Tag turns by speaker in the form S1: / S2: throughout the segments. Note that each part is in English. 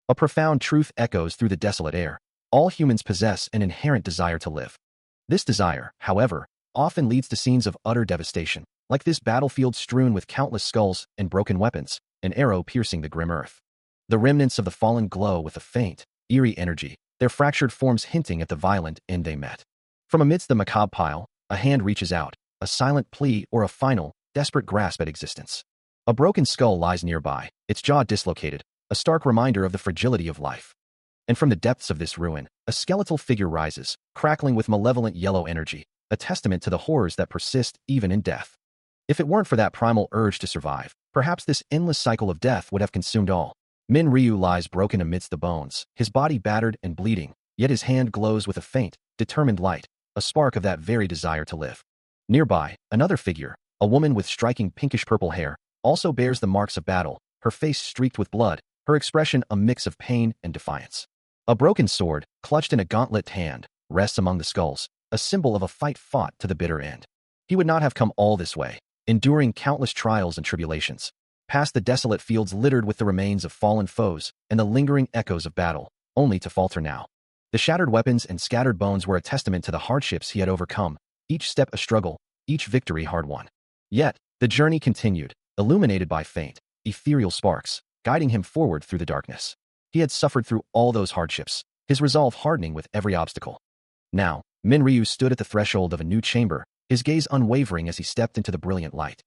S1: A profound truth echoes through the desolate air. All humans possess an inherent desire to live. This desire, however, often leads to scenes of utter devastation, like this battlefield strewn with countless skulls and broken weapons, an arrow piercing the grim earth. The remnants of the fallen glow with a faint, eerie energy, their fractured forms hinting at the violent end they met. From amidst the macabre pile, a hand reaches out, a silent plea or a final, desperate grasp at existence. A broken skull lies nearby, its jaw dislocated, a stark reminder of the fragility of life. And from the depths of this ruin, a skeletal figure rises, crackling with malevolent yellow energy, a testament to the horrors that persist even in death. If it weren't for that primal urge to survive, perhaps this endless cycle of death would have consumed all. Min Ryu lies broken amidst the bones, his body battered and bleeding, yet his hand glows with a faint, determined light, a spark of that very desire to live. Nearby, another figure, a woman with striking pinkish-purple hair, also bears the marks of battle, her face streaked with blood, her expression a mix of pain and defiance. A broken sword, clutched in a gauntlet hand, rests among the skulls, a symbol of a fight fought to the bitter end. He would not have come all this way, enduring countless trials and tribulations, past the desolate fields littered with the remains of fallen foes and the lingering echoes of battle, only to falter now. The shattered weapons and scattered bones were a testament to the hardships he had overcome, each step a struggle, each victory hard-won. Yet, the journey continued, illuminated by faint, ethereal sparks, guiding him forward through the darkness. He had suffered through all those hardships, his resolve hardening with every obstacle. Now, Min Ryu stood at the threshold of a new chamber, his gaze unwavering as he stepped into the brilliant light.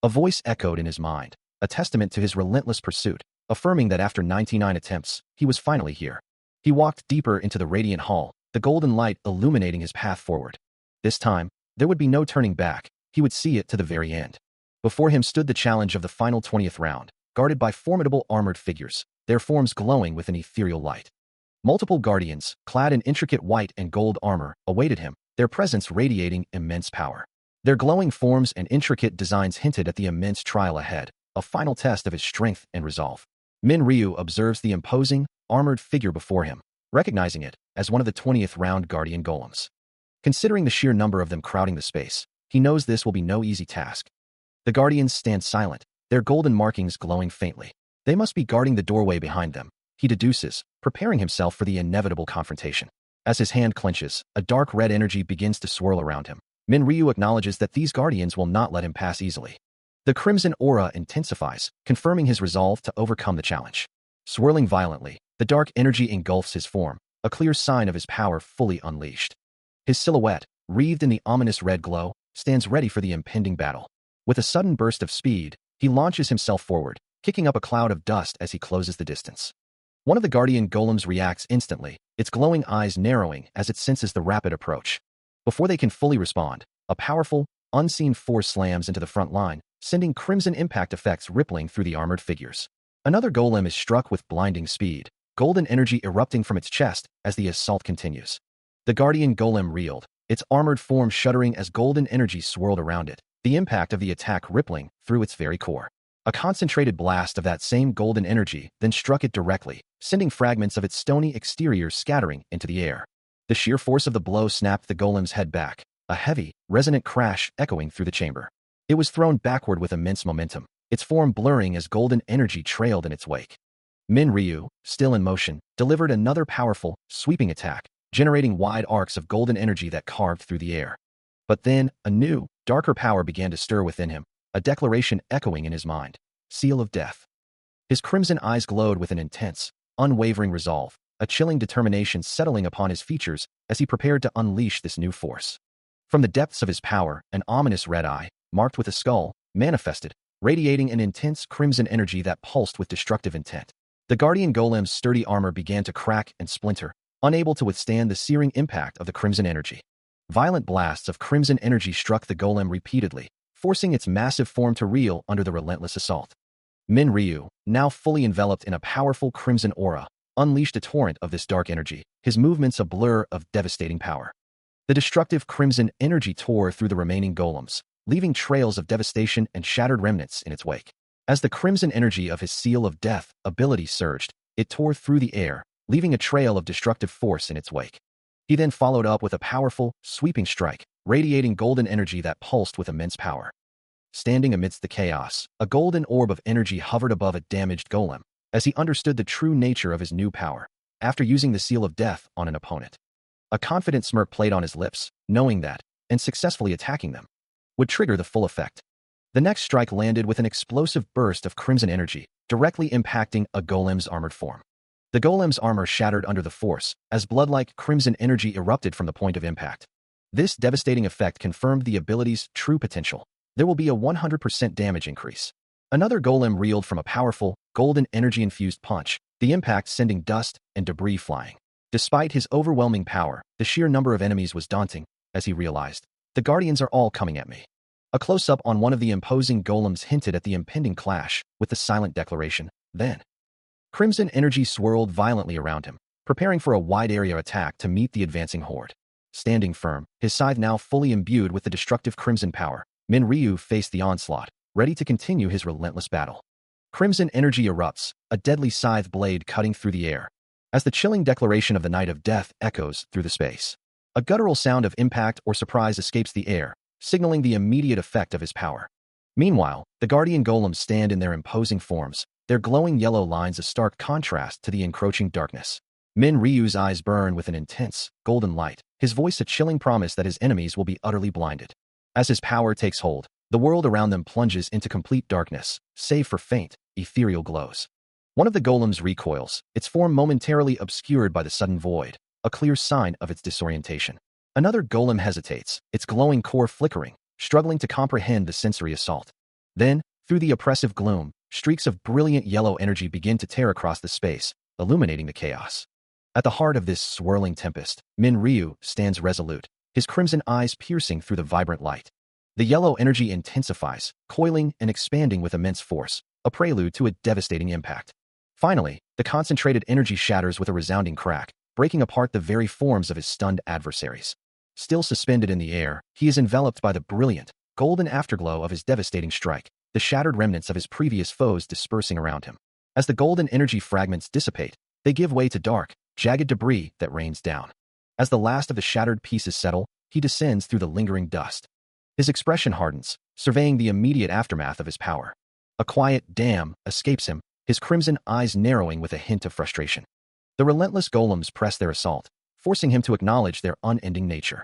S1: A voice echoed in his mind, a testament to his relentless pursuit, affirming that after 99 attempts, he was finally here. He walked deeper into the radiant hall, the golden light illuminating his path forward. This time, there would be no turning back, he would see it to the very end. Before him stood the challenge of the final 20th round, guarded by formidable armored figures, their forms glowing with an ethereal light. Multiple guardians, clad in intricate white and gold armor, awaited him, their presence radiating immense power. Their glowing forms and intricate designs hinted at the immense trial ahead, a final test of his strength and resolve. Min Ryu observes the imposing, armored figure before him, recognizing it as one of the 20th round guardian golems. Considering the sheer number of them crowding the space, he knows this will be no easy task. The guardians stand silent, their golden markings glowing faintly. They must be guarding the doorway behind them, he deduces, preparing himself for the inevitable confrontation. As his hand clenches, a dark red energy begins to swirl around him. Min Ryu acknowledges that these guardians will not let him pass easily. The crimson aura intensifies, confirming his resolve to overcome the challenge. Swirling violently, the dark energy engulfs his form, a clear sign of his power fully unleashed. His silhouette, wreathed in the ominous red glow, stands ready for the impending battle. With a sudden burst of speed, he launches himself forward, kicking up a cloud of dust as he closes the distance. One of the guardian golems reacts instantly, its glowing eyes narrowing as it senses the rapid approach. Before they can fully respond, a powerful, unseen force slams into the front line, sending crimson impact effects rippling through the armored figures. Another golem is struck with blinding speed, golden energy erupting from its chest as the assault continues. The guardian golem reeled, its armored form shuddering as golden energy swirled around it, the impact of the attack rippling through its very core. A concentrated blast of that same golden energy then struck it directly, sending fragments of its stony exterior scattering into the air. The sheer force of the blow snapped the golem's head back, a heavy, resonant crash echoing through the chamber. It was thrown backward with immense momentum, its form blurring as golden energy trailed in its wake. Min Ryu, still in motion, delivered another powerful, sweeping attack, generating wide arcs of golden energy that carved through the air. But then, a new, darker power began to stir within him, a declaration echoing in his mind. Seal of death. His crimson eyes glowed with an intense, unwavering resolve, a chilling determination settling upon his features as he prepared to unleash this new force. From the depths of his power, an ominous red eye, marked with a skull, manifested, radiating an intense crimson energy that pulsed with destructive intent. The guardian golem's sturdy armor began to crack and splinter, unable to withstand the searing impact of the crimson energy. Violent blasts of crimson energy struck the golem repeatedly, forcing its massive form to reel under the relentless assault. Min Ryu, now fully enveloped in a powerful crimson aura, unleashed a torrent of this dark energy, his movements a blur of devastating power. The destructive crimson energy tore through the remaining golems, leaving trails of devastation and shattered remnants in its wake. As the crimson energy of his Seal of Death ability surged, it tore through the air, leaving a trail of destructive force in its wake. He then followed up with a powerful, sweeping strike, radiating golden energy that pulsed with immense power. Standing amidst the chaos, a golden orb of energy hovered above a damaged golem, as he understood the true nature of his new power after using the Seal of Death on an opponent. A confident smirk played on his lips, knowing that, and successfully attacking them, would trigger the full effect. The next strike landed with an explosive burst of crimson energy, directly impacting a golem's armored form. The golem's armor shattered under the force, as blood-like crimson energy erupted from the point of impact. This devastating effect confirmed the ability's true potential. There will be a 100% damage increase. Another golem reeled from a powerful, golden energy-infused punch, the impact sending dust and debris flying. Despite his overwhelming power, the sheer number of enemies was daunting, as he realized. The Guardians are all coming at me. A close-up on one of the imposing golems hinted at the impending clash, with the silent declaration, then. Crimson energy swirled violently around him, preparing for a wide-area attack to meet the advancing horde. Standing firm, his scythe now fully imbued with the destructive crimson power, Min Ryu faced the onslaught, ready to continue his relentless battle. Crimson energy erupts, a deadly scythe blade cutting through the air, as the chilling declaration of the Night of Death echoes through the space. A guttural sound of impact or surprise escapes the air, signaling the immediate effect of his power. Meanwhile, the Guardian Golems stand in their imposing forms, their glowing yellow lines a stark contrast to the encroaching darkness. Min Ryu's eyes burn with an intense, golden light, his voice a chilling promise that his enemies will be utterly blinded. As his power takes hold, the world around them plunges into complete darkness, save for faint, ethereal glows. One of the golems recoils, its form momentarily obscured by the sudden void, a clear sign of its disorientation. Another golem hesitates, its glowing core flickering, struggling to comprehend the sensory assault. Then, through the oppressive gloom, streaks of brilliant yellow energy begin to tear across the space, illuminating the chaos. At the heart of this swirling tempest, Min Ryu stands resolute, his crimson eyes piercing through the vibrant light. The yellow energy intensifies, coiling and expanding with immense force, a prelude to a devastating impact. Finally, the concentrated energy shatters with a resounding crack, breaking apart the very forms of his stunned adversaries. Still suspended in the air, he is enveloped by the brilliant, golden afterglow of his devastating strike, the shattered remnants of his previous foes dispersing around him. As the golden energy fragments dissipate, they give way to dark, jagged debris that rains down. As the last of the shattered pieces settle, he descends through the lingering dust. His expression hardens, surveying the immediate aftermath of his power. A quiet "damn" escapes him, his crimson eyes narrowing with a hint of frustration. The relentless golems press their assault, forcing him to acknowledge their unending nature.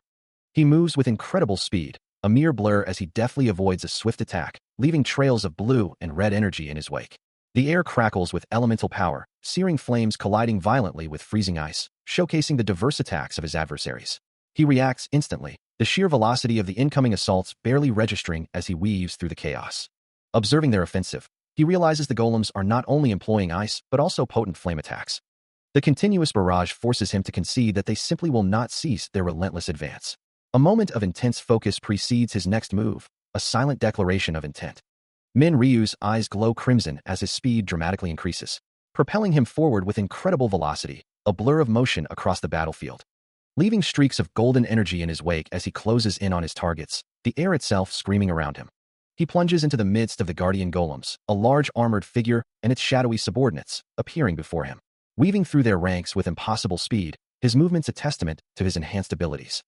S1: He moves with incredible speed, a mere blur as he deftly avoids a swift attack, leaving trails of blue and red energy in his wake. The air crackles with elemental power, searing flames colliding violently with freezing ice, showcasing the diverse attacks of his adversaries. He reacts instantly, the sheer velocity of the incoming assaults barely registering as he weaves through the chaos. Observing their offensive, he realizes the golems are not only employing ice but also potent flame attacks. The continuous barrage forces him to concede that they simply will not cease their relentless advance. A moment of intense focus precedes his next move, a silent declaration of intent. Min Ryu's eyes glow crimson as his speed dramatically increases, propelling him forward with incredible velocity, a blur of motion across the battlefield. Leaving streaks of golden energy in his wake as he closes in on his targets, the air itself screaming around him. He plunges into the midst of the Guardian Golems, a large armored figure and its shadowy subordinates, appearing before him. Weaving through their ranks with impossible speed, his movements a testament to his enhanced abilities.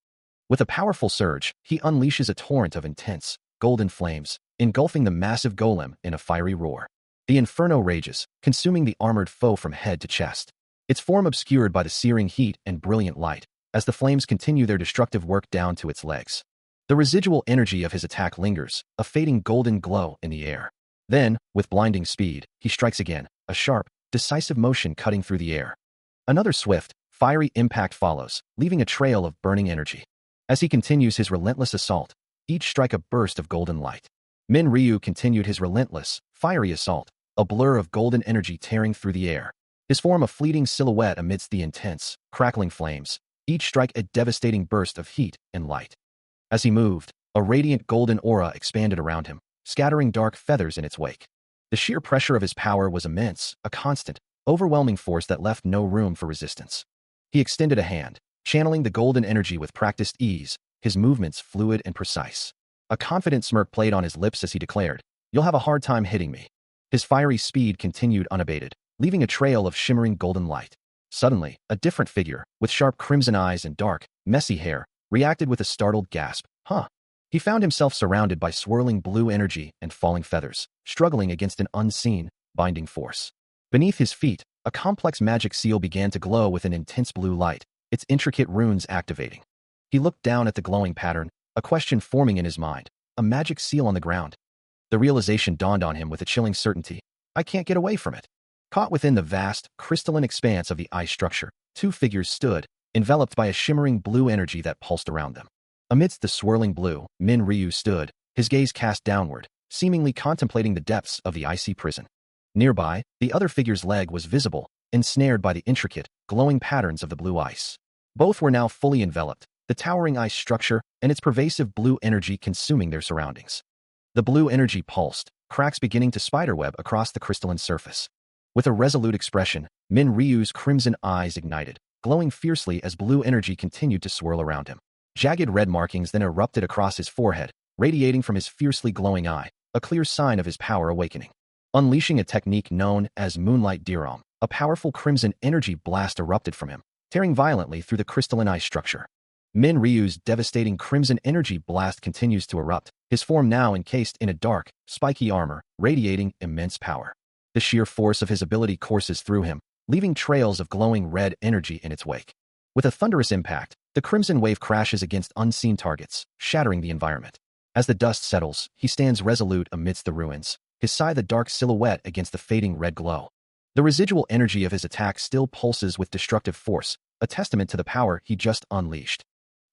S1: With a powerful surge, he unleashes a torrent of intense, golden flames, engulfing the massive golem in a fiery roar. The inferno rages, consuming the armored foe from head to chest, its form obscured by the searing heat and brilliant light, as the flames continue their destructive work down to its legs. The residual energy of his attack lingers, a fading golden glow in the air. Then, with blinding speed, he strikes again, a sharp, decisive motion cutting through the air. Another swift, fiery impact follows, leaving a trail of burning energy. As he continues his relentless assault, each strike a burst of golden light. Min Ryu continued his relentless, fiery assault, a blur of golden energy tearing through the air. His form a fleeting silhouette amidst the intense, crackling flames, each strike a devastating burst of heat and light. As he moved, a radiant golden aura expanded around him, scattering dark feathers in its wake. The sheer pressure of his power was immense, a constant, overwhelming force that left no room for resistance. He extended a hand, channeling the golden energy with practiced ease, his movements fluid and precise. A confident smirk played on his lips as he declared, "You'll have a hard time hitting me." His fiery speed continued unabated, leaving a trail of shimmering golden light. Suddenly, a different figure, with sharp crimson eyes and dark, messy hair, reacted with a startled gasp. Huh? He found himself surrounded by swirling blue energy and falling feathers, struggling against an unseen, binding force. Beneath his feet, a complex magic seal began to glow with an intense blue light, its intricate runes activating. He looked down at the glowing pattern, a question forming in his mind. A magic seal on the ground. The realization dawned on him with a chilling certainty. I can't get away from it. Caught within the vast, crystalline expanse of the ice structure, two figures stood, enveloped by a shimmering blue energy that pulsed around them. Amidst the swirling blue, Min Ryu stood, his gaze cast downward, seemingly contemplating the depths of the icy prison. Nearby, the other figure's leg was visible, ensnared by the intricate, glowing patterns of the blue ice. Both were now fully enveloped, the towering ice structure and its pervasive blue energy consuming their surroundings. The blue energy pulsed, cracks beginning to spiderweb across the crystalline surface. With a resolute expression, Min Ryu's crimson eyes ignited, glowing fiercely as blue energy continued to swirl around him. Jagged red markings then erupted across his forehead, radiating from his fiercely glowing eye, a clear sign of his power awakening. Unleashing a technique known as Moonlight Diram, a powerful crimson energy blast erupted from him, tearing violently through the crystalline ice structure. Min Ryu's devastating crimson energy blast continues to erupt, his form now encased in a dark, spiky armor, radiating immense power. The sheer force of his ability courses through him, leaving trails of glowing red energy in its wake. With a thunderous impact, the crimson wave crashes against unseen targets, shattering the environment. As the dust settles, he stands resolute amidst the ruins, his scythe a dark silhouette against the fading red glow. The residual energy of his attack still pulses with destructive force, a testament to the power he just unleashed.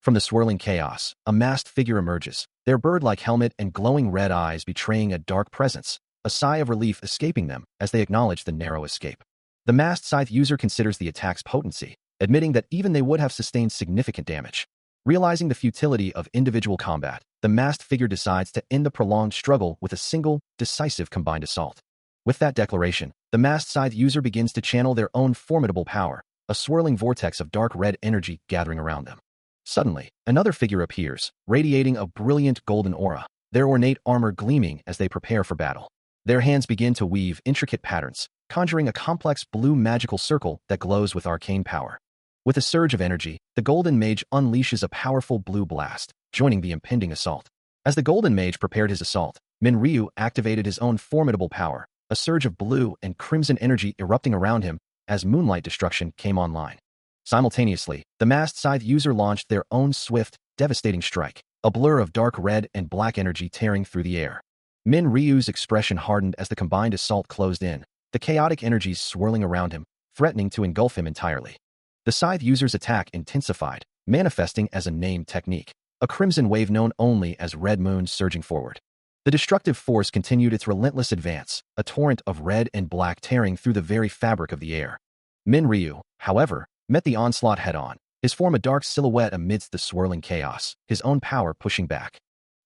S1: From the swirling chaos, a masked figure emerges, their bird-like helmet and glowing red eyes betraying a dark presence, a sigh of relief escaping them as they acknowledge the narrow escape. The masked scythe user considers the attack's potency, admitting that even they would have sustained significant damage. Realizing the futility of individual combat, the masked figure decides to end the prolonged struggle with a single, decisive combined assault. With that declaration, the masked scythe user begins to channel their own formidable power, a swirling vortex of dark red energy gathering around them. Suddenly, another figure appears, radiating a brilliant golden aura, their ornate armor gleaming as they prepare for battle. Their hands begin to weave intricate patterns, conjuring a complex blue magical circle that glows with arcane power. With a surge of energy, the Golden Mage unleashes a powerful blue blast, joining the impending assault. As the Golden Mage prepared his assault, Min Ryu activated his own formidable power, a surge of blue and crimson energy erupting around him as moonlight destruction came online. Simultaneously, the masked scythe user launched their own swift, devastating strike, a blur of dark red and black energy tearing through the air. Min Ryu's expression hardened as the combined assault closed in, the chaotic energies swirling around him, threatening to engulf him entirely. The scythe user's attack intensified, manifesting as a named technique, a crimson wave known only as Red Moon surging forward. The destructive force continued its relentless advance, a torrent of red and black tearing through the very fabric of the air. Min Ryu, however, met the onslaught head-on, his form a dark silhouette amidst the swirling chaos, his own power pushing back.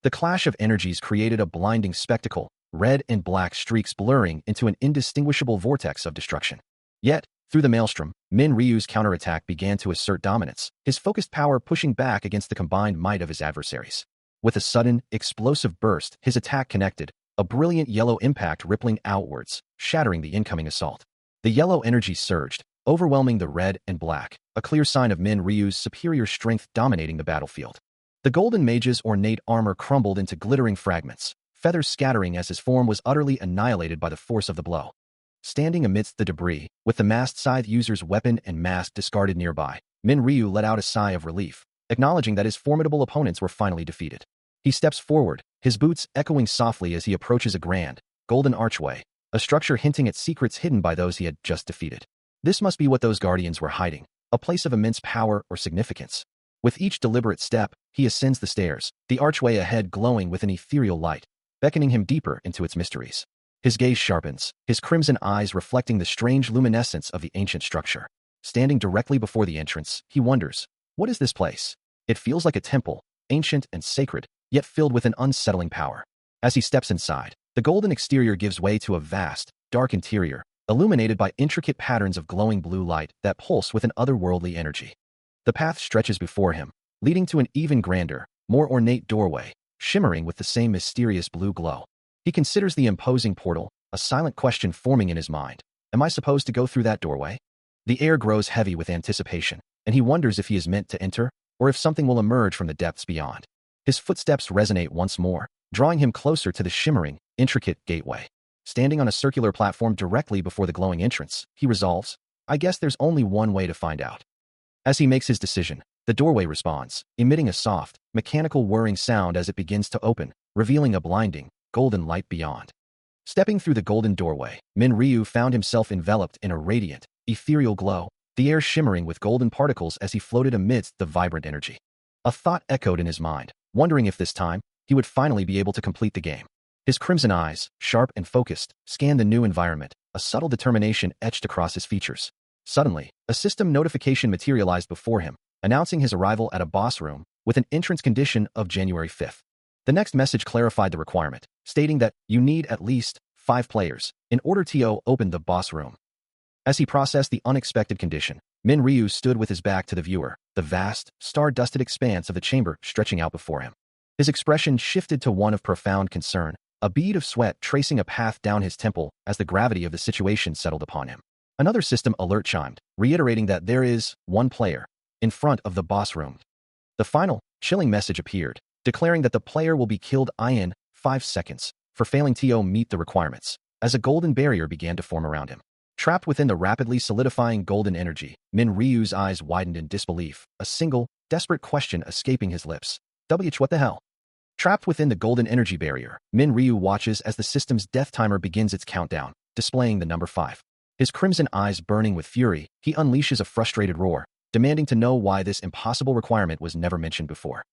S1: The clash of energies created a blinding spectacle, red and black streaks blurring into an indistinguishable vortex of destruction. Yet, through the maelstrom, Min Ryu's counterattack began to assert dominance, his focused power pushing back against the combined might of his adversaries. With a sudden, explosive burst, his attack connected, a brilliant yellow impact rippling outwards, shattering the incoming assault. The yellow energy surged, overwhelming the red and black, a clear sign of Min Ryu's superior strength dominating the battlefield. The Golden Mage's ornate armor crumbled into glittering fragments, feathers scattering as his form was utterly annihilated by the force of the blow. Standing amidst the debris, with the masked scythe user's weapon and mask discarded nearby, Min Ryu let out a sigh of relief, acknowledging that his formidable opponents were finally defeated. He steps forward, his boots echoing softly as he approaches a grand, golden archway, a structure hinting at secrets hidden by those he had just defeated. This must be what those guardians were hiding, a place of immense power or significance. With each deliberate step, he ascends the stairs, the archway ahead glowing with an ethereal light, beckoning him deeper into its mysteries. His gaze sharpens, his crimson eyes reflecting the strange luminescence of the ancient structure. Standing directly before the entrance, he wonders, what is this place? It feels like a temple, ancient and sacred, yet filled with an unsettling power. As he steps inside, the golden exterior gives way to a vast, dark interior, illuminated by intricate patterns of glowing blue light that pulse with an otherworldly energy. The path stretches before him, leading to an even grander, more ornate doorway, shimmering with the same mysterious blue glow. He considers the imposing portal, a silent question forming in his mind. Am I supposed to go through that doorway? The air grows heavy with anticipation, and he wonders if he is meant to enter, or if something will emerge from the depths beyond. His footsteps resonate once more, drawing him closer to the shimmering, intricate gateway. Standing on a circular platform directly before the glowing entrance, he resolves, I guess there's only one way to find out. As he makes his decision, the doorway responds, emitting a soft, mechanical whirring sound as it begins to open, revealing a blinding, golden light beyond. Stepping through the golden doorway, Min Ryu found himself enveloped in a radiant, ethereal glow, the air shimmering with golden particles as he floated amidst the vibrant energy. A thought echoed in his mind, wondering if this time, he would finally be able to complete the game. His crimson eyes, sharp and focused, scanned the new environment, a subtle determination etched across his features. Suddenly, a system notification materialized before him, announcing his arrival at a boss room with an entrance condition of January 5th. The next message clarified the requirement, stating that you need at least 5 players in order to open the boss room. As he processed the unexpected condition, Min Ryu stood with his back to the viewer, the vast, star-dusted expanse of the chamber stretching out before him. His expression shifted to one of profound concern, a bead of sweat tracing a path down his temple as the gravity of the situation settled upon him. Another system alert chimed, reiterating that there is 1 player in front of the boss room. The final, chilling message appeared, declaring that the player will be killed in 5 seconds for failing to meet the requirements, as a golden barrier began to form around him. Trapped within the rapidly solidifying golden energy, Min Ryu's eyes widened in disbelief, a single, desperate question escaping his lips. What the hell? Trapped within the golden energy barrier, Min Ryu watches as the system's death timer begins its countdown, displaying the number 5. His crimson eyes burning with fury, he unleashes a frustrated roar, demanding to know why this impossible requirement was never mentioned before.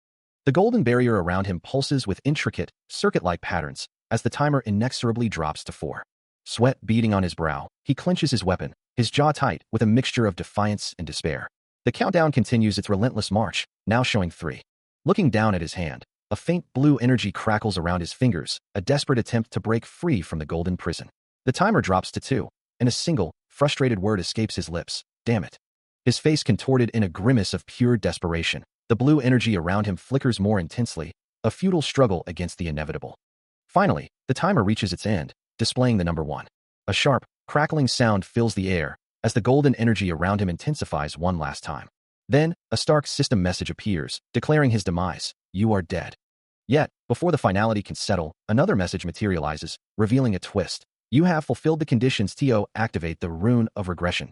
S1: The golden barrier around him pulses with intricate, circuit-like patterns as the timer inexorably drops to 4. Sweat beading on his brow, he clenches his weapon, his jaw tight with a mixture of defiance and despair. The countdown continues its relentless march, now showing 3. Looking down at his hand, a faint blue energy crackles around his fingers, a desperate attempt to break free from the golden prison. The timer drops to 2, and a single, frustrated word escapes his lips. Damn it. His face contorted in a grimace of pure desperation. The blue energy around him flickers more intensely, a futile struggle against the inevitable. Finally, the timer reaches its end, displaying the number 1. A sharp, crackling sound fills the air as the golden energy around him intensifies one last time. Then, a stark system message appears, declaring his demise. You are dead. Yet, before the finality can settle, another message materializes, revealing a twist. You have fulfilled the conditions to activate the Rune of Regression.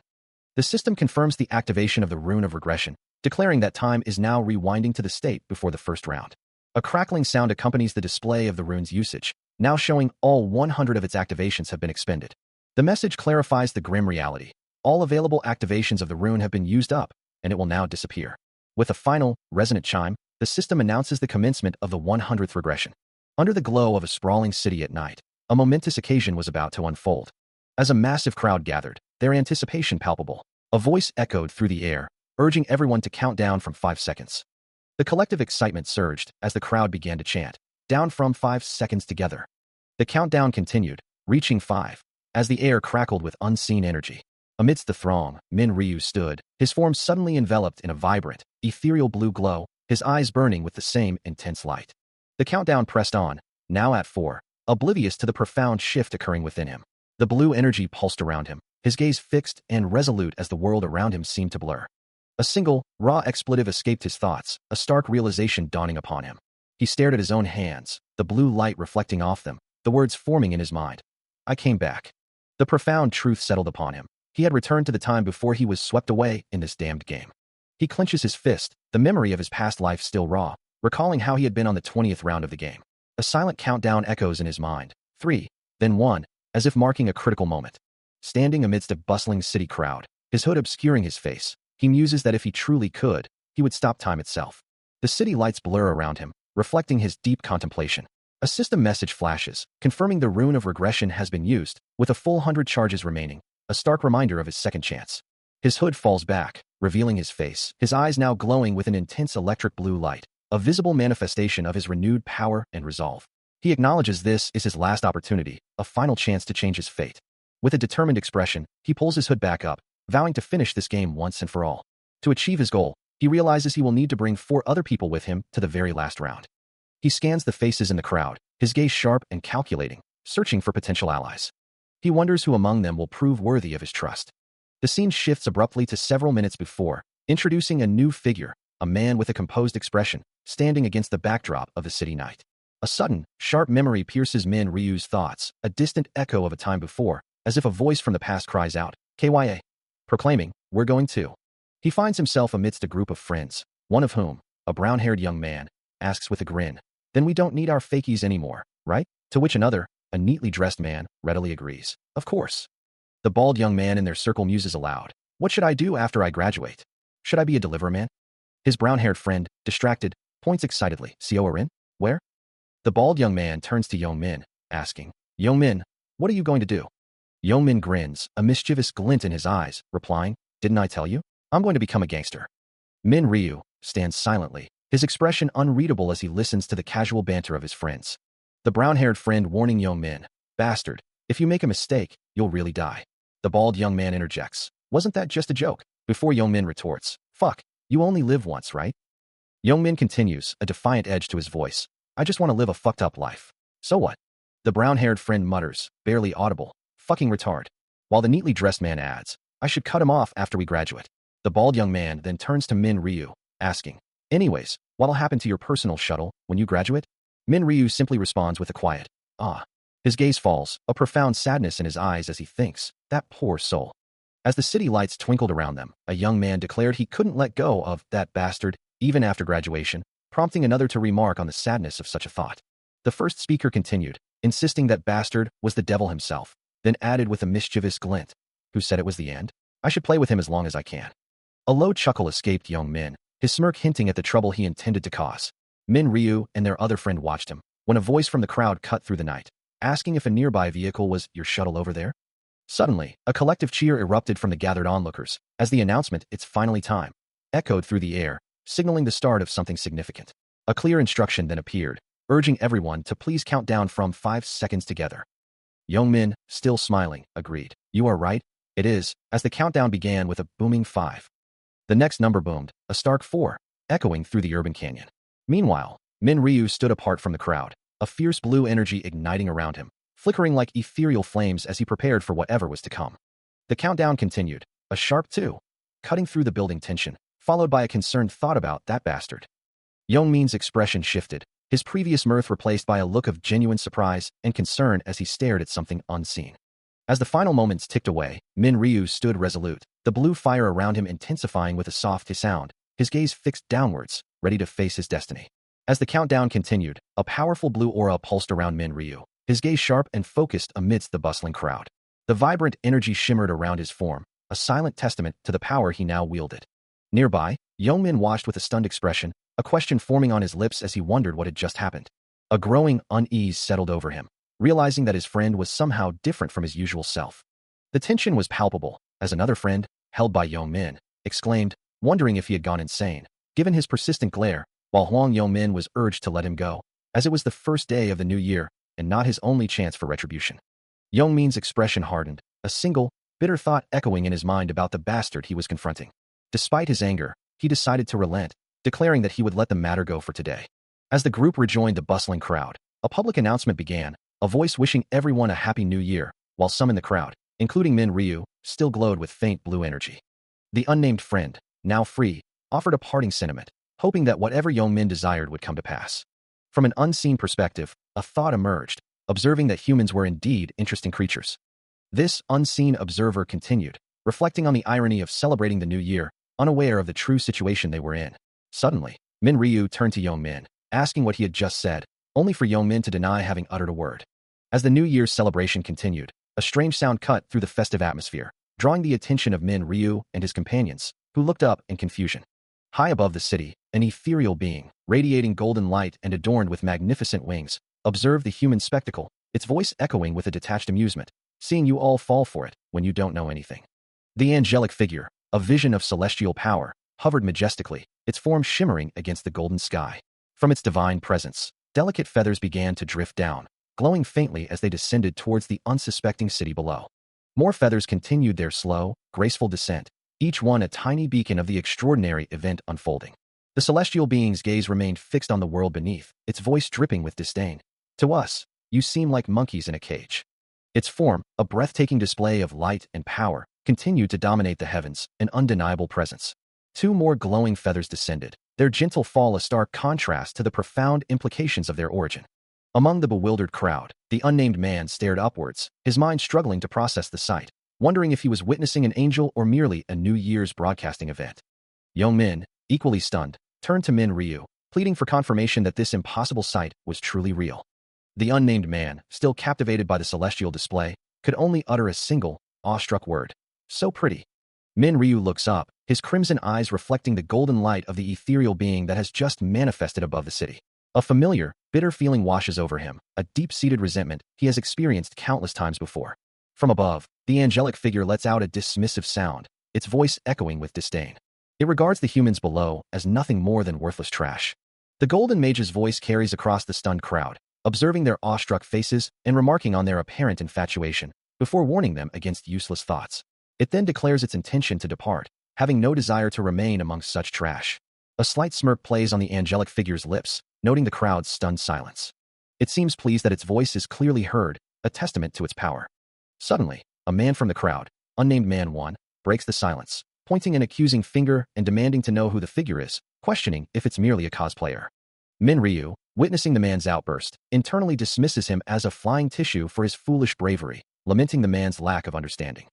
S1: The system confirms the activation of the Rune of Regression, declaring that time is now rewinding to the state before the first round. A crackling sound accompanies the display of the rune's usage, now showing all 100 of its activations have been expended. The message clarifies the grim reality. All available activations of the rune have been used up, and it will now disappear. With a final, resonant chime, the system announces the commencement of the 100th regression. Under the glow of a sprawling city at night, a momentous occasion was about to unfold. As a massive crowd gathered, their anticipation palpable, a voice echoed through the air, urging everyone to count down from 5 seconds. The collective excitement surged as the crowd began to chant, down from 5 seconds together. The countdown continued, reaching 5, as the air crackled with unseen energy. Amidst the throng, Min Ryu stood, his form suddenly enveloped in a vibrant, ethereal blue glow, his eyes burning with the same intense light. The countdown pressed on, now at 4, oblivious to the profound shift occurring within him. The blue energy pulsed around him, his gaze fixed and resolute as the world around him seemed to blur. A single, raw expletive escaped his thoughts, a stark realization dawning upon him. He stared at his own hands, the blue light reflecting off them, the words forming in his mind. I came back. The profound truth settled upon him. He had returned to the time before he was swept away in this damned game. He clenches his fist, the memory of his past life still raw, recalling how he had been on the 20th round of the game. A silent countdown echoes in his mind. 3, then 1, as if marking a critical moment. Standing amidst a bustling city crowd, his hood obscuring his face, he muses that if he truly could, he would stop time itself. The city lights blur around him, reflecting his deep contemplation. A system message flashes, confirming the Rune of Regression has been used, with a full 100 charges remaining, a stark reminder of his second chance. His hood falls back, revealing his face, his eyes now glowing with an intense electric blue light, a visible manifestation of his renewed power and resolve. He acknowledges this is his last opportunity, a final chance to change his fate. With a determined expression, he pulls his hood back up, vowing to finish this game once and for all. To achieve his goal, he realizes he will need to bring 4 other people with him to the very last round. He scans the faces in the crowd, his gaze sharp and calculating, searching for potential allies. He wonders who among them will prove worthy of his trust. The scene shifts abruptly to several minutes before, introducing a new figure, a man with a composed expression, standing against the backdrop of the city night. A sudden, sharp memory pierces Min Ryu's thoughts, a distant echo of a time before, as if a voice from the past cries out, "KYA," proclaiming, "We're going to." He finds himself amidst a group of friends, one of whom, a brown-haired young man, asks with a grin, "Then we don't need our fakies anymore, right?" To which another, a neatly dressed man, readily agrees, "Of course." The bald young man in their circle muses aloud, "What should I do after I graduate? Should I be a deliverer man?" His brown-haired friend, distracted, points excitedly, "Rin? Where?" The bald young man turns to Young Min, asking, "Young Min, what are you going to do?" Young Min grins, a mischievous glint in his eyes, replying, "Didn't I tell you? I'm going to become a gangster." Min Ryu stands silently, his expression unreadable as he listens to the casual banter of his friends. The brown-haired friend warning Young Min, "Bastard, if you make a mistake, you'll really die." The bald young man interjects, "Wasn't that just a joke?" Before Young Min retorts, "Fuck, you only live once, right?" Young Min continues, a defiant edge to his voice, "I just want to live a fucked up life. So what?" The brown-haired friend mutters, barely audible, "Fucking retard." While the neatly dressed man adds, "I should cut him off after we graduate." The bald young man then turns to Min Ryu, asking, "Anyways, what'll happen to your personal shuttle when you graduate?" Min Ryu simply responds with a quiet, "Ah." His gaze falls, a profound sadness in his eyes as he thinks, "That poor soul." As the city lights twinkled around them, a young man declared he couldn't let go of "that bastard" even after graduation, prompting another to remark on the sadness of such a thought. The first speaker continued, insisting that bastard was the devil himself, then added with a mischievous glint, "Who said it was the end? I should play with him as long as I can." A low chuckle escaped Young Min, his smirk hinting at the trouble he intended to cause. Min Ryu and their other friend watched him, when a voice from the crowd cut through the night, asking if a nearby vehicle was "Your shuttle over there?" Suddenly, a collective cheer erupted from the gathered onlookers, as the announcement, "It's finally time," echoed through the air, signaling the start of something significant. A clear instruction then appeared, urging everyone to please count down from 5 seconds together. Young Min, still smiling, agreed, "You are right, it is," as the countdown began with a booming 5. The next number boomed, a stark 4, echoing through the urban canyon. Meanwhile, Min Ryu stood apart from the crowd, a fierce blue energy igniting around him, flickering like ethereal flames as he prepared for whatever was to come. The countdown continued, a sharp 2, cutting through the building tension, followed by a concerned thought about "that bastard." Young Min's expression shifted, his previous mirth replaced by a look of genuine surprise and concern as he stared at something unseen. As the final moments ticked away, Min Ryu stood resolute, the blue fire around him intensifying with a soft sound, his gaze fixed downwards, ready to face his destiny. As the countdown continued, a powerful blue aura pulsed around Min Ryu, his gaze sharp and focused amidst the bustling crowd. The vibrant energy shimmered around his form, a silent testament to the power he now wielded. Nearby, Young Min watched with a stunned expression, a question forming on his lips as he wondered what had just happened. A growing unease settled over him, realizing that his friend was somehow different from his usual self. The tension was palpable, as another friend, held by Young Min, exclaimed, wondering if he had gone insane, given his persistent glare, while Huang Young Min was urged to let him go, as it was the first day of the new year, and not his only chance for retribution. Young Min's expression hardened, a single, bitter thought echoing in his mind about the bastard he was confronting. Despite his anger, he decided to relent, declaring that he would let the matter go for today. As the group rejoined the bustling crowd, a public announcement began, a voice wishing everyone a happy new year, while some in the crowd, including Min Ryu, still glowed with faint blue energy. The unnamed friend, now free, offered a parting sentiment, hoping that whatever Young Min desired would come to pass. From an unseen perspective, a thought emerged, observing that humans were indeed interesting creatures. This unseen observer continued, reflecting on the irony of celebrating the new year, unaware of the true situation they were in. Suddenly, Min Ryu turned to Young Min, asking what he had just said, only for Young Min to deny having uttered a word. As the New Year's celebration continued, a strange sound cut through the festive atmosphere, drawing the attention of Min Ryu and his companions, who looked up in confusion. High above the city, an ethereal being, radiating golden light and adorned with magnificent wings, observed the human spectacle, its voice echoing with a detached amusement, "Seeing you all fall for it when you don't know anything." The angelic figure, a vision of celestial power, hovered majestically, its form shimmering against the golden sky. From its divine presence, delicate feathers began to drift down, glowing faintly as they descended towards the unsuspecting city below. More feathers continued their slow, graceful descent, each one a tiny beacon of the extraordinary event unfolding. The celestial being's gaze remained fixed on the world beneath, its voice dripping with disdain. "To us, you seem like monkeys in a cage." Its form, a breathtaking display of light and power, continued to dominate the heavens, an undeniable presence. 2 more glowing feathers descended, their gentle fall a stark contrast to the profound implications of their origin. Among the bewildered crowd, the unnamed man stared upwards, his mind struggling to process the sight, wondering if he was witnessing an angel or merely a New Year's broadcasting event. Young Min, equally stunned, turned to Min Ryu, pleading for confirmation that this impossible sight was truly real. The unnamed man, still captivated by the celestial display, could only utter a single, awestruck word. So pretty. Min Ryu looks up, his crimson eyes reflecting the golden light of the ethereal being that has just manifested above the city. A familiar, bitter feeling washes over him, a deep-seated resentment he has experienced countless times before. From above, the angelic figure lets out a dismissive sound, its voice echoing with disdain. It regards the humans below as nothing more than worthless trash. The Golden Mage's voice carries across the stunned crowd, observing their awestruck faces and remarking on their apparent infatuation, before warning them against useless thoughts. It then declares its intention to depart, having no desire to remain amongst such trash. A slight smirk plays on the angelic figure's lips, noting the crowd's stunned silence. It seems pleased that its voice is clearly heard, a testament to its power. Suddenly, a man from the crowd, unnamed Man 1, breaks the silence, pointing an accusing finger and demanding to know who the figure is, questioning if it's merely a cosplayer. Min Ryu, witnessing the man's outburst, internally dismisses him as a flying tissue for his foolish bravery, lamenting the man's lack of understanding.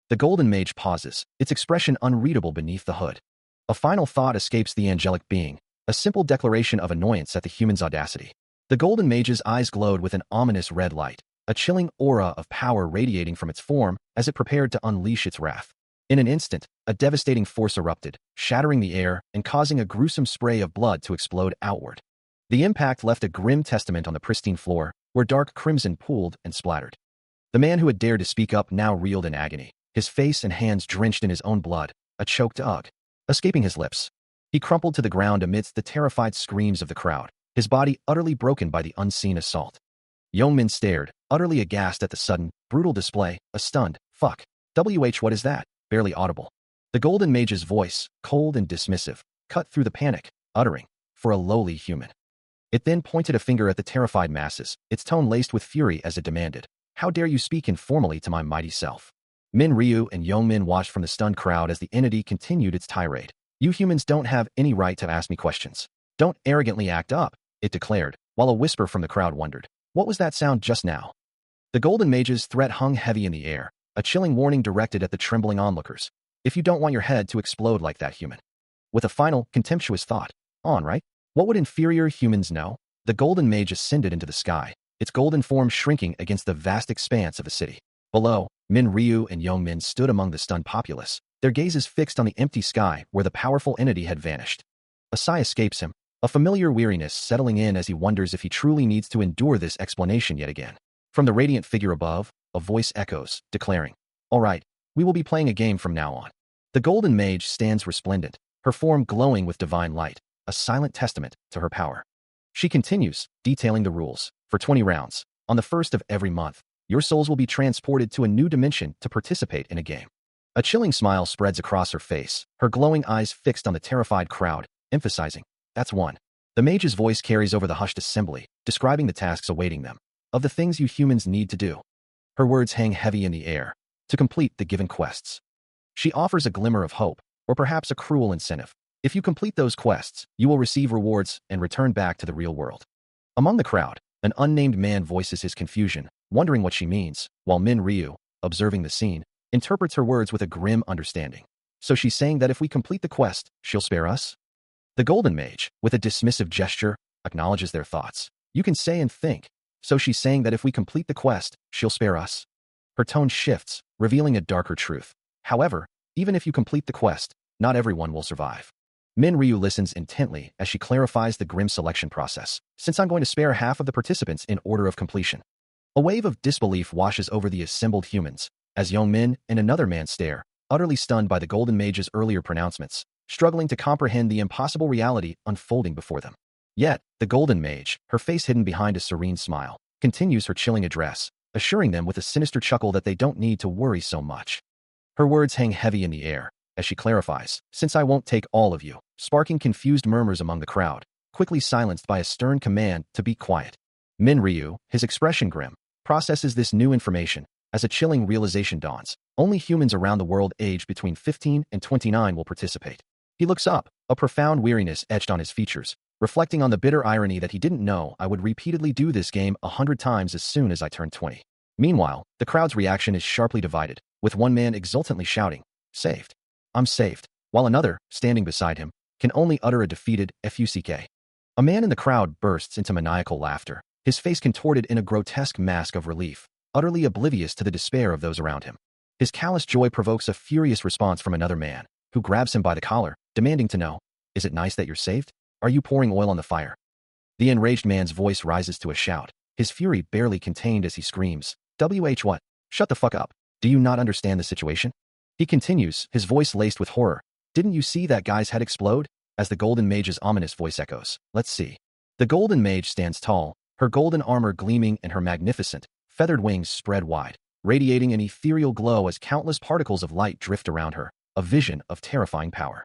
S1: The Golden Mage pauses, its expression unreadable beneath the hood. A final thought escapes the angelic being, a simple declaration of annoyance at the human's audacity. The Golden Mage's eyes glowed with an ominous red light, a chilling aura of power radiating from its form as it prepared to unleash its wrath. In an instant, a devastating force erupted, shattering the air and causing a gruesome spray of blood to explode outward. The impact left a grim testament on the pristine floor, where dark crimson pooled and splattered. The man who had dared to speak up now reeled in agony, his face and hands drenched in his own blood, a choked ugh escaping his lips. He crumpled to the ground amidst the terrified screams of the crowd, his body utterly broken by the unseen assault. Yeongmin stared, utterly aghast at the sudden, brutal display, a stunned, "Fuck. What is that?" barely audible. The Golden Mage's voice, cold and dismissive, cut through the panic, uttering, "For a lowly human." It then pointed a finger at the terrified masses, its tone laced with fury as it demanded, "How dare you speak informally to my mighty self?" Min Ryu and Yeongmin watched from the stunned crowd as the entity continued its tirade. "You humans don't have any right to ask me questions. Don't arrogantly act up," it declared, while a whisper from the crowd wondered, "What was that sound just now?" The Golden Mage's threat hung heavy in the air, a chilling warning directed at the trembling onlookers. "If you don't want your head to explode like that, human." With a final, contemptuous thought, "On, right? What would inferior humans know?" The Golden Mage ascended into the sky, its golden form shrinking against the vast expanse of the city. Below, Min Ryu and Yeongmin stood among the stunned populace, their gazes fixed on the empty sky where the powerful entity had vanished. A sigh escapes him, a familiar weariness settling in as he wonders if he truly needs to endure this explanation yet again. From the radiant figure above, a voice echoes, declaring, "All right, we will be playing a game from now on." The Golden Mage stands resplendent, her form glowing with divine light, a silent testament to her power. She continues, detailing the rules. For 20 rounds, on the first of every month, your souls will be transported to a new dimension to participate in a game. A chilling smile spreads across her face, her glowing eyes fixed on the terrified crowd, emphasizing, "That's one." The mage's voice carries over the hushed assembly, describing the tasks awaiting them, of the things you humans need to do. Her words hang heavy in the air, to complete the given quests. She offers a glimmer of hope, or perhaps a cruel incentive. If you complete those quests, you will receive rewards and return back to the real world. Among the crowd, an unnamed man voices his confusion, wondering what she means, while Min Ryu, observing the scene, interprets her words with a grim understanding. So she's saying that if we complete the quest, she'll spare us? The Golden Mage, with a dismissive gesture, acknowledges their thoughts. You can say and think. So she's saying that if we complete the quest, she'll spare us? Her tone shifts, revealing a darker truth. However, even if you complete the quest, not everyone will survive. Min Ryu listens intently as she clarifies the grim selection process, since I'm going to spare half of the participants in order of completion. A wave of disbelief washes over the assembled humans, as Yeongmin and another man stare, utterly stunned by the Golden Mage's earlier pronouncements, struggling to comprehend the impossible reality unfolding before them. Yet, the Golden Mage, her face hidden behind a serene smile, continues her chilling address, assuring them with a sinister chuckle that they don't need to worry so much. Her words hang heavy in the air, as she clarifies, since I won't take all of you, sparking confused murmurs among the crowd, quickly silenced by a stern command to be quiet. Min Ryu, his expression grim, processes this new information, as a chilling realization dawns. Only humans around the world aged between 15 and 29 will participate. He looks up, a profound weariness etched on his features, reflecting on the bitter irony that he didn't know I would repeatedly do this game 100 times as soon as I turned 20. Meanwhile, the crowd's reaction is sharply divided, with one man exultantly shouting, "Saved. I'm saved," while another, standing beside him, can only utter a defeated "Fuck." A man in the crowd bursts into maniacal laughter, his face contorted in a grotesque mask of relief, utterly oblivious to the despair of those around him. His callous joy provokes a furious response from another man, who grabs him by the collar, demanding to know, "Is it nice that you're saved? Are you pouring oil on the fire?" The enraged man's voice rises to a shout, his fury barely contained as he screams, What? Shut the fuck up. Do you not understand the situation?" He continues, his voice laced with horror. "Didn't you see that guy's head explode?" As the Golden Mage's ominous voice echoes. Let's see. The Golden Mage stands tall, her golden armor gleaming and her magnificent, feathered wings spread wide, radiating an ethereal glow as countless particles of light drift around her, a vision of terrifying power.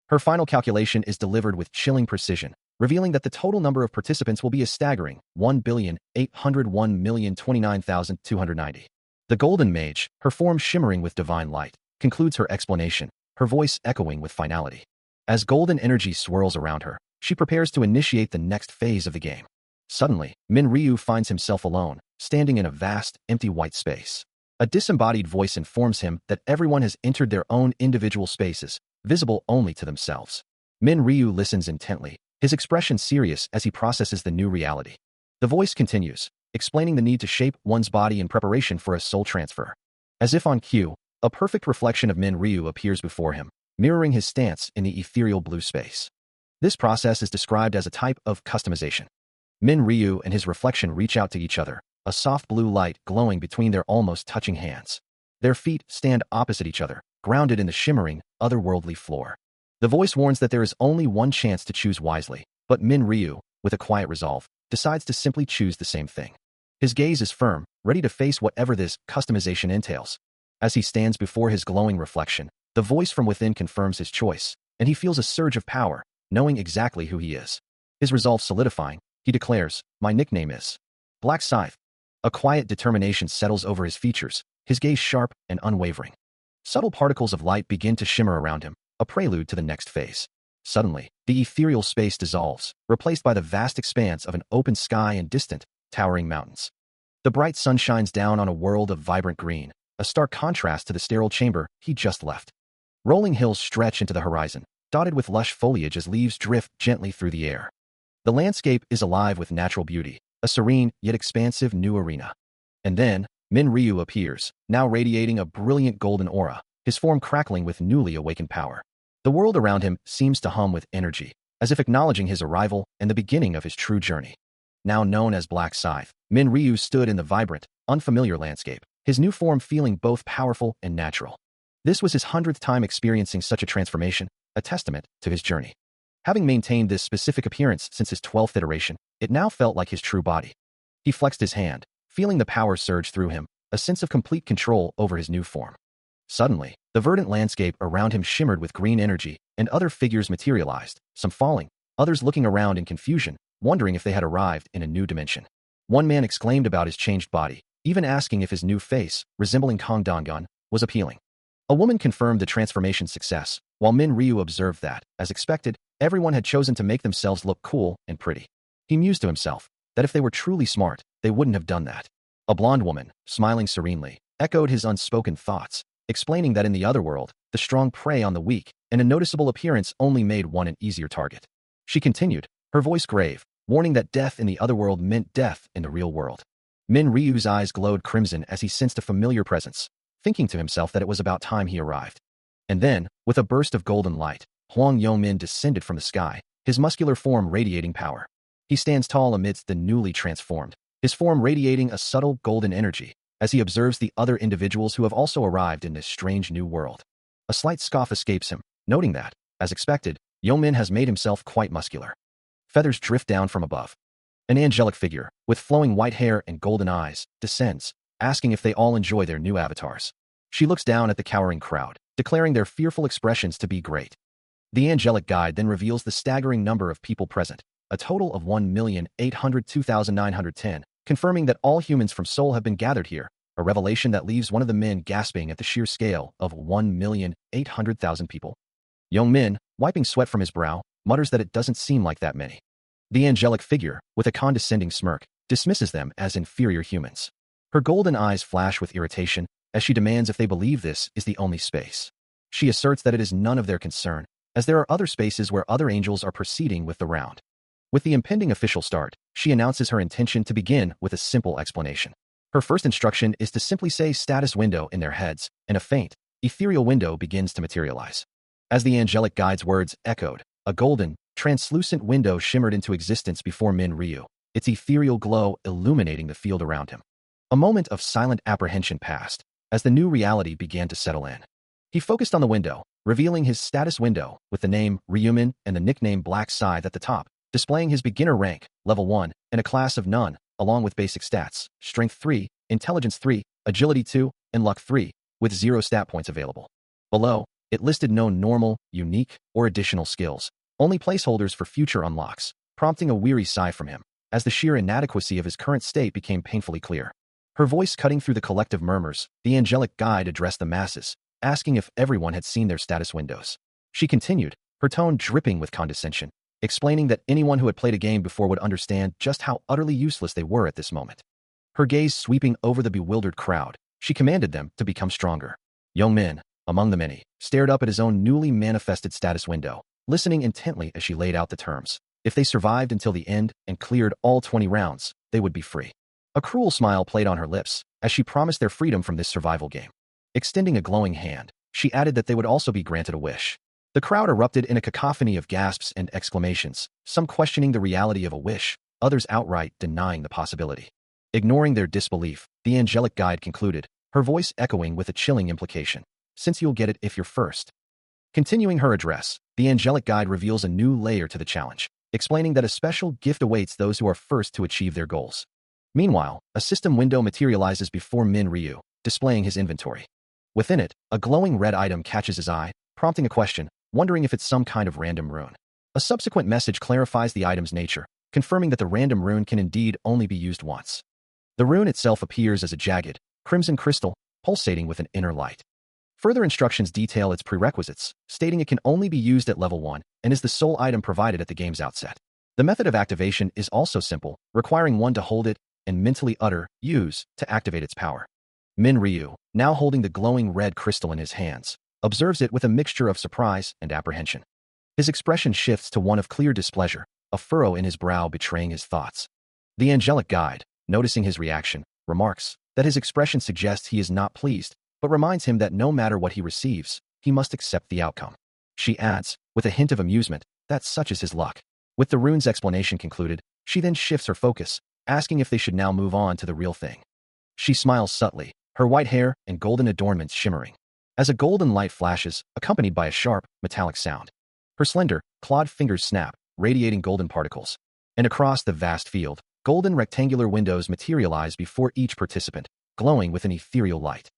S1: Her final calculation is delivered with chilling precision, revealing that the total number of participants will be a staggering 1,801,029,290. The Golden Mage, her form shimmering with divine light, concludes her explanation, her voice echoing with finality. As golden energy swirls around her, she prepares to initiate the next phase of the game. Suddenly, Min Ryu finds himself alone, standing in a vast, empty white space. A disembodied voice informs him that everyone has entered their own individual spaces, visible only to themselves. Min Ryu listens intently, his expression serious as he processes the new reality. The voice continues, explaining the need to shape one's body in preparation for a soul transfer. As if on cue, a perfect reflection of Min Ryu appears before him, mirroring his stance in the ethereal blue space. This process is described as a type of customization. Min Ryu and his reflection reach out to each other, a soft blue light glowing between their almost touching hands. Their feet stand opposite each other, grounded in the shimmering, otherworldly floor. The voice warns that there is only one chance to choose wisely, but Min Ryu, with a quiet resolve, decides to simply choose the same thing. His gaze is firm, ready to face whatever this customization entails. As he stands before his glowing reflection, the voice from within confirms his choice, and he feels a surge of power, knowing exactly who he is. His resolve solidifying, he declares, "My nickname is Black Scythe." A quiet determination settles over his features, his gaze sharp and unwavering. Subtle particles of light begin to shimmer around him, a prelude to the next phase. Suddenly, the ethereal space dissolves, replaced by the vast expanse of an open sky and distant, towering mountains. The bright sun shines down on a world of vibrant green, a stark contrast to the sterile chamber he just left. Rolling hills stretch into the horizon, dotted with lush foliage as leaves drift gently through the air. The landscape is alive with natural beauty, a serene yet expansive new arena. And then, Min Ryu appears, now radiating a brilliant golden aura, his form crackling with newly awakened power. The world around him seems to hum with energy, as if acknowledging his arrival and the beginning of his true journey. Now known as Black Scythe, Min Ryu stood in the vibrant, unfamiliar landscape, his new form feeling both powerful and natural. This was his 100th time experiencing such a transformation, a testament to his journey. Having maintained this specific appearance since his 12th iteration, it now felt like his true body. He flexed his hand, feeling the power surge through him, a sense of complete control over his new form. Suddenly, the verdant landscape around him shimmered with green energy, and other figures materialized, some falling, others looking around in confusion, wondering if they had arrived in a new dimension. One man exclaimed about his changed body, even asking if his new face, resembling Kong Dangun, was appealing. A woman confirmed the transformation's success, while Min Ryu observed that, as expected, everyone had chosen to make themselves look cool and pretty. He mused to himself that if they were truly smart, they wouldn't have done that. A blonde woman, smiling serenely, echoed his unspoken thoughts, explaining that in the other world, the strong prey on the weak, and a noticeable appearance only made one an easier target. She continued, her voice grave, warning that death in the other world meant death in the real world. Min Ryu's eyes glowed crimson as he sensed a familiar presence, thinking to himself that it was about time he arrived. And then, with a burst of golden light, Huang Yongmin descended from the sky, his muscular form radiating power. He stands tall amidst the newly transformed, his form radiating a subtle golden energy, as he observes the other individuals who have also arrived in this strange new world. A slight scoff escapes him, noting that, as expected, Yongmin has made himself quite muscular. Feathers drift down from above. An angelic figure, with flowing white hair and golden eyes, descends, asking if they all enjoy their new avatars. She looks down at the cowering crowd, declaring their fearful expressions to be great. The angelic guide then reveals the staggering number of people present, a total of 1,802,910, confirming that all humans from Seoul have been gathered here, a revelation that leaves one of the men gasping at the sheer scale of 1,800,000 people. Young Min, wiping sweat from his brow, mutters that it doesn't seem like that many. The angelic figure, with a condescending smirk, dismisses them as inferior humans. Her golden eyes flash with irritation as she demands if they believe this is the only space. She asserts that it is none of their concern, as there are other spaces where other angels are proceeding with the round. With the impending official start, she announces her intention to begin with a simple explanation. Her first instruction is to simply say status window in their heads, and a faint, ethereal window begins to materialize. As the angelic guide's words echoed, a golden, translucent window shimmered into existence before Min Ryu, its ethereal glow illuminating the field around him. A moment of silent apprehension passed, as the new reality began to settle in. He focused on the window, revealing his status window with the name Ryumin and the nickname Black Scythe at the top, displaying his beginner rank, level 1, and a class of none, along with basic stats, strength 3, intelligence 3, agility 2, and luck 3, with 0 stat points available. Below, it listed no normal, unique, or additional skills, only placeholders for future unlocks, prompting a weary sigh from him, as the sheer inadequacy of his current state became painfully clear. Her voice cutting through the collective murmurs, the angelic guide addressed the masses, asking if everyone had seen their status windows. She continued, her tone dripping with condescension, explaining that anyone who had played a game before would understand just how utterly useless they were at this moment. Her gaze sweeping over the bewildered crowd, she commanded them to become stronger. Young Min, among the many, stared up at his own newly manifested status window, listening intently as she laid out the terms. If they survived until the end and cleared all 20 rounds, they would be free. A cruel smile played on her lips as she promised their freedom from this survival game. Extending a glowing hand, she added that they would also be granted a wish. The crowd erupted in a cacophony of gasps and exclamations, some questioning the reality of a wish, others outright denying the possibility. Ignoring their disbelief, the angelic guide concluded, her voice echoing with a chilling implication. Since you'll get it if you're first. Continuing her address, the angelic guide reveals a new layer to the challenge, explaining that a special gift awaits those who are first to achieve their goals. Meanwhile, a system window materializes before Min Ryu, displaying his inventory. Within it, a glowing red item catches his eye, prompting a question, wondering if it's some kind of random rune. A subsequent message clarifies the item's nature, confirming that the random rune can indeed only be used once. The rune itself appears as a jagged, crimson crystal, pulsating with an inner light. Further instructions detail its prerequisites, stating it can only be used at level 1 and is the sole item provided at the game's outset. The method of activation is also simple, requiring one to hold it and mentally utter use to activate its power. Min Ryu, now holding the glowing red crystal in his hands, observes it with a mixture of surprise and apprehension. His expression shifts to one of clear displeasure, a furrow in his brow betraying his thoughts. The angelic guide, noticing his reaction, remarks that his expression suggests he is not pleased, but reminds him that no matter what he receives, he must accept the outcome. She adds, with a hint of amusement, that such is his luck. With the rune's explanation concluded, she then shifts her focus, asking if they should now move on to the real thing. She smiles subtly, her white hair and golden adornments shimmering, as a golden light flashes, accompanied by a sharp, metallic sound. Her slender, clawed fingers snap, radiating golden particles. And across the vast field, golden rectangular windows materialize before each participant, glowing with an ethereal light.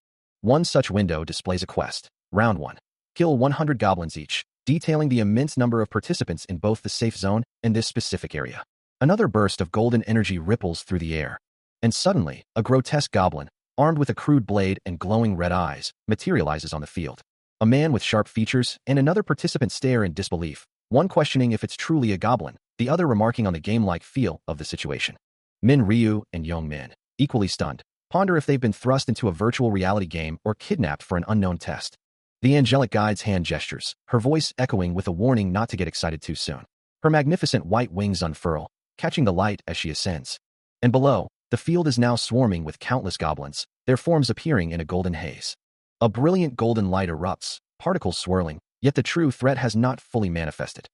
S1: One such window displays a quest. Round 1. Kill 100 goblins each, detailing the immense number of participants in both the safe zone and this specific area. Another burst of golden energy ripples through the air. And suddenly, a grotesque goblin, armed with a crude blade and glowing red eyes, materializes on the field. A man with sharp features and another participant stare in disbelief, one questioning if it's truly a goblin, the other remarking on the game-like feel of the situation. Min Ryu and Young Min, equally stunned, ponder if they've been thrust into a virtual reality game or kidnapped for an unknown test. The angelic guide's hand gestures, her voice echoing with a warning not to get excited too soon. Her magnificent white wings unfurl, catching the light as she ascends. And below, the field is now swarming with countless goblins, their forms appearing in a golden haze. A brilliant golden light erupts, particles swirling, yet the true threat has not fully manifested.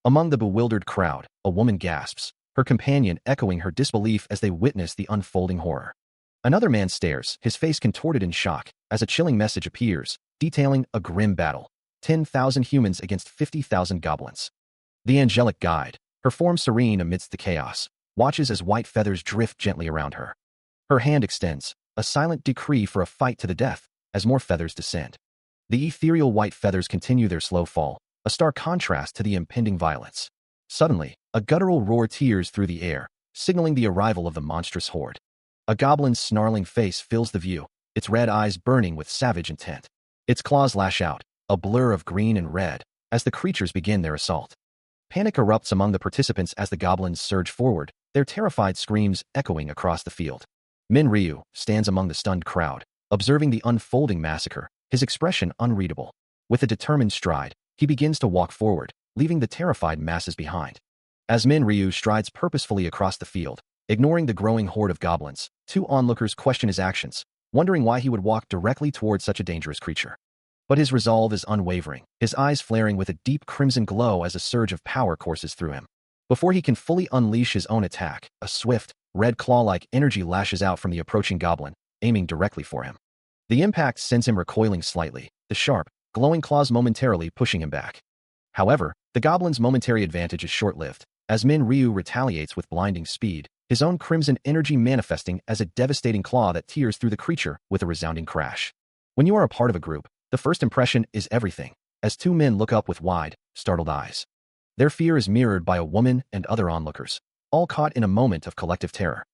S1: Among the bewildered crowd, a woman gasps, her companion echoing her disbelief as they witness the unfolding horror. Another man stares, his face contorted in shock, as a chilling message appears, detailing a grim battle. 10,000 humans against 50,000 goblins. The angelic guide, her form serene amidst the chaos, watches as white feathers drift gently around her. Her hand extends, a silent decree for a fight to the death, as more feathers descend. The ethereal white feathers continue their slow fall, a stark contrast to the impending violence. Suddenly, a guttural roar tears through the air, signaling the arrival of the monstrous horde. A goblin's snarling face fills the view, its red eyes burning with savage intent. Its claws lash out, a blur of green and red, as the creatures begin their assault. Panic erupts among the participants as the goblins surge forward, their terrified screams echoing across the field. Min Ryu stands among the stunned crowd, observing the unfolding massacre, his expression unreadable. With a determined stride, he begins to walk forward, leaving the terrified masses behind. As Min Ryu strides purposefully across the field, ignoring the growing horde of goblins, two onlookers question his actions, wondering why he would walk directly toward such a dangerous creature. But his resolve is unwavering, his eyes flaring with a deep crimson glow as a surge of power courses through him. Before he can fully unleash his own attack, a swift, red claw-like energy lashes out from the approaching goblin, aiming directly for him. The impact sends him recoiling slightly, the sharp, glowing claws momentarily pushing him back. However, the goblin's momentary advantage is short-lived, as Min Ryu retaliates with blinding speed, his own crimson energy manifesting as a devastating claw that tears through the creature with a resounding crash. When you are a part of a group, the first impression is everything, as two men look up with wide, startled eyes. Their fear is mirrored by a woman and other onlookers, all caught in a moment of collective terror.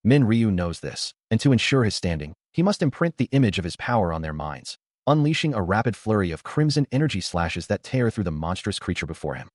S1: Min Ryu knows this, and to ensure his standing, he must imprint the image of his power on their minds, unleashing a rapid flurry of crimson energy slashes that tear through the monstrous creature before him.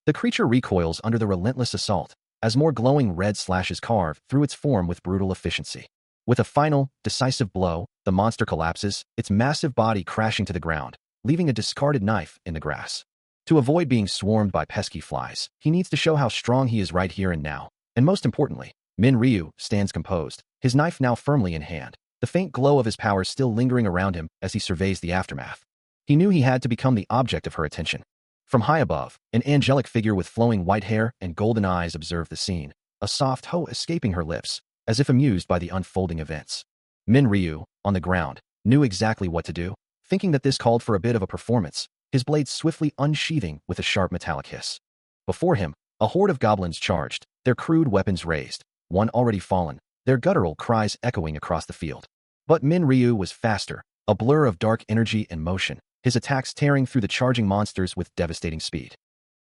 S1: The creature recoils under the relentless assault, as more glowing red slashes carve through its form with brutal efficiency. With a final, decisive blow, the monster collapses, its massive body crashing to the ground, leaving a discarded knife in the grass. To avoid being swarmed by pesky flies, he needs to show how strong he is right here and now. And most importantly, Min Ryu stands composed, his knife now firmly in hand, the faint glow of his power still lingering around him as he surveys the aftermath. He knew he had to become the object of her attention. From high above, an angelic figure with flowing white hair and golden eyes observed the scene, a soft ho escaping her lips, as if amused by the unfolding events. Min Ryu, on the ground, knew exactly what to do, thinking that this called for a bit of a performance, his blade swiftly unsheathing with a sharp metallic hiss. Before him, a horde of goblins charged, their crude weapons raised, one already fallen, their guttural cries echoing across the field. But Min Ryu was faster, a blur of dark energy and motion, his attacks tearing through the charging monsters with devastating speed.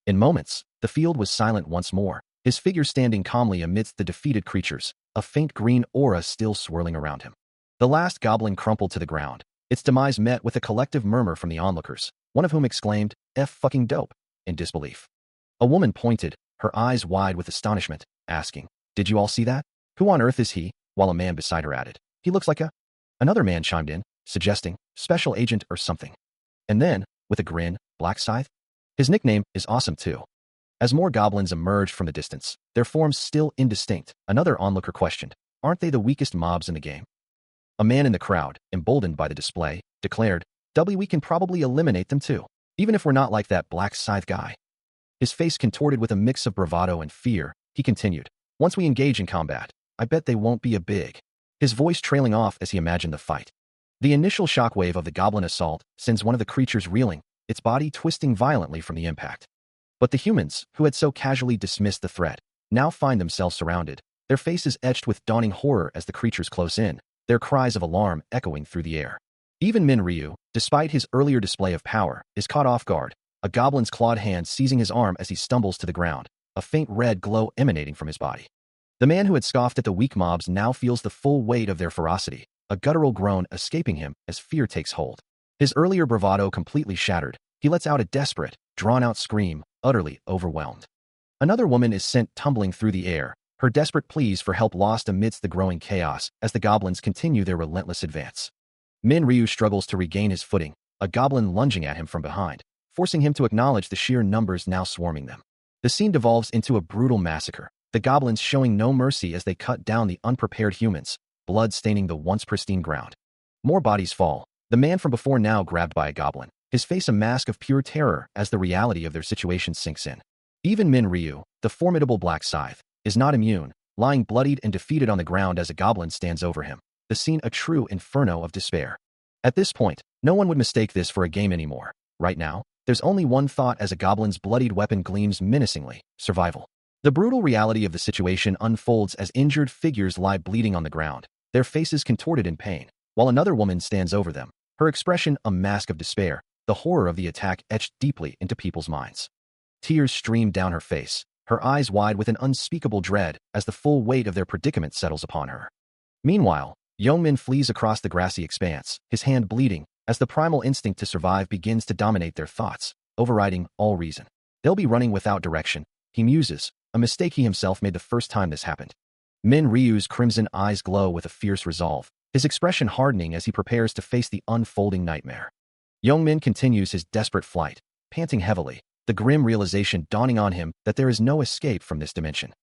S1: In moments, the field was silent once more, his figure standing calmly amidst the defeated creatures, a faint green aura still swirling around him. The last goblin crumpled to the ground, its demise met with a collective murmur from the onlookers, one of whom exclaimed, "F fucking dope," in disbelief. A woman pointed, her eyes wide with astonishment, asking, "Did you all see that? Who on earth is he?" While a man beside her added, "He looks like a..." Another man chimed in, suggesting, "Special agent or something." And then, with a grin, "Black Scythe? His nickname is awesome too." As more goblins emerged from the distance, their forms still indistinct, another onlooker questioned, "Aren't they the weakest mobs in the game?" A man in the crowd, emboldened by the display, declared, "We can probably eliminate them too, even if we're not like that Black Scythe guy." His face contorted with a mix of bravado and fear, he continued, "Once we engage in combat, I bet they won't be a big..." His voice trailing off as he imagined the fight. The initial shockwave of the goblin assault sends one of the creatures reeling, its body twisting violently from the impact. But the humans, who had so casually dismissed the threat, now find themselves surrounded, their faces etched with dawning horror as the creatures close in, their cries of alarm echoing through the air. Even Min Ryu, despite his earlier display of power, is caught off guard, a goblin's clawed hand seizing his arm as he stumbles to the ground, a faint red glow emanating from his body. The man who had scoffed at the weak mobs now feels the full weight of their ferocity, a guttural groan escaping him as fear takes hold. His earlier bravado completely shattered, he lets out a desperate, drawn-out scream, utterly overwhelmed. Another woman is sent tumbling through the air, her desperate pleas for help lost amidst the growing chaos as the goblins continue their relentless advance. Min Ryu struggles to regain his footing, a goblin lunging at him from behind, forcing him to acknowledge the sheer numbers now swarming them. The scene devolves into a brutal massacre, the goblins showing no mercy as they cut down the unprepared humans, blood staining the once pristine ground. More bodies fall, the man from before now grabbed by a goblin, his face a mask of pure terror as the reality of their situation sinks in. Even Min Ryu, the formidable Black Scythe, is not immune, lying bloodied and defeated on the ground as a goblin stands over him, the scene a true inferno of despair. At this point, no one would mistake this for a game anymore. Right now, there's only one thought as a goblin's bloodied weapon gleams menacingly: survival. The brutal reality of the situation unfolds as injured figures lie bleeding on the ground, their faces contorted in pain, while another woman stands over them, her expression a mask of despair, the horror of the attack etched deeply into people's minds. Tears stream down her face, her eyes wide with an unspeakable dread as the full weight of their predicament settles upon her. Meanwhile, Yeongmin flees across the grassy expanse, his hand bleeding, as the primal instinct to survive begins to dominate their thoughts, overriding all reason. They'll be running without direction, he muses, a mistake he himself made the first time this happened. Min Ryu's crimson eyes glow with a fierce resolve, his expression hardening as he prepares to face the unfolding nightmare. Youngmin continues his desperate flight, panting heavily, the grim realization dawning on him that there is no escape from this dimension.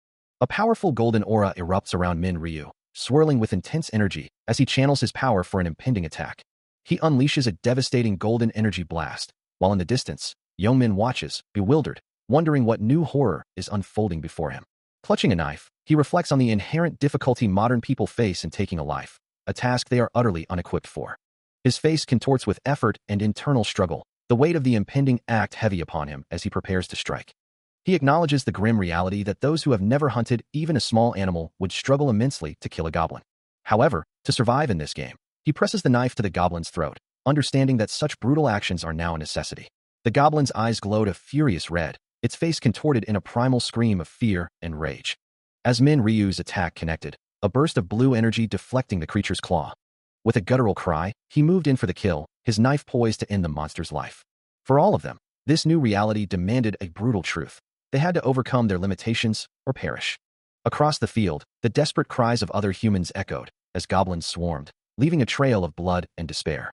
S1: A powerful golden aura erupts around Min Ryu, swirling with intense energy as he channels his power for an impending attack. He unleashes a devastating golden energy blast, while in the distance, Youngmin watches, bewildered, wondering what new horror is unfolding before him. Clutching a knife, he reflects on the inherent difficulty modern people face in taking a life, a task they are utterly unequipped for. His face contorts with effort and internal struggle, the weight of the impending act heavy upon him as he prepares to strike. He acknowledges the grim reality that those who have never hunted even a small animal would struggle immensely to kill a goblin. However, to survive in this game, he presses the knife to the goblin's throat, understanding that such brutal actions are now a necessity. The goblin's eyes glowed a furious red, its face contorted in a primal scream of fear and rage. As Min Ryu's attack connected, a burst of blue energy deflecting the creature's claw. With a guttural cry, he moved in for the kill, his knife poised to end the monster's life. For all of them, this new reality demanded a brutal truth. They had to overcome their limitations or perish. Across the field, the desperate cries of other humans echoed as goblins swarmed, leaving a trail of blood and despair.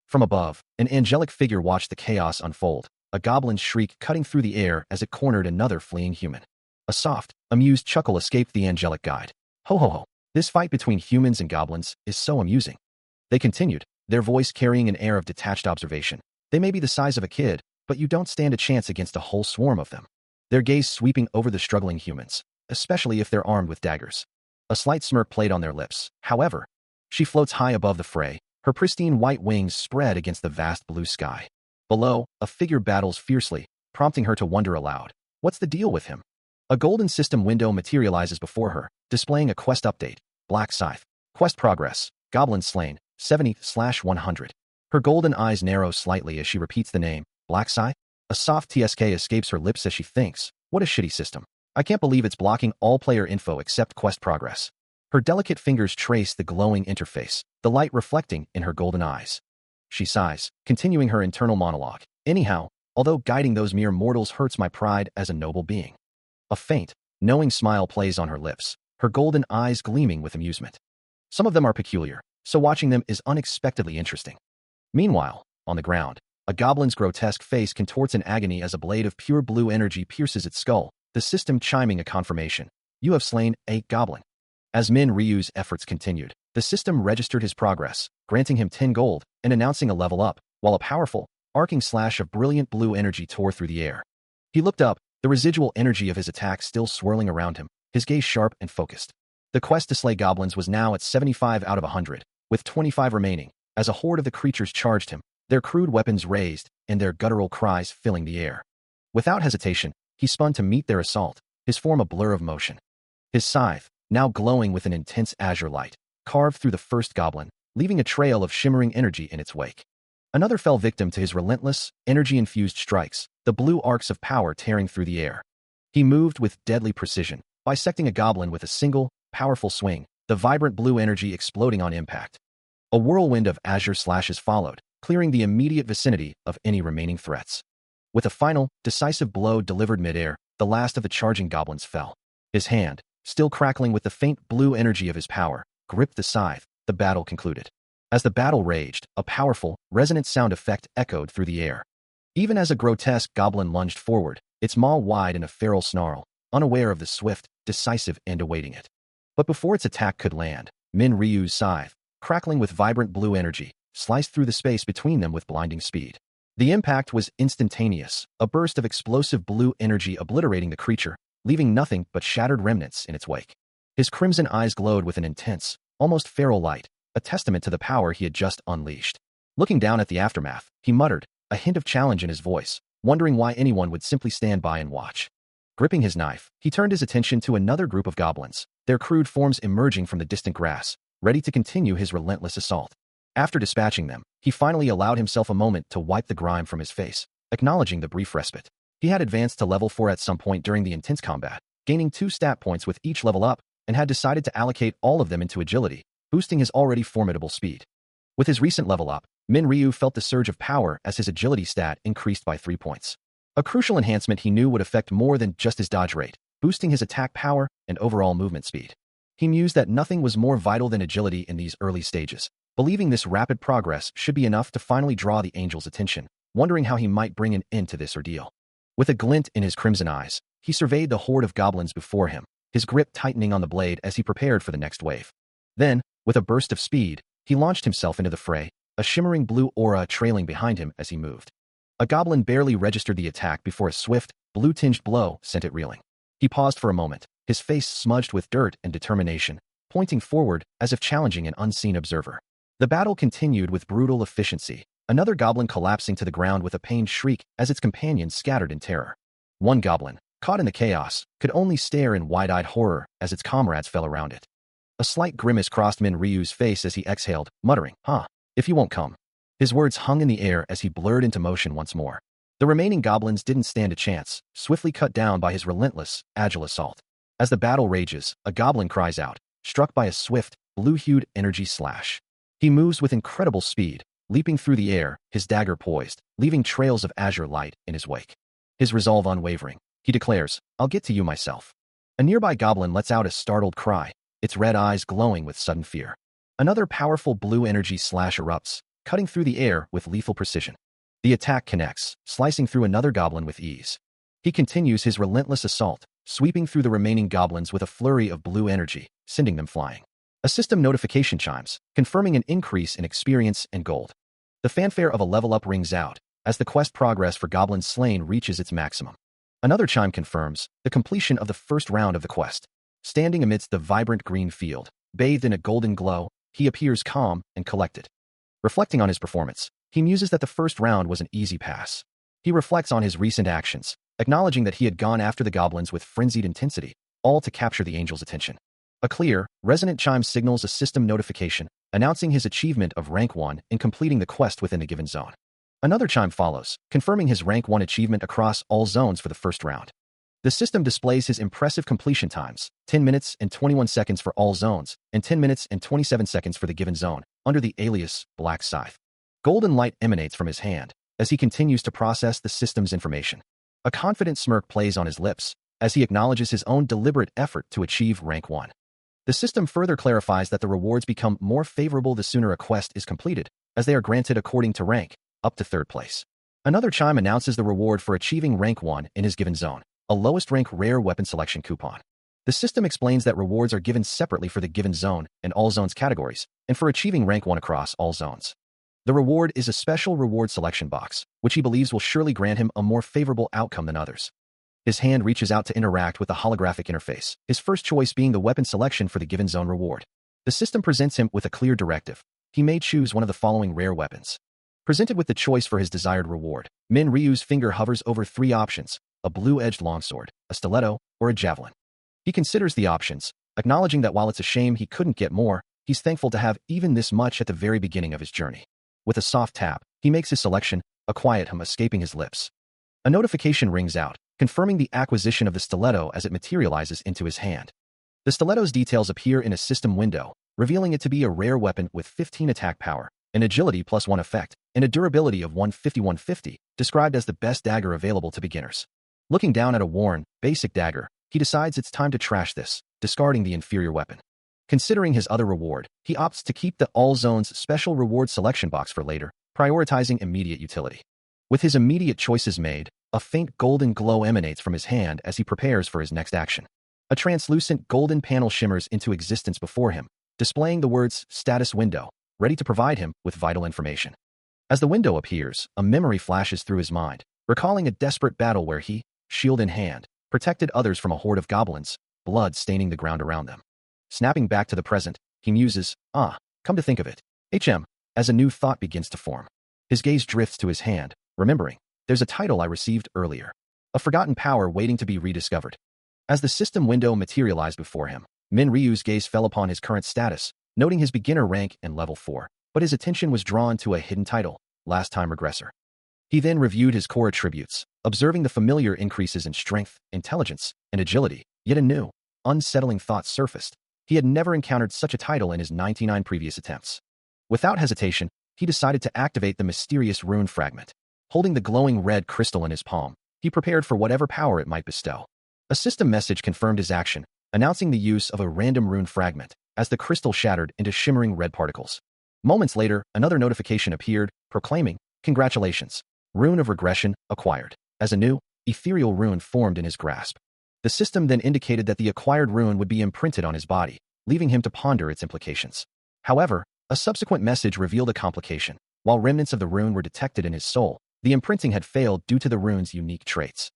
S1: From above, an angelic figure watched the chaos unfold, a goblin's shriek cutting through the air as it cornered another fleeing human. A soft, amused chuckle escaped the angelic guide. Ho ho ho, this fight between humans and goblins is so amusing. They continued, their voice carrying an air of detached observation. They may be the size of a kid, but you don't stand a chance against a whole swarm of them. Their gaze sweeping over the struggling humans, especially if they're armed with daggers. A slight smirk played on their lips, however. She floats high above the fray, her pristine white wings spread against the vast blue sky. Below, a figure battles fiercely, prompting her to wonder aloud. What's the deal with him? A golden system window materializes before her, displaying a quest update. Black Scythe. Quest progress. Goblin slain. 70/100. Her golden eyes narrow slightly as she repeats the name. Black Scythe? A soft TSK escapes her lips as she thinks, what a shitty system. I can't believe it's blocking all player info except quest progress. Her delicate fingers trace the glowing interface, the light reflecting in her golden eyes. She sighs, continuing her internal monologue. Anyhow, although guiding those mere mortals hurts my pride as a noble being. A faint, knowing smile plays on her lips, her golden eyes gleaming with amusement. Some of them are peculiar, so watching them is unexpectedly interesting. Meanwhile, on the ground, a goblin's grotesque face contorts in agony as a blade of pure blue energy pierces its skull, the system chiming a confirmation. You have slain a goblin. As Min Ryu's efforts continued, the system registered his progress, granting him 10 gold and announcing a level up, while a powerful, arcing slash of brilliant blue energy tore through the air. He looked up, the residual energy of his attack still swirling around him, his gaze sharp and focused. The quest to slay goblins was now at 75 out of 100, with 25 remaining, as a horde of the creatures charged him, their crude weapons raised, and their guttural cries filling the air. Without hesitation, he spun to meet their assault, his form a blur of motion. His scythe, now glowing with an intense azure light, carved through the first goblin, leaving a trail of shimmering energy in its wake. Another fell victim to his relentless, energy-infused strikes, the blue arcs of power tearing through the air. He moved with deadly precision, bisecting a goblin with a single, powerful swing, the vibrant blue energy exploding on impact. A whirlwind of azure slashes followed, clearing the immediate vicinity of any remaining threats. With a final, decisive blow delivered midair, the last of the charging goblins fell. His hand, still crackling with the faint blue energy of his power, gripped the scythe. The battle concluded. As the battle raged, a powerful, resonant sound effect echoed through the air. Even as a grotesque goblin lunged forward, its maw wide in a feral snarl, unaware of the swift, decisive end awaiting it. But before its attack could land, Min Ryu's scythe, crackling with vibrant blue energy, sliced through the space between them with blinding speed. The impact was instantaneous, a burst of explosive blue energy obliterating the creature, leaving nothing but shattered remnants in its wake. His crimson eyes glowed with an intense, almost feral light, a testament to the power he had just unleashed. Looking down at the aftermath, he muttered, a hint of challenge in his voice, wondering why anyone would simply stand by and watch. Gripping his knife, he turned his attention to another group of goblins, their crude forms emerging from the distant grass, ready to continue his relentless assault. After dispatching them, he finally allowed himself a moment to wipe the grime from his face, acknowledging the brief respite. He had advanced to level 4 at some point during the intense combat, gaining 2 stat points with each level up, and had decided to allocate all of them into agility, boosting his already formidable speed. With his recent level up, Min Ryu felt the surge of power as his agility stat increased by 3 points. A crucial enhancement he knew would affect more than just his dodge rate, boosting his attack power and overall movement speed. He mused that nothing was more vital than agility in these early stages, believing this rapid progress should be enough to finally draw the angel's attention, wondering how he might bring an end to this ordeal. With a glint in his crimson eyes, he surveyed the horde of goblins before him, his grip tightening on the blade as he prepared for the next wave. Then, with a burst of speed, he launched himself into the fray, a shimmering blue aura trailing behind him as he moved. A goblin barely registered the attack before a swift, blue-tinged blow sent it reeling. He paused for a moment, his face smudged with dirt and determination, pointing forward as if challenging an unseen observer. The battle continued with brutal efficiency, another goblin collapsing to the ground with a pained shriek as its companions scattered in terror. One goblin, caught in the chaos, could only stare in wide-eyed horror as its comrades fell around it. A slight grimace crossed Min Ryu's face as he exhaled, muttering, if you won't come. His words hung in the air as he blurred into motion once more. The remaining goblins didn't stand a chance, swiftly cut down by his relentless, agile assault. As the battle rages, a goblin cries out, struck by a swift, blue-hued energy slash. He moves with incredible speed, leaping through the air, his dagger poised, leaving trails of azure light in his wake. His resolve unwavering, he declares, "I'll get to you myself." A nearby goblin lets out a startled cry, its red eyes glowing with sudden fear. Another powerful blue energy slash erupts, cutting through the air with lethal precision. The attack connects, slicing through another goblin with ease. He continues his relentless assault, sweeping through the remaining goblins with a flurry of blue energy, sending them flying. A system notification chimes, confirming an increase in experience and gold. The fanfare of a level up rings out, as the quest progress for goblins slain reaches its maximum. Another chime confirms the completion of the first round of the quest. Standing amidst the vibrant green field, bathed in a golden glow, he appears calm and collected. Reflecting on his performance, he muses that the first round was an easy pass. He reflects on his recent actions, acknowledging that he had gone after the goblins with frenzied intensity, all to capture the angel's attention. A clear, resonant chime signals a system notification, announcing his achievement of rank 1 in completing the quest within a given zone. Another chime follows, confirming his rank 1 achievement across all zones for the first round. The system displays his impressive completion times, 10 minutes and 21 seconds for all zones, and 10 minutes and 27 seconds for the given zone, under the alias Black Scythe. Golden light emanates from his hand as he continues to process the system's information. A confident smirk plays on his lips as he acknowledges his own deliberate effort to achieve rank 1. The system further clarifies that the rewards become more favorable the sooner a quest is completed, as they are granted according to rank, up to 3rd place. Another chime announces the reward for achieving rank 1 in his given zone, a lowest rank rare weapon selection coupon. The system explains that rewards are given separately for the given zone and all zones categories, and for achieving rank 1 across all zones. The reward is a special reward selection box, which he believes will surely grant him a more favorable outcome than others. His hand reaches out to interact with the holographic interface, his first choice being the weapon selection for the given zone reward. The system presents him with a clear directive. He may choose one of the following rare weapons. Presented with the choice for his desired reward, Min Ryu's finger hovers over 3 options: a blue-edged longsword, a stiletto, or a javelin. He considers the options, acknowledging that while it's a shame he couldn't get more, he's thankful to have even this much at the very beginning of his journey. With a soft tap, he makes his selection, a quiet hum escaping his lips. A notification rings out, confirming the acquisition of the stiletto as it materializes into his hand. The stiletto's details appear in a system window, revealing it to be a rare weapon with 15 attack power, an agility +1 effect, and a durability of 150/150, described as the best dagger available to beginners. Looking down at a worn, basic dagger, he decides it's time to trash this, discarding the inferior weapon. Considering his other reward, he opts to keep the All Zones special reward selection box for later, prioritizing immediate utility. With his immediate choices made, a faint golden glow emanates from his hand as he prepares for his next action. A translucent golden panel shimmers into existence before him, displaying the words "Status Window," ready to provide him with vital information. As the window appears, a memory flashes through his mind, recalling a desperate battle where he, shield in hand, protected others from a horde of goblins, blood staining the ground around them. Snapping back to the present, he muses, come to think of it, as a new thought begins to form. His gaze drifts to his hand, remembering, there's a title I received earlier. A forgotten power waiting to be rediscovered. As the system window materialized before him, Min Ryu's gaze fell upon his current status, noting his beginner rank and level 4, but his attention was drawn to a hidden title, Last Time Regressor. He then reviewed his core attributes, observing the familiar increases in strength, intelligence, and agility, yet a new, unsettling thought surfaced. He had never encountered such a title in his 99 previous attempts. Without hesitation, he decided to activate the mysterious rune fragment. Holding the glowing red crystal in his palm, He prepared for whatever power it might bestow. A system message confirmed his action, announcing the use of a random rune fragment as the crystal shattered into shimmering red particles. Moments later, another notification appeared, proclaiming, "Congratulations! Rune of Regression acquired." As a new, ethereal rune formed in his grasp. The system then indicated that the acquired rune would be imprinted on his body, leaving him to ponder its implications. However, a subsequent message revealed a complication. While remnants of the rune were detected in his soul, the imprinting had failed due to the rune's unique traits.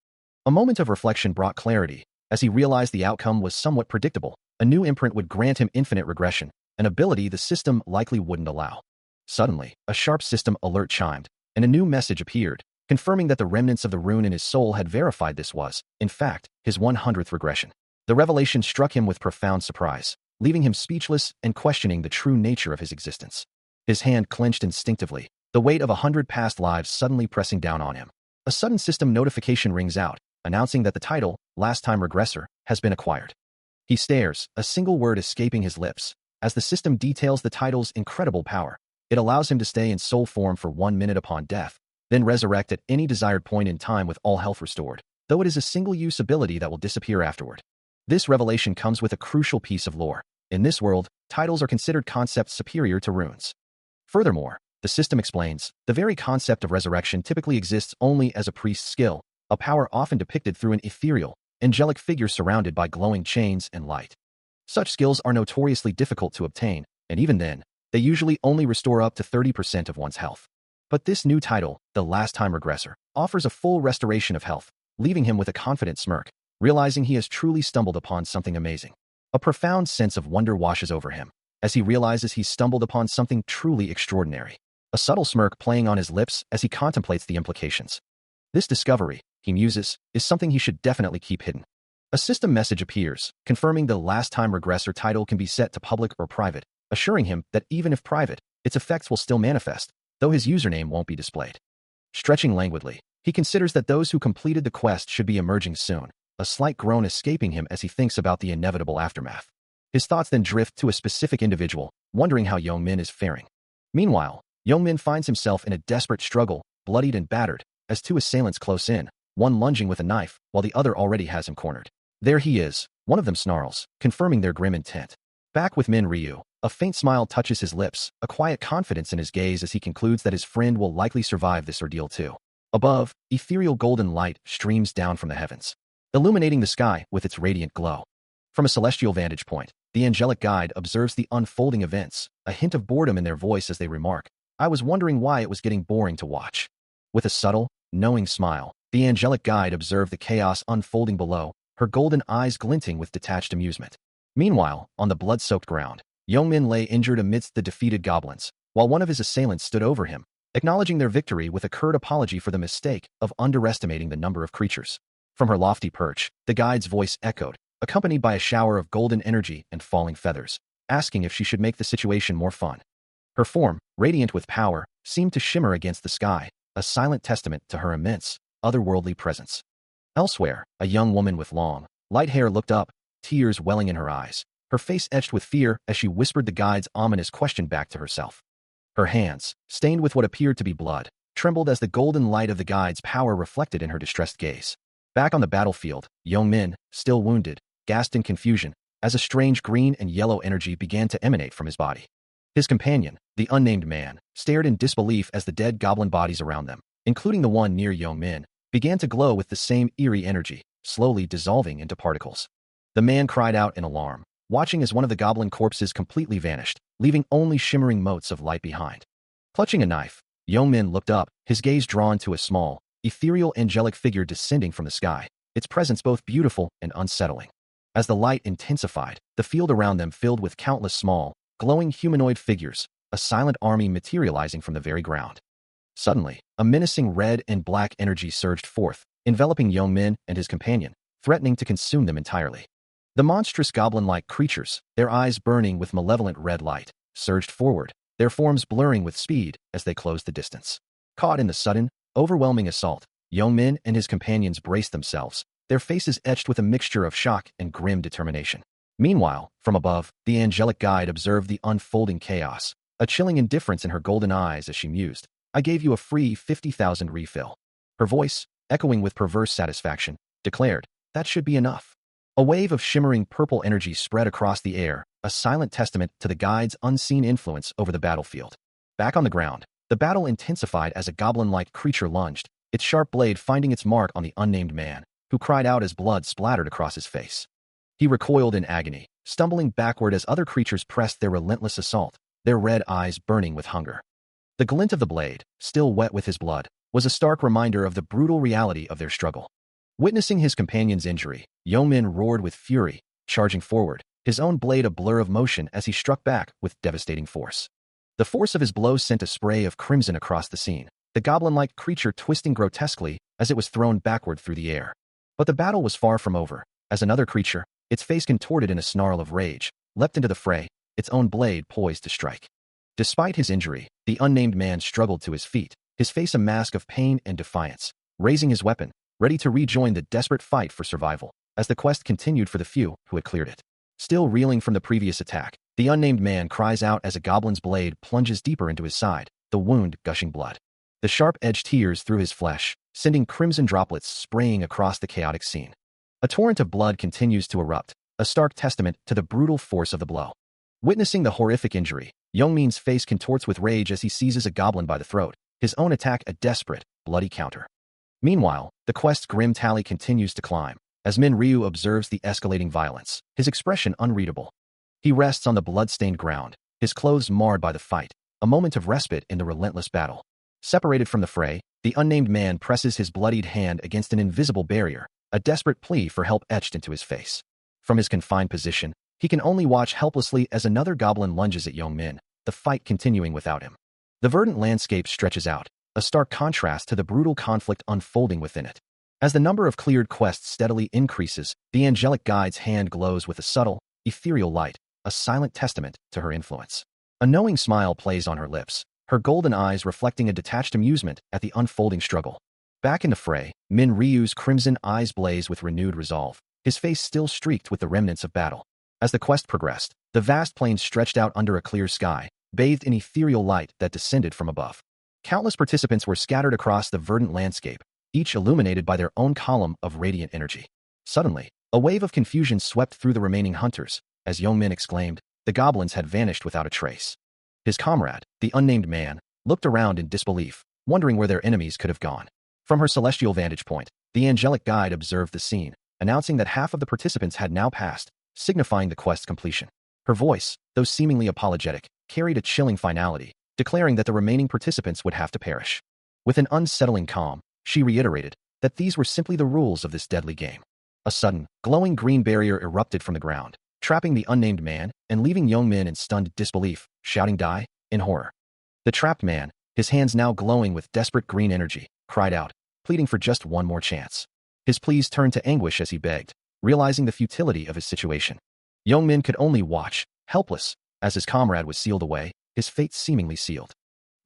S1: A moment of reflection brought clarity, as he realized the outcome was somewhat predictable. A new imprint would grant him infinite regression, an ability the system likely wouldn't allow. Suddenly, a sharp system alert chimed, and a new message appeared, confirming that the remnants of the rune in his soul had verified this was, in fact, his 100th regression. The revelation struck him with profound surprise, leaving him speechless and questioning the true nature of his existence. His hand clenched instinctively, the weight of 100 past lives suddenly pressing down on him. A sudden system notification rings out, announcing that the title, Last Time Regressor, has been acquired. He stares, a single word escaping his lips, as the system details the title's incredible power. It allows him to stay in soul form for 1 minute upon death, then resurrect at any desired point in time with all health restored, though it is a single-use ability that will disappear afterward. This revelation comes with a crucial piece of lore. In this world, titles are considered concepts superior to runes. Furthermore, the system explains, the very concept of resurrection typically exists only as a priest's skill, a power often depicted through an ethereal, angelic figure surrounded by glowing chains and light. Such skills are notoriously difficult to obtain, and even then, they usually only restore up to 30% of one's health. But this new title, the Last Time Regressor, offers a full restoration of health, leaving him with a confident smirk, realizing he has truly stumbled upon something amazing. A profound sense of wonder washes over him, as he realizes he's stumbled upon something truly extraordinary. A subtle smirk playing on his lips as he contemplates the implications. This discovery, he muses, is something he should definitely keep hidden. A system message appears, confirming the Last Time Regressor title can be set to public or private, assuring him that even if private, its effects will still manifest, though his username won't be displayed. Stretching languidly, he considers that those who completed the quest should be emerging soon, a slight groan escaping him as he thinks about the inevitable aftermath. His thoughts then drift to a specific individual, wondering how Young-min is faring. Meanwhile, Young-min finds himself in a desperate struggle, bloodied and battered, as two assailants close in, one lunging with a knife, while the other already has him cornered. There he is, one of them snarls, confirming their grim intent. Back with Min Ryu, a faint smile touches his lips, a quiet confidence in his gaze as he concludes that his friend will likely survive this ordeal too. Above, ethereal golden light streams down from the heavens, illuminating the sky with its radiant glow. From a celestial vantage point, the angelic guide observes the unfolding events, a hint of boredom in their voice as they remark, "I was wondering why it was getting boring to watch." With a subtle, knowing smile, the angelic guide observed the chaos unfolding below, her golden eyes glinting with detached amusement. Meanwhile, on the blood-soaked ground, Young-min lay injured amidst the defeated goblins, while one of his assailants stood over him, acknowledging their victory with a curt apology for the mistake of underestimating the number of creatures. From her lofty perch, the guide's voice echoed, accompanied by a shower of golden energy and falling feathers, asking if she should make the situation more fun. Her form, radiant with power, seemed to shimmer against the sky, a silent testament to her immense, otherworldly presence. Elsewhere, a young woman with long, light hair looked up, tears welling in her eyes, her face etched with fear as she whispered the guide's ominous question back to herself. Her hands, stained with what appeared to be blood, trembled as the golden light of the guide's power reflected in her distressed gaze. Back on the battlefield, Young-min, still wounded, gasped in confusion as a strange green and yellow energy began to emanate from his body. His companion, the unnamed man, stared in disbelief as the dead goblin bodies around them, including the one near Young-min, began to glow with the same eerie energy, slowly dissolving into particles. The man cried out in alarm, watching as one of the goblin corpses completely vanished, leaving only shimmering motes of light behind. Clutching a knife, Young-min looked up, his gaze drawn to a small, ethereal angelic figure descending from the sky, its presence both beautiful and unsettling. As the light intensified, the field around them filled with countless small, glowing humanoid figures, a silent army materializing from the very ground. Suddenly, a menacing red and black energy surged forth, enveloping Young-min and his companion, threatening to consume them entirely. The monstrous goblin-like creatures, their eyes burning with malevolent red light, surged forward, their forms blurring with speed as they closed the distance. Caught in the sudden, overwhelming assault, Young-min and his companions braced themselves, their faces etched with a mixture of shock and grim determination. Meanwhile, from above, the angelic guide observed the unfolding chaos, a chilling indifference in her golden eyes as she mused, "I gave you a free 50,000 refill." Her voice, echoing with perverse satisfaction, declared, "That should be enough." A wave of shimmering purple energy spread across the air, a silent testament to the guide's unseen influence over the battlefield. Back on the ground, the battle intensified as a goblin-like creature lunged, its sharp blade finding its mark on the unnamed man, who cried out as blood splattered across his face. He recoiled in agony, stumbling backward as other creatures pressed their relentless assault, their red eyes burning with hunger. The glint of the blade, still wet with his blood, was a stark reminder of the brutal reality of their struggle. Witnessing his companion's injury, Yeongmin roared with fury, charging forward, his own blade a blur of motion as he struck back with devastating force. The force of his blow sent a spray of crimson across the scene, the goblin-like creature twisting grotesquely as it was thrown backward through the air. But the battle was far from over, as another creature, its face contorted in a snarl of rage, leapt into the fray, its own blade poised to strike. Despite his injury, the unnamed man struggled to his feet, his face a mask of pain and defiance, raising his weapon, ready to rejoin the desperate fight for survival, as the quest continued for the few who had cleared it. Still reeling from the previous attack, the unnamed man cries out as a goblin's blade plunges deeper into his side, the wound gushing blood. The sharp edge tears through his flesh, sending crimson droplets spraying across the chaotic scene. A torrent of blood continues to erupt, a stark testament to the brutal force of the blow. Witnessing the horrific injury, Yeongmin's face contorts with rage as he seizes a goblin by the throat, his own attack a desperate, bloody counter. Meanwhile, the quest's grim tally continues to climb, as Min Ryu observes the escalating violence, his expression unreadable. He rests on the blood-stained ground, his clothes marred by the fight, a moment of respite in the relentless battle. Separated from the fray, the unnamed man presses his bloodied hand against an invisible barrier, a desperate plea for help etched into his face. From his confined position, he can only watch helplessly as another goblin lunges at Yeongmin, the fight continuing without him. The verdant landscape stretches out, a stark contrast to the brutal conflict unfolding within it. As the number of cleared quests steadily increases, the angelic guide's hand glows with a subtle, ethereal light, a silent testament to her influence. A knowing smile plays on her lips, her golden eyes reflecting a detached amusement at the unfolding struggle. Back in the fray, Min Ryu's crimson eyes blaze with renewed resolve, his face still streaked with the remnants of battle. As the quest progressed, the vast plain stretched out under a clear sky, bathed in ethereal light that descended from above. Countless participants were scattered across the verdant landscape, each illuminated by their own column of radiant energy. Suddenly, a wave of confusion swept through the remaining hunters, as Yeongmin exclaimed, the goblins had vanished without a trace. His comrade, the unnamed man, looked around in disbelief, wondering where their enemies could have gone. From her celestial vantage point, the angelic guide observed the scene, announcing that half of the participants had now passed, signifying the quest's completion. Her voice, though seemingly apologetic, carried a chilling finality, declaring that the remaining participants would have to perish. With an unsettling calm, she reiterated that these were simply the rules of this deadly game. A sudden, glowing green barrier erupted from the ground, trapping the unnamed man and leaving Yeongmin in stunned disbelief, shouting "Die!" in horror. The trapped man, his hands now glowing with desperate green energy, cried out, pleading for just one more chance. His pleas turned to anguish as he begged, realizing the futility of his situation. Yeongmin could only watch, helpless, as his comrade was sealed away, his fate seemingly sealed.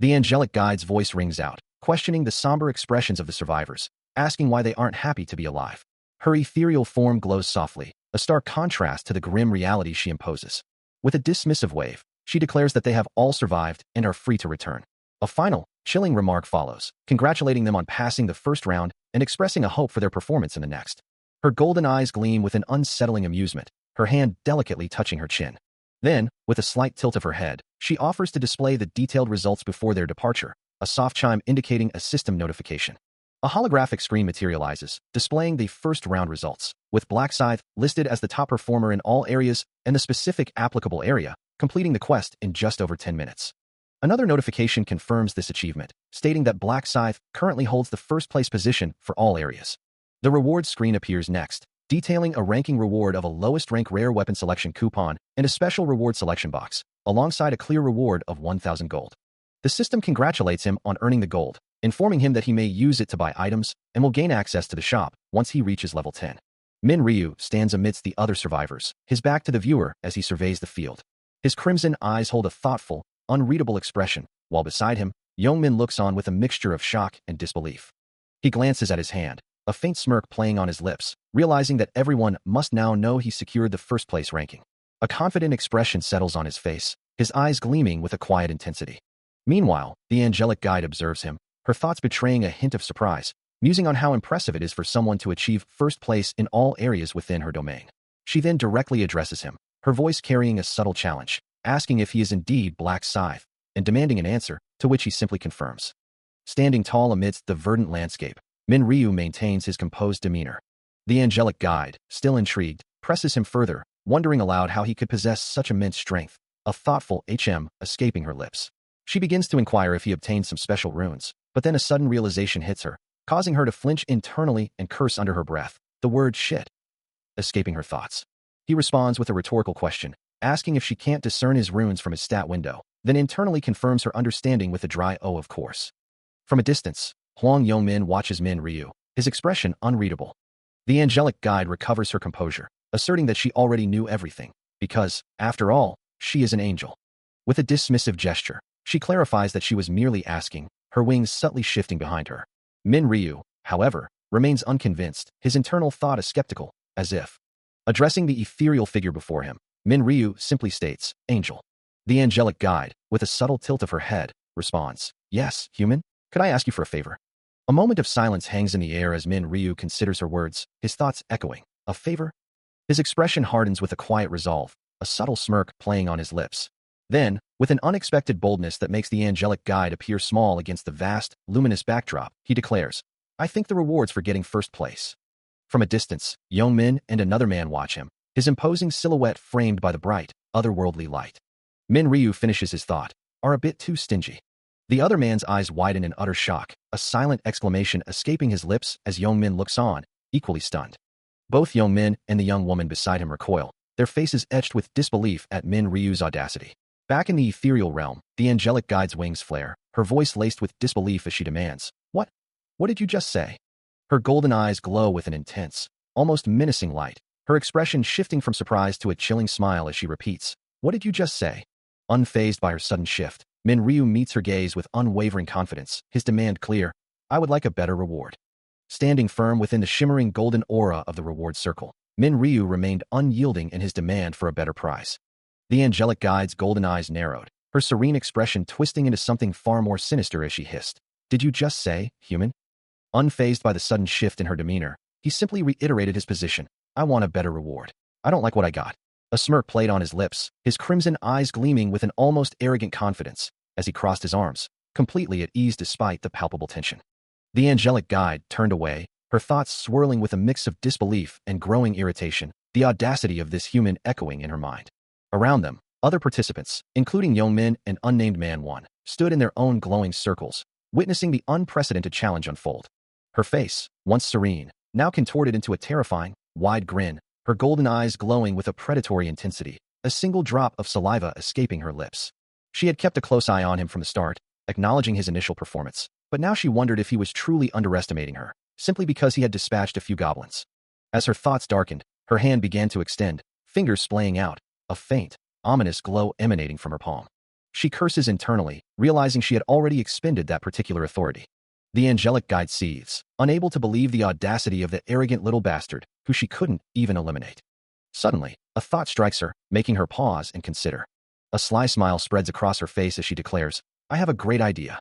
S1: The angelic guide's voice rings out, questioning the somber expressions of the survivors, asking why they aren't happy to be alive. Her ethereal form glows softly, a stark contrast to the grim reality she imposes. With a dismissive wave, she declares that they have all survived and are free to return. A final, chilling remark follows, congratulating them on passing the first round and expressing a hope for their performance in the next. Her golden eyes gleam with an unsettling amusement, her hand delicately touching her chin. Then, with a slight tilt of her head, she offers to display the detailed results before their departure, a soft chime indicating a system notification. A holographic screen materializes, displaying the first round results, with Black Scythe listed as the top performer in all areas and the specific applicable area, completing the quest in just over 10 minutes. Another notification confirms this achievement, stating that Black Scythe currently holds the first-place position for all areas. The rewards screen appears next, detailing a ranking reward of a lowest-rank rare weapon selection coupon and a special reward selection box, alongside a clear reward of 1,000 gold. The system congratulates him on earning the gold, informing him that he may use it to buy items and will gain access to the shop once he reaches level 10. Min Ryu stands amidst the other survivors, his back to the viewer as he surveys the field. His crimson eyes hold a thoughtful, unreadable expression, while beside him, Yeongmin looks on with a mixture of shock and disbelief. He glances at his hand, a faint smirk playing on his lips, realizing that everyone must now know he secured the first-place ranking. A confident expression settles on his face, his eyes gleaming with a quiet intensity. Meanwhile, the angelic guide observes him, her thoughts betraying a hint of surprise, musing on how impressive it is for someone to achieve first place in all areas within her domain. She then directly addresses him, her voice carrying a subtle challenge, asking if he is indeed Black Scythe, and demanding an answer, to which he simply confirms. Standing tall amidst the verdant landscape, Min Ryu maintains his composed demeanor. The angelic guide, still intrigued, presses him further, wondering aloud how he could possess such immense strength, a thoughtful escaping her lips. She begins to inquire if he obtained some special runes, but then a sudden realization hits her, causing her to flinch internally and curse under her breath, the word shit escaping her thoughts. He responds with a rhetorical question, asking if she can't discern his runes from his stat window, then internally confirms her understanding with a dry "oh, of course." From a distance, Huang Yongmin watches Min Ryu, his expression unreadable. The angelic guide recovers her composure, asserting that she already knew everything, because, after all, she is an angel. With a dismissive gesture, she clarifies that she was merely asking, her wings subtly shifting behind her. Min Ryu, however, remains unconvinced, his internal thought is skeptical, as if. Addressing the ethereal figure before him, Min Ryu simply states, "Angel." The angelic guide, with a subtle tilt of her head, responds, "Yes, human? Could I ask you for a favor?" A moment of silence hangs in the air as Min Ryu considers her words, his thoughts echoing, "A favor?" His expression hardens with a quiet resolve, a subtle smirk playing on his lips. Then, with an unexpected boldness that makes the angelic guide appear small against the vast, luminous backdrop, he declares, "I think the rewards for getting first place." From a distance, Yongmin and another man watch him, his imposing silhouette framed by the bright, otherworldly light. Min Ryu finishes his thought, "Are a bit too stingy." The other man's eyes widen in utter shock, a silent exclamation escaping his lips as Yongmin looks on, equally stunned. Both Yongmin and the young woman beside him recoil, their faces etched with disbelief at Min Ryu's audacity. Back in the ethereal realm, the angelic guide's wings flare, her voice laced with disbelief as she demands, "What? What did you just say?" Her golden eyes glow with an intense, almost menacing light, her expression shifting from surprise to a chilling smile as she repeats, "What did you just say?" Unfazed by her sudden shift, Min Ryu meets her gaze with unwavering confidence, his demand clear, "I would like a better reward." Standing firm within the shimmering golden aura of the reward circle, Min Ryu remained unyielding in his demand for a better prize. The angelic guide's golden eyes narrowed, her serene expression twisting into something far more sinister as she hissed, "Did you just say, human?" Unfazed by the sudden shift in her demeanor, he simply reiterated his position, "I want a better reward. I don't like what I got." A smirk played on his lips, his crimson eyes gleaming with an almost arrogant confidence, as he crossed his arms, completely at ease despite the palpable tension. The angelic guide turned away, her thoughts swirling with a mix of disbelief and growing irritation, the audacity of this human echoing in her mind. Around them, other participants, including Yongmin and unnamed Man 1, stood in their own glowing circles, witnessing the unprecedented challenge unfold. Her face, once serene, now contorted into a terrifying, wide grin, her golden eyes glowing with a predatory intensity, a single drop of saliva escaping her lips. She had kept a close eye on him from the start, acknowledging his initial performance, but now she wondered if he was truly underestimating her, simply because he had dispatched a few goblins. As her thoughts darkened, her hand began to extend, fingers splaying out, a faint, ominous glow emanating from her palm. She curses internally, realizing she had already expended that particular authority. The angelic guide seethes, unable to believe the audacity of the arrogant little bastard, who she couldn't even eliminate. Suddenly, a thought strikes her, making her pause and consider. A sly smile spreads across her face as she declares, "I have a great idea."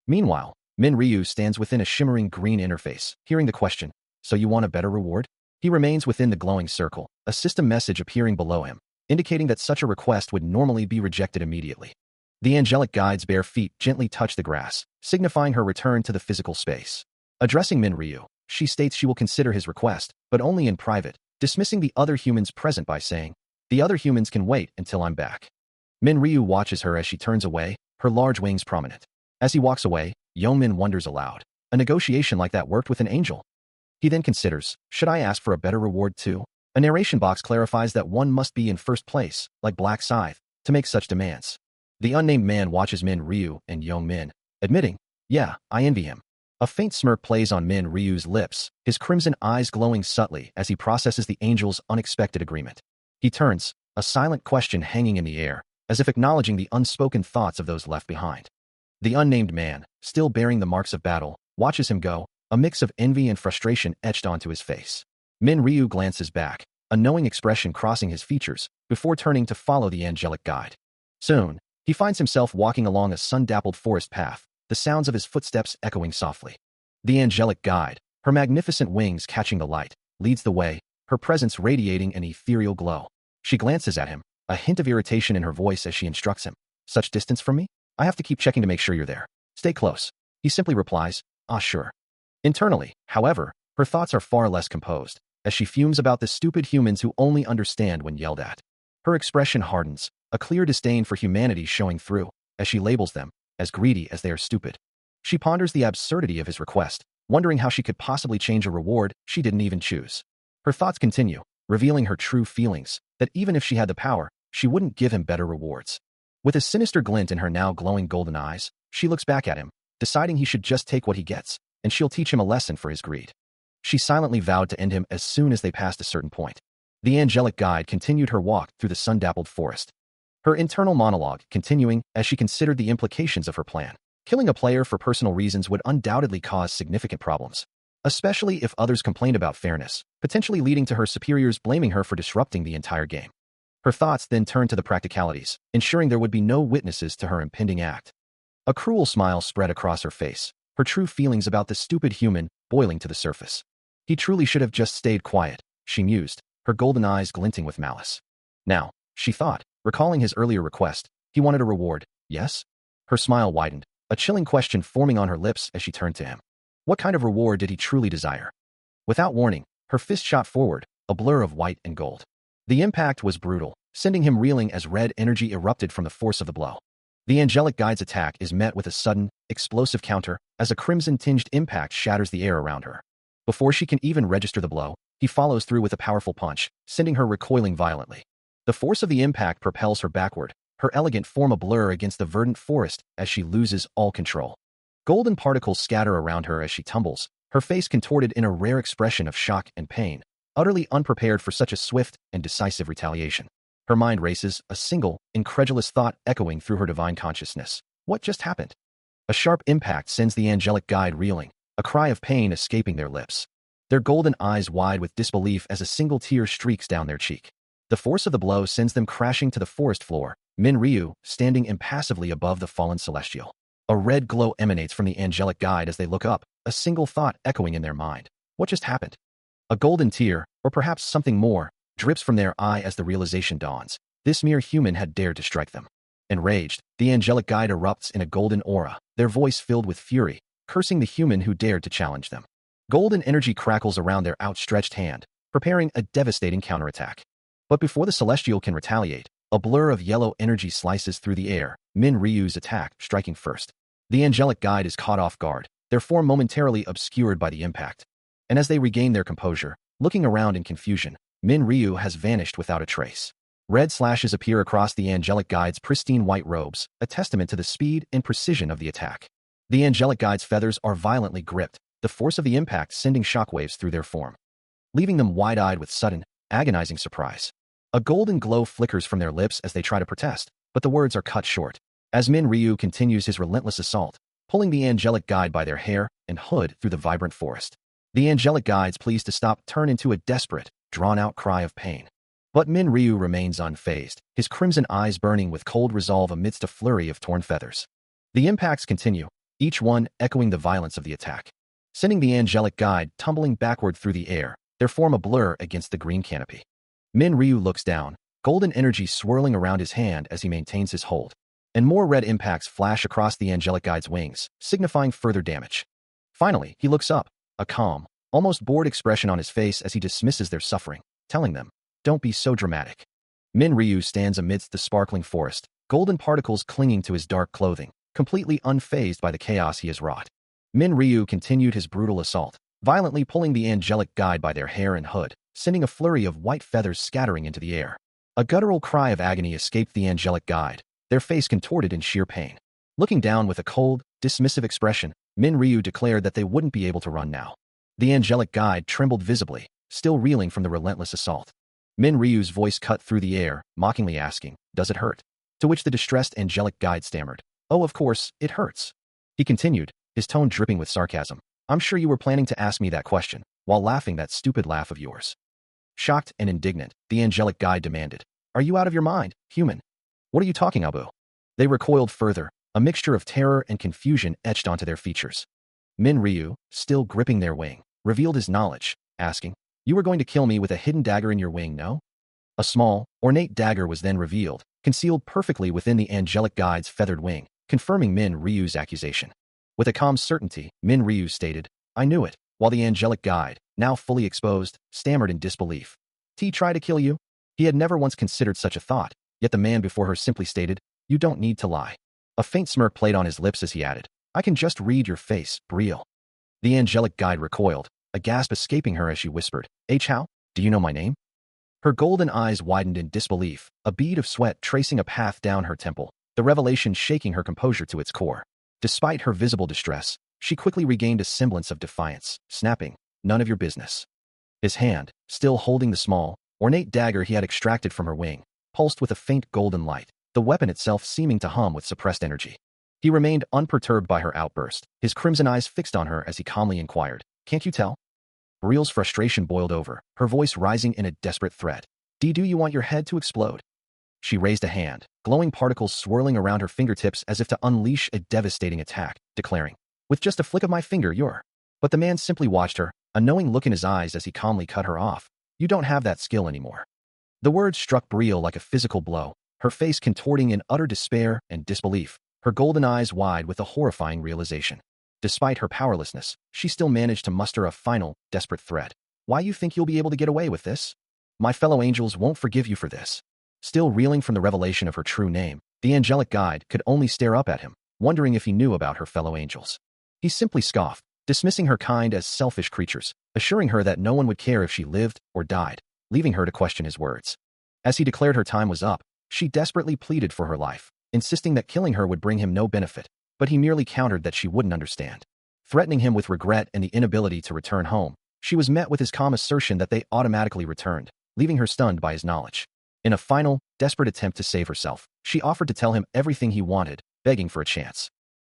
S1: Meanwhile, Min Ryu stands within a shimmering green interface, hearing the question, "So you want a better reward?" He remains within the glowing circle, a system message appearing below him, indicating that such a request would normally be rejected immediately. The angelic guide's bare feet gently touch the grass, signifying her return to the physical space. Addressing Min Ryu, she states she will consider his request, but only in private, dismissing the other humans present by saying, "The other humans can wait until I'm back." Min Ryu watches her as she turns away, her large wings prominent. As he walks away, Yongmin wonders aloud, a negotiation like that worked with an angel? He then considers, should I ask for a better reward too? A narration box clarifies that one must be in first place, like Black Scythe, to make such demands. The unnamed man watches Min Ryu and Yongmin, admitting, "Yeah, I envy him." A faint smirk plays on Min Ryu's lips, his crimson eyes glowing subtly as he processes the angel's unexpected agreement. He turns, a silent question hanging in the air, as if acknowledging the unspoken thoughts of those left behind. The unnamed man, still bearing the marks of battle, watches him go, a mix of envy and frustration etched onto his face. Min Ryu glances back, a knowing expression crossing his features, before turning to follow the angelic guide. Soon, he finds himself walking along a sun-dappled forest path, the sounds of his footsteps echoing softly. The angelic guide, her magnificent wings catching the light, leads the way, her presence radiating an ethereal glow. She glances at him, a hint of irritation in her voice as she instructs him. Such distance from me? I have to keep checking to make sure you're there. Stay close. He simply replies, ah, sure. Internally, however, her thoughts are far less composed, as she fumes about the stupid humans who only understand when yelled at. Her expression hardens, a clear disdain for humanity showing through, as she labels them as greedy as they are stupid. She ponders the absurdity of his request, wondering how she could possibly change a reward she didn't even choose. Her thoughts continue, revealing her true feelings, that even if she had the power, she wouldn't give him better rewards. With a sinister glint in her now glowing golden eyes, she looks back at him, deciding he should just take what he gets, and she'll teach him a lesson for his greed. She silently vowed to end him as soon as they passed a certain point. The angelic guide continued her walk through the sun-dappled forest. Her internal monologue continuing as she considered the implications of her plan. Killing a player for personal reasons would undoubtedly cause significant problems, especially if others complained about fairness, potentially leading to her superiors blaming her for disrupting the entire game. Her thoughts then turned to the practicalities, ensuring there would be no witnesses to her impending act. A cruel smile spread across her face, her true feelings about the stupid human boiling to the surface. He truly should have just stayed quiet, she mused, her golden eyes glinting with malice. Now, she thought, recalling his earlier request, he wanted a reward, yes? Her smile widened, a chilling question forming on her lips as she turned to him. What kind of reward did he truly desire? Without warning, her fist shot forward, a blur of white and gold. The impact was brutal, sending him reeling as red energy erupted from the force of the blow. The angelic guide's attack is met with a sudden, explosive counter as a crimson-tinged impact shatters the air around her. Before she can even register the blow, he follows through with a powerful punch, sending her recoiling violently. The force of the impact propels her backward, her elegant form a blur against the verdant forest as she loses all control. Golden particles scatter around her as she tumbles, her face contorted in a rare expression of shock and pain, utterly unprepared for such a swift and decisive retaliation. Her mind races, a single, incredulous thought echoing through her divine consciousness. What just happened? A sharp impact sends the angelic guide reeling, a cry of pain escaping their lips. Their golden eyes wide with disbelief as a single tear streaks down their cheek. The force of the blow sends them crashing to the forest floor, Minryu standing impassively above the fallen celestial. A red glow emanates from the angelic guide as they look up, a single thought echoing in their mind. What just happened? A golden tear, or perhaps something more, drips from their eye as the realization dawns. This mere human had dared to strike them. Enraged, the angelic guide erupts in a golden aura, their voice filled with fury, cursing the human who dared to challenge them. Golden energy crackles around their outstretched hand, preparing a devastating counterattack. But before the celestial can retaliate, a blur of yellow energy slices through the air, Minryu's attack striking first. The angelic guide is caught off guard, their form momentarily obscured by the impact. And as they regain their composure, looking around in confusion, Minryu has vanished without a trace. Red slashes appear across the angelic guide's pristine white robes, a testament to the speed and precision of the attack. The angelic guide's feathers are violently gripped, the force of the impact sending shockwaves through their form, leaving them wide-eyed with sudden, agonizing surprise. A golden glow flickers from their lips as they try to protest, but the words are cut short. As Minryu continues his relentless assault, pulling the angelic guide by their hair and hood through the vibrant forest. The angelic guide's pleas to stop turn into a desperate, drawn-out cry of pain. But Minryu remains unfazed, his crimson eyes burning with cold resolve amidst a flurry of torn feathers. The impacts continue, each one echoing the violence of the attack, sending the angelic guide tumbling backward through the air, their form a blur against the green canopy. Minryu looks down, golden energy swirling around his hand as he maintains his hold, and more red impacts flash across the angelic guide's wings, signifying further damage. Finally, he looks up, a calm, almost bored expression on his face as he dismisses their suffering, telling them, "Don't be so dramatic." Minryu stands amidst the sparkling forest, golden particles clinging to his dark clothing, completely unfazed by the chaos he has wrought. Minryu continued his brutal assault, violently pulling the angelic guide by their hair and hood, sending a flurry of white feathers scattering into the air. A guttural cry of agony escaped the angelic guide, their face contorted in sheer pain. Looking down with a cold, dismissive expression, Minryu declared that they wouldn't be able to run now. The angelic guide trembled visibly, still reeling from the relentless assault. Minryu's voice cut through the air, mockingly asking, "Does it hurt?" To which the distressed angelic guide stammered, "Oh, of course, it hurts." He continued, his tone dripping with sarcasm, "I'm sure you were planning to ask me that question, while laughing that stupid laugh of yours." Shocked and indignant, the angelic guide demanded, "Are you out of your mind, human? What are you talking about?" They recoiled further, a mixture of terror and confusion etched onto their features. Min Ryu, still gripping their wing, revealed his knowledge, asking, "You were going to kill me with a hidden dagger in your wing, no?" A small, ornate dagger was then revealed, concealed perfectly within the angelic guide's feathered wing, confirming Min Ryu's accusation. With a calm certainty, Min Ryu stated, "I knew it," while the angelic guide, now fully exposed, stammered in disbelief. "T try to kill you?" He had never once considered such a thought, yet the man before her simply stated, "You don't need to lie." A faint smirk played on his lips as he added, "I can just read your face, Brielle." The angelic guide recoiled, a gasp escaping her as she whispered, "H. How? Do you know my name?" Her golden eyes widened in disbelief, a bead of sweat tracing a path down her temple, the revelation shaking her composure to its core. Despite her visible distress, she quickly regained a semblance of defiance, snapping, "None of your business." His hand, still holding the small, ornate dagger he had extracted from her wing, pulsed with a faint golden light, the weapon itself seeming to hum with suppressed energy. He remained unperturbed by her outburst, his crimson eyes fixed on her as he calmly inquired, "Can't you tell?" Brielle's frustration boiled over, her voice rising in a desperate threat. Do you want your head to explode?" She raised a hand, glowing particles swirling around her fingertips as if to unleash a devastating attack, declaring, "With just a flick of my finger, you're—" But the man simply watched her, a knowing look in his eyes as he calmly cut her off. "You don't have that skill anymore." The words struck Brielle like a physical blow, her face contorting in utter despair and disbelief, her golden eyes wide with a horrifying realization. Despite her powerlessness, she still managed to muster a final, desperate threat. "Why you think you'll be able to get away with this? My fellow angels won't forgive you for this." Still reeling from the revelation of her true name, the angelic guide could only stare up at him, wondering if he knew about her fellow angels. He simply scoffed, dismissing her kind as selfish creatures, assuring her that no one would care if she lived or died, leaving her to question his words. As he declared her time was up, she desperately pleaded for her life, insisting that killing her would bring him no benefit, but he merely countered that she wouldn't understand. Threatening him with regret and the inability to return home, she was met with his calm assertion that they automatically returned, leaving her stunned by his knowledge. In a final, desperate attempt to save herself, she offered to tell him everything he wanted, begging for a chance.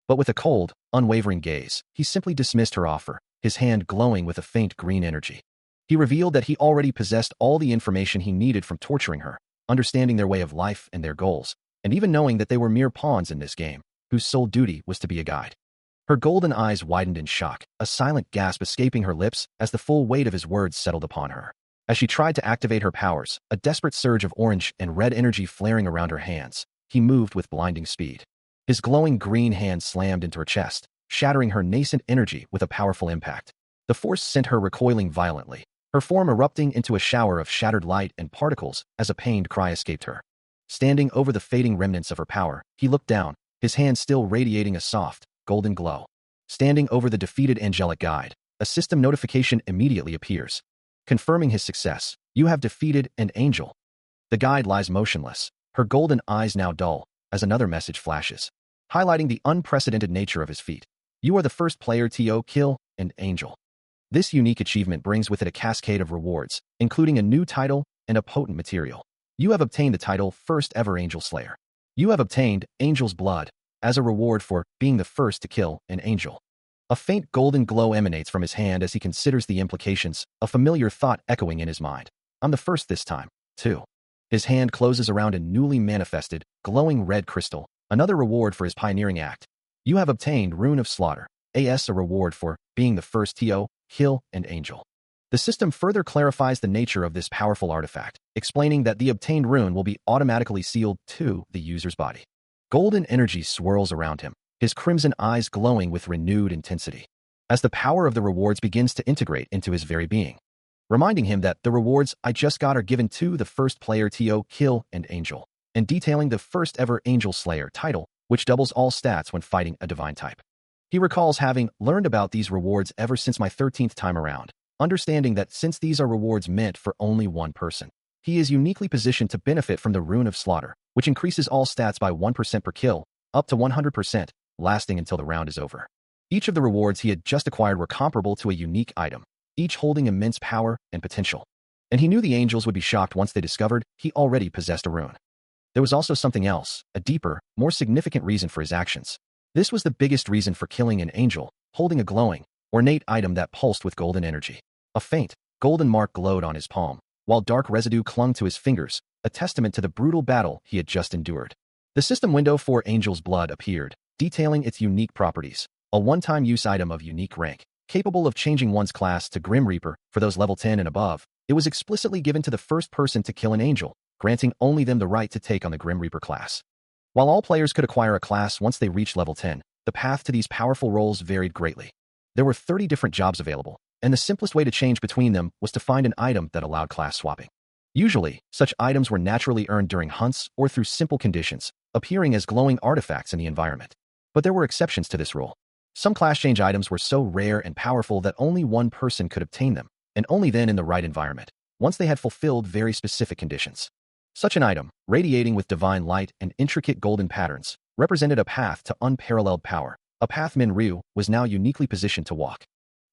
S1: But with a cold, unwavering gaze, he simply dismissed her offer, his hand glowing with a faint green energy. He revealed that he already possessed all the information he needed from torturing her, understanding their way of life and their goals, and even knowing that they were mere pawns in this game, whose sole duty was to be a guide. Her golden eyes widened in shock, a silent gasp escaping her lips as the full weight of his words settled upon her. As she tried to activate her powers, a desperate surge of orange and red energy flaring around her hands, he moved with blinding speed. His glowing green hand slammed into her chest, shattering her nascent energy with a powerful impact. The force sent her recoiling violently, her form erupting into a shower of shattered light and particles as a pained cry escaped her. Standing over the fading remnants of her power, he looked down, his hand still radiating a soft, golden glow. Standing over the defeated angelic guide, a system notification immediately appears, confirming his success. "You have defeated an angel." The guide lies motionless, her golden eyes now dull, as another message flashes, highlighting the unprecedented nature of his feat. "You are the first player to kill an angel." This unique achievement brings with it a cascade of rewards, including a new title and a potent material. You have obtained the title First Ever Angel Slayer. You have obtained Angel's Blood as a reward for being the first to kill an angel. A faint golden glow emanates from his hand as he considers the implications, a familiar thought echoing in his mind. "I'm the first this time, too." His hand closes around a newly manifested, glowing red crystal, another reward for his pioneering act. "You have obtained Rune of Slaughter, as a reward for being the first to kill an angel." The system further clarifies the nature of this powerful artifact, explaining that the obtained rune will be automatically sealed to the user's body. Golden energy swirls around him, his crimson eyes glowing with renewed intensity, as the power of the rewards begins to integrate into his very being, reminding him that the rewards I just got are given to the first player to kill an angel, and detailing the first ever Angel Slayer title, which doubles all stats when fighting a divine type. He recalls having learned about these rewards ever since my 13th time around, understanding that since these are rewards meant for only one person, he is uniquely positioned to benefit from the Rune of Slaughter, which increases all stats by 1% per kill, up to 100%, lasting until the round is over. Each of the rewards he had just acquired were comparable to a unique item, each holding immense power and potential. And he knew the angels would be shocked once they discovered he already possessed a rune. There was also something else, a deeper, more significant reason for his actions. This was the biggest reason for killing an angel, holding a glowing, ornate item that pulsed with golden energy. A faint, golden mark glowed on his palm, while dark residue clung to his fingers, a testament to the brutal battle he had just endured. The system window for Angel's Blood appeared, detailing its unique properties. a one-time use item of unique rank, capable of changing one's class to Grim Reaper for those level 10 and above. It was explicitly given to the first person to kill an angel, granting only them the right to take on the Grim Reaper class. While all players could acquire a class once they reached level 10, the path to these powerful roles varied greatly. There were 30 different jobs available, and the simplest way to change between them was to find an item that allowed class swapping. Usually, such items were naturally earned during hunts or through simple conditions, appearing as glowing artifacts in the environment. But there were exceptions to this rule. Some class change items were so rare and powerful that only one person could obtain them, and only then in the right environment, once they had fulfilled very specific conditions. Such an item, radiating with divine light and intricate golden patterns, represented a path to unparalleled power, a path Minryu was now uniquely positioned to walk.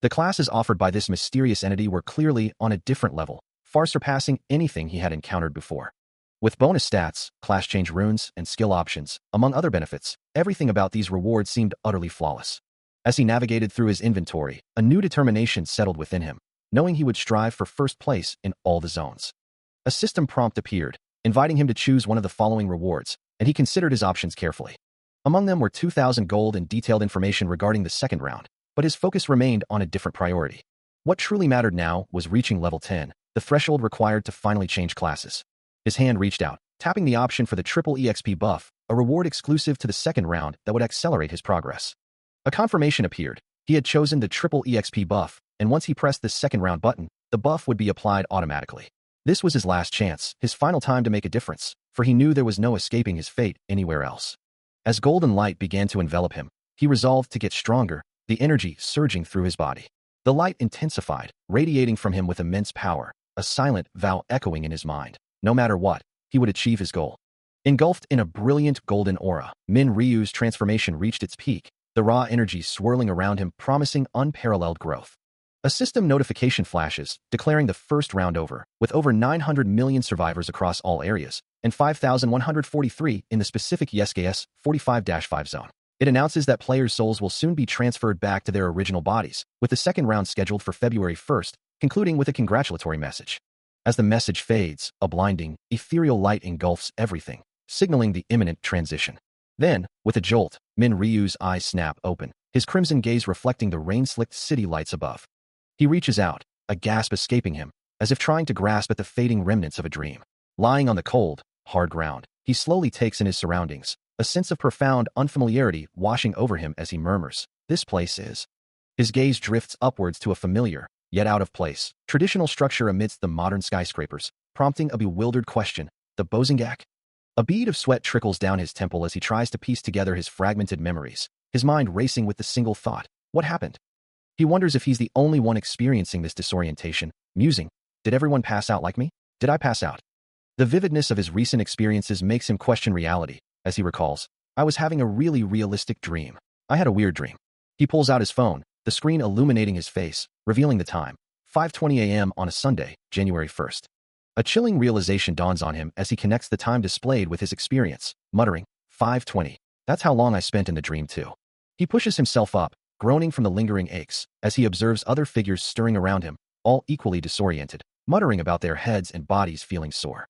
S1: The classes offered by this mysterious entity were clearly on a different level, far surpassing anything he had encountered before. With bonus stats, class change runes, and skill options, among other benefits, everything about these rewards seemed utterly flawless. As he navigated through his inventory, a new determination settled within him, knowing he would strive for first place in all the zones. A system prompt appeared, inviting him to choose one of the following rewards, and he considered his options carefully. Among them were 2,000 gold and detailed information regarding the second round, but his focus remained on a different priority. What truly mattered now was reaching level 10, the threshold required to finally change classes. His hand reached out, tapping the option for the triple EXP buff, a reward exclusive to the second round that would accelerate his progress. A confirmation appeared. He had chosen the triple EXP buff, and once he pressed the second round button, the buff would be applied automatically. This was his last chance, his final time to make a difference, for he knew there was no escaping his fate anywhere else. As golden light began to envelop him, he resolved to get stronger, the energy surging through his body. The light intensified, radiating from him with immense power, a silent vow echoing in his mind. No matter what, he would achieve his goal. Engulfed in a brilliant golden aura, Minryu's transformation reached its peak, the raw energy swirling around him promising unparalleled growth. A system notification flashes, declaring the first round over, with over 900 million survivors across all areas, and 5,143 in the specific YesKS 45-5 zone. It announces that players' souls will soon be transferred back to their original bodies, with the second round scheduled for February 1st, concluding with a congratulatory message. As the message fades, a blinding, ethereal light engulfs everything, signaling the imminent transition. Then, with a jolt, Minryu's eyes snap open, his crimson gaze reflecting the rain-slicked city lights above. He reaches out, a gasp escaping him, as if trying to grasp at the fading remnants of a dream. Lying on the cold, hard ground, he slowly takes in his surroundings, a sense of profound unfamiliarity washing over him as he murmurs, "This place is." His gaze drifts upwards to a familiar, yet out-of-place, traditional structure amidst the modern skyscrapers, prompting a bewildered question, the Bozingak? A bead of sweat trickles down his temple as he tries to piece together his fragmented memories, his mind racing with the single thought, what happened? He wonders if he's the only one experiencing this disorientation, musing, did everyone pass out like me? Did I pass out? The vividness of his recent experiences makes him question reality, as he recalls, I was having a really realistic dream. I had a weird dream. He pulls out his phone, the screen illuminating his face, revealing the time, 5:20 a.m. on a Sunday, January 1st. A chilling realization dawns on him as he connects the time displayed with his experience, muttering, 5:20. That's how long I spent in the dream too. He pushes himself up, groaning from the lingering aches, as he observes other figures stirring around him, all equally disoriented, muttering about their heads and bodies feeling sore.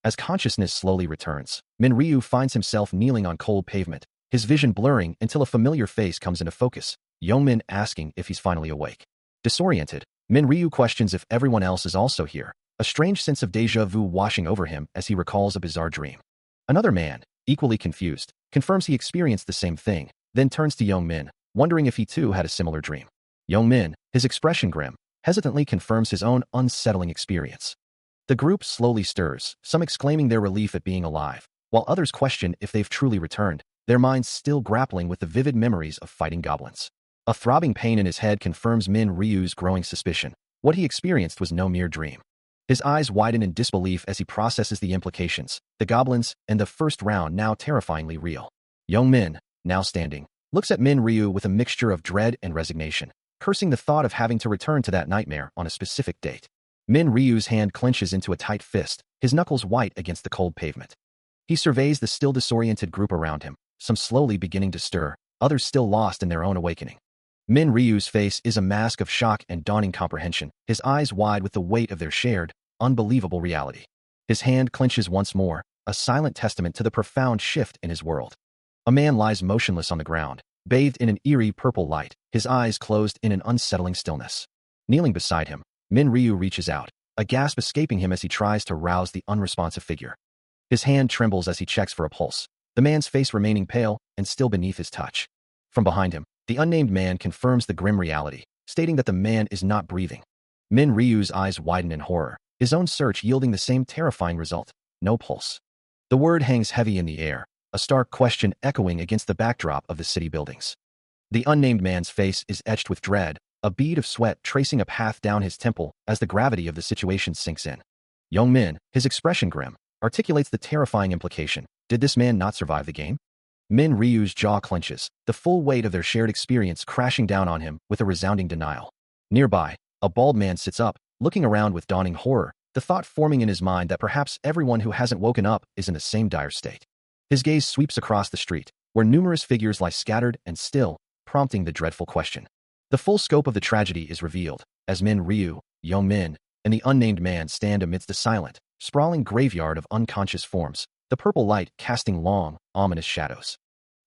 S1: As consciousness slowly returns, Minryu finds himself kneeling on cold pavement, his vision blurring until a familiar face comes into focus, Youngmin asking if he's finally awake. Disoriented, Minryu questions if everyone else is also here, a strange sense of déjà vu washing over him as he recalls a bizarre dream. Another man, equally confused, confirms he experienced the same thing, then turns to Youngmin, wondering if he too had a similar dream. Youngmin, his expression grim, hesitantly confirms his own unsettling experience. The group slowly stirs, some exclaiming their relief at being alive, while others question if they've truly returned, their minds still grappling with the vivid memories of fighting goblins. A throbbing pain in his head confirms Minryu's growing suspicion. What he experienced was no mere dream. His eyes widen in disbelief as he processes the implications, the goblins, and the first round now terrifyingly real. Youngmin, now standing, looks at Minryu with a mixture of dread and resignation, cursing the thought of having to return to that nightmare on a specific date. Minryu's hand clenches into a tight fist, his knuckles white against the cold pavement. He surveys the still disoriented group around him, some slowly beginning to stir, others still lost in their own awakening. Minryu's face is a mask of shock and dawning comprehension, his eyes wide with the weight of their shared, unbelievable reality. His hand clenches once more, a silent testament to the profound shift in his world. A man lies motionless on the ground, bathed in an eerie purple light, his eyes closed in an unsettling stillness. Kneeling beside him, Min Ryu reaches out, a gasp escaping him as he tries to rouse the unresponsive figure. His hand trembles as he checks for a pulse, the man's face remaining pale and still beneath his touch. From behind him, the unnamed man confirms the grim reality, stating that the man is not breathing. Min Ryu's eyes widen in horror, his own search yielding the same terrifying result: no pulse. The word hangs heavy in the air, a stark question echoing against the backdrop of the city buildings. The unnamed man's face is etched with dread, a bead of sweat tracing a path down his temple as the gravity of the situation sinks in. Young Min, his expression grim, articulates the terrifying implication: did this man not survive the game? Min Ryu's jaw clenches, the full weight of their shared experience crashing down on him with a resounding denial. Nearby, a bald man sits up, looking around with dawning horror, the thought forming in his mind that perhaps everyone who hasn't woken up is in the same dire state. His gaze sweeps across the street, where numerous figures lie scattered and still, prompting the dreadful question. The full scope of the tragedy is revealed, as Min Ryu, Young Min, and the unnamed man stand amidst the silent, sprawling graveyard of unconscious forms, the purple light casting long, ominous shadows.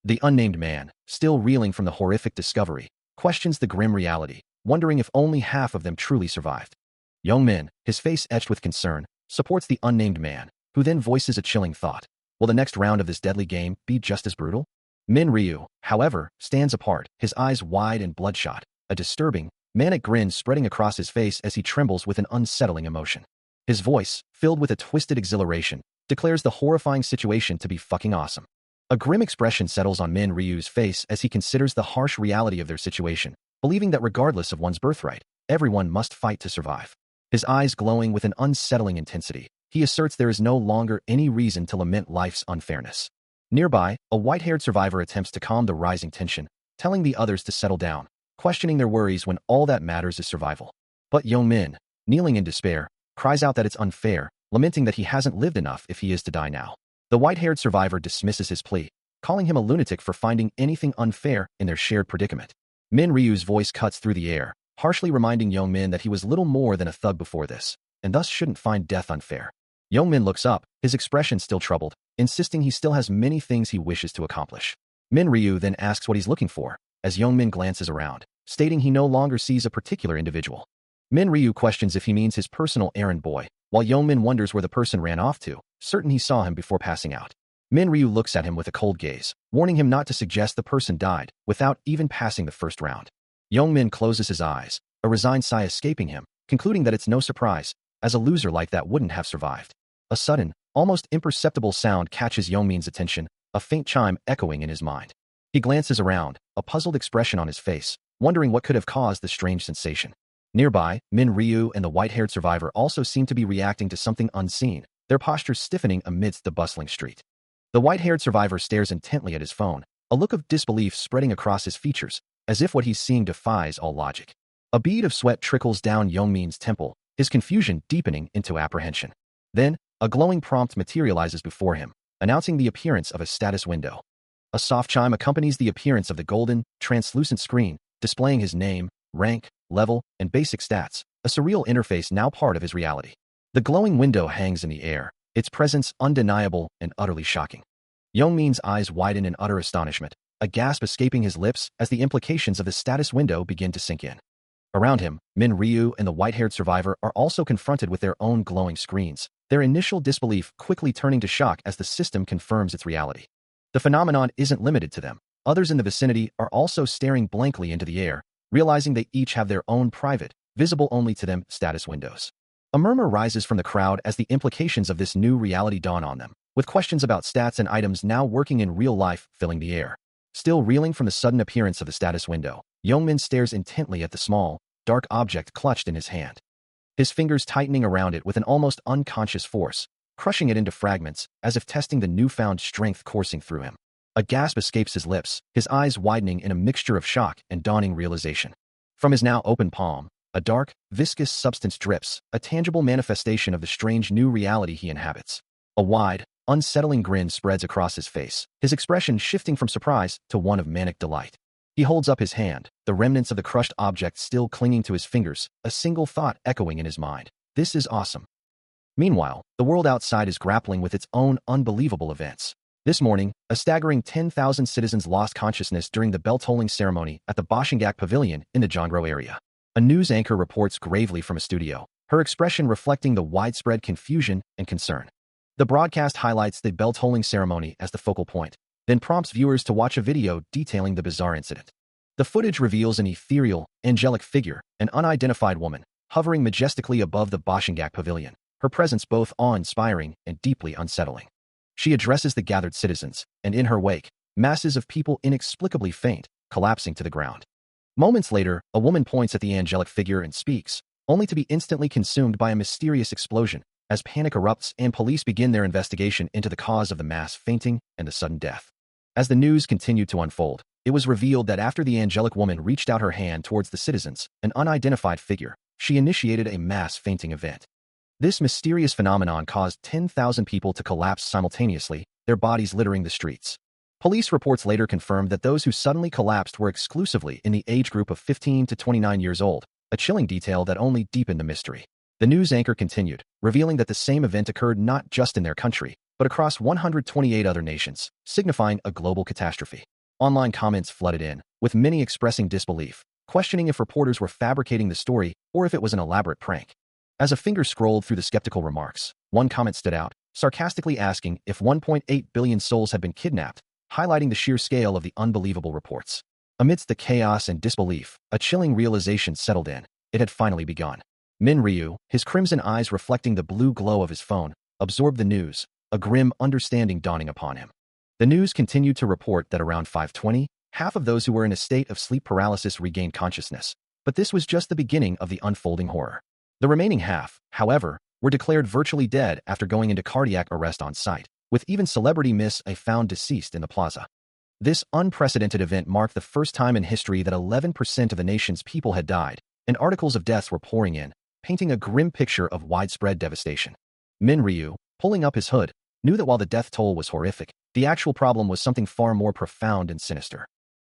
S1: The unnamed man, still reeling from the horrific discovery, questions the grim reality, wondering if only half of them truly survived. Young Min, his face etched with concern, supports the unnamed man, who then voices a chilling thought: will the next round of this deadly game be just as brutal? Min Ryu, however, stands apart, his eyes wide and bloodshot, a disturbing, manic grin spreading across his face as he trembles with an unsettling emotion. His voice, filled with a twisted exhilaration, declares the horrifying situation to be fucking awesome. A grim expression settles on Min Ryu's face as he considers the harsh reality of their situation, believing that regardless of one's birthright, everyone must fight to survive. His eyes glowing with an unsettling intensity, he asserts there is no longer any reason to lament life's unfairness. Nearby, a white-haired survivor attempts to calm the rising tension, telling the others to settle down, questioning their worries when all that matters is survival. But Young Min, kneeling in despair, cries out that it's unfair, lamenting that he hasn't lived enough if he is to die now. The white-haired survivor dismisses his plea, calling him a lunatic for finding anything unfair in their shared predicament. Min Ryu's voice cuts through the air, harshly reminding Young Min that he was little more than a thug before this, and thus shouldn't find death unfair. Young Min looks up, his expression still troubled, insisting he still has many things he wishes to accomplish. Min Ryu then asks what he's looking for, as Young Min glances around, stating he no longer sees a particular individual. Min Ryu questions if he means his personal errand boy, while Young Min wonders where the person ran off to, certain he saw him before passing out. Min Ryu looks at him with a cold gaze, warning him not to suggest the person died without even passing the first round. Young Min closes his eyes, a resigned sigh escaping him, concluding that it's no surprise, as a loser like that wouldn't have survived. A sudden, almost imperceptible sound catches Young Min's attention, a faint chime echoing in his mind. He glances around, a puzzled expression on his face, wondering what could have caused the strange sensation. Nearby, Min Ryu and the white-haired survivor also seem to be reacting to something unseen, their postures stiffening amidst the bustling street. The white-haired survivor stares intently at his phone, a look of disbelief spreading across his features, as if what he's seeing defies all logic. A bead of sweat trickles down Young Min's temple, his confusion deepening into apprehension. Then, a glowing prompt materializes before him, announcing the appearance of a status window. A soft chime accompanies the appearance of the golden, translucent screen, displaying his name, rank, level, and basic stats, a surreal interface now part of his reality. The glowing window hangs in the air, its presence undeniable and utterly shocking. Young Min's eyes widen in utter astonishment, a gasp escaping his lips as the implications of the status window begin to sink in. Around him, Min Ryu and the white-haired survivor are also confronted with their own glowing screens, their initial disbelief quickly turning to shock as the system confirms its reality. The phenomenon isn't limited to them. Others in the vicinity are also staring blankly into the air, realizing they each have their own private, visible only to them, status windows. A murmur rises from the crowd as the implications of this new reality dawn on them, with questions about stats and items now working in real life filling the air. Still reeling from the sudden appearance of the status window, Young Min stares intently at the small, dark object clutched in his hand. His fingers tightening around it with an almost unconscious force, crushing it into fragments, as if testing the newfound strength coursing through him. A gasp escapes his lips, his eyes widening in a mixture of shock and dawning realization. From his now open palm, a dark, viscous substance drips, a tangible manifestation of the strange new reality he inhabits. A wide, unsettling grin spreads across his face, his expression shifting from surprise to one of manic delight. He holds up his hand, the remnants of the crushed object still clinging to his fingers, a single thought echoing in his mind: this is awesome. Meanwhile, the world outside is grappling with its own unbelievable events. This morning, a staggering 10,000 citizens lost consciousness during the bell-tolling ceremony at the Boshingak Pavilion in the Jongro area. A news anchor reports gravely from a studio, her expression reflecting the widespread confusion and concern. The broadcast highlights the bell-tolling ceremony as the focal point, then prompts viewers to watch a video detailing the bizarre incident. The footage reveals an ethereal, angelic figure, an unidentified woman, hovering majestically above the Boshingak Pavilion, her presence both awe-inspiring and deeply unsettling. She addresses the gathered citizens, and in her wake, masses of people inexplicably faint, collapsing to the ground. Moments later, a woman points at the angelic figure and speaks, only to be instantly consumed by a mysterious explosion, as panic erupts and police begin their investigation into the cause of the mass fainting and the sudden death. As the news continued to unfold, it was revealed that after the angelic woman reached out her hand towards the citizens, an unidentified figure, she initiated a mass fainting event. This mysterious phenomenon caused 10,000 people to collapse simultaneously, their bodies littering the streets. Police reports later confirmed that those who suddenly collapsed were exclusively in the age group of 15 to 29 years old, a chilling detail that only deepened the mystery. The news anchor continued, revealing that the same event occurred not just in their country, but across 128 other nations, signifying a global catastrophe. Online comments flooded in, with many expressing disbelief, questioning if reporters were fabricating the story or if it was an elaborate prank. As a finger scrolled through the skeptical remarks, one comment stood out, sarcastically asking if 1.8 billion souls had been kidnapped, highlighting the sheer scale of the unbelievable reports. Amidst the chaos and disbelief, a chilling realization settled in. It had finally begun. Min Ryu, his crimson eyes reflecting the blue glow of his phone, absorbed the news, a grim understanding dawning upon him. The news continued to report that around 5:20, half of those who were in a state of sleep paralysis regained consciousness, but this was just the beginning of the unfolding horror. The remaining half, however, were declared virtually dead after going into cardiac arrest on site, with even celebrity Miss A found deceased in the plaza. This unprecedented event marked the first time in history that 11% of the nation's people had died, and articles of deaths were pouring in, painting a grim picture of widespread devastation. Min Ryu, pulling up his hood, knew that while the death toll was horrific, the actual problem was something far more profound and sinister.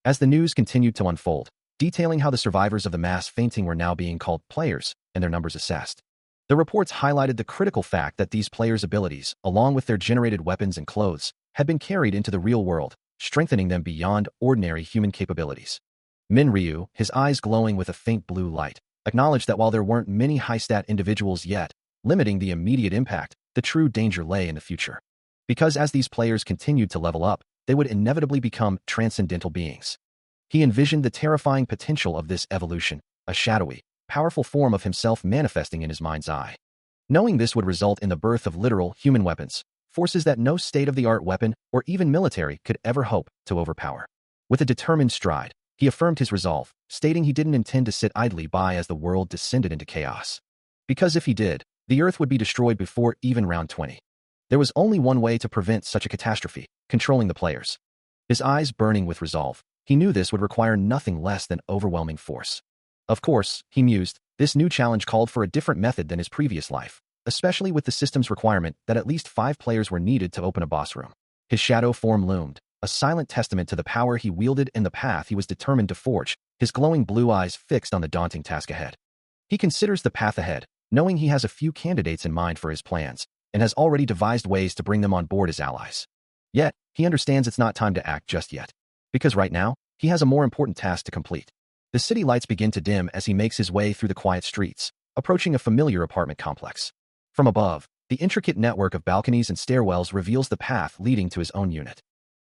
S1: As the news continued to unfold, detailing how the survivors of the mass fainting were now being called players and their numbers assessed. The reports highlighted the critical fact that these players' abilities, along with their generated weapons and clothes, had been carried into the real world, strengthening them beyond ordinary human capabilities. Min Ryu, his eyes glowing with a faint blue light, acknowledged that while there weren't many high-stat individuals yet, limiting the immediate impact, the true danger lay in the future. Because as these players continued to level up, they would inevitably become transcendental beings. He envisioned the terrifying potential of this evolution, a shadowy, powerful form of himself manifesting in his mind's eye. Knowing this would result in the birth of literal human weapons, forces that no state-of-the-art weapon or even military could ever hope to overpower. With a determined stride, he affirmed his resolve, stating he didn't intend to sit idly by as the world descended into chaos. Because if he did, the Earth would be destroyed before even round 20. There was only one way to prevent such a catastrophe: controlling the players. His eyes burning with resolve, he knew this would require nothing less than overwhelming force. Of course, he mused, this new challenge called for a different method than his previous life, especially with the system's requirement that at least 5 players were needed to open a boss room. His shadow form loomed, a silent testament to the power he wielded and the path he was determined to forge, his glowing blue eyes fixed on the daunting task ahead. He considers the path ahead, knowing he has a few candidates in mind for his plans, and has already devised ways to bring them on board as allies. Yet, he understands it's not time to act just yet. Because right now, he has a more important task to complete. The city lights begin to dim as he makes his way through the quiet streets, approaching a familiar apartment complex. From above, the intricate network of balconies and stairwells reveals the path leading to his own unit.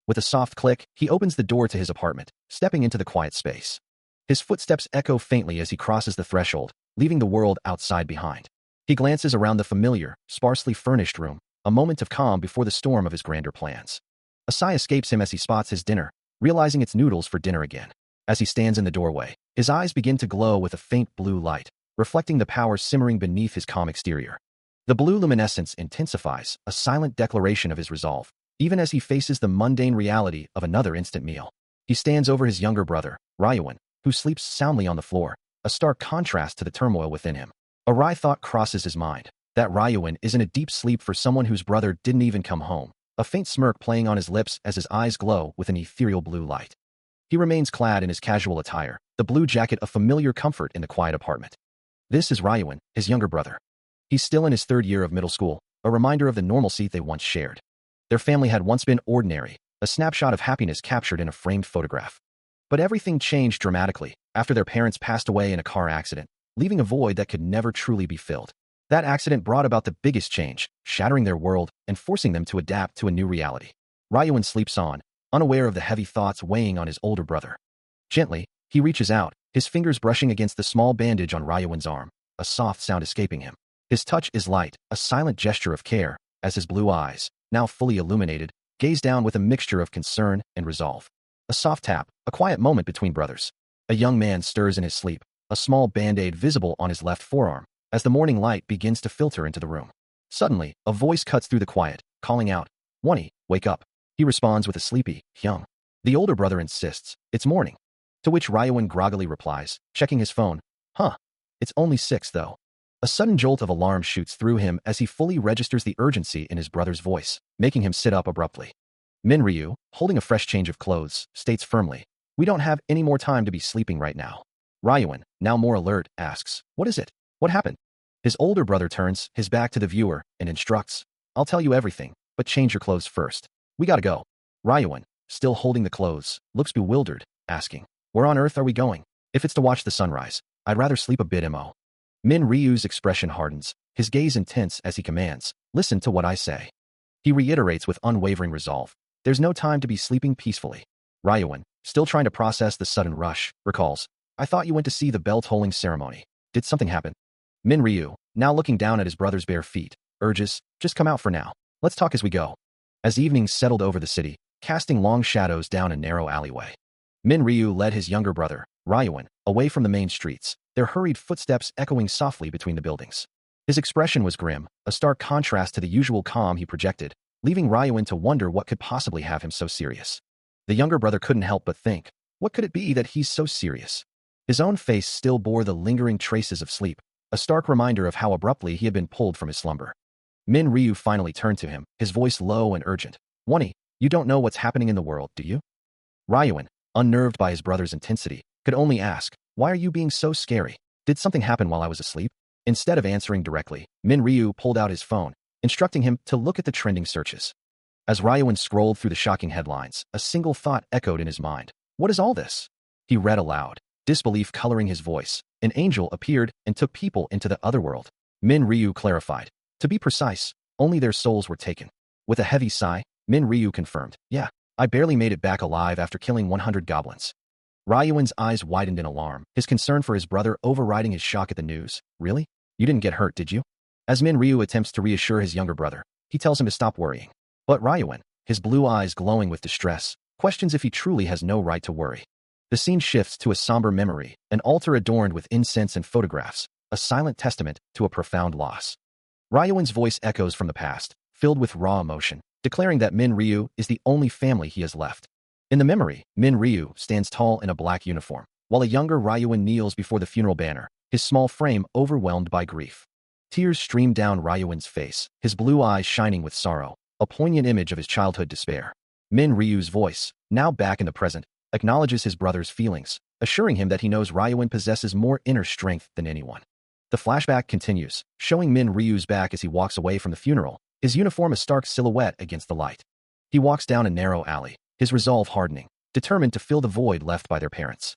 S1: With a soft click, he opens the door to his apartment, stepping into the quiet space. His footsteps echo faintly as he crosses the threshold, leaving the world outside behind. He glances around the familiar, sparsely furnished room, a moment of calm before the storm of his grander plans. A sigh escapes him as he spots his dinner, realizing it's noodles for dinner again. As he stands in the doorway, his eyes begin to glow with a faint blue light, reflecting the power simmering beneath his calm exterior. The blue luminescence intensifies, a silent declaration of his resolve, even as he faces the mundane reality of another instant meal. He stands over his younger brother, Ryuan, who sleeps soundly on the floor, a stark contrast to the turmoil within him. A wry thought crosses his mind, that Ryuan is in a deep sleep for someone whose brother didn't even come home, a faint smirk playing on his lips as his eyes glow with an ethereal blue light. He remains clad in his casual attire, the blue jacket a familiar comfort in the quiet apartment. This is Ryuan, his younger brother. He's still in his 3rd year of middle school, a reminder of the normalcy they once shared. Their family had once been ordinary, a snapshot of happiness captured in a framed photograph. But everything changed dramatically after their parents passed away in a car accident, leaving a void that could never truly be filled. That accident brought about the biggest change, shattering their world and forcing them to adapt to a new reality. Ryuan sleeps on, unaware of the heavy thoughts weighing on his older brother. Gently, he reaches out, his fingers brushing against the small bandage on Ryuan's arm, a soft sound escaping him. His touch is light, a silent gesture of care, as his blue eyes, now fully illuminated, gaze down with a mixture of concern and resolve. A soft tap, a quiet moment between brothers. A young man stirs in his sleep, a small band-aid visible on his left forearm, as the morning light begins to filter into the room. Suddenly, a voice cuts through the quiet, calling out, "Wonnie, wake up." He responds with a sleepy, "Hyung." The older brother insists, "It's morning." To which Ryuan groggily replies, checking his phone, "Huh. It's only 6 though." A sudden jolt of alarm shoots through him as he fully registers the urgency in his brother's voice, making him sit up abruptly. Minryu, holding a fresh change of clothes, states firmly, "We don't have any more time to be sleeping right now." Ryuan, now more alert, asks, "What is it? What happened?" His older brother turns his back to the viewer and instructs, "I'll tell you everything, but change your clothes first. We gotta go." Ryuan, still holding the clothes, looks bewildered, asking, "Where on earth are we going? If it's to watch the sunrise, I'd rather sleep a bit mo." Minryu's expression hardens, his gaze intense as he commands, "Listen to what I say." He reiterates with unwavering resolve, "There's no time to be sleeping peacefully." Ryuan, still trying to process the sudden rush, recalls, "I thought you went to see the bell-tolling ceremony. Did something happen?" Minryu, now looking down at his brother's bare feet, urges, "Just come out for now. Let's talk as we go." As evening settled over the city, casting long shadows down a narrow alleyway, Minryu led his younger brother, Ryuan, away from the main streets, their hurried footsteps echoing softly between the buildings. His expression was grim, a stark contrast to the usual calm he projected, leaving Ryuan to wonder what could possibly have him so serious. The younger brother couldn't help but think, what could it be that he's so serious? His own face still bore the lingering traces of sleep, a stark reminder of how abruptly he had been pulled from his slumber. Minryu finally turned to him, his voice low and urgent. "Wonnie, you don't know what's happening in the world, do you?" Ryuan, unnerved by his brother's intensity, could only ask, "Why are you being so scary? Did something happen while I was asleep?" Instead of answering directly, Minryu pulled out his phone, instructing him to look at the trending searches. As Ryuan scrolled through the shocking headlines, a single thought echoed in his mind. "What is all this?" He read aloud, disbelief coloring his voice. An angel appeared and took people into the other world. Minryu clarified. To be precise, only their souls were taken. With a heavy sigh, Minryu confirmed, "Yeah, I barely made it back alive after killing 100 goblins." Ryuan's eyes widened in alarm, his concern for his brother overriding his shock at the news. "Really? You didn't get hurt, did you?" As Minryu attempts to reassure his younger brother, he tells him to stop worrying. But Ryuan, his blue eyes glowing with distress, questions if he truly has no right to worry. The scene shifts to a somber memory, an altar adorned with incense and photographs, a silent testament to a profound loss. Ryuan's voice echoes from the past, filled with raw emotion, declaring that Minryu is the only family he has left. In the memory, Minryu stands tall in a black uniform, while a younger Ryuan kneels before the funeral banner, his small frame overwhelmed by grief. Tears stream down Ryuan's face, his blue eyes shining with sorrow, a poignant image of his childhood despair. Minryu's voice, now back in the present, acknowledges his brother's feelings, assuring him that he knows Ryuan possesses more inner strength than anyone. The flashback continues, showing Minryu's back as he walks away from the funeral, his uniform a stark silhouette against the light. He walks down a narrow alley, his resolve hardening, determined to fill the void left by their parents.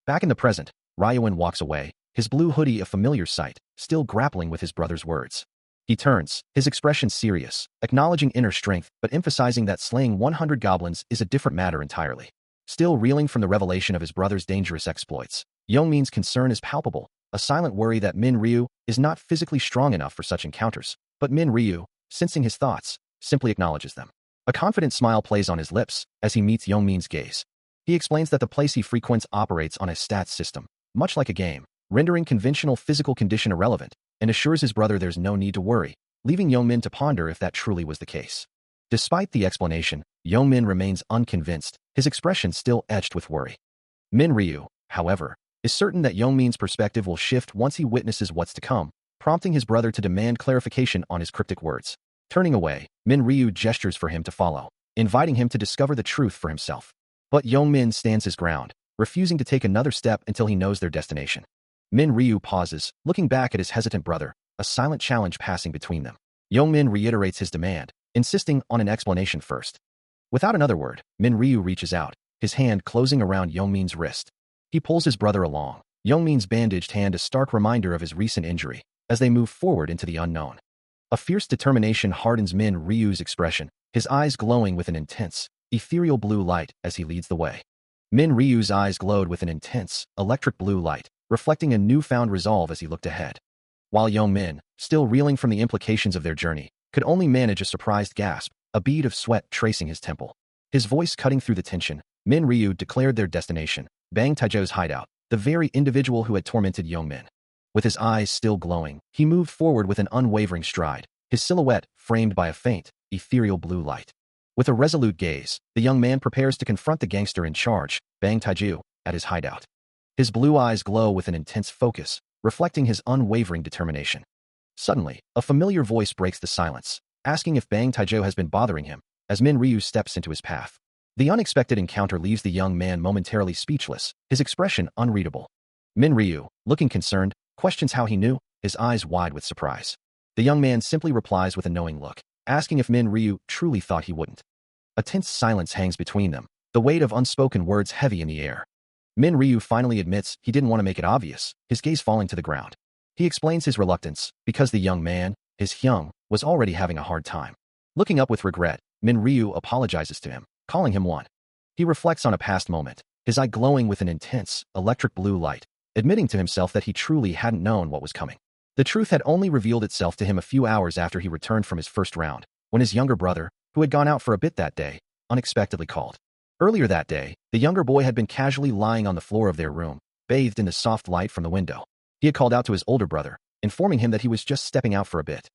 S1: Back in the present, Ryuan walks away, his blue hoodie a familiar sight, still grappling with his brother's words. He turns, his expression serious, acknowledging inner strength but emphasizing that slaying 100 goblins is a different matter entirely. Still reeling from the revelation of his brother's dangerous exploits, Youngmin's concern is palpable, a silent worry that Minryu is not physically strong enough for such encounters, but Minryu, sensing his thoughts, simply acknowledges them. A confident smile plays on his lips as he meets Youngmin's gaze. He explains that the place he frequents operates on a stats system, much like a game, rendering conventional physical condition irrelevant, and assures his brother there's no need to worry, leaving Youngmin to ponder if that truly was the case. Despite the explanation, Youngmin remains unconvinced, his expression still etched with worry. Minryu, however, is certain that Youngmin's perspective will shift once he witnesses what's to come, prompting his brother to demand clarification on his cryptic words. Turning away, Minryu gestures for him to follow, inviting him to discover the truth for himself. But Youngmin stands his ground, refusing to take another step until he knows their destination. Minryu pauses, looking back at his hesitant brother, a silent challenge passing between them. Youngmin reiterates his demand, insisting on an explanation first. Without another word, Min Ryu reaches out, his hand closing around Youngmin's wrist. He pulls his brother along, Youngmin's bandaged hand a stark reminder of his recent injury, as they move forward into the unknown. A fierce determination hardens Min Ryu's expression, his eyes glowing with an intense, ethereal blue light as he leads the way. Min Ryu's eyes glowed with an intense, electric blue light, reflecting a newfound resolve as he looked ahead. While Youngmin, still reeling from the implications of their journey, could only manage a surprised gasp, a bead of sweat tracing his temple. His voice cutting through the tension, Min Ryu declared their destination, Bang Taizhou's hideout, the very individual who had tormented Youngmin. With his eyes still glowing, he moved forward with an unwavering stride, his silhouette framed by a faint, ethereal blue light. With a resolute gaze, the young man prepares to confront the gangster in charge, Bang Taizhou, at his hideout. His blue eyes glow with an intense focus, reflecting his unwavering determination. Suddenly, a familiar voice breaks the silence, asking if Bang Taizhou has been bothering him, as Min Ryu steps into his path. The unexpected encounter leaves the young man momentarily speechless, his expression unreadable. Min Ryu, looking concerned, questions how he knew, his eyes wide with surprise. The young man simply replies with a knowing look, asking if Min Ryu truly thought he wouldn't. A tense silence hangs between them, the weight of unspoken words heavy in the air. Min Ryu finally admits he didn't want to make it obvious, his gaze falling to the ground. He explains his reluctance, because the young man, his Hyung, was already having a hard time. Looking up with regret, Min Ryu apologizes to him, calling him one. He reflects on a past moment, his eye glowing with an intense, electric blue light, admitting to himself that he truly hadn't known what was coming. The truth had only revealed itself to him a few hours after he returned from his first round, when his younger brother, who had gone out for a bit that day, unexpectedly called. Earlier that day, the younger boy had been casually lying on the floor of their room, bathed in the soft light from the window. He had called out to his older brother, informing him that he was just stepping out for a bit.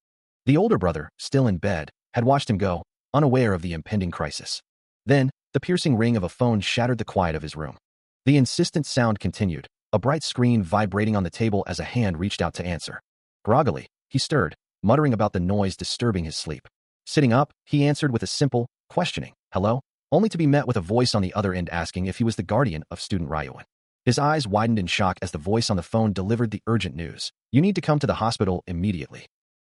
S1: The older brother, still in bed, had watched him go, unaware of the impending crisis. Then, the piercing ring of a phone shattered the quiet of his room. The insistent sound continued, a bright screen vibrating on the table as a hand reached out to answer. Groggily, he stirred, muttering about the noise disturbing his sleep. Sitting up, he answered with a simple, questioning, "Hello?" only to be met with a voice on the other end asking if he was the guardian of student Ryuan. His eyes widened in shock as the voice on the phone delivered the urgent news. "You need to come to the hospital immediately."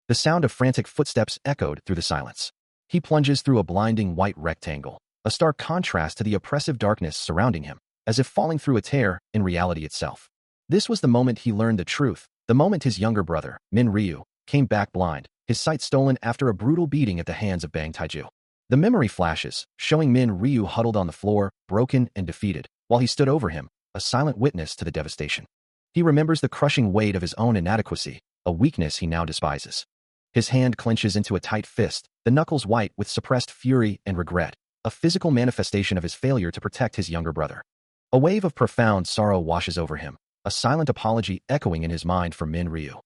S1: The sound of frantic footsteps echoed through the silence. He plunges through a blinding white rectangle, a stark contrast to the oppressive darkness surrounding him, as if falling through a tear in reality itself. This was the moment he learned the truth, the moment his younger brother, Min Ryu, came back blind, his sight stolen after a brutal beating at the hands of Bang Taizhou. The memory flashes, showing Min Ryu huddled on the floor, broken and defeated, while he stood over him, a silent witness to the devastation. He remembers the crushing weight of his own inadequacy, a weakness he now despises. His hand clenches into a tight fist, the knuckles white with suppressed fury and regret, a physical manifestation of his failure to protect his younger brother. A wave of profound sorrow washes over him, a silent apology echoing in his mind for Min Ryu.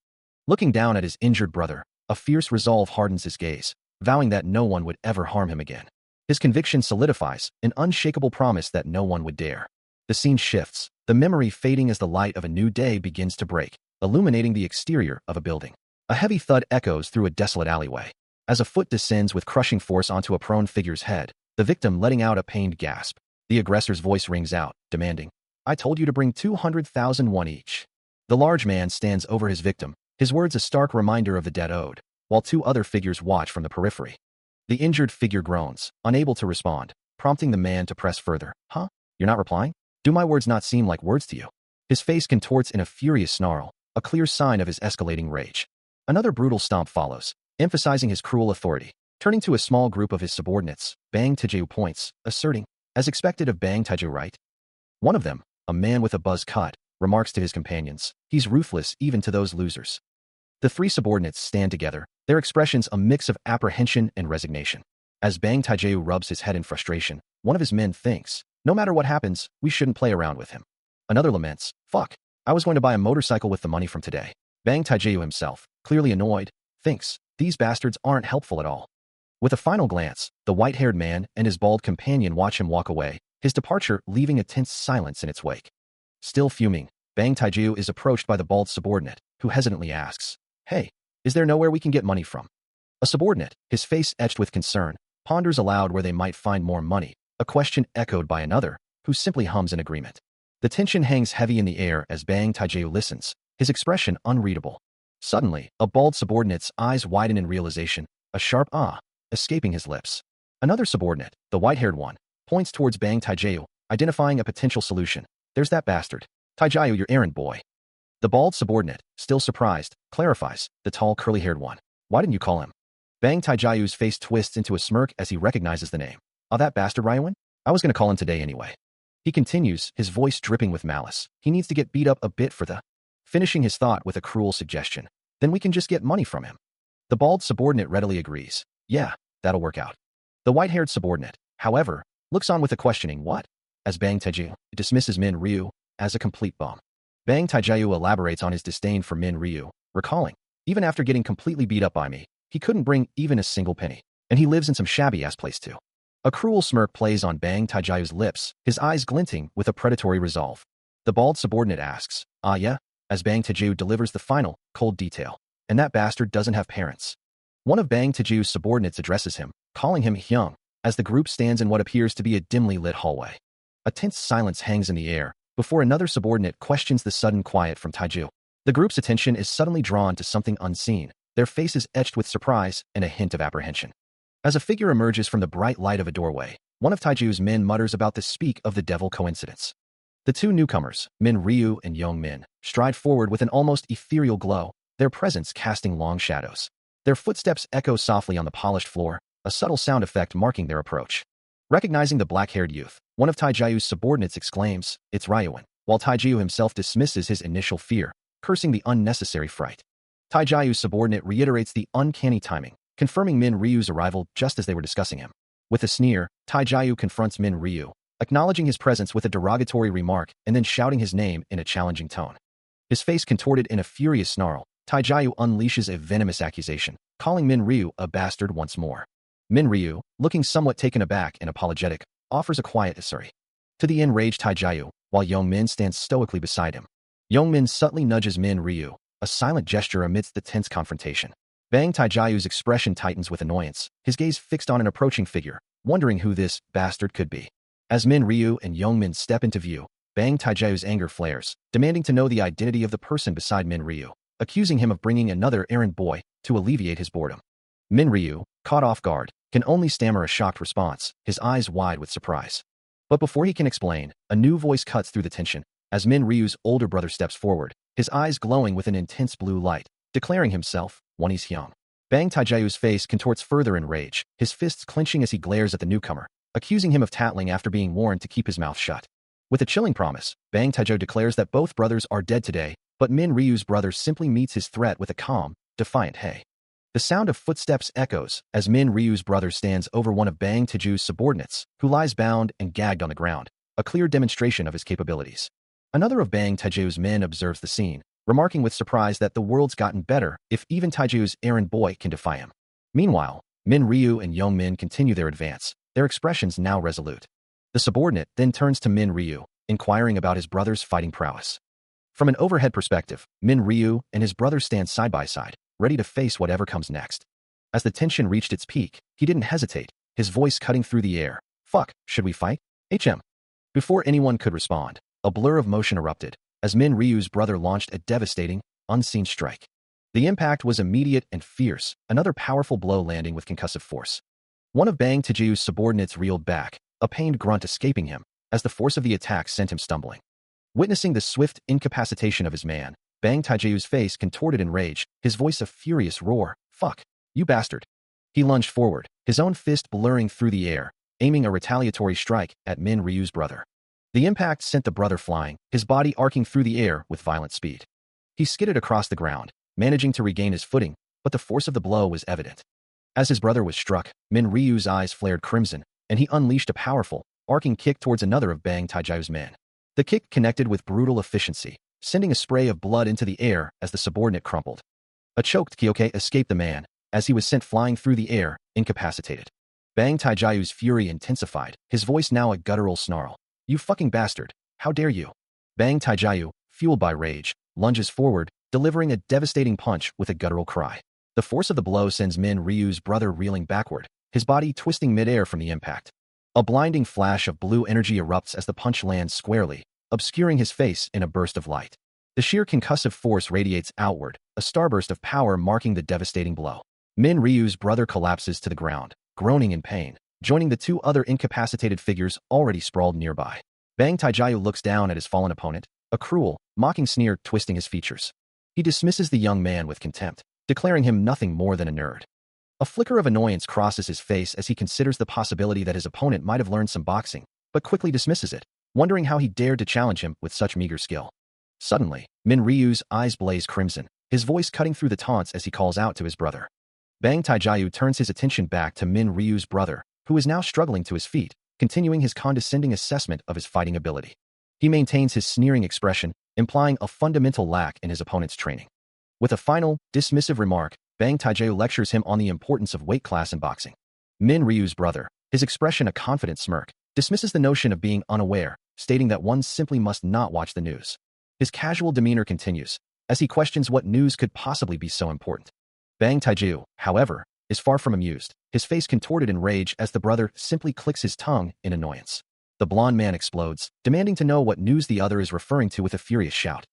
S1: Looking down at his injured brother, a fierce resolve hardens his gaze, vowing that no one would ever harm him again. His conviction solidifies, an unshakable promise that no one would dare. The scene shifts, the memory fading as the light of a new day begins to break, illuminating the exterior of a building. A heavy thud echoes through a desolate alleyway. As a foot descends with crushing force onto a prone figure's head, the victim letting out a pained gasp. The aggressor's voice rings out, demanding, "I told you to bring 200,000 won each." The large man stands over his victim, his words a stark reminder of the debt owed, while two other figures watch from the periphery. The injured figure groans, unable to respond, prompting the man to press further. "Huh? You're not replying? Do my words not seem like words to you?" His face contorts in a furious snarl, a clear sign of his escalating rage. Another brutal stomp follows, emphasizing his cruel authority. Turning to a small group of his subordinates, Bang Taizhou points, asserting, "As expected of Bang Taizhou, right?" One of them, a man with a buzz cut, remarks to his companions, "He's ruthless even to those losers." The three subordinates stand together, their expressions a mix of apprehension and resignation. As Bang Taizhou rubs his head in frustration, one of his men thinks, "No matter what happens, we shouldn't play around with him." Another laments, "Fuck, I was going to buy a motorcycle with the money from today." Bang Taizhou himself, clearly annoyed, thinks, "These bastards aren't helpful at all." With a final glance, the white-haired man and his bald companion watch him walk away, his departure leaving a tense silence in its wake. Still fuming, Bang Taizhou is approached by the bald subordinate, who hesitantly asks, "Hey, is there nowhere we can get money from?" A subordinate, his face etched with concern, ponders aloud where they might find more money, a question echoed by another, who simply hums in agreement. The tension hangs heavy in the air as Bang Taizhou listens, his expression unreadable. Suddenly, a bald subordinate's eyes widen in realization, a sharp "ah" escaping his lips. Another subordinate, the white-haired one, points towards Bang Taijeu, identifying a potential solution. There's that bastard. Taijeu, your errand boy. The bald subordinate, still surprised, clarifies, the tall curly-haired one. Why didn't you call him? Bang Taijayu's face twists into a smirk as he recognizes the name. Oh, that bastard Ryuan? I was going to call him today anyway. He continues, his voice dripping with malice. He needs to get beat up a bit for the... Finishing his thought with a cruel suggestion. Then we can just get money from him. The bald subordinate readily agrees. Yeah, that'll work out. The white-haired subordinate, however, looks on with a questioning what? As Bang Taijeu dismisses Min Ryu as a complete bum. Bang Taijeu elaborates on his disdain for Min Ryu, recalling, even after getting completely beat up by me, he couldn't bring even a single penny. And he lives in some shabby-ass place too. A cruel smirk plays on Bang Taijayu's lips, his eyes glinting with a predatory resolve. The bald subordinate asks, ah yeah? As Bang Taijeu delivers the final, cold detail. And that bastard doesn't have parents. One of Bang Taijeu's subordinates addresses him, calling him Hyung, as the group stands in what appears to be a dimly lit hallway. A tense silence hangs in the air, before another subordinate questions the sudden quiet from Taijeu. The group's attention is suddenly drawn to something unseen, their faces etched with surprise and a hint of apprehension. As a figure emerges from the bright light of a doorway, one of Taijeu's men mutters about the speak of the devil coincidence. The two newcomers, Min Ryu and Young Min, stride forward with an almost ethereal glow, their presence casting long shadows. Their footsteps echo softly on the polished floor, a subtle sound effect marking their approach. Recognizing the black-haired youth, one of Taijeu's subordinates exclaims, it's Ryuan, while Taijeu himself dismisses his initial fear, cursing the unnecessary fright. Taijeu's subordinate reiterates the uncanny timing, confirming Min Ryu's arrival just as they were discussing him. With a sneer, Taijeu confronts Min Ryu, acknowledging his presence with a derogatory remark and then shouting his name in a challenging tone. His face contorted in a furious snarl, Taijeu unleashes a venomous accusation, calling Min Ryu a bastard once more. Min Ryu, looking somewhat taken aback and apologetic, offers a quiet sorry. To the enraged Taijeu, while Young Min stands stoically beside him. Young Min subtly nudges Min Ryu, a silent gesture amidst the tense confrontation. Bang Taijayu's expression tightens with annoyance, his gaze fixed on an approaching figure, wondering who this bastard could be. As Min Ryu and Young Min step into view, Bang Taijayu's anger flares, demanding to know the identity of the person beside Min Ryu, accusing him of bringing another errand boy to alleviate his boredom. Min Ryu, caught off guard, can only stammer a shocked response, his eyes wide with surprise. But before he can explain, a new voice cuts through the tension, as Min Ryu's older brother steps forward, his eyes glowing with an intense blue light, declaring himself, one is Hyung. Bang Taijayu's face contorts further in rage, his fists clenching as he glares at the newcomer, accusing him of tattling after being warned to keep his mouth shut. With a chilling promise, Bang Taijou declares that both brothers are dead today, but Min Ryu's brother simply meets his threat with a calm, defiant hey. The sound of footsteps echoes as Min Ryu's brother stands over one of Bang Taijou's subordinates, who lies bound and gagged on the ground, a clear demonstration of his capabilities. Another of Bang Taijou's men observes the scene, remarking with surprise that the world's gotten better if even Taijou's errand boy can defy him. Meanwhile, Min Ryu and Young Min continue their advance, their expressions now resolute. The subordinate then turns to Min Ryu, inquiring about his brother's fighting prowess. From an overhead perspective, Min Ryu and his brother stand side by side, ready to face whatever comes next. As the tension reached its peak, he didn't hesitate, his voice cutting through the air. Fuck, should we fight? HM. Before anyone could respond, a blur of motion erupted, as Min Ryu's brother launched a devastating, unseen strike. The impact was immediate and fierce, another powerful blow landing with concussive force. One of Bang Taijou's subordinates reeled back, a pained grunt escaping him, as the force of the attack sent him stumbling. Witnessing the swift incapacitation of his man, Bang Taijou's face contorted in rage, his voice a furious roar. Fuck, you bastard. He lunged forward, his own fist blurring through the air, aiming a retaliatory strike at Min Ryu's brother. The impact sent the brother flying, his body arcing through the air with violent speed. He skidded across the ground, managing to regain his footing, but the force of the blow was evident. As his brother was struck, Min Ryu's eyes flared crimson, and he unleashed a powerful, arcing kick towards another of Bang Taijou's men. The kick connected with brutal efficiency, sending a spray of blood into the air as the subordinate crumpled. A choked Kyoke escaped the man, as he was sent flying through the air, incapacitated. Bang Taijou's fury intensified, his voice now a guttural snarl. You fucking bastard, how dare you? Bang Taijou, fueled by rage, lunges forward, delivering a devastating punch with a guttural cry. The force of the blow sends Min Ryu's brother reeling backward, his body twisting midair from the impact. A blinding flash of blue energy erupts as the punch lands squarely, obscuring his face in a burst of light. The sheer concussive force radiates outward, a starburst of power marking the devastating blow. Min Ryu's brother collapses to the ground, groaning in pain, joining the two other incapacitated figures already sprawled nearby. Bang Taijiu looks down at his fallen opponent, a cruel, mocking sneer twisting his features. He dismisses the young man with contempt, declaring him nothing more than a nerd. A flicker of annoyance crosses his face as he considers the possibility that his opponent might have learned some boxing, but quickly dismisses it, wondering how he dared to challenge him with such meager skill. Suddenly, Min Ryu's eyes blaze crimson, his voice cutting through the taunts as he calls out to his brother. Bang Taijiu turns his attention back to Min Ryu's brother, who is now struggling to his feet, continuing his condescending assessment of his fighting ability. He maintains his sneering expression, implying a fundamental lack in his opponent's training. With a final, dismissive remark, Bang Taijiu lectures him on the importance of weight class in boxing. Min Ryu's brother, his expression a confident smirk, dismisses the notion of being unaware, stating that one simply must not watch the news. His casual demeanor continues, as he questions what news could possibly be so important. Bang Taijiu, however, is far from amused, his face contorted in rage as the brother simply clicks his tongue in annoyance. The blond man explodes, demanding to know what news the other is referring to with a furious shout.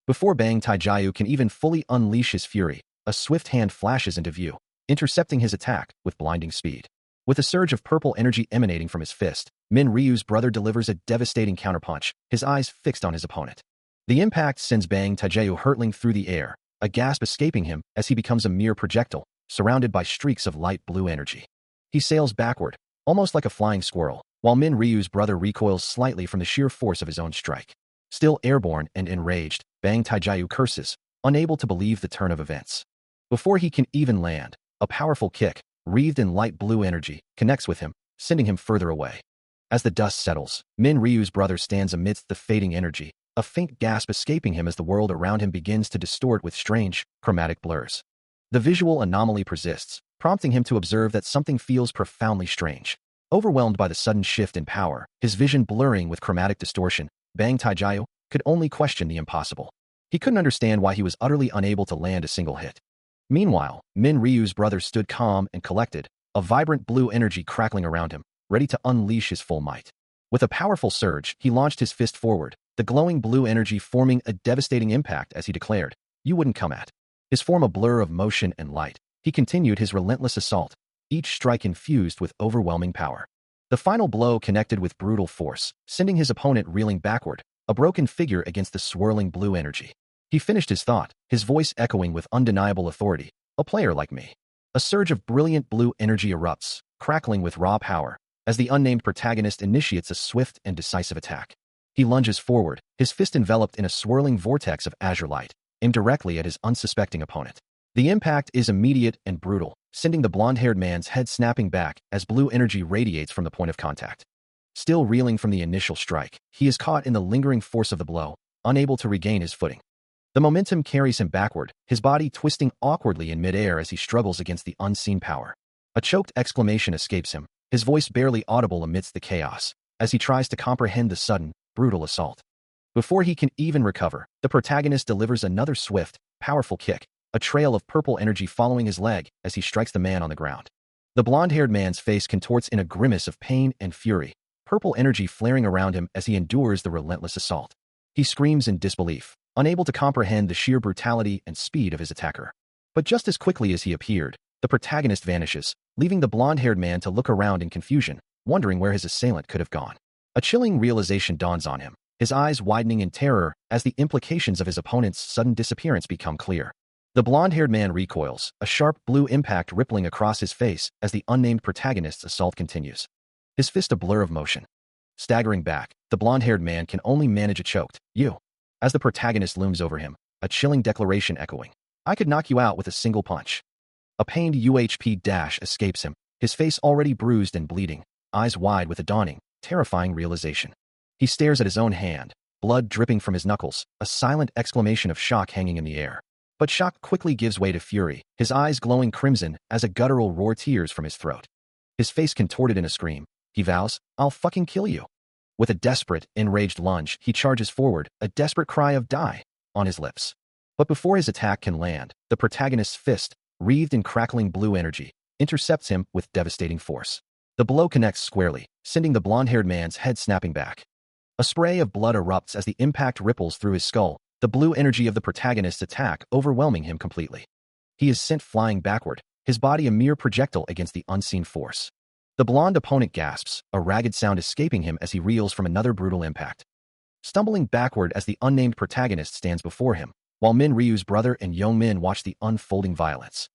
S1: Before Bang Taijiu can even fully unleash his fury, a swift hand flashes into view, intercepting his attack with blinding speed. With a surge of purple energy emanating from his fist, Min Ryu's brother delivers a devastating counterpunch, his eyes fixed on his opponent. The impact sends Bang Taijiu hurtling through the air, a gasp escaping him as he becomes a mere projectile, surrounded by streaks of light blue energy. He sails backward, almost like a flying squirrel, while Min Ryu's brother recoils slightly from the sheer force of his own strike. Still airborne and enraged, Bang Taijiu curses, unable to believe the turn of events. Before he can even land, a powerful kick, wreathed in light blue energy, connects with him, sending him further away. As the dust settles, Min Ryu's brother stands amidst the fading energy, a faint gasp escaping him as the world around him begins to distort with strange, chromatic blurs. The visual anomaly persists, prompting him to observe that something feels profoundly strange. Overwhelmed by the sudden shift in power, his vision blurring with chromatic distortion, Bang Taijiu could only question the impossible. He couldn't understand why he was utterly unable to land a single hit. Meanwhile, Min Ryu's brother stood calm and collected, a vibrant blue energy crackling around him, ready to unleash his full might. With a powerful surge, he launched his fist forward, the glowing blue energy forming a devastating impact as he declared, "You wouldn't come at." His form a blur of motion and light, he continued his relentless assault, each strike infused with overwhelming power. The final blow connected with brutal force, sending his opponent reeling backward, a broken figure against the swirling blue energy. He finished his thought, his voice echoing with undeniable authority, "A player like me." A surge of brilliant blue energy erupts, crackling with raw power, as the unnamed protagonist initiates a swift and decisive attack. He lunges forward, his fist enveloped in a swirling vortex of azure light, aimed directly at his unsuspecting opponent. The impact is immediate and brutal, sending the blonde-haired man's head snapping back as blue energy radiates from the point of contact. Still reeling from the initial strike, he is caught in the lingering force of the blow, unable to regain his footing. The momentum carries him backward, his body twisting awkwardly in midair as he struggles against the unseen power. A choked exclamation escapes him, his voice barely audible amidst the chaos, as he tries to comprehend the sudden, brutal assault. Before he can even recover, the protagonist delivers another swift, powerful kick, a trail of purple energy following his leg as he strikes the man on the ground. The blonde-haired man's face contorts in a grimace of pain and fury, purple energy flaring around him as he endures the relentless assault. He screams in disbelief, unable to comprehend the sheer brutality and speed of his attacker. But just as quickly as he appeared, the protagonist vanishes, leaving the blonde-haired man to look around in confusion, wondering where his assailant could have gone. A chilling realization dawns on him, his eyes widening in terror as the implications of his opponent's sudden disappearance become clear. The blonde-haired man recoils, a sharp blue impact rippling across his face as the unnamed protagonist's assault continues. His fist a blur of motion. Staggering back, the blonde-haired man can only manage a choked, "You." As the protagonist looms over him, a chilling declaration echoing, "I could knock you out with a single punch." A pained UHP dash escapes him, his face already bruised and bleeding, eyes wide with a dawning, terrifying realization. He stares at his own hand, blood dripping from his knuckles, a silent exclamation of shock hanging in the air. But shock quickly gives way to fury, his eyes glowing crimson as a guttural roar tears from his throat. His face contorted in a scream, he vows, "I'll fucking kill you." With a desperate, enraged lunge, he charges forward, a desperate cry of "Die!" on his lips. But before his attack can land, the protagonist's fist, wreathed in crackling blue energy, intercepts him with devastating force. The blow connects squarely, sending the blonde-haired man's head snapping back. A spray of blood erupts as the impact ripples through his skull, the blue energy of the protagonist's attack overwhelming him completely. He is sent flying backward, his body a mere projectile against the unseen force. The blonde opponent gasps, a ragged sound escaping him as he reels from another brutal impact. Stumbling backward as the unnamed protagonist stands before him, while Min Ryu's brother and Young Min watch the unfolding violence.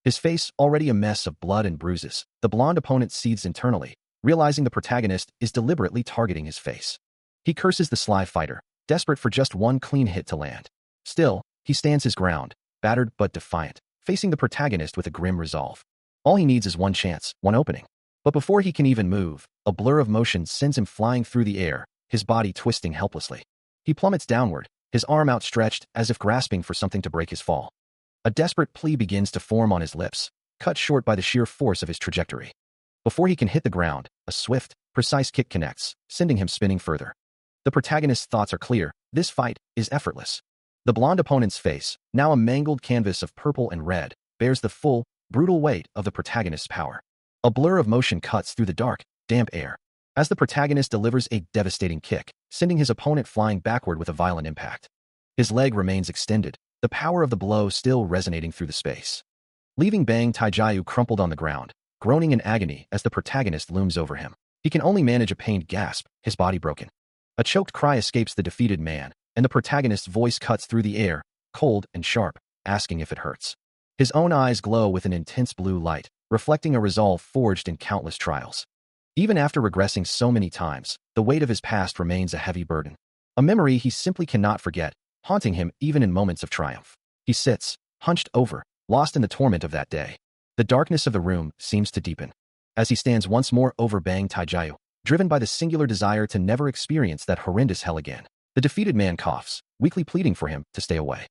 S1: His face already a mess of blood and bruises, the blonde opponent seethes internally, realizing the protagonist is deliberately targeting his face. He curses the sly fighter, desperate for just one clean hit to land. Still, he stands his ground, battered but defiant, facing the protagonist with a grim resolve. All he needs is one chance, one opening. But before he can even move, a blur of motion sends him flying through the air, his body twisting helplessly. He plummets downward, his arm outstretched as if grasping for something to break his fall. A desperate plea begins to form on his lips, cut short by the sheer force of his trajectory. Before he can hit the ground, a swift, precise kick connects, sending him spinning further. The protagonist's thoughts are clear, this fight is effortless. The blonde opponent's face, now a mangled canvas of purple and red, bears the full, brutal weight of the protagonist's power. A blur of motion cuts through the dark, damp air, as the protagonist delivers a devastating kick, sending his opponent flying backward with a violent impact. His leg remains extended, the power of the blow still resonating through the space. Leaving Bang Taijiu crumpled on the ground, groaning in agony as the protagonist looms over him. He can only manage a pained gasp, his body broken. A choked cry escapes the defeated man, and the protagonist's voice cuts through the air, cold and sharp, asking if it hurts. His own eyes glow with an intense blue light, reflecting a resolve forged in countless trials. Even after regressing so many times, the weight of his past remains a heavy burden. A memory he simply cannot forget, haunting him even in moments of triumph. He sits, hunched over, lost in the torment of that day. The darkness of the room seems to deepen. As he stands once more over Bang Taijiu, driven by the singular desire to never experience that horrendous hell again, the defeated man coughs, weakly pleading for him to stay away.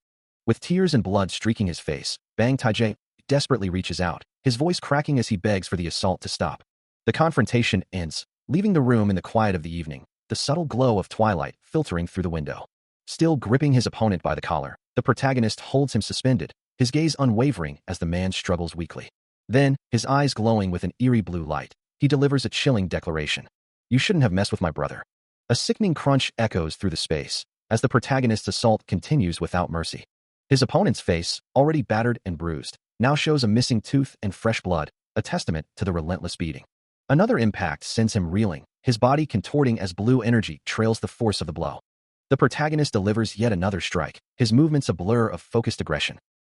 S1: With tears and blood streaking his face, Bang Taijiu desperately reaches out, his voice cracking as he begs for the assault to stop. The confrontation ends, leaving the room in the quiet of the evening, the subtle glow of twilight filtering through the window. Still gripping his opponent by the collar, the protagonist holds him suspended, his gaze unwavering as the man struggles weakly. Then, his eyes glowing with an eerie blue light, he delivers a chilling declaration. "You shouldn't have messed with my brother." A sickening crunch echoes through the space, as the protagonist's assault continues without mercy. His opponent's face, already battered and bruised, now shows a missing tooth and fresh blood, a testament to the relentless beating. Another impact sends him reeling, his body contorting as blue energy trails the force of the blow. The protagonist delivers yet another strike, his movements a blur of focused aggression.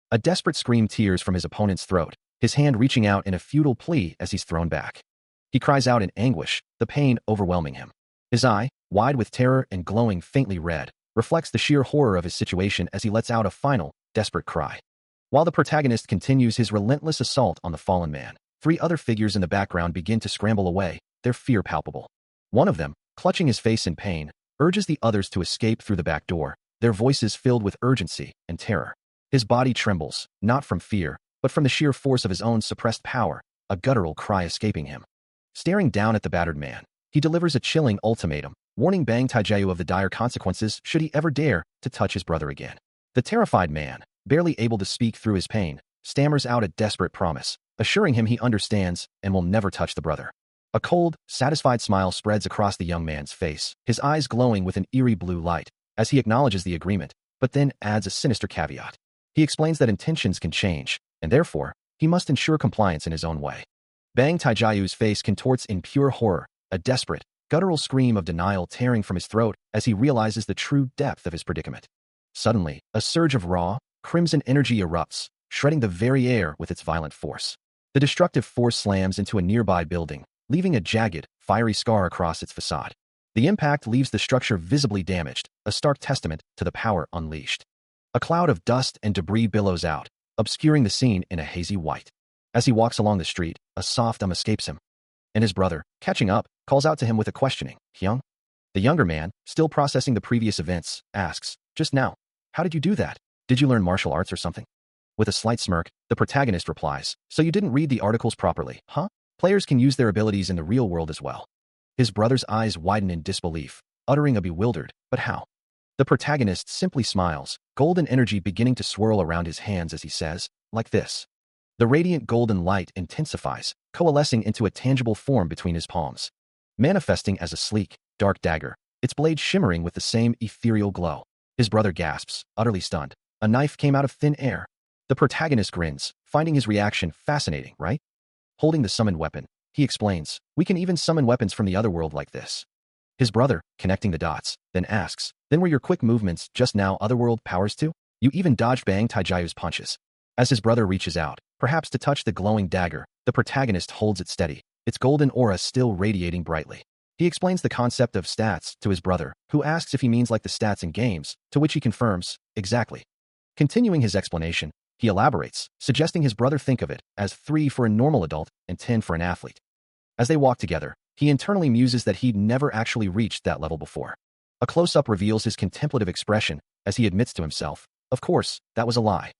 S1: A desperate scream tears from his opponent's throat, his hand reaching out in a futile plea as he's thrown back. He cries out in anguish, the pain overwhelming him. His eye, wide with terror and glowing faintly red, reflects the sheer horror of his situation as he lets out a final, desperate cry. While the protagonist continues his relentless assault on the fallen man, three other figures in the background begin to scramble away, their fear palpable. One of them, clutching his face in pain, urges the others to escape through the back door, their voices filled with urgency and terror. His body trembles, not from fear, but from the sheer force of his own suppressed power, a guttural cry escaping him. Staring down at the battered man, he delivers a chilling ultimatum, warning Bang Taijiu of the dire consequences should he ever dare to touch his brother again. The terrified man, barely able to speak through his pain, stammers out a desperate promise, assuring him he understands and will never touch the brother. A cold, satisfied smile spreads across the young man's face, his eyes glowing with an eerie blue light, as he acknowledges the agreement, but then adds a sinister caveat. He explains that intentions can change, and therefore, he must ensure compliance in his own way. Bang Taijiu's face contorts in pure horror, a desperate, guttural scream of denial tearing from his throat as he realizes the true depth of his predicament. Suddenly, a surge of raw, crimson energy erupts, shredding the very air with its violent force. The destructive force slams into a nearby building, leaving a jagged, fiery scar across its facade. The impact leaves the structure visibly damaged, a stark testament to the power unleashed. A cloud of dust and debris billows out, obscuring the scene in a hazy white. As he walks along the street, a soft escapes him. And his brother, catching up, calls out to him with a questioning, "Hyung?" The younger man, still processing the previous events, asks, "Just now, how did you do that? Did you learn martial arts or something?" With a slight smirk, the protagonist replies, "So you didn't read the articles properly, huh? Players can use their abilities in the real world as well." His brother's eyes widen in disbelief, uttering a bewildered, "But how?" The protagonist simply smiles, golden energy beginning to swirl around his hands as he says, "Like this." The radiant golden light intensifies, coalescing into a tangible form between his palms. Manifesting as a sleek, dark dagger, its blade shimmering with the same ethereal glow. His brother gasps, utterly stunned. A knife came out of thin air. The protagonist grins, finding his reaction fascinating, right? Holding the summoned weapon, he explains, we can even summon weapons from the other world like this. His brother, connecting the dots, then asks, then were your quick movements just now otherworld powers too? You even dodged Bang Taijayu's punches. As his brother reaches out, perhaps to touch the glowing dagger, the protagonist holds it steady, its golden aura still radiating brightly. He explains the concept of stats to his brother, who asks if he means like the stats in games, to which he confirms, exactly. Continuing his explanation, he elaborates, suggesting his brother think of it as 3 for a normal adult and 10 for an athlete. As they walk together, he internally muses that he'd never actually reached that level before. A close-up reveals his contemplative expression as he admits to himself, of course, that was a lie.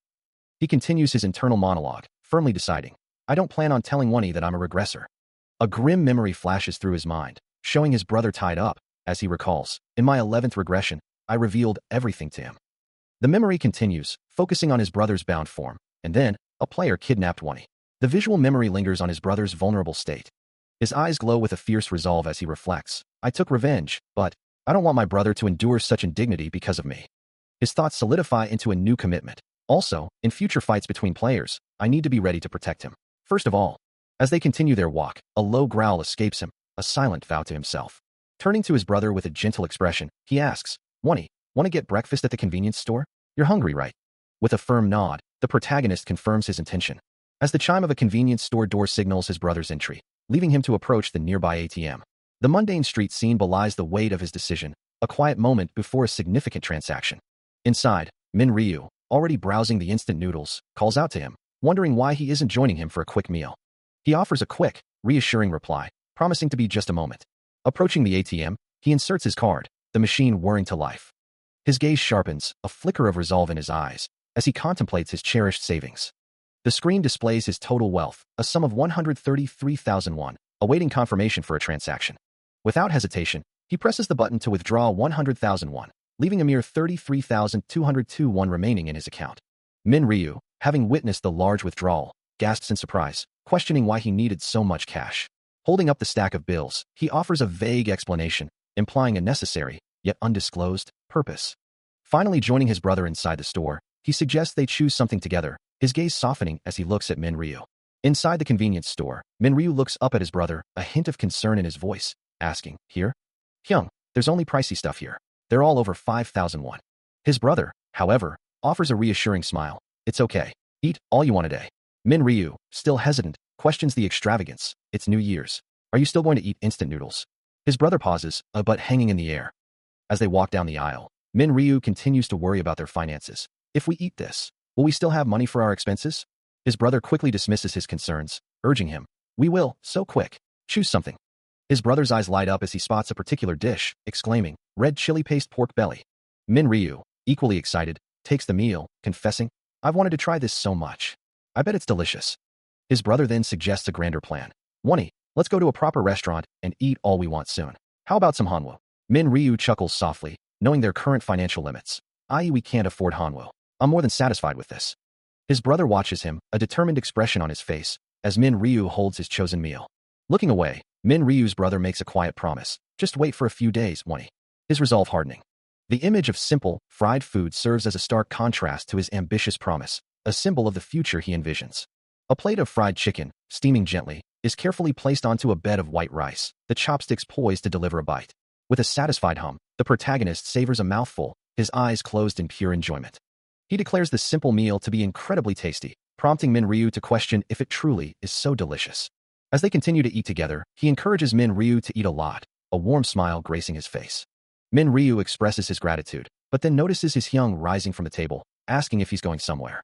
S1: He continues his internal monologue, firmly deciding, I don't plan on telling Wonnie that I'm a regressor. A grim memory flashes through his mind, showing his brother tied up, as he recalls, in my 11th regression, I revealed everything to him. The memory continues, focusing on his brother's bound form, and then, a player kidnapped Wonnie. The visual memory lingers on his brother's vulnerable state. His eyes glow with a fierce resolve as he reflects, I took revenge, but I don't want my brother to endure such indignity because of me. His thoughts solidify into a new commitment. Also, in future fights between players, I need to be ready to protect him. First of all, as they continue their walk, a low growl escapes him, a silent vow to himself. Turning to his brother with a gentle expression, he asks, Wonnie, want to get breakfast at the convenience store? You're hungry, right? With a firm nod, the protagonist confirms his intention. As the chime of a convenience store door signals his brother's entry, leaving him to approach the nearby ATM. The mundane street scene belies the weight of his decision, a quiet moment before a significant transaction. Inside, Min Ryu, already browsing the instant noodles, calls out to him, wondering why he isn't joining him for a quick meal. He offers a quick, reassuring reply, promising to be just a moment. Approaching the ATM, he inserts his card, the machine whirring to life. His gaze sharpens, a flicker of resolve in his eyes, as he contemplates his cherished savings. The screen displays his total wealth, a sum of 133,000 won, awaiting confirmation for a transaction. Without hesitation, he presses the button to withdraw 100,000 won, leaving a mere 33,202 won remaining in his account. Min Ryu, having witnessed the large withdrawal, gasps in surprise, questioning why he needed so much cash. Holding up the stack of bills, he offers a vague explanation, implying a necessary, yet undisclosed, purpose. Finally joining his brother inside the store, he suggests they choose something together, his gaze softening as he looks at Min Ryu. Inside the convenience store, Min Ryu looks up at his brother, a hint of concern in his voice, asking, Here? Hyung, there's only pricey stuff here. They're all over 5,000 won. His brother, however, offers a reassuring smile. It's okay. Eat all you want a day. Min Ryu, still hesitant, questions the extravagance. It's New Year's. Are you still going to eat instant noodles? His brother pauses, a butt hanging in the air. As they walk down the aisle, Min Ryu continues to worry about their finances. If we eat this, will we still have money for our expenses? His brother quickly dismisses his concerns, urging him, We will, so quick. Choose something. His brother's eyes light up as he spots a particular dish, exclaiming, Red chili paste pork belly. Min Ryu, equally excited, takes the meal, confessing, I've wanted to try this so much. I bet it's delicious. His brother then suggests a grander plan. Wonnie, let's go to a proper restaurant and eat all we want soon. How about some Hanwoo? Min Ryu chuckles softly, knowing their current financial limits, i.e. we can't afford Hanwoo. I'm more than satisfied with this. His brother watches him, a determined expression on his face, as Min Ryu holds his chosen meal. Looking away, Min Ryu's brother makes a quiet promise. Just wait for a few days, Wonnie. His resolve hardening. The image of simple, fried food serves as a stark contrast to his ambitious promise, a symbol of the future he envisions. A plate of fried chicken, steaming gently, is carefully placed onto a bed of white rice, the chopsticks poised to deliver a bite. With a satisfied hum, the protagonist savors a mouthful, his eyes closed in pure enjoyment. He declares the simple meal to be incredibly tasty, prompting Min Ryu to question if it truly is so delicious. As they continue to eat together, he encourages Min Ryu to eat a lot, a warm smile gracing his face. Min Ryu expresses his gratitude, but then notices his Hyung rising from the table, asking if he's going somewhere.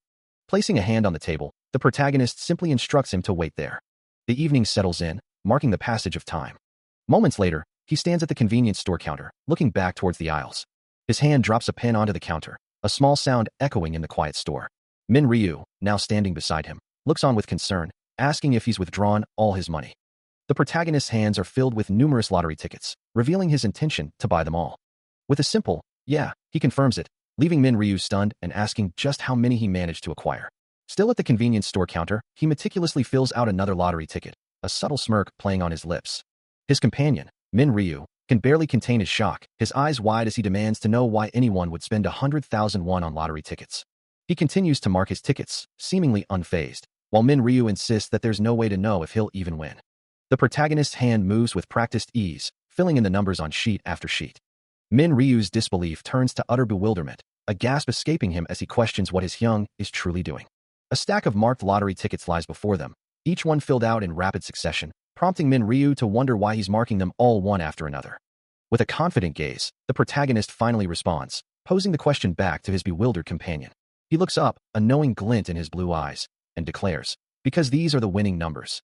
S1: Placing a hand on the table, the protagonist simply instructs him to wait there. The evening settles in, marking the passage of time. Moments later, he stands at the convenience store counter, looking back towards the aisles. His hand drops a pen onto the counter, a small sound echoing in the quiet store. Min Ryu, now standing beside him, looks on with concern, asking if he's withdrawn all his money. The protagonist's hands are filled with numerous lottery tickets, revealing his intention to buy them all. With a simple, yeah, he confirms it, leaving Min Ryu stunned and asking just how many he managed to acquire. Still at the convenience store counter, he meticulously fills out another lottery ticket, a subtle smirk playing on his lips. His companion, Min Ryu, can barely contain his shock, his eyes wide as he demands to know why anyone would spend 100,000 won on lottery tickets. He continues to mark his tickets, seemingly unfazed, while Min Ryu insists that there's no way to know if he'll even win. The protagonist's hand moves with practiced ease, filling in the numbers on sheet after sheet. Min Ryu's disbelief turns to utter bewilderment, a gasp escaping him as he questions what his Hyung is truly doing. A stack of marked lottery tickets lies before them, each one filled out in rapid succession, prompting Min Ryu to wonder why he's marking them all one after another. With a confident gaze, the protagonist finally responds, posing the question back to his bewildered companion. He looks up, a knowing glint in his blue eyes, and declares, "Because these are the winning numbers."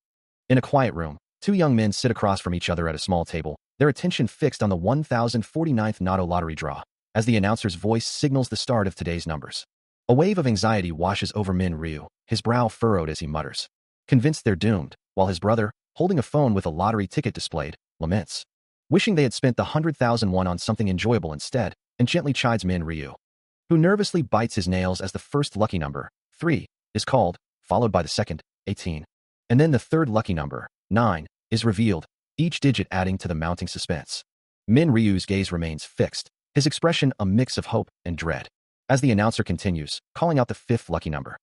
S1: In a quiet room, two young men sit across from each other at a small table, their attention fixed on the 1049th Natto lottery draw, as the announcer's voice signals the start of today's numbers. A wave of anxiety washes over Min Ryu, his brow furrowed as he mutters. Convinced they're doomed, while his brother, holding a phone with a lottery ticket displayed, laments. Wishing they had spent the 100,000 won on something enjoyable instead, and gently chides Min Ryu, who nervously bites his nails as the first lucky number, 3, is called, followed by the second, 18. And then the third lucky number, 9, is revealed, each digit adding to the mounting suspense. Min Ryu's gaze remains fixed, his expression a mix of hope and dread, as the announcer continues, calling out the fifth lucky number.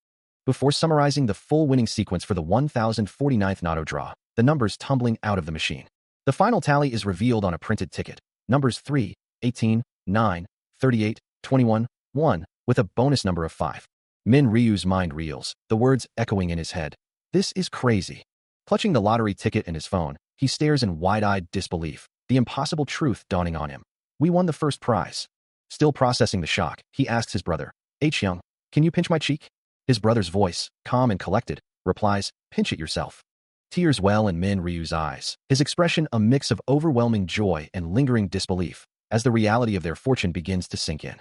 S1: Before summarizing the full winning sequence for the 1049th Natto draw, the numbers tumbling out of the machine. The final tally is revealed on a printed ticket, numbers 3, 18, 9, 38, 21, 1, with a bonus number of 5. Min Ryu's mind reels, the words echoing in his head. This is crazy. Clutching the lottery ticket and his phone, he stares in wide-eyed disbelief, the impossible truth dawning on him. We won the first prize. Still processing the shock, he asks his brother, Hyung, can you pinch my cheek? His brother's voice, calm and collected, replies, pinch it yourself. Tears well in Min Ryu's eyes, his expression a mix of overwhelming joy and lingering disbelief, as the reality of their fortune begins to sink in.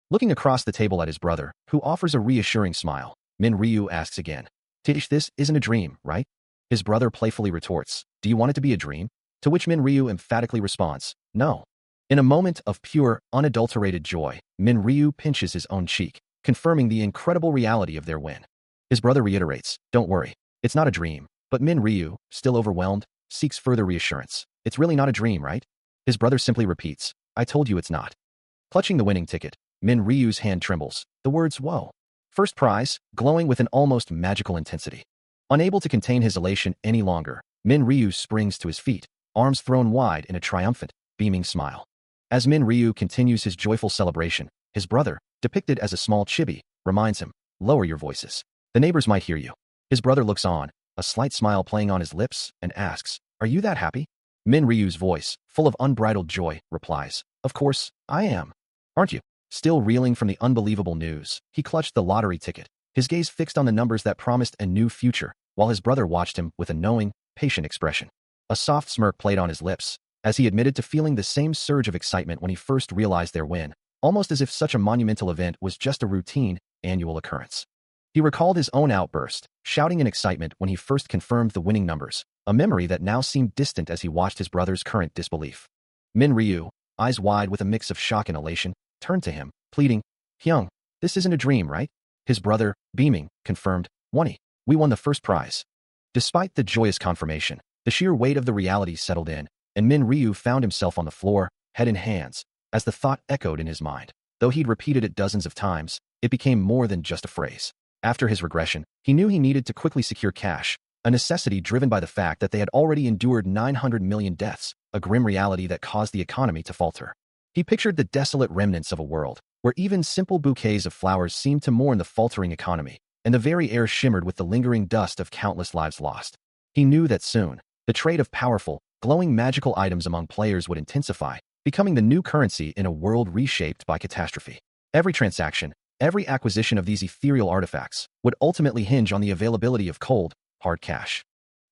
S1: Looking across the table at his brother, who offers a reassuring smile, Min Ryu asks again, Tish, this isn't a dream, right? His brother playfully retorts, do you want it to be a dream? To which Min Ryu emphatically responds, no. In a moment of pure, unadulterated joy, Min Ryu pinches his own cheek, confirming the incredible reality of their win. His brother reiterates, don't worry, it's not a dream, but Min Ryu, still overwhelmed, seeks further reassurance. It's really not a dream, right? His brother simply repeats, I told you it's not. Clutching the winning ticket, Min Ryu's hand trembles, the words, whoa. First prize, glowing with an almost magical intensity. Unable to contain his elation any longer, Min Ryu springs to his feet, arms thrown wide in a triumphant, beaming smile. As Min Ryu continues his joyful celebration, his brother, depicted as a small chibi, reminds him, lower your voices. The neighbors might hear you. His brother looks on, a slight smile playing on his lips, and asks, are you that happy? Min Ryu's voice, full of unbridled joy, replies, of course, I am. Aren't you? Still reeling from the unbelievable news, he clutched the lottery ticket, his gaze fixed on the numbers that promised a new future, while his brother watched him with a knowing, patient expression. A soft smirk played on his lips, as he admitted to feeling the same surge of excitement when he first realized their win, almost as if such a monumental event was just a routine, annual occurrence. He recalled his own outburst, shouting in excitement when he first confirmed the winning numbers, a memory that now seemed distant as he watched his brother's current disbelief. Min Ryu, eyes wide with a mix of shock and elation, turned to him, pleading, Hyung, this isn't a dream, right? His brother, beaming, confirmed, Wonnie, we won the first prize. Despite the joyous confirmation, the sheer weight of the reality settled in, and Min Ryu found himself on the floor, head in hands, as the thought echoed in his mind. Though he'd repeated it dozens of times, it became more than just a phrase. After his regression, he knew he needed to quickly secure cash, a necessity driven by the fact that they had already endured 900 million deaths, a grim reality that caused the economy to falter. He pictured the desolate remnants of a world where even simple bouquets of flowers seemed to mourn the faltering economy, and the very air shimmered with the lingering dust of countless lives lost. He knew that soon, the trade of powerful, glowing magical items among players would intensify, becoming the new currency in a world reshaped by catastrophe. Every transaction, every acquisition of these ethereal artifacts would ultimately hinge on the availability of cold, hard cash.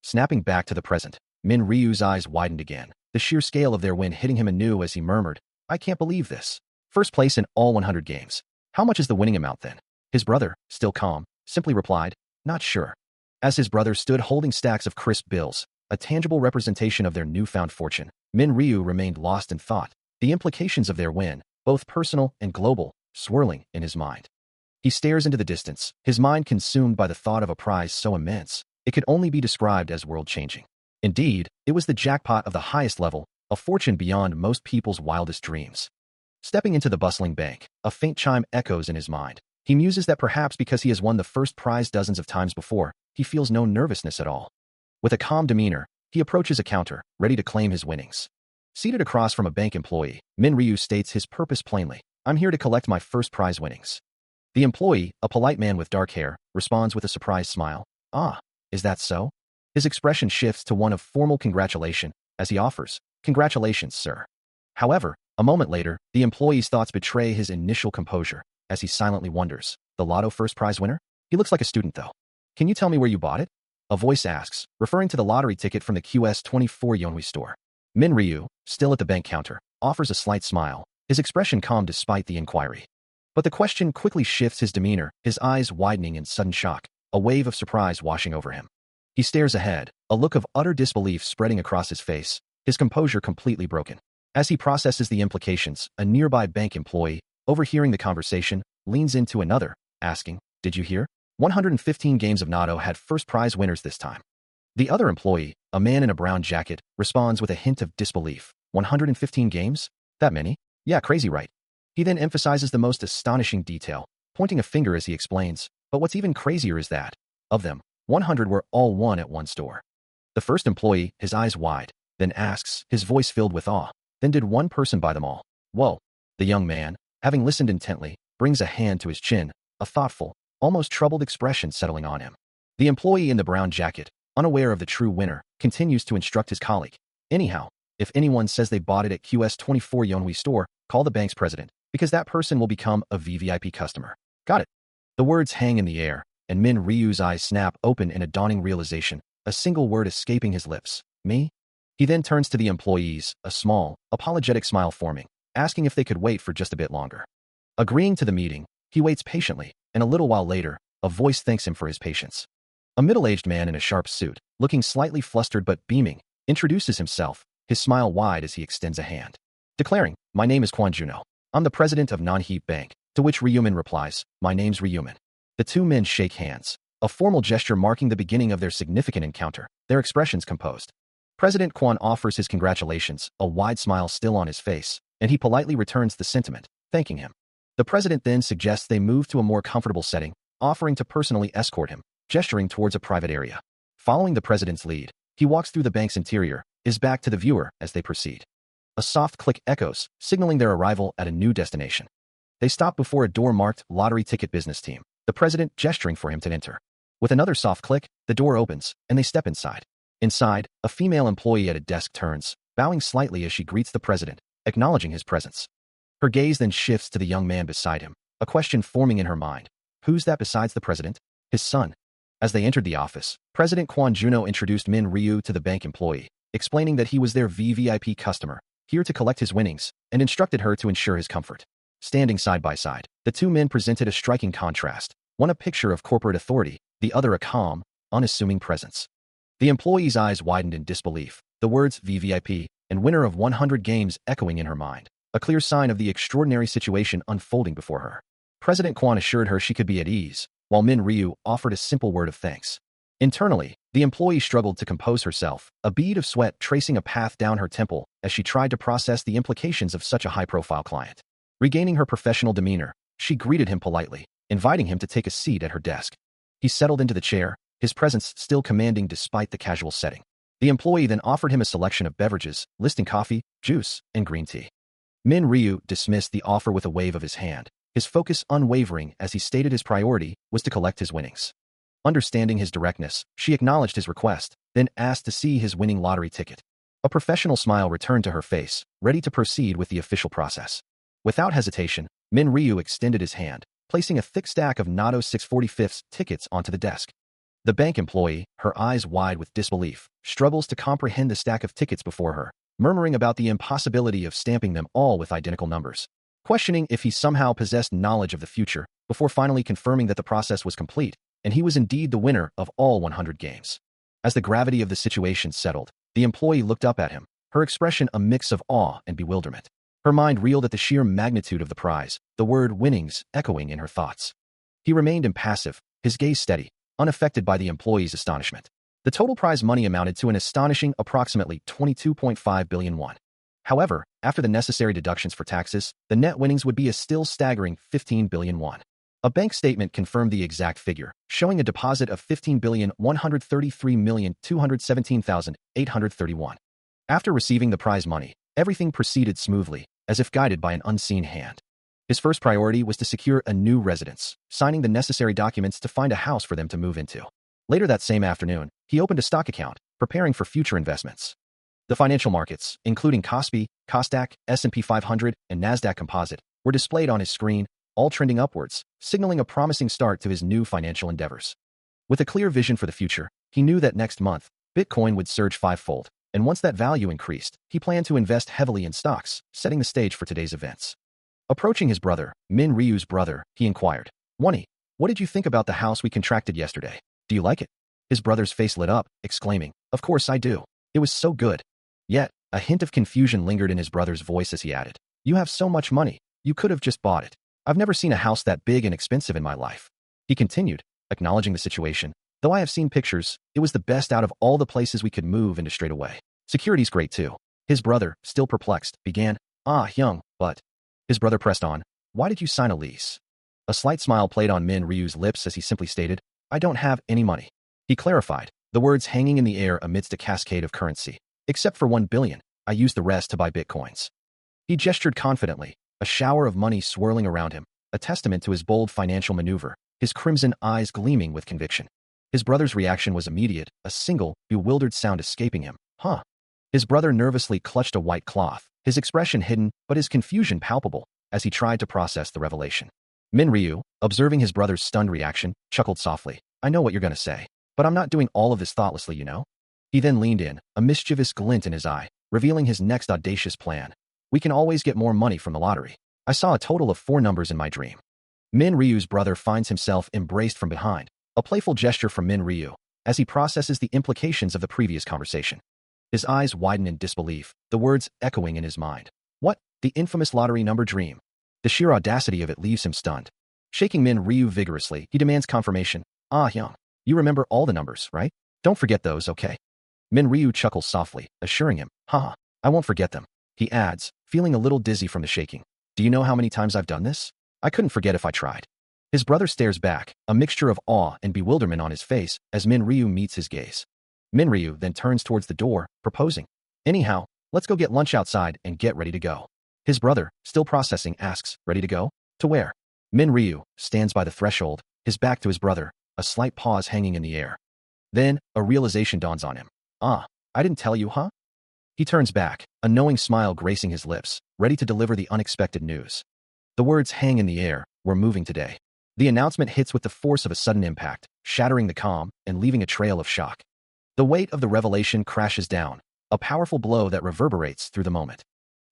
S1: Snapping back to the present, Min Ryu's eyes widened again, the sheer scale of their win hitting him anew as he murmured, I can't believe this. First place in all 100 games. How much is the winning amount then? His brother, still calm, simply replied, not sure. As his brother stood holding stacks of crisp bills, a tangible representation of their newfound fortune, Min Ryu remained lost in thought, the implications of their win, both personal and global, swirling in his mind. He stares into the distance, his mind consumed by the thought of a prize so immense, it could only be described as world-changing. Indeed, it was the jackpot of the highest level, a fortune beyond most people's wildest dreams. Stepping into the bustling bank, a faint chime echoes in his mind, He muses that perhaps because he has won the first prize dozens of times before, he feels no nervousness at all. With a calm demeanor, he approaches a counter, ready to claim his winnings. Seated across from a bank employee, Min Ryu states his purpose plainly. I'm here to collect my first prize winnings. The employee, a polite man with dark hair, responds with a surprised smile. Ah, is that so? His expression shifts to one of formal congratulation as he offers, Congratulations, sir. However, a moment later, the employee's thoughts betray his initial composure as he silently wonders, the lotto first prize winner? He looks like a student though. Can you tell me where you bought it? A voice asks, referring to the lottery ticket from the QS24 Yonhui store. Min Ryu, still at the bank counter, offers a slight smile, his expression calm despite the inquiry. But the question quickly shifts his demeanor, his eyes widening in sudden shock, a wave of surprise washing over him. He stares ahead, a look of utter disbelief spreading across his face, his composure completely broken. As he processes the implications, a nearby bank employee, overhearing the conversation, leans into another, asking, Did you hear? 115 games of Nado had first prize winners this time. The other employee, a man in a brown jacket, responds with a hint of disbelief. 115 games? That many? Yeah, crazy, right? He then emphasizes the most astonishing detail, pointing a finger as he explains, but what's even crazier is that, of them, 100 were all won at one store. The first employee, his eyes wide, then asks, his voice filled with awe, then did one person buy them all? Whoa. The young man, having listened intently, brings a hand to his chin, a thoughtful, almost troubled expression settling on him. The employee in the brown jacket, unaware of the true winner, continues to instruct his colleague. Anyhow, if anyone says they bought it at QS24 Yonhui store, call the bank's president, because that person will become a VVIP customer. Got it. The words hang in the air, and Min Ryu's eyes snap open in a dawning realization, a single word escaping his lips. Me? He then turns to the employees, a small, apologetic smile forming, asking if they could wait for just a bit longer. Agreeing to the meeting, he waits patiently, and a little while later, a voice thanks him for his patience. A middle-aged man in a sharp suit, looking slightly flustered but beaming, introduces himself, his smile wide as he extends a hand. Declaring, My name is Kwon Juno. I'm the president of Non-Heap Bank, to which Ryumin replies, My name's Ryumin. The two men shake hands, a formal gesture marking the beginning of their significant encounter, their expressions composed. President Kwon offers his congratulations, a wide smile still on his face, and he politely returns the sentiment, thanking him. The president then suggests they move to a more comfortable setting, offering to personally escort him, gesturing towards a private area. Following the president's lead, he walks through the bank's interior, his back to the viewer as they proceed. A soft click echoes, signaling their arrival at a new destination. They stop before a door marked Lottery Ticket Business Team, the president gesturing for him to enter. With another soft click, the door opens, and they step inside. Inside, a female employee at a desk turns, bowing slightly as she greets the president, acknowledging his presence. Her gaze then shifts to the young man beside him, a question forming in her mind. Who's that besides the president? His son. As they entered the office, President Kwon Juno introduced Min Ryu to the bank employee, explaining that he was their VVIP customer, here to collect his winnings, and instructed her to ensure his comfort. Standing side by side, the two men presented a striking contrast, one a picture of corporate authority, the other a calm, unassuming presence. The employee's eyes widened in disbelief, the words VVIP and winner of 100 games echoing in her mind, a clear sign of the extraordinary situation unfolding before her. President Kwon assured her she could be at ease, while Min Ryu offered a simple word of thanks. Internally, the employee struggled to compose herself, a bead of sweat tracing a path down her temple as she tried to process the implications of such a high-profile client. Regaining her professional demeanor, she greeted him politely, inviting him to take a seat at her desk. He settled into the chair, his presence still commanding despite the casual setting. The employee then offered him a selection of beverages, listing coffee, juice, and green tea. Min Ryu dismissed the offer with a wave of his hand, his focus unwavering as he stated his priority was to collect his winnings. Understanding his directness, she acknowledged his request, then asked to see his winning lottery ticket. A professional smile returned to her face, ready to proceed with the official process. Without hesitation, Min Ryu extended his hand, placing a thick stack of Nado 645 tickets onto the desk. The bank employee, her eyes wide with disbelief, struggles to comprehend the stack of tickets before her, murmuring about the impossibility of stamping them all with identical numbers, questioning if he somehow possessed knowledge of the future, before finally confirming that the process was complete, and he was indeed the winner of all 100 games. As the gravity of the situation settled, the employee looked up at him, her expression a mix of awe and bewilderment. Her mind reeled at the sheer magnitude of the prize, the word winnings echoing in her thoughts. He remained impassive, his gaze steady, unaffected by the employee's astonishment. The total prize money amounted to an astonishing approximately 22.5 billion won. However, after the necessary deductions for taxes, the net winnings would be a still staggering 15 billion won. A bank statement confirmed the exact figure, showing a deposit of 15,133,217,831. After receiving the prize money, everything proceeded smoothly, as if guided by an unseen hand. His first priority was to secure a new residence, signing the necessary documents to find a house for them to move into. Later that same afternoon, he opened a stock account, preparing for future investments. The financial markets, including Kospi, Kosdaq, S&P 500, and Nasdaq Composite, were displayed on his screen, all trending upwards, signaling a promising start to his new financial endeavors. With a clear vision for the future, he knew that next month, Bitcoin would surge fivefold, and once that value increased, he planned to invest heavily in stocks, setting the stage for today's events. Approaching his brother, Min Ryu's brother, he inquired, "Wonnie, what did you think about the house we contracted yesterday? Do you like it?" His brother's face lit up, exclaiming, "Of course I do. It was so good." Yet, a hint of confusion lingered in his brother's voice as he added, "You have so much money, you could have just bought it. I've never seen a house that big and expensive in my life." He continued, acknowledging the situation, "Though I have seen pictures, it was the best out of all the places we could move into straight away. Security's great too." His brother, still perplexed, began, "Young, but..." His brother pressed on, "Why did you sign a lease?" A slight smile played on Min Ryu's lips as he simply stated, "I don't have any money." He clarified, the words hanging in the air amidst a cascade of currency. "Except for 1 billion, I used the rest to buy bitcoins." He gestured confidently, a shower of money swirling around him, a testament to his bold financial maneuver, his crimson eyes gleaming with conviction. His brother's reaction was immediate, a single, bewildered sound escaping him. "Huh?" His brother nervously clutched a white cloth, his expression hidden, but his confusion palpable, as he tried to process the revelation. Min Ryu, observing his brother's stunned reaction, chuckled softly, "I know what you're going to say, but I'm not doing all of this thoughtlessly, you know?" He then leaned in, a mischievous glint in his eye, revealing his next audacious plan. "We can always get more money from the lottery. I saw a total of 4 numbers in my dream." Min Ryu's brother finds himself embraced from behind, a playful gesture from Min Ryu, as he processes the implications of the previous conversation. His eyes widen in disbelief, the words echoing in his mind. What? The infamous lottery number dream? The sheer audacity of it leaves him stunned. Shaking Min Ryu vigorously, he demands confirmation. Young, you remember all the numbers, right? Don't forget those, okay?" Min Ryu chuckles softly, assuring him, "Haha, I won't forget them." He adds, feeling a little dizzy from the shaking, "Do you know how many times I've done this? I couldn't forget if I tried." His brother stares back, a mixture of awe and bewilderment on his face as Min Ryu meets his gaze. Min Ryu then turns towards the door, proposing, "Anyhow, let's go get lunch outside and get ready to go." His brother, still processing, asks, "Ready to go? To where?" Min Ryu stands by the threshold, his back to his brother, a slight pause hanging in the air. Then, a realization dawns on him. I didn't tell you, huh?" He turns back, a knowing smile gracing his lips, ready to deliver the unexpected news. The words hang in the air, "We're moving today." The announcement hits with the force of a sudden impact, shattering the calm and leaving a trail of shock. The weight of the revelation crashes down, a powerful blow that reverberates through the moment.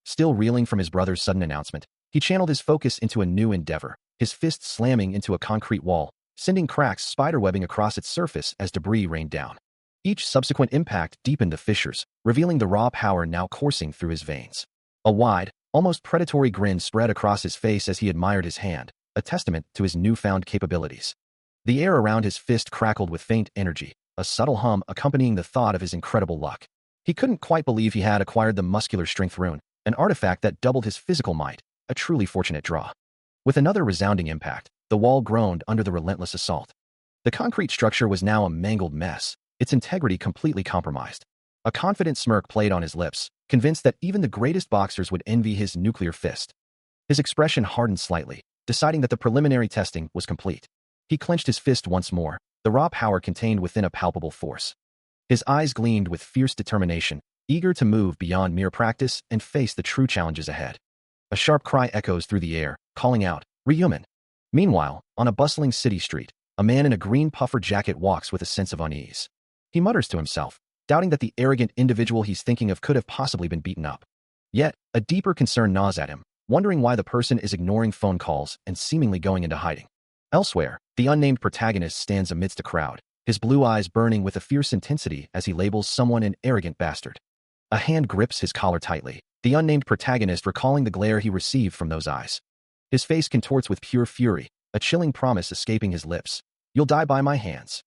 S1: Still reeling from his brother's sudden announcement, he channeled his focus into a new endeavor, his fist slamming into a concrete wall, sending cracks spiderwebbing across its surface as debris rained down. Each subsequent impact deepened the fissures, revealing the raw power now coursing through his veins. A wide, almost predatory grin spread across his face as he admired his hand, a testament to his newfound capabilities. The air around his fist crackled with faint energy, a subtle hum accompanying the thought of his incredible luck. He couldn't quite believe he had acquired the muscular strength rune, an artifact that doubled his physical might, a truly fortunate draw. With another resounding impact, the wall groaned under the relentless assault. The concrete structure was now a mangled mess, its integrity completely compromised. A confident smirk played on his lips, convinced that even the greatest boxers would envy his nuclear fist. His expression hardened slightly, deciding that the preliminary testing was complete. He clenched his fist once more, the raw power contained within a palpable force. His eyes gleamed with fierce determination, eager to move beyond mere practice and face the true challenges ahead. A sharp cry echoes through the air, calling out, "Ryuman!" Meanwhile, on a bustling city street, a man in a green puffer jacket walks with a sense of unease. He mutters to himself, doubting that the arrogant individual he's thinking of could have possibly been beaten up. Yet, a deeper concern gnaws at him, wondering why the person is ignoring phone calls and seemingly going into hiding. Elsewhere, the unnamed protagonist stands amidst a crowd, his blue eyes burning with a fierce intensity as he labels someone an arrogant bastard. A hand grips his collar tightly, the unnamed protagonist recalling the glare he received from those eyes. His face contorts with pure fury, a chilling promise escaping his lips. "You'll die by my hands."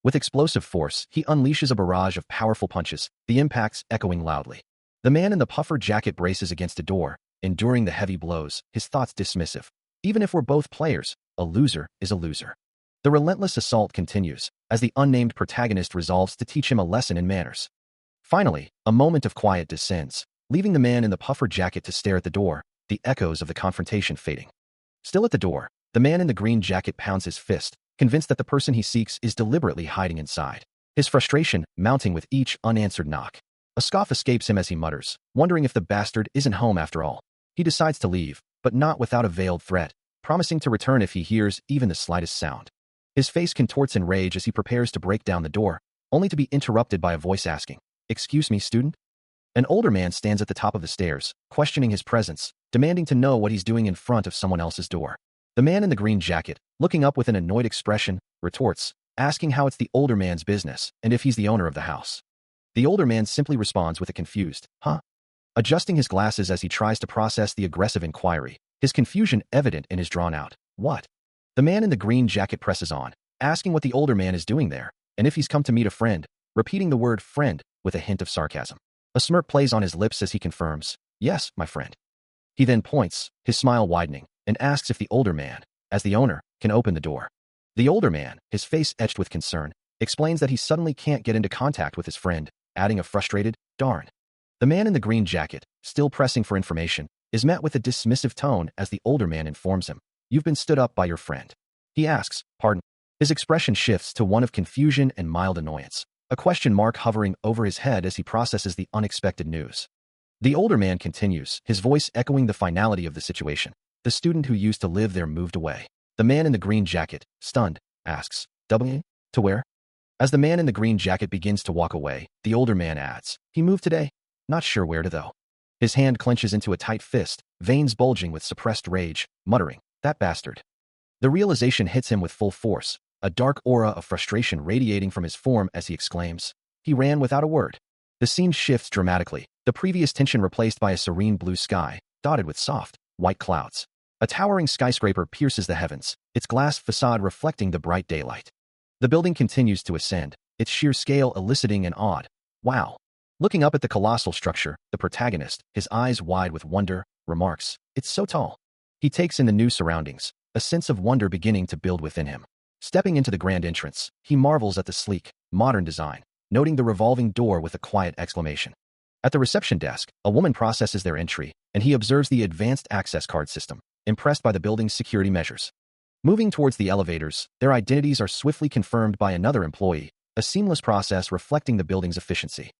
S1: With explosive force, he unleashes a barrage of powerful punches, the impacts echoing loudly. The man in the puffer jacket braces against a door, enduring the heavy blows, his thoughts dismissive. "Even if we're both players, a loser is a loser. The relentless assault continues, as the unnamed protagonist resolves to teach him a lesson in manners. Finally, a moment of quiet descends, leaving the man in the puffer jacket to stare at the door, the echoes of the confrontation fading. Still at the door, the man in the green jacket pounds his fist, convinced that the person he seeks is deliberately hiding inside, his frustration mounting with each unanswered knock. A scoff escapes him as he mutters, wondering if the bastard isn't home after all. He decides to leave, but not without a veiled threat, promising to return if he hears even the slightest sound. His face contorts in rage as he prepares to break down the door, only to be interrupted by a voice asking, "Excuse me, student?" An older man stands at the top of the stairs, questioning his presence, demanding to know what he's doing in front of someone else's door. The man in the green jacket, looking up with an annoyed expression, retorts, asking how it's the older man's business and if he's the owner of the house. The older man simply responds with a confused, "Huh?" Adjusting his glasses as he tries to process the aggressive inquiry, his confusion evident in his drawn-out, "What?" The man in the green jacket presses on, asking what the older man is doing there, and if he's come to meet a friend, repeating the word friend with a hint of sarcasm. A smirk plays on his lips as he confirms, "Yes, my friend." He then points, his smile widening, and asks if the older man, as the owner, can open the door. The older man, his face etched with concern, explains that he suddenly can't get into contact with his friend, adding a frustrated, "Darn." The man in the green jacket, still pressing for information, is met with a dismissive tone as the older man informs him, "You've been stood up by your friend." He asks, "Pardon?" His expression shifts to one of confusion and mild annoyance, a question mark hovering over his head as he processes the unexpected news. The older man continues, his voice echoing the finality of the situation. "The student who used to live there moved away." The man in the green jacket, stunned, asks, "W? To where?" As the man in the green jacket begins to walk away, the older man adds, "He moved today? Not sure where to though." His hand clenches into a tight fist, veins bulging with suppressed rage, muttering, "That bastard." The realization hits him with full force, a dark aura of frustration radiating from his form as he exclaims, "He ran without a word." The scene shifts dramatically, the previous tension replaced by a serene blue sky, dotted with soft, white clouds. A towering skyscraper pierces the heavens, its glass facade reflecting the bright daylight. The building continues to ascend, its sheer scale eliciting an awed, "Wow." Looking up at the colossal structure, the protagonist, his eyes wide with wonder, remarks, "It's so tall." He takes in the new surroundings, a sense of wonder beginning to build within him. Stepping into the grand entrance, he marvels at the sleek, modern design, noting the revolving door with a quiet exclamation. At the reception desk, a woman processes their entry, and he observes the advanced access card system, impressed by the building's security measures. Moving towards the elevators, their identities are swiftly confirmed by another employee, a seamless process reflecting the building's efficiency.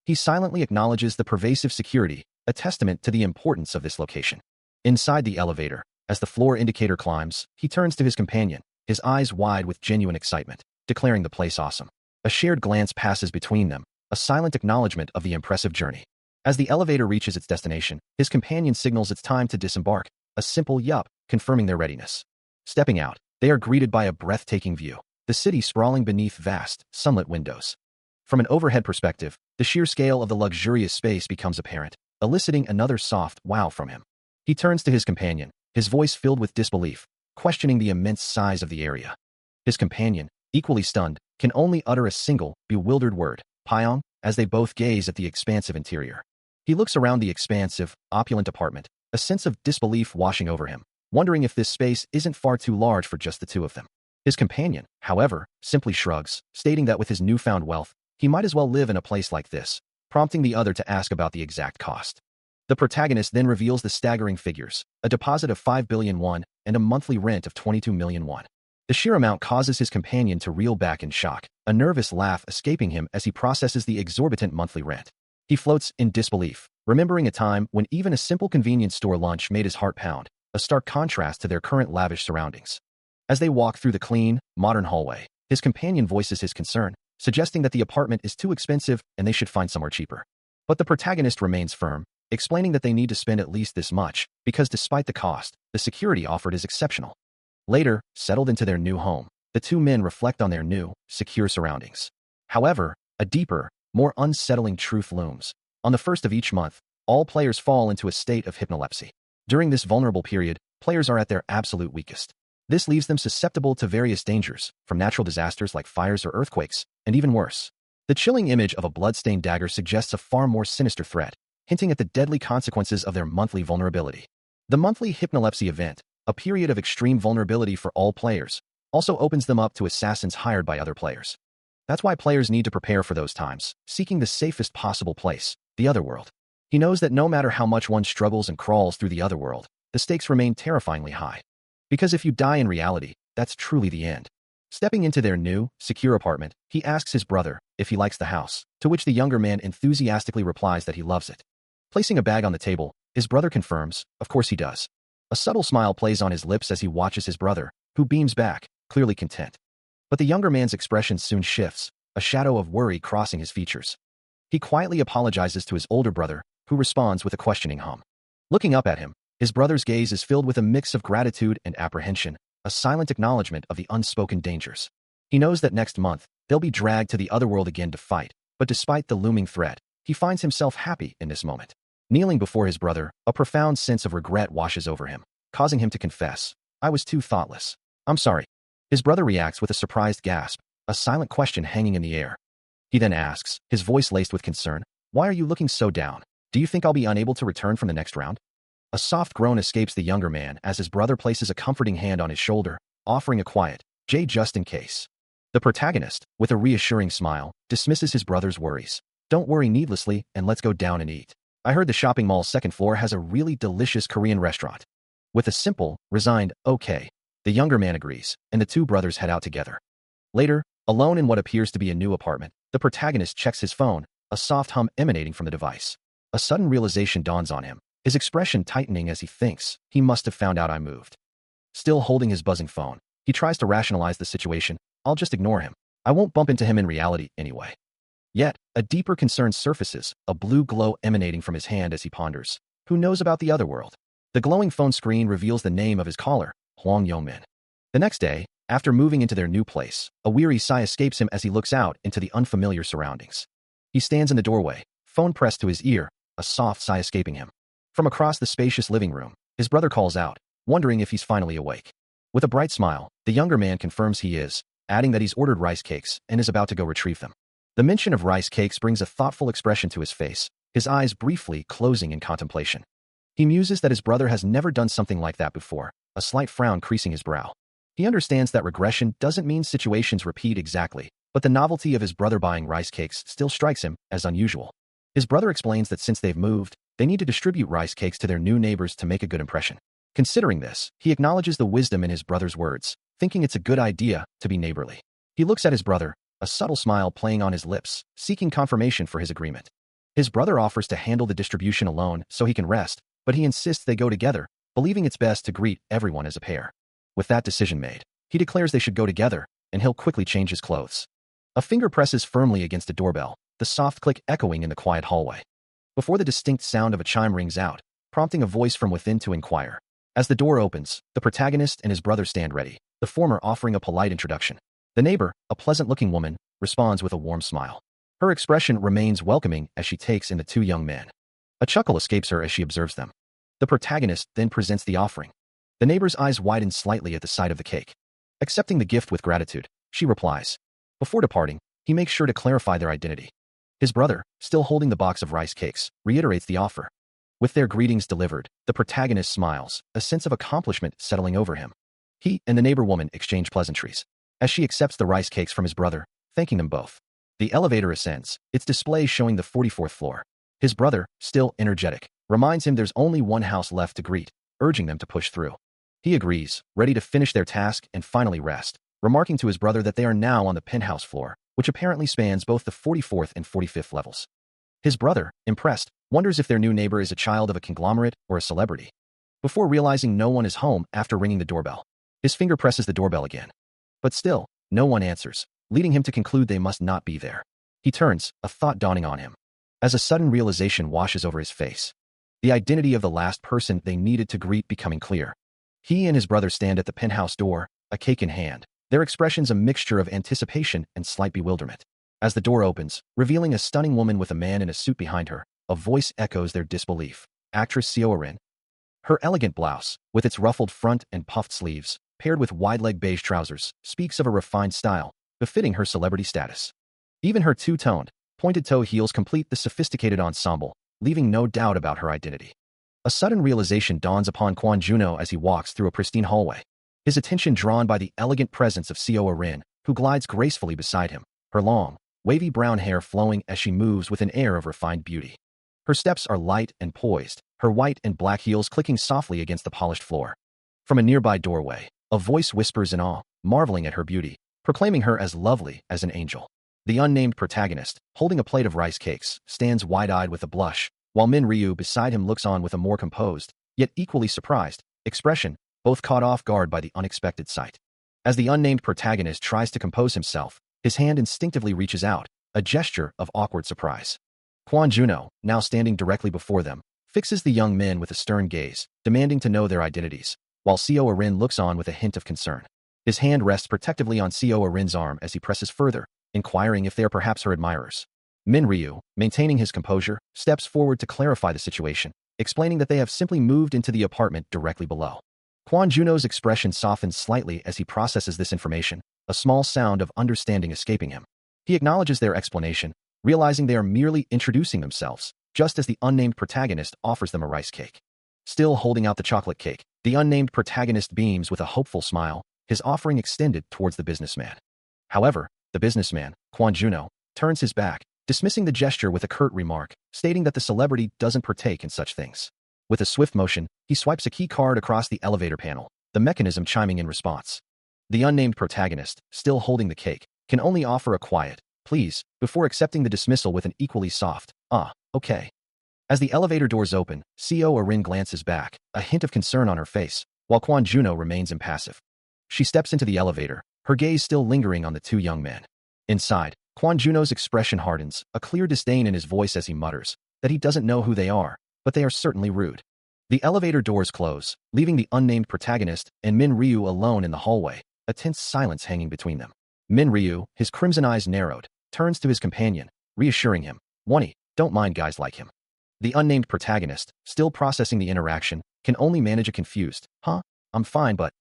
S1: He silently acknowledges the pervasive security, a testament to the importance of this location. Inside the elevator, as the floor indicator climbs, he turns to his companion, his eyes wide with genuine excitement, declaring the place awesome. A shared glance passes between them, a silent acknowledgement of the impressive journey. As the elevator reaches its destination, his companion signals it's time to disembark, a simple yup, confirming their readiness. Stepping out, they are greeted by a breathtaking view, the city sprawling beneath vast, sunlit windows. From an overhead perspective, the sheer scale of the luxurious space becomes apparent, eliciting another soft wow from him. He turns to his companion, his voice filled with disbelief, questioning the immense size of the area. His companion, equally stunned, can only utter a single, bewildered word, "Pyong," as they both gaze at the expansive interior. He looks around the expansive, opulent apartment, a sense of disbelief washing over him, wondering if this space isn't far too large for just the two of them. His companion, however, simply shrugs, stating that with his newfound wealth, he might as well live in a place like this, prompting the other to ask about the exact cost. The protagonist then reveals the staggering figures, a deposit of 5 billion won and a monthly rent of 22 million won. The sheer amount causes his companion to reel back in shock, a nervous laugh escaping him as he processes the exorbitant monthly rent. He floats in disbelief, remembering a time when even a simple convenience store lunch made his heart pound, a stark contrast to their current lavish surroundings. As they walk through the clean, modern hallway, his companion voices his concern, suggesting that the apartment is too expensive and they should find somewhere cheaper. But the protagonist remains firm, explaining that they need to spend at least this much, because despite the cost, the security offered is exceptional. Later, settled into their new home, the two men reflect on their new, secure surroundings. However, a deeper, more unsettling truth looms. On the first of each month, all players fall into a state of hypnolepsy. During this vulnerable period, players are at their absolute weakest. This leaves them susceptible to various dangers, from natural disasters like fires or earthquakes, and even worse. The chilling image of a blood-stained dagger suggests a far more sinister threat, hinting at the deadly consequences of their monthly vulnerability. The monthly hypnolepsy event, a period of extreme vulnerability for all players, also opens them up to assassins hired by other players. That's why players need to prepare for those times, seeking the safest possible place, the otherworld. He knows that no matter how much one struggles and crawls through the otherworld, the stakes remain terrifyingly high. Because if you die in reality, that's truly the end. Stepping into their new, secure apartment, he asks his brother if he likes the house, to which the younger man enthusiastically replies that he loves it. Placing a bag on the table, his brother confirms, of course he does. A subtle smile plays on his lips as he watches his brother, who beams back, clearly content. But the younger man's expression soon shifts, a shadow of worry crossing his features. He quietly apologizes to his older brother, who responds with a questioning hum. Looking up at him, his brother's gaze is filled with a mix of gratitude and apprehension, a silent acknowledgement of the unspoken dangers. He knows that next month, they'll be dragged to the otherworld again to fight, but despite the looming threat, he finds himself happy in this moment. Kneeling before his brother, a profound sense of regret washes over him, causing him to confess, "I was too thoughtless. I'm sorry." His brother reacts with a surprised gasp, a silent question hanging in the air. He then asks, his voice laced with concern, "Why are you looking so down? Do you think I'll be unable to return from the next round?" A soft groan escapes the younger man as his brother places a comforting hand on his shoulder, offering a quiet, "Jay, just in case." The protagonist, with a reassuring smile, dismisses his brother's worries. "Don't worry needlessly, and let's go down and eat. I heard the shopping mall's second floor has a really delicious Korean restaurant." With a simple, resigned, "Okay," the younger man agrees, and the two brothers head out together. Later, alone in what appears to be a new apartment, the protagonist checks his phone, a soft hum emanating from the device. A sudden realization dawns on him, his expression tightening as he thinks, he must have found out I moved. Still holding his buzzing phone, he tries to rationalize the situation. "I'll just ignore him. I won't bump into him in reality anyway." Yet, a deeper concern surfaces, a blue glow emanating from his hand as he ponders. Who knows about the other world? The glowing phone screen reveals the name of his caller, Hwang Yo-min. The next day, after moving into their new place, a weary sigh escapes him as he looks out into the unfamiliar surroundings. He stands in the doorway, phone pressed to his ear, a soft sigh escaping him. From across the spacious living room, his brother calls out, wondering if he's finally awake. With a bright smile, the younger man confirms he is, adding that he's ordered rice cakes and is about to go retrieve them. The mention of rice cakes brings a thoughtful expression to his face, his eyes briefly closing in contemplation. He muses that his brother has never done something like that before, a slight frown creasing his brow. He understands that regression doesn't mean situations repeat exactly, but the novelty of his brother buying rice cakes still strikes him as unusual. His brother explains that since they've moved, they need to distribute rice cakes to their new neighbors to make a good impression. Considering this, he acknowledges the wisdom in his brother's words, thinking it's a good idea to be neighborly. He looks at his brother, a subtle smile playing on his lips, seeking confirmation for his agreement. His brother offers to handle the distribution alone so he can rest, but he insists they go together, believing it's best to greet everyone as a pair. With that decision made, he declares they should go together, and he'll quickly change his clothes. A finger presses firmly against the doorbell, the soft click echoing in the quiet hallway. Before the distinct sound of a chime rings out, prompting a voice from within to inquire. As the door opens, the protagonist and his brother stand ready, the former offering a polite introduction. The neighbor, a pleasant-looking woman, responds with a warm smile. Her expression remains welcoming as she takes in the two young men. A chuckle escapes her as she observes them. The protagonist then presents the offering. The neighbor's eyes widen slightly at the sight of the cake. Accepting the gift with gratitude, she replies. Before departing, he makes sure to clarify their identity. His brother, still holding the box of rice cakes, reiterates the offer. With their greetings delivered, the protagonist smiles, a sense of accomplishment settling over him. He and the neighbor woman exchange pleasantries, as she accepts the rice cakes from his brother, thanking them both. The elevator ascends, its display showing the 44th floor. His brother, still energetic, reminds him there's only one house left to greet, urging them to push through. He agrees, ready to finish their task and finally rest, remarking to his brother that they are now on the penthouse floor, which apparently spans both the 44th and 45th levels. His brother, impressed, wonders if their new neighbor is a child of a conglomerate or a celebrity. Before realizing no one is home after ringing the doorbell, his finger presses the doorbell again. But still, no one answers, leading him to conclude they must not be there. He turns, a thought dawning on him. As a sudden realization washes over his face, the identity of the last person they needed to greet becoming clear. He and his brother stand at the penthouse door, a cake in hand, their expressions a mixture of anticipation and slight bewilderment. As the door opens, revealing a stunning woman with a man in a suit behind her, a voice echoes their disbelief. Actress Seo-rin. Her elegant blouse, with its ruffled front and puffed sleeves, paired with wide-leg beige trousers, speaks of a refined style, befitting her celebrity status. Even her two-toned, pointed-toe heels complete the sophisticated ensemble, leaving no doubt about her identity. A sudden realization dawns upon Kwon Juno as he walks through a pristine hallway. His attention drawn by the elegant presence of Seo Rin, who glides gracefully beside him, her long, wavy brown hair flowing as she moves with an air of refined beauty. Her steps are light and poised, her white and black heels clicking softly against the polished floor. From a nearby doorway, a voice whispers in awe, marveling at her beauty, proclaiming her as lovely as an angel. The unnamed protagonist, holding a plate of rice cakes, stands wide-eyed with a blush, while Min Ryu beside him looks on with a more composed, yet equally surprised, expression, both caught off guard by the unexpected sight. As the unnamed protagonist tries to compose himself, his hand instinctively reaches out, a gesture of awkward surprise. Kwon Juno, now standing directly before them, fixes the young men with a stern gaze, demanding to know their identities, while Seo Rin looks on with a hint of concern. His hand rests protectively on Seo Rin's arm as he presses further, inquiring if they are perhaps her admirers. Min Ryu, maintaining his composure, steps forward to clarify the situation, explaining that they have simply moved into the apartment directly below. Kwon Juno's expression softens slightly as he processes this information, a small sound of understanding escaping him. He acknowledges their explanation, realizing they are merely introducing themselves, just as the unnamed protagonist offers them a rice cake. Still holding out the chocolate cake, the unnamed protagonist beams with a hopeful smile, his offering extended towards the businessman. However, the businessman, Kwon Juno, turns his back, dismissing the gesture with a curt remark, stating that the celebrity doesn't partake in such things. With a swift motion, he swipes a key card across the elevator panel, the mechanism chiming in response. The unnamed protagonist, still holding the cake, can only offer a quiet, please, before accepting the dismissal with an equally soft, okay. As the elevator doors open, Seo Rin glances back, a hint of concern on her face, while Kwon Juno remains impassive. She steps into the elevator, her gaze still lingering on the two young men. Inside, Kwon Juno's expression hardens, a clear disdain in his voice as he mutters that he doesn't know who they are, but they are certainly rude. The elevator doors close, leaving the unnamed protagonist and Min Ryu alone in the hallway, a tense silence hanging between them. Min Ryu, his crimson eyes narrowed, turns to his companion, reassuring him, "Wonnie, don't mind guys like him." The unnamed protagonist, still processing the interaction, can only manage a confused, I'm fine but...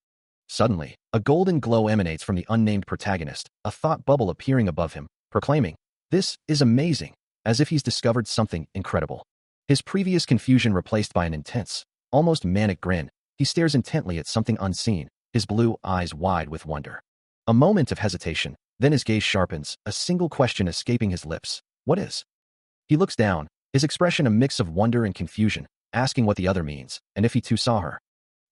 S1: Suddenly, a golden glow emanates from the unnamed protagonist, a thought bubble appearing above him, proclaiming, "This is amazing," as if he's discovered something incredible. His previous confusion replaced by an intense, almost manic grin, he stares intently at something unseen, his blue eyes wide with wonder. A moment of hesitation, then his gaze sharpens, a single question escaping his lips. "What is?" He looks down, his expression a mix of wonder and confusion, asking what the other means, and if he too saw her.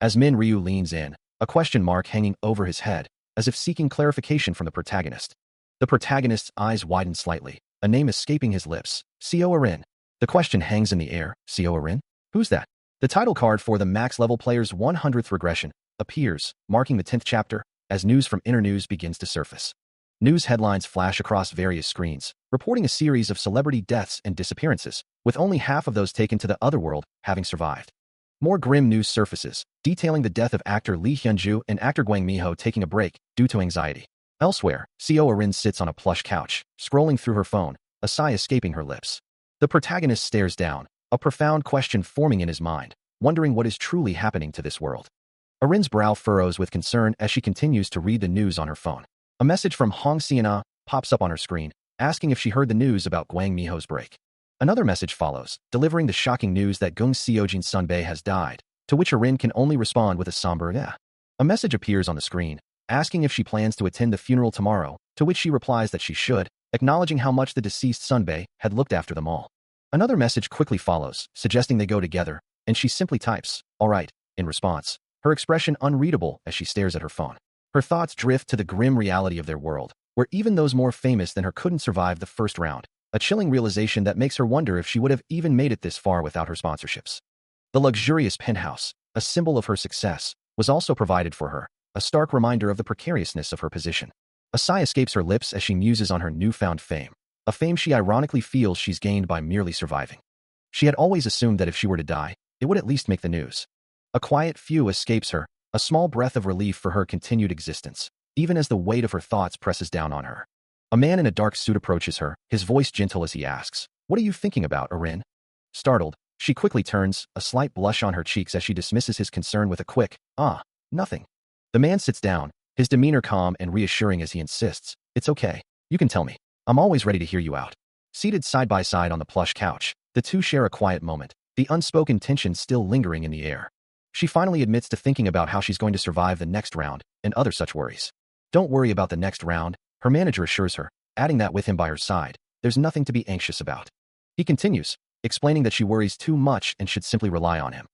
S1: As Min Ryu leans in, a question mark hanging over his head, as if seeking clarification from the protagonist. The protagonist's eyes widen slightly, a name escaping his lips, Seo Rin. The question hangs in the air, Seo Rin? Who's that? The title card for the max level player's 100th regression appears, marking the 10th chapter, as news from Inner News begins to surface. News headlines flash across various screens, reporting a series of celebrity deaths and disappearances, with only half of those taken to the other world having survived. More grim news surfaces, detailing the death of actor Lee Hyun-ju and actor Gwang Mi-ho taking a break due to anxiety. Elsewhere, Seo Rin sits on a plush couch, scrolling through her phone, a sigh escaping her lips. The protagonist stares down, a profound question forming in his mind, wondering what is truly happening to this world. Rin's brow furrows with concern as she continues to read the news on her phone. A message from Hong Siana pops up on her screen, asking if she heard the news about Gwang Mi-ho's break. Another message follows, delivering the shocking news that Gung Seojin Sunbae has died, to which Rin can only respond with a somber "yeah." A message appears on the screen, asking if she plans to attend the funeral tomorrow, to which she replies that she should, acknowledging how much the deceased Sunbae had looked after them all. Another message quickly follows, suggesting they go together, and she simply types, "all right," in response, her expression unreadable as she stares at her phone. Her thoughts drift to the grim reality of their world, where even those more famous than her couldn't survive the first round, a chilling realization that makes her wonder if she would have even made it this far without her sponsorships. The luxurious penthouse, a symbol of her success, was also provided for her, a stark reminder of the precariousness of her position. A sigh escapes her lips as she muses on her newfound fame, a fame she ironically feels she's gained by merely surviving. She had always assumed that if she were to die, it would at least make the news. A quiet phew escapes her, a small breath of relief for her continued existence, even as the weight of her thoughts presses down on her. A man in a dark suit approaches her, his voice gentle as he asks, "What are you thinking about, Rin?" Startled, she quickly turns, a slight blush on her cheeks as she dismisses his concern with a quick, nothing." The man sits down, his demeanor calm and reassuring as he insists, "It's okay. You can tell me. I'm always ready to hear you out." Seated side by side on the plush couch, the two share a quiet moment, the unspoken tension still lingering in the air. She finally admits to thinking about how she's going to survive the next round and other such worries. Don't worry about the next round, her manager assures her, adding that with him by her side, there's nothing to be anxious about. He continues, explaining that she worries too much and should simply rely on him.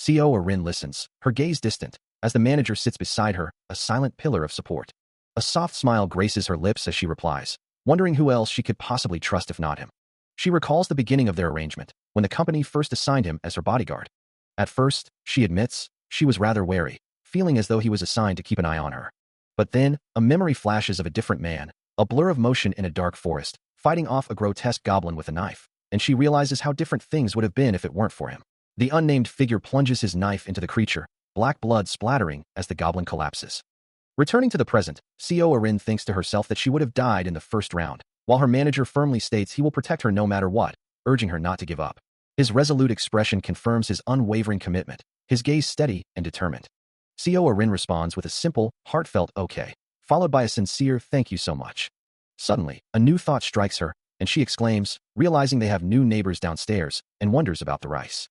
S1: Co Rin listens, her gaze distant, as the manager sits beside her, a silent pillar of support. A soft smile graces her lips as she replies, wondering who else she could possibly trust if not him. She recalls the beginning of their arrangement, when the company first assigned him as her bodyguard. At first, she admits, she was rather wary, feeling as though he was assigned to keep an eye on her. But then, a memory flashes of a different man, a blur of motion in a dark forest, fighting off a grotesque goblin with a knife, and she realizes how different things would have been if it weren't for him. The unnamed figure plunges his knife into the creature, black blood splattering as the goblin collapses. Returning to the present, Co Rin thinks to herself that she would have died in the first round, while her manager firmly states he will protect her no matter what, urging her not to give up. His resolute expression confirms his unwavering commitment, his gaze steady and determined. Co Rin responds with a simple, heartfelt okay, followed by a sincere thank you so much. Suddenly, a new thought strikes her, and she exclaims, realizing they have new neighbors downstairs, and wonders about the rice.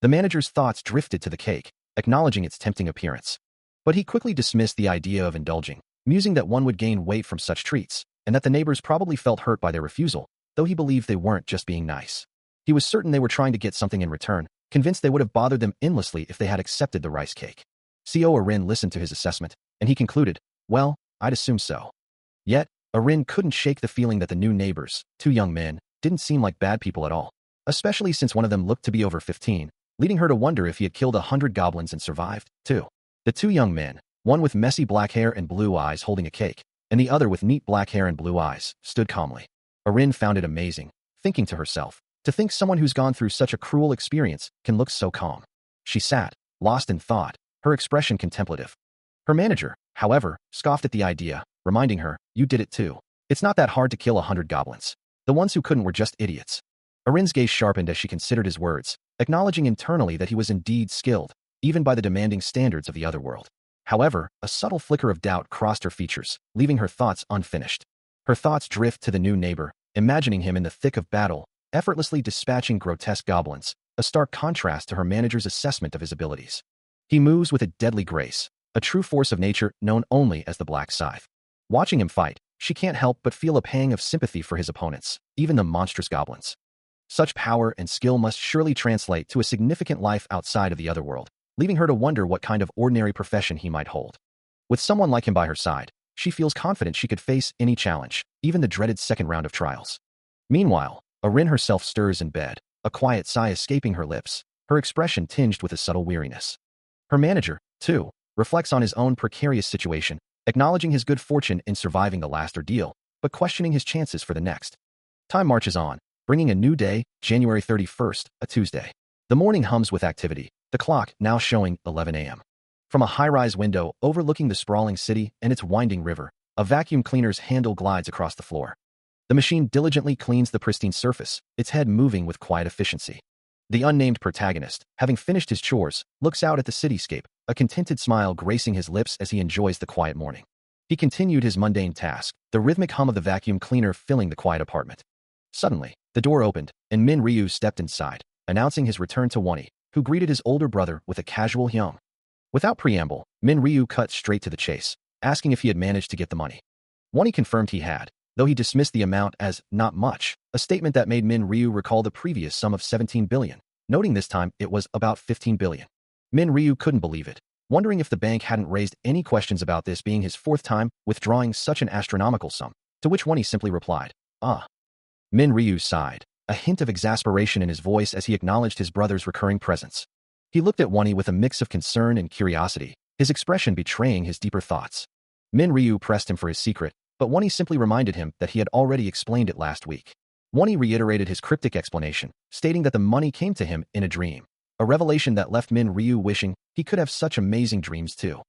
S1: The manager's thoughts drifted to the cake, acknowledging its tempting appearance. But he quickly dismissed the idea of indulging, musing that one would gain weight from such treats, and that the neighbors probably felt hurt by their refusal, though he believed they weren't just being nice. He was certain they were trying to get something in return, convinced they would have bothered them endlessly if they had accepted the rice cake. Co Rin listened to his assessment, and he concluded, well, I'd assume so. Yet, Arin couldn't shake the feeling that the new neighbors, two young men, didn't seem like bad people at all, especially since one of them looked to be over 15, leading her to wonder if he had killed 100 goblins and survived, too. The two young men, one with messy black hair and blue eyes holding a cake, and the other with neat black hair and blue eyes, stood calmly. Arin found it amazing, thinking to herself, to think someone who's gone through such a cruel experience can look so calm. She sat, lost in thought, her expression contemplative. Her manager, however, scoffed at the idea, reminding her, you did it too. It's not that hard to kill 100 goblins. The ones who couldn't were just idiots. Arin's gaze sharpened as she considered his words, acknowledging internally that he was indeed skilled, even by the demanding standards of the other world. However, a subtle flicker of doubt crossed her features, leaving her thoughts unfinished. Her thoughts drift to the new neighbor, imagining him in the thick of battle, effortlessly dispatching grotesque goblins, a stark contrast to her manager's assessment of his abilities. He moves with a deadly grace, a true force of nature known only as the Black Scythe. Watching him fight, she can't help but feel a pang of sympathy for his opponents, even the monstrous goblins. Such power and skill must surely translate to a significant life outside of the other world, leaving her to wonder what kind of ordinary profession he might hold. With someone like him by her side, she feels confident she could face any challenge, even the dreaded second round of trials. Meanwhile, Arin herself stirs in bed, a quiet sigh escaping her lips, her expression tinged with a subtle weariness. Her manager, too, reflects on his own precarious situation, acknowledging his good fortune in surviving the last ordeal, but questioning his chances for the next. Time marches on, bringing a new day, January 31st, a Tuesday. The morning hums with activity, the clock now showing 11 a.m. From a high-rise window overlooking the sprawling city and its winding river, a vacuum cleaner's handle glides across the floor. The machine diligently cleans the pristine surface, its head moving with quiet efficiency. The unnamed protagonist, having finished his chores, looks out at the cityscape, a contented smile gracing his lips as he enjoys the quiet morning. He continued his mundane task, the rhythmic hum of the vacuum cleaner filling the quiet apartment. Suddenly, the door opened, and Min Ryu stepped inside, announcing his return to Wonnie, who greeted his older brother with a casual hyung. Without preamble, Min Ryu cut straight to the chase, asking if he had managed to get the money. Wonnie confirmed he had, though he dismissed the amount as not much, a statement that made Min Ryu recall the previous sum of 17 billion, noting this time it was about 15 billion. Min Ryu couldn't believe it, wondering if the bank hadn't raised any questions about this being his fourth time withdrawing such an astronomical sum, to which Wonnie simply replied, ah. Min Ryu sighed, a hint of exasperation in his voice as he acknowledged his brother's recurring presence. He looked at Wonnie with a mix of concern and curiosity, his expression betraying his deeper thoughts. Min Ryu pressed him for his secret, but Wonnie simply reminded him that he had already explained it last week. Wonnie reiterated his cryptic explanation, stating that the money came to him in a dream, a revelation that left Min Ryu wishing he could have such amazing dreams too.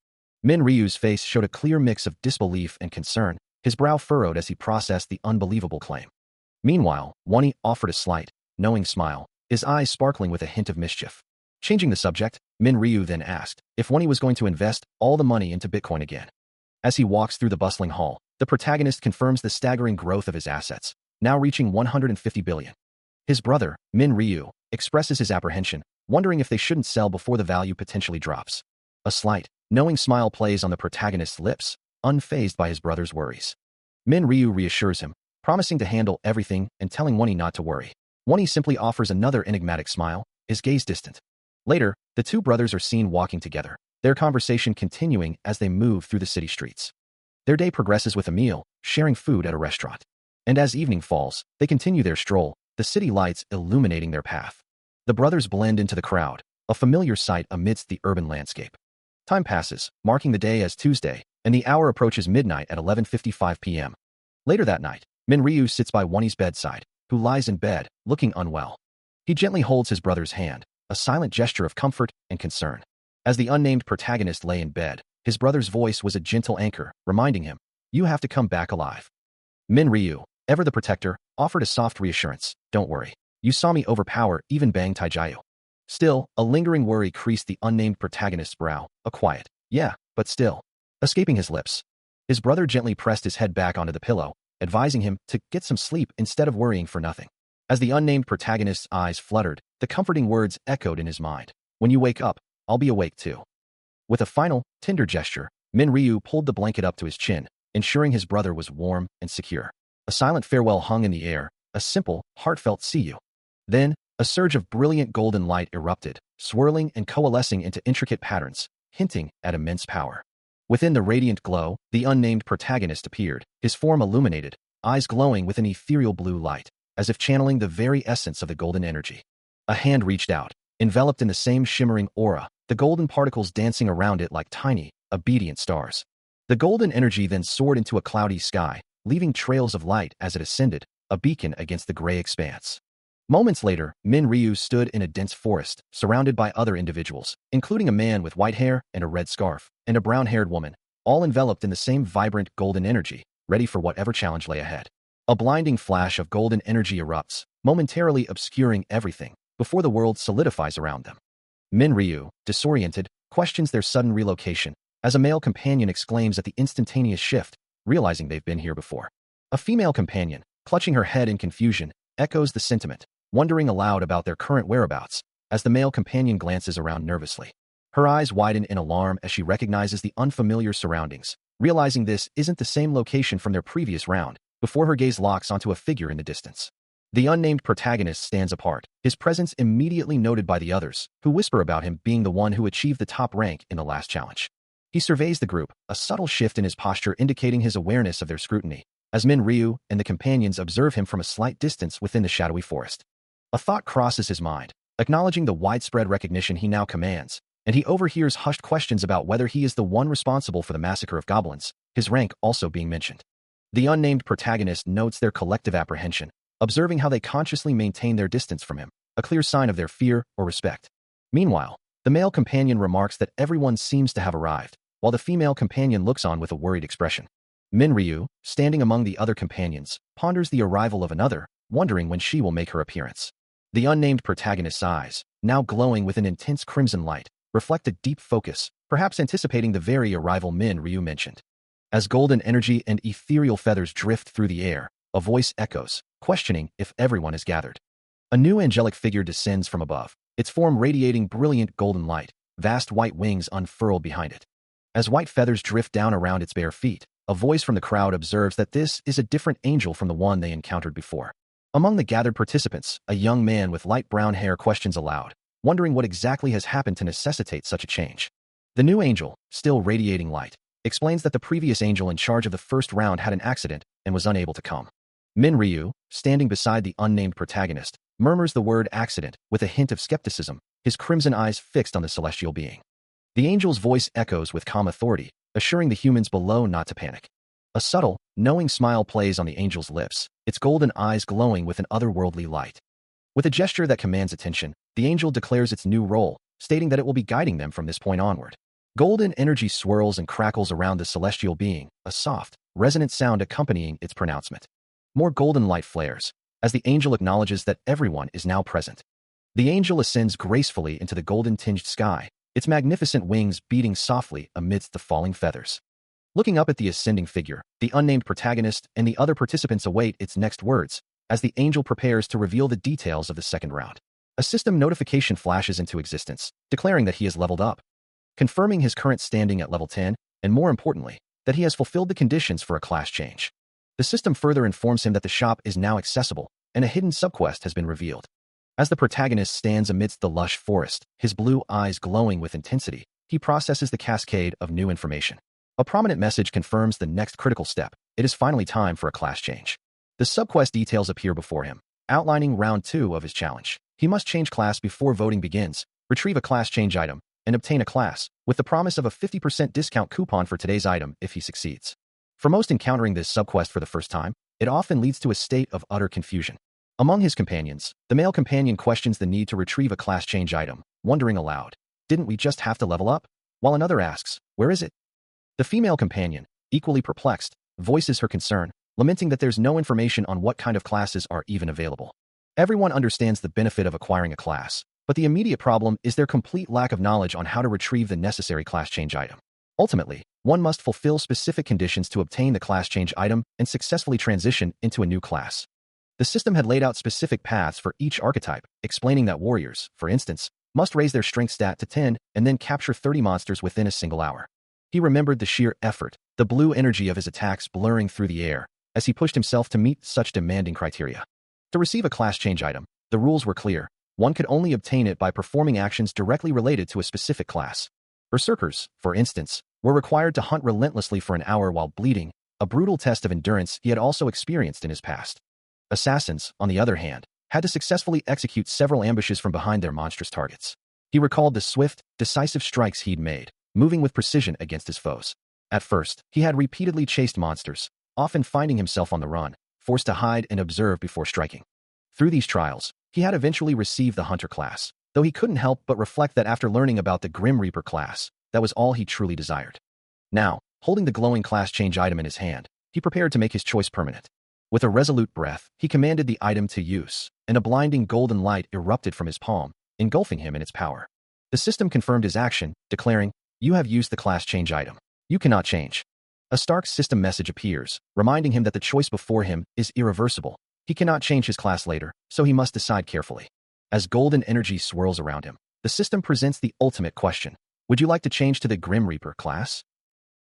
S1: Min Ryu's face showed a clear mix of disbelief and concern, his brow furrowed as he processed the unbelievable claim. Meanwhile, Wonnie offered a slight, knowing smile, his eyes sparkling with a hint of mischief. Changing the subject, Min Ryu then asked if Wonnie was going to invest all the money into Bitcoin again. As he walks through the bustling hall, the protagonist confirms the staggering growth of his assets, now reaching 150 billion. His brother, Min Ryu, expresses his apprehension, wondering if they shouldn't sell before the value potentially drops. A slight, knowing smile plays on the protagonist's lips, unfazed by his brother's worries. Min Ryu reassures him, promising to handle everything and telling Wonhee not to worry. Wonhee simply offers another enigmatic smile, his gaze distant. Later, the two brothers are seen walking together, their conversation continuing as they move through the city streets. Their day progresses with a meal, sharing food at a restaurant. And as evening falls, they continue their stroll, the city lights illuminating their path. The brothers blend into the crowd, a familiar sight amidst the urban landscape. Time passes, marking the day as Tuesday, and the hour approaches midnight at 11:55 p.m. Later that night, Min Ryu sits by Wonhee's bedside, who lies in bed, looking unwell. He gently holds his brother's hand, a silent gesture of comfort and concern. As the unnamed protagonist lay in bed, his brother's voice was a gentle anchor, reminding him, "You have to come back alive." Min Ryu, ever the protector, offered a soft reassurance, "Don't worry. You saw me overpower even Bang Taijiao." Still, a lingering worry creased the unnamed protagonist's brow, a quiet, "Yeah, but still," escaping his lips. His brother gently pressed his head back onto the pillow, advising him to get some sleep instead of worrying for nothing. As the unnamed protagonist's eyes fluttered, the comforting words echoed in his mind, "When you wake up, I'll be awake too." With a final, tender gesture, Min Ryu pulled the blanket up to his chin, ensuring his brother was warm and secure. A silent farewell hung in the air, a simple, heartfelt "see you." Then, a surge of brilliant golden light erupted, swirling and coalescing into intricate patterns, hinting at immense power. Within the radiant glow, the unnamed protagonist appeared, his form illuminated, eyes glowing with an ethereal blue light, as if channeling the very essence of the golden energy. A hand reached out, enveloped in the same shimmering aura, the golden particles dancing around it like tiny, obedient stars. The golden energy then soared into a cloudy sky, leaving trails of light as it ascended, a beacon against the gray expanse. Moments later, Min Ryu stood in a dense forest, surrounded by other individuals, including a man with white hair and a red scarf, and a brown-haired woman, all enveloped in the same vibrant golden energy, ready for whatever challenge lay ahead. A blinding flash of golden energy erupts, momentarily obscuring everything, before the world solidifies around them. Min Ryu, disoriented, questions their sudden relocation, as a male companion exclaims at the instantaneous shift, realizing they've been here before. A female companion, clutching her head in confusion, echoes the sentiment, wondering aloud about their current whereabouts, as the male companion glances around nervously. Her eyes widen in alarm as she recognizes the unfamiliar surroundings, realizing this isn't the same location from their previous round, before her gaze locks onto a figure in the distance. The unnamed protagonist stands apart, his presence immediately noted by the others, who whisper about him being the one who achieved the top rank in the last challenge. He surveys the group, a subtle shift in his posture indicating his awareness of their scrutiny, as Min Ryu and the companions observe him from a slight distance within the shadowy forest. A thought crosses his mind, acknowledging the widespread recognition he now commands, and he overhears hushed questions about whether he is the one responsible for the massacre of goblins, his rank also being mentioned. The unnamed protagonist notes their collective apprehension, observing how they consciously maintain their distance from him, a clear sign of their fear or respect. Meanwhile, the male companion remarks that everyone seems to have arrived, while the female companion looks on with a worried expression. Min Ryu, standing among the other companions, ponders the arrival of another, wondering when she will make her appearance. The unnamed protagonist's eyes, now glowing with an intense crimson light, reflect a deep focus, perhaps anticipating the very arrival Min Ryu mentioned. As golden energy and ethereal feathers drift through the air, a voice echoes, questioning if everyone is gathered. A new angelic figure descends from above, its form radiating brilliant golden light, vast white wings unfurled behind it. As white feathers drift down around its bare feet, a voice from the crowd observes that this is a different angel from the one they encountered before. Among the gathered participants, a young man with light brown hair questions aloud, wondering what exactly has happened to necessitate such a change. The new angel, still radiating light, explains that the previous angel in charge of the first round had an accident and was unable to come. Min Ryu, standing beside the unnamed protagonist, murmurs the word accident with a hint of skepticism, his crimson eyes fixed on the celestial being. The angel's voice echoes with calm authority, assuring the humans below not to panic. A subtle, knowing smile plays on the angel's lips, its golden eyes glowing with an otherworldly light. With a gesture that commands attention, the angel declares its new role, stating that it will be guiding them from this point onward. Golden energy swirls and crackles around the celestial being, a soft, resonant sound accompanying its pronouncement. More golden light flares, as the angel acknowledges that everyone is now present. The angel ascends gracefully into the golden-tinged sky, its magnificent wings beating softly amidst the falling feathers. Looking up at the ascending figure, the unnamed protagonist and the other participants await its next words, as the angel prepares to reveal the details of the second round. A system notification flashes into existence, declaring that he has leveled up, confirming his current standing at level 10, and more importantly, that he has fulfilled the conditions for a class change. The system further informs him that the shop is now accessible, and a hidden subquest has been revealed. As the protagonist stands amidst the lush forest, his blue eyes glowing with intensity, he processes the cascade of new information. A prominent message confirms the next critical step. It is finally time for a class change. The subquest details appear before him, outlining round 2 of his challenge. He must change class before voting begins, retrieve a class change item, and obtain a class, with the promise of a 50% discount coupon for today's item if he succeeds. For most encountering this subquest for the first time, it often leads to a state of utter confusion. Among his companions, the male companion questions the need to retrieve a class change item, wondering aloud, "Didn't we just have to level up?" While another asks, "Where is it?" The female companion, equally perplexed, voices her concern, lamenting that there's no information on what kind of classes are even available. Everyone understands the benefit of acquiring a class, but the immediate problem is their complete lack of knowledge on how to retrieve the necessary class change item. Ultimately, one must fulfill specific conditions to obtain the class change item and successfully transition into a new class. The system had laid out specific paths for each archetype, explaining that warriors, for instance, must raise their strength stat to 10 and then capture 30 monsters within a single hour. He remembered the sheer effort, the blue energy of his attacks blurring through the air, as he pushed himself to meet such demanding criteria. To receive a class change item, the rules were clear. One could only obtain it by performing actions directly related to a specific class. Berserkers, for instance, were required to hunt relentlessly for an hour while bleeding, a brutal test of endurance he had also experienced in his past. Assassins, on the other hand, had to successfully execute several ambushes from behind their monstrous targets. He recalled the swift, decisive strikes he'd made, moving with precision against his foes. At first, he had repeatedly chased monsters, often finding himself on the run, forced to hide and observe before striking. Through these trials, he had eventually received the Hunter class, though he couldn't help but reflect that after learning about the Grim Reaper class, that was all he truly desired. Now, holding the glowing class change item in his hand, he prepared to make his choice permanent. With a resolute breath, he commanded the item to use, and a blinding golden light erupted from his palm, engulfing him in its power. The system confirmed his action, declaring, "You have used the class change item. You cannot change." A stark system message appears, reminding him that the choice before him is irreversible. He cannot change his class later, so he must decide carefully. As golden energy swirls around him, the system presents the ultimate question. Would you like to change to the Grim Reaper class?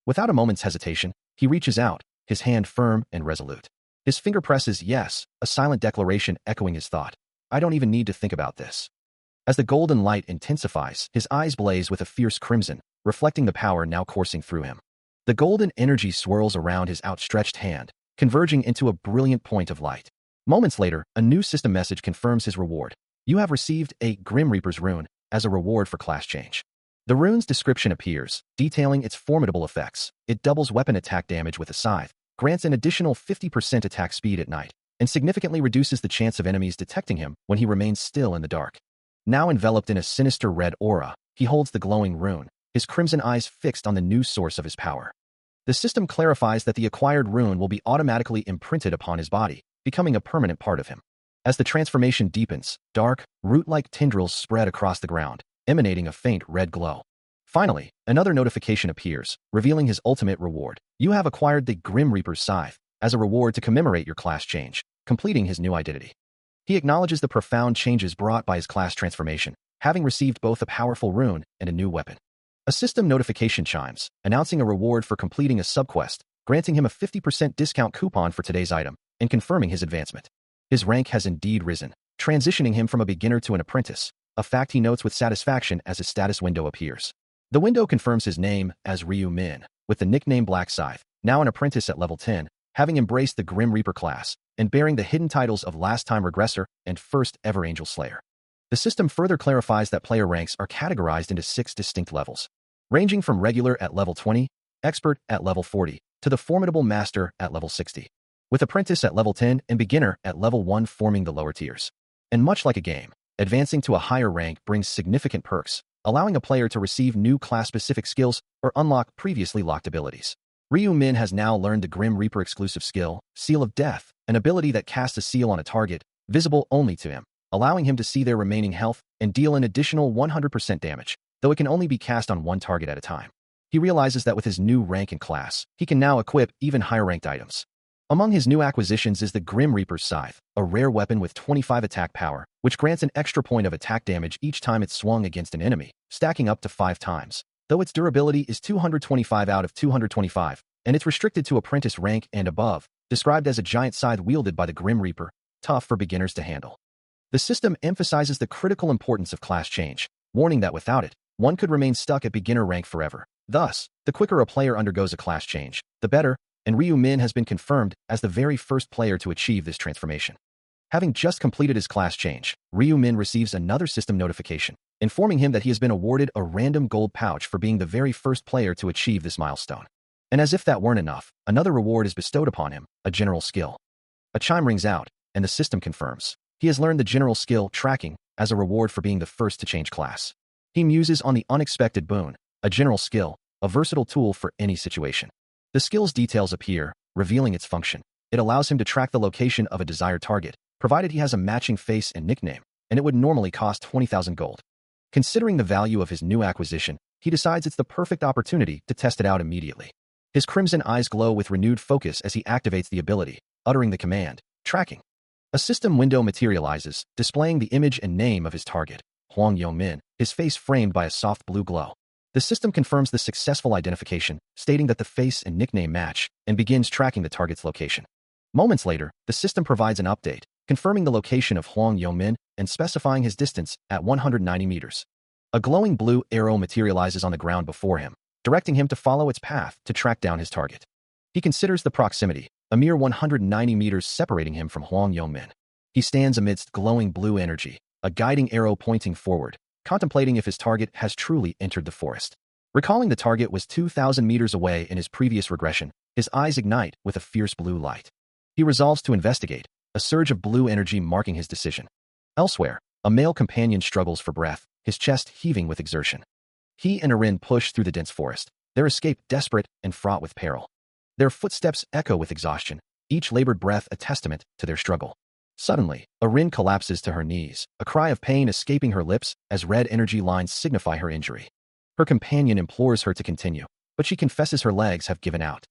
S1: Without a moment's hesitation, he reaches out, his hand firm and resolute. His finger presses yes, a silent declaration echoing his thought. "I don't even need to think about this." As the golden light intensifies, his eyes blaze with a fierce crimson, reflecting the power now coursing through him. The golden energy swirls around his outstretched hand, converging into a brilliant point of light. Moments later, a new system message confirms his reward. You have received a Grim Reaper's rune as a reward for class change. The rune's description appears, detailing its formidable effects. It doubles weapon attack damage with a scythe, grants an additional 50% attack speed at night, and significantly reduces the chance of enemies detecting him when he remains still in the dark. Now enveloped in a sinister red aura, he holds the glowing rune, his crimson eyes fixed on the new source of his power. The system clarifies that the acquired rune will be automatically imprinted upon his body, becoming a permanent part of him. As the transformation deepens, dark, root-like tendrils spread across the ground, emanating a faint red glow. Finally, another notification appears, revealing his ultimate reward. You have acquired the Grim Reaper's scythe as a reward to commemorate your class change, completing his new identity. He acknowledges the profound changes brought by his class transformation, having received both a powerful rune and a new weapon. A system notification chimes, announcing a reward for completing a subquest, granting him a 50% discount coupon for today's item, and confirming his advancement. His rank has indeed risen, transitioning him from a beginner to an apprentice, a fact he notes with satisfaction as his status window appears. The window confirms his name as Ryu Min, with the nickname Black Scythe, now an apprentice at level 10, having embraced the Grim Reaper class, and bearing the hidden titles of Last Time Regressor and First Ever Angel Slayer. The system further clarifies that player ranks are categorized into 6 distinct levels, ranging from regular at level 20, expert at level 40, to the formidable master at level 60, with apprentice at level 10 and beginner at level 1 forming the lower tiers. And much like a game, advancing to a higher rank brings significant perks, allowing a player to receive new class-specific skills or unlock previously locked abilities. Ryu Min has now learned the Grim Reaper exclusive skill, Seal of Death, an ability that casts a seal on a target, visible only to him, allowing him to see their remaining health and deal an additional 100% damage, though it can only be cast on one target at a time. He realizes that with his new rank and class, he can now equip even higher-ranked items. Among his new acquisitions is the Grim Reaper's Scythe, a rare weapon with 25 attack power, which grants an extra point of attack damage each time it's swung against an enemy, stacking up to 5 times. Though its durability is 225 out of 225, and it's restricted to apprentice rank and above, described as a giant scythe wielded by the Grim Reaper, tough for beginners to handle. The system emphasizes the critical importance of class change, warning that without it, one could remain stuck at beginner rank forever. Thus, the quicker a player undergoes a class change, the better, and Ryu Min has been confirmed as the very first player to achieve this transformation. Having just completed his class change, Ryu Min receives another system notification, informing him that he has been awarded a random gold pouch for being the very first player to achieve this milestone. And as if that weren't enough, another reward is bestowed upon him, a general skill. A chime rings out, and the system confirms. He has learned the general skill tracking as a reward for being the first to change class. He muses on the unexpected boon, a general skill, a versatile tool for any situation. The skill's details appear, revealing its function. It allows him to track the location of a desired target, provided he has a matching face and nickname, and it would normally cost 20,000 gold. Considering the value of his new acquisition, he decides it's the perfect opportunity to test it out immediately. His crimson eyes glow with renewed focus as he activates the ability, uttering the command, tracking. A system window materializes, displaying the image and name of his target, Huang Yongmin, his face framed by a soft blue glow. The system confirms the successful identification, stating that the face and nickname match, and begins tracking the target's location. Moments later, the system provides an update, confirming the location of Huang Yongmin and specifying his distance at 190 meters. A glowing blue arrow materializes on the ground before him, directing him to follow its path to track down his target. He considers the proximity, a mere 190 meters separating him from Huang Yongmin. He stands amidst glowing blue energy, a guiding arrow pointing forward, contemplating if his target has truly entered the forest. Recalling the target was 2,000 meters away in his previous regression, his eyes ignite with a fierce blue light. He resolves to investigate, a surge of blue energy marking his decision. Elsewhere, a male companion struggles for breath, his chest heaving with exertion. He and Arin push through the dense forest, their escape desperate and fraught with peril. Their footsteps echo with exhaustion, each labored breath a testament to their struggle. Suddenly, Arin collapses to her knees, a cry of pain escaping her lips as red energy lines signify her injury. Her companion implores her to continue, but she confesses her legs have given out.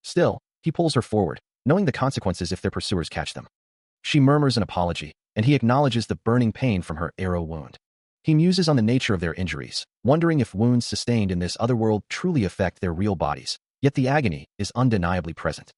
S1: Still, he pulls her forward, knowing the consequences if their pursuers catch them. She murmurs an apology, and he acknowledges the burning pain from her arrow wound. He muses on the nature of their injuries, wondering if wounds sustained in this other world truly affect their real bodies, yet the agony is undeniably present.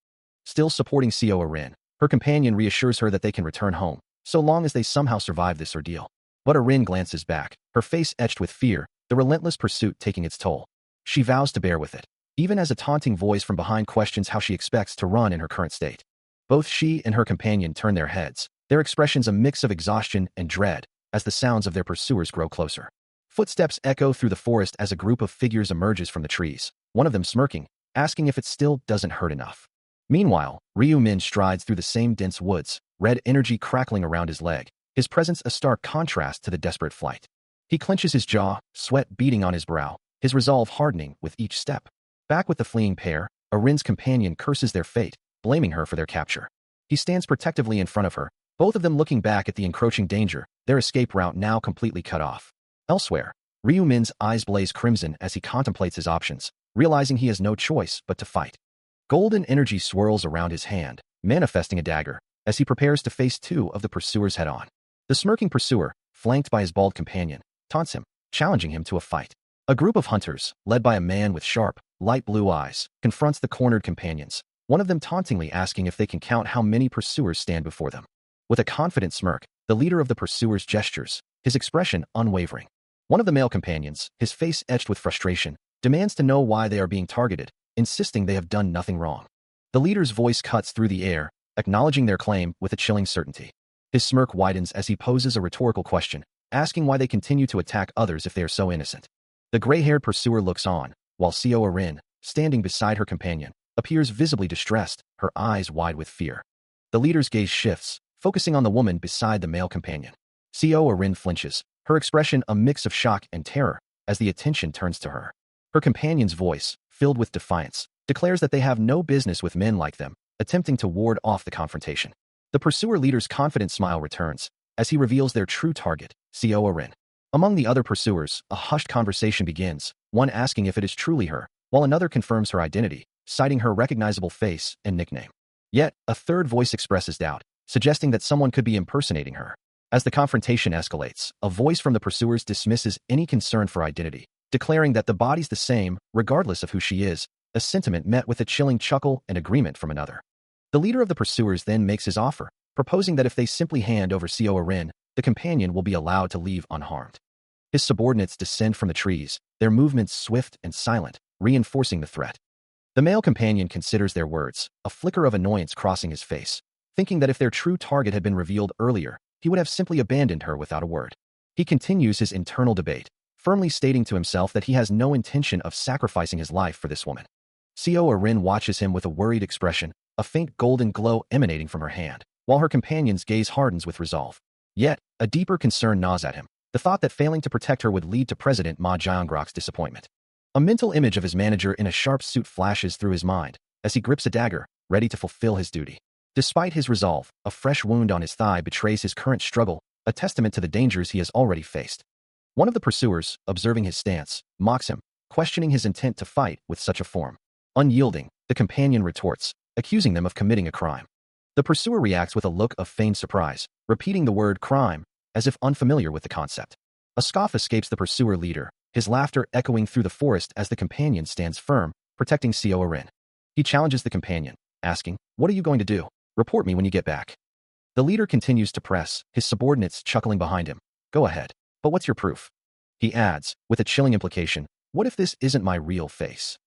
S1: Still supporting Co Arin, her companion reassures her that they can return home, so long as they somehow survive this ordeal. But Arin glances back, her face etched with fear, the relentless pursuit taking its toll. She vows to bear with it, even as a taunting voice from behind questions how she expects to run in her current state. Both she and her companion turn their heads, their expressions a mix of exhaustion and dread, as the sounds of their pursuers grow closer. Footsteps echo through the forest as a group of figures emerges from the trees, one of them smirking, asking if it still doesn't hurt enough. Meanwhile, Ryu Min strides through the same dense woods, red energy crackling around his leg, his presence a stark contrast to the desperate flight. He clenches his jaw, sweat beading on his brow, his resolve hardening with each step. Back with the fleeing pair, Arin's companion curses their fate, blaming her for their capture. He stands protectively in front of her, both of them looking back at the encroaching danger, their escape route now completely cut off. Elsewhere, Ryu Min's eyes blaze crimson as he contemplates his options, realizing he has no choice but to fight. Golden energy swirls around his hand, manifesting a dagger, as he prepares to face two of the pursuers head-on. The smirking pursuer, flanked by his bald companion, taunts him, challenging him to a fight. A group of hunters, led by a man with sharp, light blue eyes, confronts the cornered companions, one of them tauntingly asking if they can count how many pursuers stand before them. With a confident smirk, the leader of the pursuers gestures, his expression unwavering. One of the male companions, his face etched with frustration, demands to know why they are being targeted, insisting they have done nothing wrong. The leader's voice cuts through the air, acknowledging their claim with a chilling certainty. His smirk widens as he poses a rhetorical question, asking why they continue to attack others if they are so innocent. The gray-haired pursuer looks on, while Co Arin, standing beside her companion, appears visibly distressed, her eyes wide with fear. The leader's gaze shifts, focusing on the woman beside the male companion. Co Arin flinches, her expression a mix of shock and terror, as the attention turns to her. Her companion's voice, filled with defiance, declares that they have no business with men like them, attempting to ward off the confrontation. The pursuer leader's confident smile returns, as he reveals their true target, Co Arin. Among the other pursuers, a hushed conversation begins, one asking if it is truly her, while another confirms her identity, citing her recognizable face and nickname. Yet, a third voice expresses doubt, suggesting that someone could be impersonating her. As the confrontation escalates, a voice from the pursuers dismisses any concern for identity, declaring that the body's the same, regardless of who she is, a sentiment met with a chilling chuckle and agreement from another. The leader of the pursuers then makes his offer, proposing that if they simply hand over Seo Rin, the companion will be allowed to leave unharmed. His subordinates descend from the trees, their movements swift and silent, reinforcing the threat. The male companion considers their words, a flicker of annoyance crossing his face, thinking that if their true target had been revealed earlier, he would have simply abandoned her without a word. He continues his internal debate, firmly stating to himself that he has no intention of sacrificing his life for this woman. Seo Rin watches him with a worried expression, a faint golden glow emanating from her hand, while her companion's gaze hardens with resolve. Yet, a deeper concern gnaws at him, the thought that failing to protect her would lead to President Ma Jiangrok's disappointment. A mental image of his manager in a sharp suit flashes through his mind as he grips a dagger, ready to fulfill his duty. Despite his resolve, a fresh wound on his thigh betrays his current struggle, a testament to the dangers he has already faced. One of the pursuers, observing his stance, mocks him, questioning his intent to fight with such a form. Unyielding, the companion retorts, accusing them of committing a crime. The pursuer reacts with a look of feigned surprise, repeating the word crime, as if unfamiliar with the concept. A scoff escapes the pursuer leader, his laughter echoing through the forest as the companion stands firm, protecting Seo Rin. He challenges the companion, asking, "What are you going to do? Report me when you get back." The leader continues to press, his subordinates chuckling behind him. "Go ahead, but what's your proof?" He adds, with a chilling implication, "What if this isn't my real face?"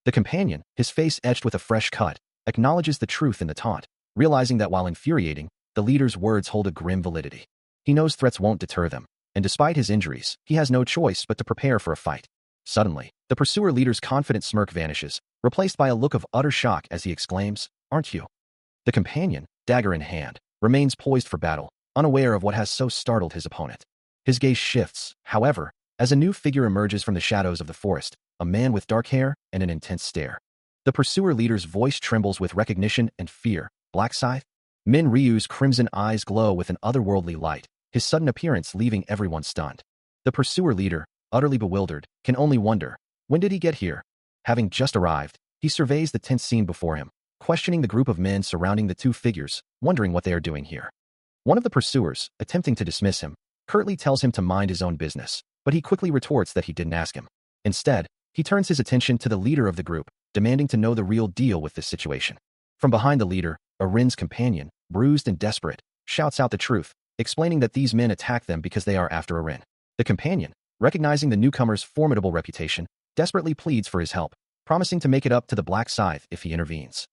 S1: The companion, his face etched with a fresh cut, acknowledges the truth in the taunt, realizing that while infuriating, the leader's words hold a grim validity. He knows threats won't deter them, and despite his injuries, he has no choice but to prepare for a fight. Suddenly, the pursuer leader's confident smirk vanishes, replaced by a look of utter shock as he exclaims, "Aren't you?" The companion, dagger in hand, remains poised for battle, unaware of what has so startled his opponent. His gaze shifts, however, as a new figure emerges from the shadows of the forest, a man with dark hair and an intense stare. The pursuer leader's voice trembles with recognition and fear. Black Scythe? Min Ryu's crimson eyes glow with an otherworldly light, his sudden appearance leaving everyone stunned. The pursuer leader, utterly bewildered, can only wonder, when did he get here? Having just arrived, he surveys the tense scene before him, questioning the group of men surrounding the two figures, wondering what they are doing here. One of the pursuers, attempting to dismiss him, curtly tells him to mind his own business, but he quickly retorts that he didn't ask him. Instead, he turns his attention to the leader of the group, demanding to know the real deal with this situation. From behind the leader, Rin's companion, bruised and desperate, shouts out the truth, explaining that these men attack them because they are after Rin. The companion, recognizing the newcomer's formidable reputation, desperately pleads for his help, promising to make it up to the Black Scythe if he intervenes.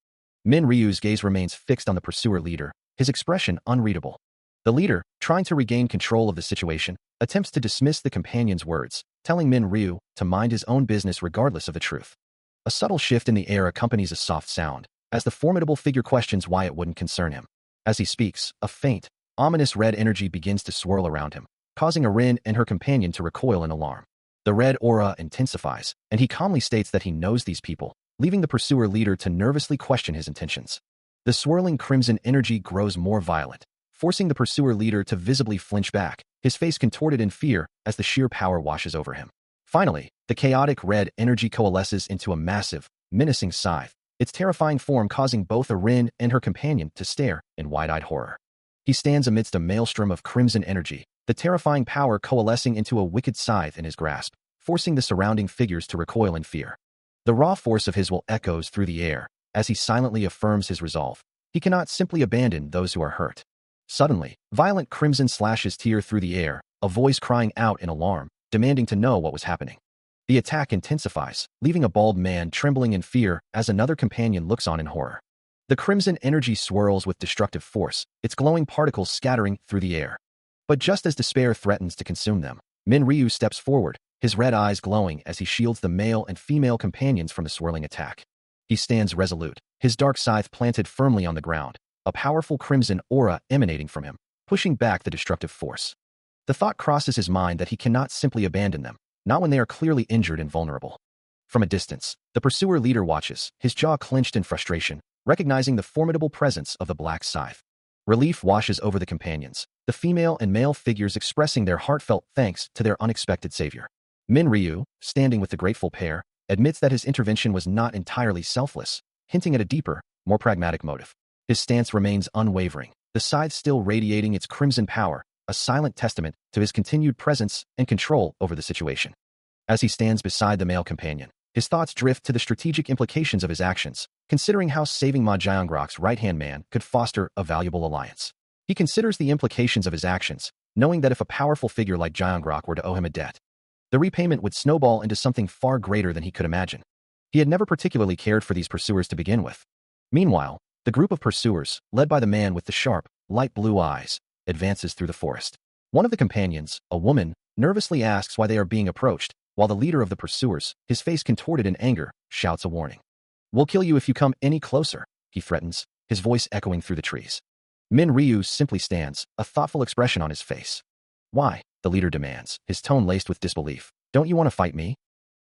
S1: Min Ryu's gaze remains fixed on the pursuer leader, his expression unreadable. The leader, trying to regain control of the situation, attempts to dismiss the companion's words, telling Min Ryu to mind his own business regardless of the truth. A subtle shift in the air accompanies a soft sound, as the formidable figure questions why it wouldn't concern him. As he speaks, a faint, ominous red energy begins to swirl around him, causing Rin and her companion to recoil in alarm. The red aura intensifies, and he calmly states that he knows these people, leaving the pursuer leader to nervously question his intentions. The swirling crimson energy grows more violent, forcing the pursuer leader to visibly flinch back, his face contorted in fear as the sheer power washes over him. Finally, the chaotic red energy coalesces into a massive, menacing scythe, its terrifying form causing both Rin and her companion to stare in wide-eyed horror. He stands amidst a maelstrom of crimson energy, the terrifying power coalescing into a wicked scythe in his grasp, forcing the surrounding figures to recoil in fear. The raw force of his will echoes through the air, as he silently affirms his resolve. He cannot simply abandon those who are hurt. Suddenly, violent crimson slashes tear through the air, a voice crying out in alarm, demanding to know what was happening. The attack intensifies, leaving a bald man trembling in fear as another companion looks on in horror. The crimson energy swirls with destructive force, its glowing particles scattering through the air. But just as despair threatens to consume them, Min Ryu steps forward, his red eyes glowing as he shields the male and female companions from the swirling attack. He stands resolute, his dark scythe planted firmly on the ground, a powerful crimson aura emanating from him, pushing back the destructive force. The thought crosses his mind that he cannot simply abandon them, not when they are clearly injured and vulnerable. From a distance, the pursuer leader watches, his jaw clenched in frustration, recognizing the formidable presence of the Black Scythe. Relief washes over the companions, the female and male figures expressing their heartfelt thanks to their unexpected savior. Min Ryu, standing with the grateful pair, admits that his intervention was not entirely selfless, hinting at a deeper, more pragmatic motive. His stance remains unwavering, the scythe still radiating its crimson power, a silent testament to his continued presence and control over the situation. As he stands beside the male companion, his thoughts drift to the strategic implications of his actions, considering how saving Ma Jiangrok's right-hand man could foster a valuable alliance. He considers the implications of his actions, knowing that if a powerful figure like Jiangrok were to owe him a debt, the repayment would snowball into something far greater than he could imagine. He had never particularly cared for these pursuers to begin with. Meanwhile, the group of pursuers, led by the man with the sharp, light blue eyes, advances through the forest. One of the companions, a woman, nervously asks why they are being approached, while the leader of the pursuers, his face contorted in anger, shouts a warning. "We'll kill you if you come any closer," he threatens, his voice echoing through the trees. Min Ryu simply stands, a thoughtful expression on his face. "Why?" the leader demands, his tone laced with disbelief. "Don't you want to fight me?"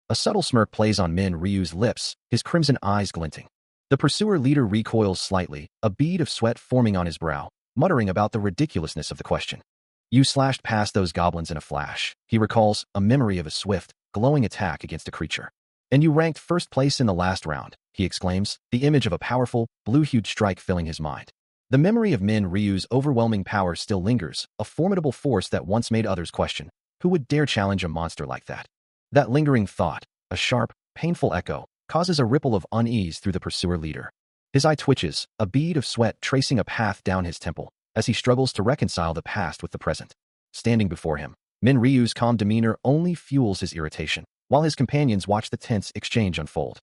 S1: A subtle smirk plays on Min Ryu's lips, his crimson eyes glinting. The pursuer leader recoils slightly, a bead of sweat forming on his brow, muttering about the ridiculousness of the question. "You slashed past those goblins in a flash," he recalls, a memory of a swift, glowing attack against a creature. "And you ranked first place in the last round," he exclaims, the image of a powerful, blue-hued strike filling his mind. The memory of Min Ryu's overwhelming power still lingers, a formidable force that once made others question, who would dare challenge a monster like that? That lingering thought, a sharp, painful echo, causes a ripple of unease through the pursuer leader. His eye twitches, a bead of sweat tracing a path down his temple, as he struggles to reconcile the past with the present. Standing before him, Min Ryu's calm demeanor only fuels his irritation, while his companions watch the tense exchange unfold.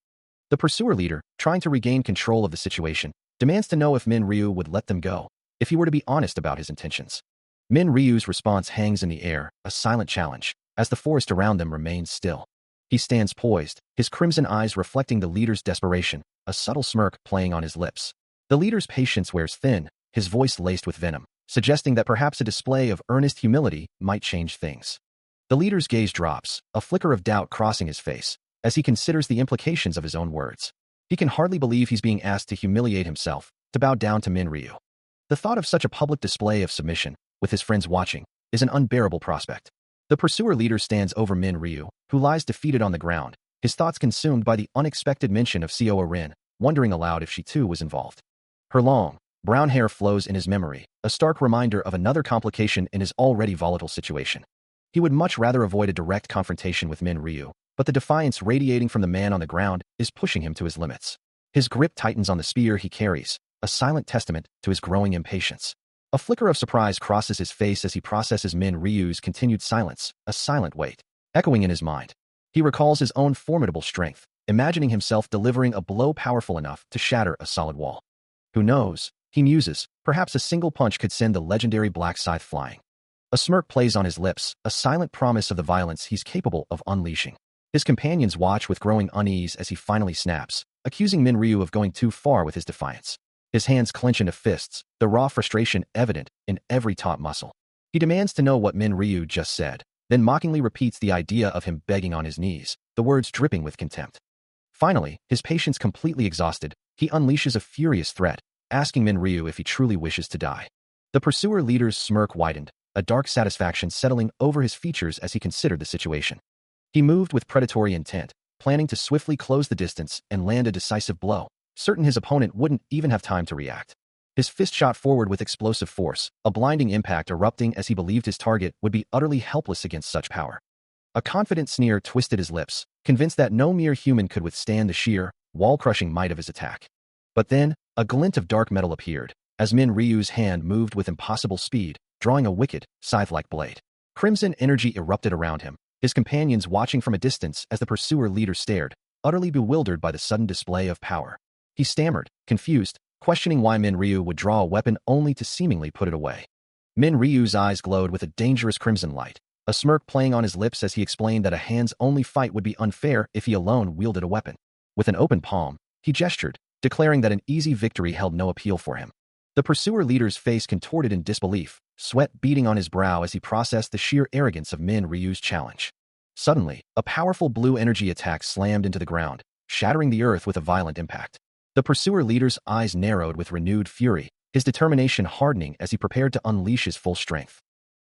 S1: The pursuer leader, trying to regain control of the situation, demands to know if Min Ryu would let them go, if he were to be honest about his intentions. Min Ryu's response hangs in the air, a silent challenge, as the forest around them remains still. He stands poised, his crimson eyes reflecting the leader's desperation, a subtle smirk playing on his lips. The leader's patience wears thin, his voice laced with venom, suggesting that perhaps a display of earnest humility might change things. The leader's gaze drops, a flicker of doubt crossing his face, as he considers the implications of his own words. He can hardly believe he's being asked to humiliate himself, to bow down to Min Ryu. The thought of such a public display of submission, with his friends watching, is an unbearable prospect. The pursuer leader stands over Min Ryu, who lies defeated on the ground, his thoughts consumed by the unexpected mention of Seoa Rin, wondering aloud if she too was involved. Her long, brown hair flows in his memory, a stark reminder of another complication in his already volatile situation. He would much rather avoid a direct confrontation with Min Ryu, but the defiance radiating from the man on the ground is pushing him to his limits. His grip tightens on the spear he carries, a silent testament to his growing impatience. A flicker of surprise crosses his face as he processes Min Ryu's continued silence, a silent weight, echoing in his mind. He recalls his own formidable strength, imagining himself delivering a blow powerful enough to shatter a solid wall. Who knows, he muses, perhaps a single punch could send the legendary black scythe flying. A smirk plays on his lips, a silent promise of the violence he's capable of unleashing. His companions watch with growing unease as he finally snaps, accusing Min Ryu of going too far with his defiance. His hands clench into fists, the raw frustration evident in every taut muscle. He demands to know what Min Ryu just said, then mockingly repeats the idea of him begging on his knees, the words dripping with contempt. Finally, his patience completely exhausted, he unleashes a furious threat, asking Min Ryu if he truly wishes to die. The pursuer leader's smirk widened, a dark satisfaction settling over his features as he considered the situation. He moved with predatory intent, planning to swiftly close the distance and land a decisive blow, certain his opponent wouldn't even have time to react. His fist shot forward with explosive force, a blinding impact erupting as he believed his target would be utterly helpless against such power. A confident sneer twisted his lips, convinced that no mere human could withstand the sheer, wall-crushing might of his attack. But then, a glint of dark metal appeared, as Min Ryu's hand moved with impossible speed, drawing a wicked, scythe-like blade. Crimson energy erupted around him, his companions watching from a distance as the pursuer leader stared, utterly bewildered by the sudden display of power. He stammered, confused, questioning why Min Ryu would draw a weapon only to seemingly put it away. Min Ryu's eyes glowed with a dangerous crimson light, a smirk playing on his lips as he explained that a hands-only fight would be unfair if he alone wielded a weapon. With an open palm, he gestured, declaring that an easy victory held no appeal for him. The pursuer leader's face contorted in disbelief, sweat beading on his brow as he processed the sheer arrogance of Min Ryu's challenge. Suddenly, a powerful blue energy attack slammed into the ground, shattering the earth with a violent impact. The pursuer leader's eyes narrowed with renewed fury, his determination hardening as he prepared to unleash his full strength.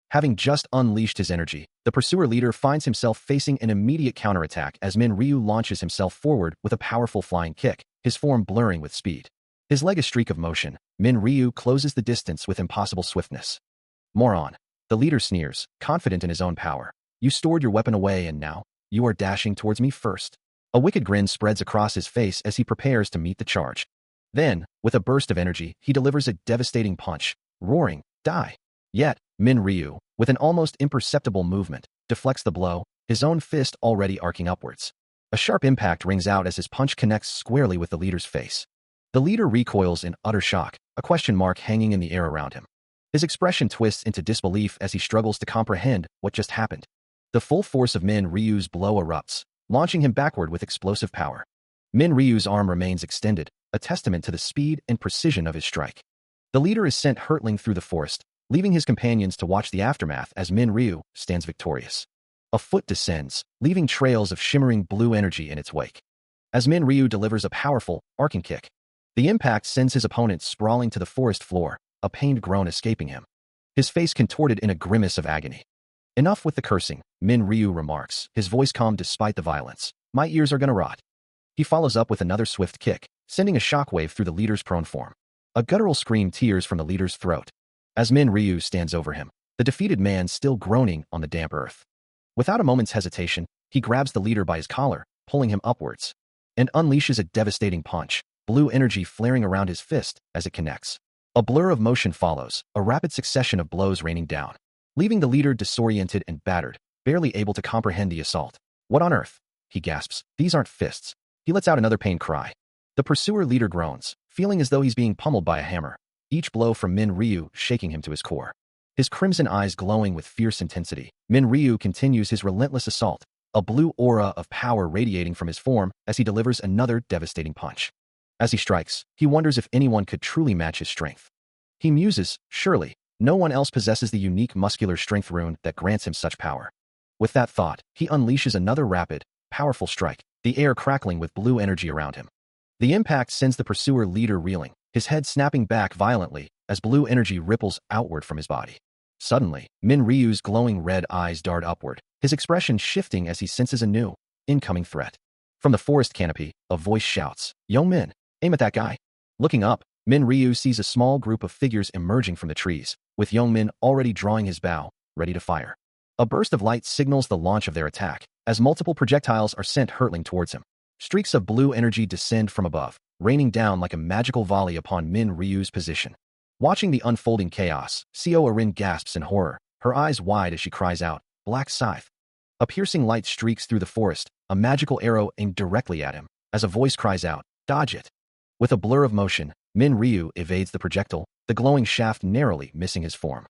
S1: Having just unleashed his energy, the pursuer leader finds himself facing an immediate counterattack as Min Ryu launches himself forward with a powerful flying kick, his form blurring with speed. His leg a streak of motion, Min Ryu closes the distance with impossible swiftness. Moron. The leader sneers, confident in his own power. You stored your weapon away and now, you are dashing towards me first. A wicked grin spreads across his face as he prepares to meet the charge. Then, with a burst of energy, he delivers a devastating punch, roaring, die. Yet, Min Ryu, with an almost imperceptible movement, deflects the blow, his own fist already arcing upwards. A sharp impact rings out as his punch connects squarely with the leader's face. The leader recoils in utter shock, a question mark hanging in the air around him. His expression twists into disbelief as he struggles to comprehend what just happened. The full force of Min Ryu's blow erupts, launching him backward with explosive power. Min Ryu's arm remains extended, a testament to the speed and precision of his strike. The leader is sent hurtling through the forest, leaving his companions to watch the aftermath as Min Ryu stands victorious. A foot descends, leaving trails of shimmering blue energy in its wake. As Min Ryu delivers a powerful, arcing kick, the impact sends his opponent sprawling to the forest floor, a pained groan escaping him. His face contorted in a grimace of agony. Enough with the cursing, Min Ryu remarks, his voice calm despite the violence. My ears are gonna rot. He follows up with another swift kick, sending a shockwave through the leader's prone form. A guttural scream tears from the leader's throat. As Min Ryu stands over him, the defeated man still groaning on the damp earth. Without a moment's hesitation, he grabs the leader by his collar, pulling him upwards, and unleashes a devastating punch, blue energy flaring around his fist as it connects. A blur of motion follows, a rapid succession of blows raining down, leaving the leader disoriented and battered, barely able to comprehend the assault. What on earth? He gasps. These aren't fists. He lets out another pained cry. The pursuer leader groans, feeling as though he's being pummeled by a hammer, each blow from Min Ryu shaking him to his core. His crimson eyes glowing with fierce intensity, Min Ryu continues his relentless assault, a blue aura of power radiating from his form as he delivers another devastating punch. As he strikes, he wonders if anyone could truly match his strength. He muses, surely, no one else possesses the unique muscular strength rune that grants him such power. With that thought, he unleashes another rapid, powerful strike, the air crackling with blue energy around him. The impact sends the pursuer leader reeling, his head snapping back violently as blue energy ripples outward from his body. Suddenly, Min Ryu's glowing red eyes dart upward, his expression shifting as he senses a new, incoming threat. From the forest canopy, a voice shouts, Young Min, aim at that guy. Looking up, Min Ryu sees a small group of figures emerging from the trees, with Young Min already drawing his bow, ready to fire. A burst of light signals the launch of their attack, as multiple projectiles are sent hurtling towards him. Streaks of blue energy descend from above, raining down like a magical volley upon Min Ryu's position. Watching the unfolding chaos, Seo Arin gasps in horror, her eyes wide as she cries out, Black Scythe. A piercing light streaks through the forest, a magical arrow aimed directly at him, as a voice cries out, Dodge it. With a blur of motion, Min Ryu evades the projectile, the glowing shaft narrowly missing his form.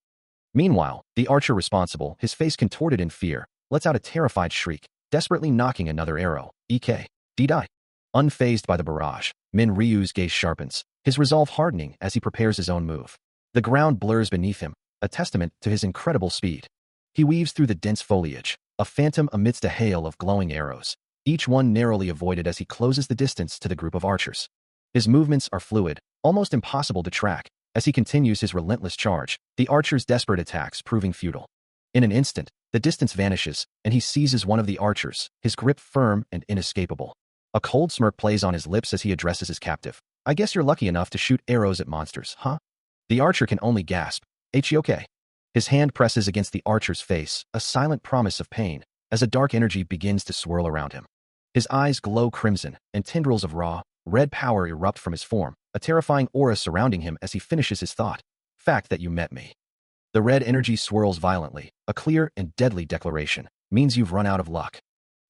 S1: Meanwhile, the archer responsible, his face contorted in fear, lets out a terrified shriek, desperately knocking another arrow, Ek. D-die. Unfazed by the barrage, Min Ryu's gaze sharpens, his resolve hardening as he prepares his own move. The ground blurs beneath him, a testament to his incredible speed. He weaves through the dense foliage, a phantom amidst a hail of glowing arrows, each one narrowly avoided as he closes the distance to the group of archers. His movements are fluid, almost impossible to track, as he continues his relentless charge, the archer's desperate attacks proving futile. In an instant, the distance vanishes, and he seizes one of the archers, his grip firm and inescapable. A cold smirk plays on his lips as he addresses his captive. I guess you're lucky enough to shoot arrows at monsters, huh? The archer can only gasp, H-okay. His hand presses against the archer's face, a silent promise of pain, as a dark energy begins to swirl around him. His eyes glow crimson, and tendrils of raw, red power erupt from his form, a terrifying aura surrounding him as he finishes his thought. Fact that you met me. The red energy swirls violently, a clear and deadly declaration, means you've run out of luck.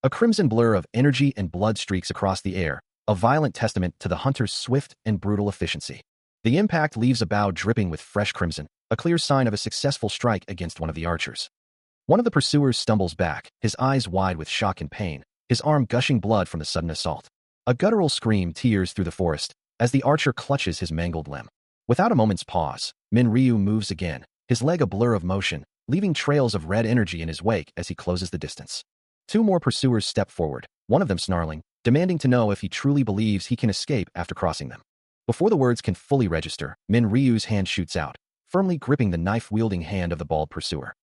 S1: A crimson blur of energy and blood streaks across the air, a violent testament to the hunter's swift and brutal efficiency. The impact leaves a bow dripping with fresh crimson, a clear sign of a successful strike against one of the archers. One of the pursuers stumbles back, his eyes wide with shock and pain, his arm gushing blood from the sudden assault. A guttural scream tears through the forest as the archer clutches his mangled limb. Without a moment's pause, Min Ryu moves again, his leg a blur of motion, leaving trails of red energy in his wake as he closes the distance. Two more pursuers step forward, one of them snarling, demanding to know if he truly believes he can escape after crossing them. Before the words can fully register, Min Ryu's hand shoots out, firmly gripping the knife-wielding hand of the bald pursuer.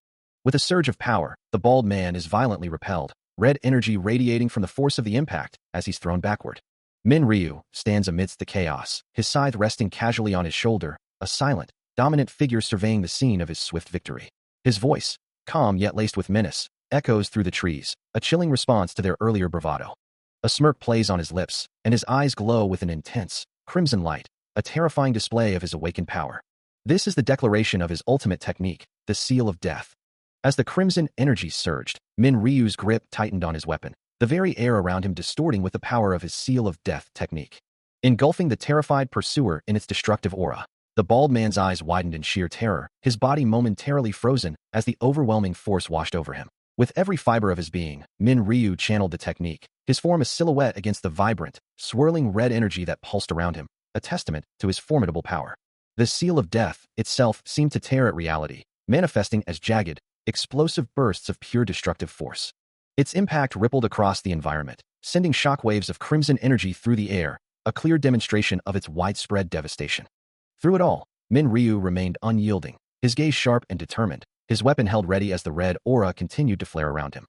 S1: With a surge of power, the bald man is violently repelled, red energy radiating from the force of the impact as he's thrown backward. Min Ryu stands amidst the chaos, his scythe resting casually on his shoulder, a silent, dominant figure surveying the scene of his swift victory. His voice, calm yet laced with menace, echoes through the trees, a chilling response to their earlier bravado. A smirk plays on his lips, and his eyes glow with an intense, crimson light, a terrifying display of his awakened power. This is the declaration of his ultimate technique, the Seal of Death. As the crimson energy surged, Min Ryu's grip tightened on his weapon, the very air around him distorting with the power of his Seal of Death technique. Engulfing the terrified pursuer in its destructive aura, the bald man's eyes widened in sheer terror, his body momentarily frozen as the overwhelming force washed over him. With every fiber of his being, Min Ryu channeled the technique, his form a silhouette against the vibrant, swirling red energy that pulsed around him, a testament to his formidable power. The Seal of Death itself seemed to tear at reality, manifesting as jagged, explosive bursts of pure destructive force. Its impact rippled across the environment, sending shockwaves of crimson energy through the air, a clear demonstration of its widespread devastation. Through it all, Min Ryu remained unyielding, his gaze sharp and determined, his weapon held ready as the red aura continued to flare around him.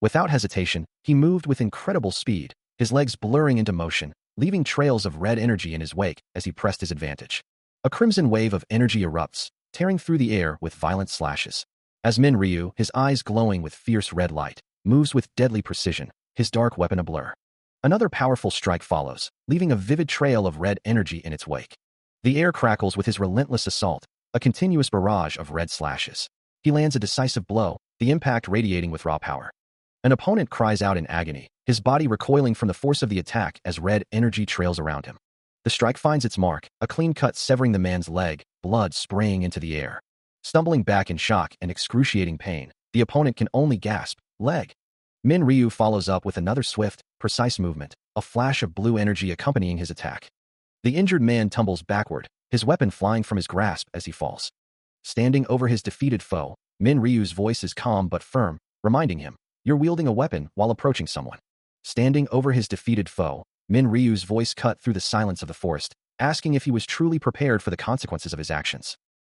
S1: Without hesitation, he moved with incredible speed, his legs blurring into motion, leaving trails of red energy in his wake as he pressed his advantage. A crimson wave of energy erupts, tearing through the air with violent slashes. As Min Ryu, his eyes glowing with fierce red light, moves with deadly precision, his dark weapon a blur. Another powerful strike follows, leaving a vivid trail of red energy in its wake. The air crackles with his relentless assault, a continuous barrage of red slashes. He lands a decisive blow, the impact radiating with raw power. An opponent cries out in agony, his body recoiling from the force of the attack as red energy trails around him. The strike finds its mark, a clean cut severing the man's leg, blood spraying into the air. Stumbling back in shock and excruciating pain, the opponent can only gasp, leg. Min Ryu follows up with another swift, precise movement, a flash of blue energy accompanying his attack. The injured man tumbles backward, his weapon flying from his grasp as he falls. Standing over his defeated foe, Min Ryu's voice is calm but firm, reminding him, "You're wielding a weapon while approaching someone." Standing over his defeated foe, Min Ryu's voice cut through the silence of the forest, asking if he was truly prepared for the consequences of his actions.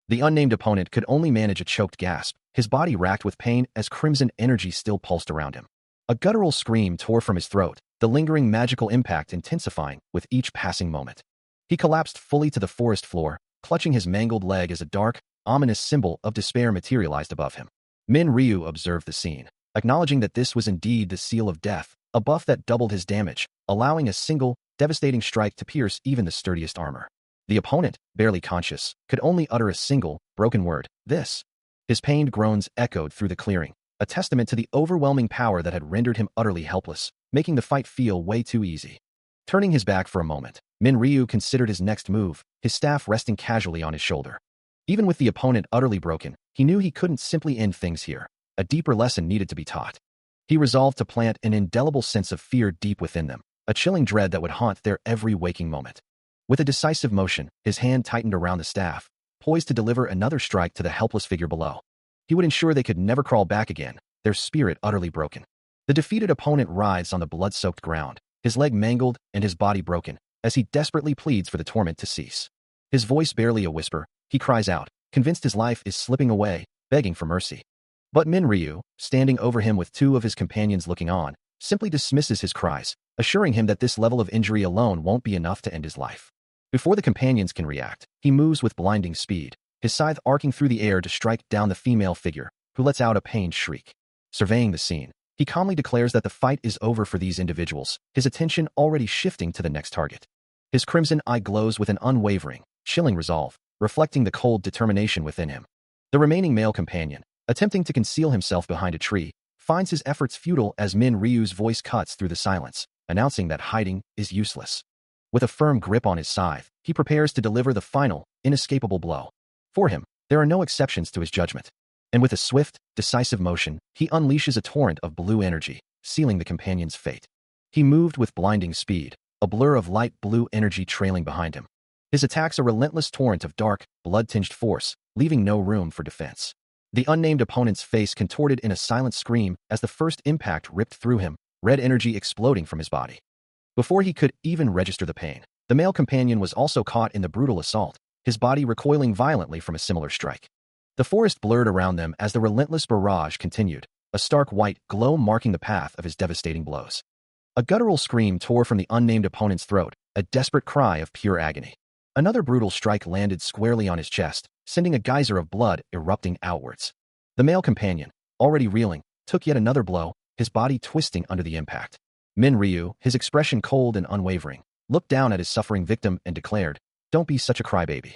S1: The unnamed opponent could only manage a choked gasp, his body racked with pain as crimson energy still pulsed around him. A guttural scream tore from his throat, the lingering magical impact intensifying with each passing moment. He collapsed fully to the forest floor, clutching his mangled leg as a dark, ominous symbol of despair materialized above him. Min Ryu observed the scene, acknowledging that this was indeed the Seal of Death, a buff that doubled his damage, allowing a single, devastating strike to pierce even the sturdiest armor. The opponent, barely conscious, could only utter a single, broken word, "This." His pained groans echoed through the clearing, a testament to the overwhelming power that had rendered him utterly helpless, making the fight feel way too easy. Turning his back for a moment, Min Ryu considered his next move, his staff resting casually on his shoulder. Even with the opponent utterly broken, he knew he couldn't simply end things here. A deeper lesson needed to be taught. He resolved to plant an indelible sense of fear deep within them, a chilling dread that would haunt their every waking moment. With a decisive motion, his hand tightened around the staff, poised to deliver another strike to the helpless figure below. He would ensure they could never crawl back again, their spirit utterly broken. The defeated opponent writhes on the blood-soaked ground, his leg mangled and his body broken, as he desperately pleads for the torment to cease. His voice barely a whisper, he cries out, convinced his life is slipping away, begging for mercy. But Min Ryu, standing over him with two of his companions looking on, simply dismisses his cries, assuring him that this level of injury alone won't be enough to end his life. Before the companions can react, he moves with blinding speed, his scythe arcing through the air to strike down the female figure, who lets out a pained shriek. Surveying the scene, he calmly declares that the fight is over for these individuals, his attention already shifting to the next target. His crimson eye glows with an unwavering, chilling resolve, reflecting the cold determination within him. The remaining male companion, attempting to conceal himself behind a tree, finds his efforts futile as Min Ryu's voice cuts through the silence, announcing that hiding is useless. With a firm grip on his scythe, he prepares to deliver the final, inescapable blow. For him, there are no exceptions to his judgment. And with a swift, decisive motion, he unleashes a torrent of blue energy, sealing the companion's fate. He moved with blinding speed, a blur of light blue energy trailing behind him. His attacks a relentless torrent of dark, blood-tinged force, leaving no room for defense. The unnamed opponent's face contorted in a silent scream as the first impact ripped through him, red energy exploding from his body. Before he could even register the pain, the male companion was also caught in the brutal assault, his body recoiling violently from a similar strike. The forest blurred around them as the relentless barrage continued, a stark white glow marking the path of his devastating blows. A guttural scream tore from the unnamed opponent's throat, a desperate cry of pure agony. Another brutal strike landed squarely on his chest, sending a geyser of blood erupting outwards. The male companion, already reeling, took yet another blow, his body twisting under the impact. Min Ryu, his expression cold and unwavering, looked down at his suffering victim and declared, "Don't be such a crybaby."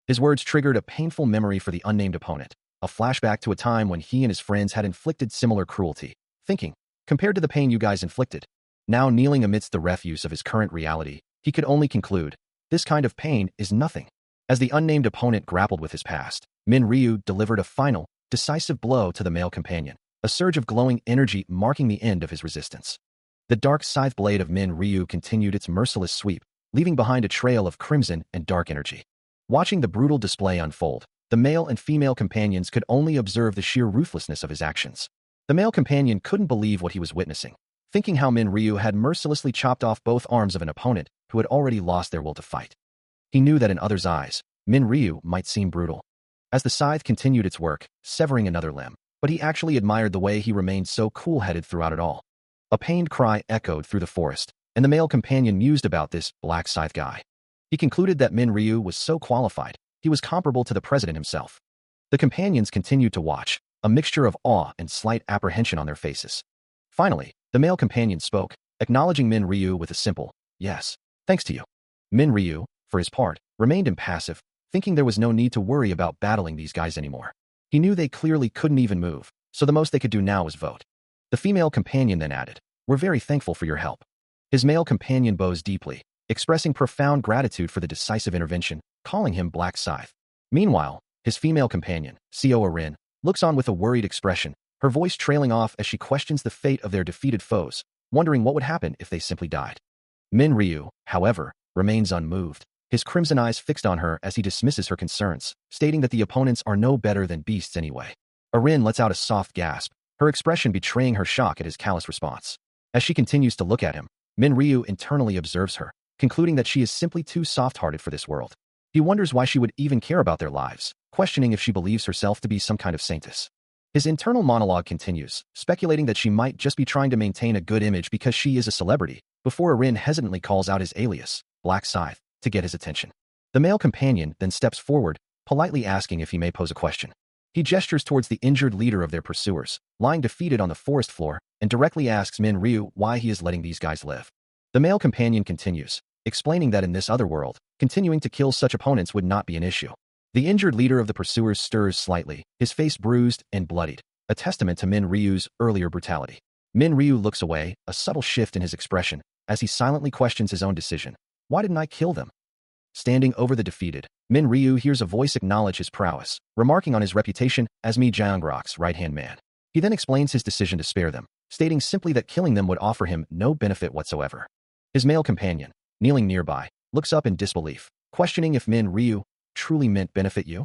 S1: His words triggered a painful memory for the unnamed opponent, a flashback to a time when he and his friends had inflicted similar cruelty, thinking, compared to the pain you guys inflicted. Now kneeling amidst the refuse of his current reality, he could only conclude, this kind of pain is nothing. As the unnamed opponent grappled with his past, Min Ryu delivered a final, decisive blow to the male companion, a surge of glowing energy marking the end of his resistance. The dark scythe blade of Min Ryu continued its merciless sweep, leaving behind a trail of crimson and dark energy. Watching the brutal display unfold, the male and female companions could only observe the sheer ruthlessness of his actions. The male companion couldn't believe what he was witnessing, thinking how Min Ryu had mercilessly chopped off both arms of an opponent who had already lost their will to fight. He knew that in others' eyes, Min Ryu might seem brutal, as the scythe continued its work, severing another limb, but he actually admired the way he remained so cool-headed throughout it all. A pained cry echoed through the forest, and the male companion mused about this black scythe guy. He concluded that Min Ryu was so qualified, he was comparable to the president himself. The companions continued to watch, a mixture of awe and slight apprehension on their faces. Finally, the male companion spoke, acknowledging Min Ryu with a simple, "Yes, thanks to you." Min Ryu, for his part, remained impassive, thinking there was no need to worry about battling these guys anymore. He knew they clearly couldn't even move, so the most they could do now was vote. The female companion then added, "We're very thankful for your help." His male companion bows deeply, expressing profound gratitude for the decisive intervention, calling him Black Scythe. Meanwhile, his female companion, Seo Rin, looks on with a worried expression, her voice trailing off as she questions the fate of their defeated foes, wondering what would happen if they simply died. Min Ryu, however, remains unmoved, his crimson eyes fixed on her as he dismisses her concerns, stating that the opponents are no better than beasts anyway. Arin lets out a soft gasp, her expression betraying her shock at his callous response. As she continues to look at him, Min Ryu internally observes her, concluding that she is simply too soft-hearted for this world. He wonders why she would even care about their lives, questioning if she believes herself to be some kind of saintess. His internal monologue continues, speculating that she might just be trying to maintain a good image because she is a celebrity, before Arin hesitantly calls out his alias, Black Scythe, to get his attention. The male companion then steps forward, politely asking if he may pose a question. He gestures towards the injured leader of their pursuers, lying defeated on the forest floor, and directly asks Min Ryu why he is letting these guys live. The male companion continues, explaining that in this other world, continuing to kill such opponents would not be an issue. The injured leader of the pursuers stirs slightly, his face bruised and bloodied, a testament to Min Ryu's earlier brutality. Min Ryu looks away, a subtle shift in his expression, as he silently questions his own decision. Why didn't I kill them? Standing over the defeated, Min Ryu hears a voice acknowledge his prowess, remarking on his reputation as Mi Jiangrok's right-hand man. He then explains his decision to spare them, stating simply that killing them would offer him no benefit whatsoever. His male companion, kneeling nearby, looks up in disbelief, questioning if Min Ryu truly meant benefit you.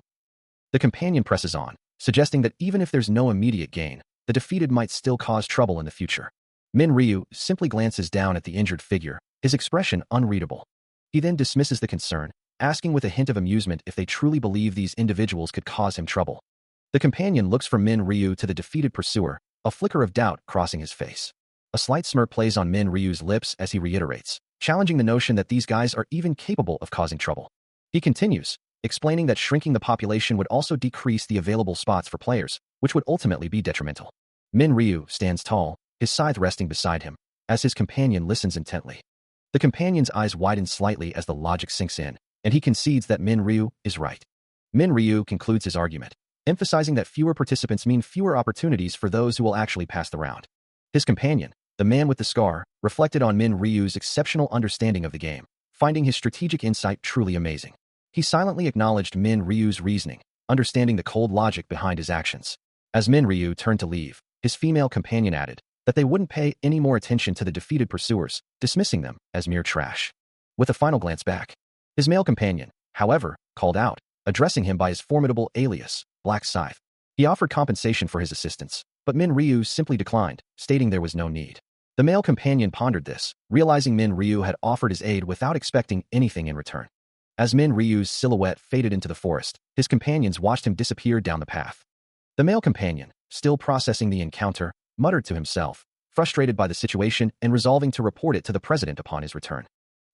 S1: The companion presses on, suggesting that even if there's no immediate gain, the defeated might still cause trouble in the future. Min Ryu simply glances down at the injured figure, his expression unreadable. He then dismisses the concern, asking with a hint of amusement if they truly believe these individuals could cause him trouble. The companion looks from Min Ryu to the defeated pursuer, a flicker of doubt crossing his face. A slight smirk plays on Min Ryu's lips as he reiterates, challenging the notion that these guys are even capable of causing trouble. He continues, explaining that shrinking the population would also decrease the available spots for players, which would ultimately be detrimental. Min Ryu stands tall, his scythe resting beside him, as his companion listens intently. The companion's eyes widen slightly as the logic sinks in, and he concedes that Min Ryu is right. Min Ryu concludes his argument, emphasizing that fewer participants mean fewer opportunities for those who will actually pass the round. His companion, the man with the scar, reflected on Min Ryu's exceptional understanding of the game, finding his strategic insight truly amazing. He silently acknowledged Min Ryu's reasoning, understanding the cold logic behind his actions. As Min Ryu turned to leave, his female companion added that they wouldn't pay any more attention to the defeated pursuers, dismissing them as mere trash. With a final glance back, his male companion, however, called out, addressing him by his formidable alias, Black Scythe. He offered compensation for his assistance, but Min Ryu simply declined, stating there was no need. The male companion pondered this, realizing Min Ryu had offered his aid without expecting anything in return. As Min Ryu's silhouette faded into the forest, his companions watched him disappear down the path. The male companion, still processing the encounter, muttered to himself, frustrated by the situation and resolving to report it to the president upon his return.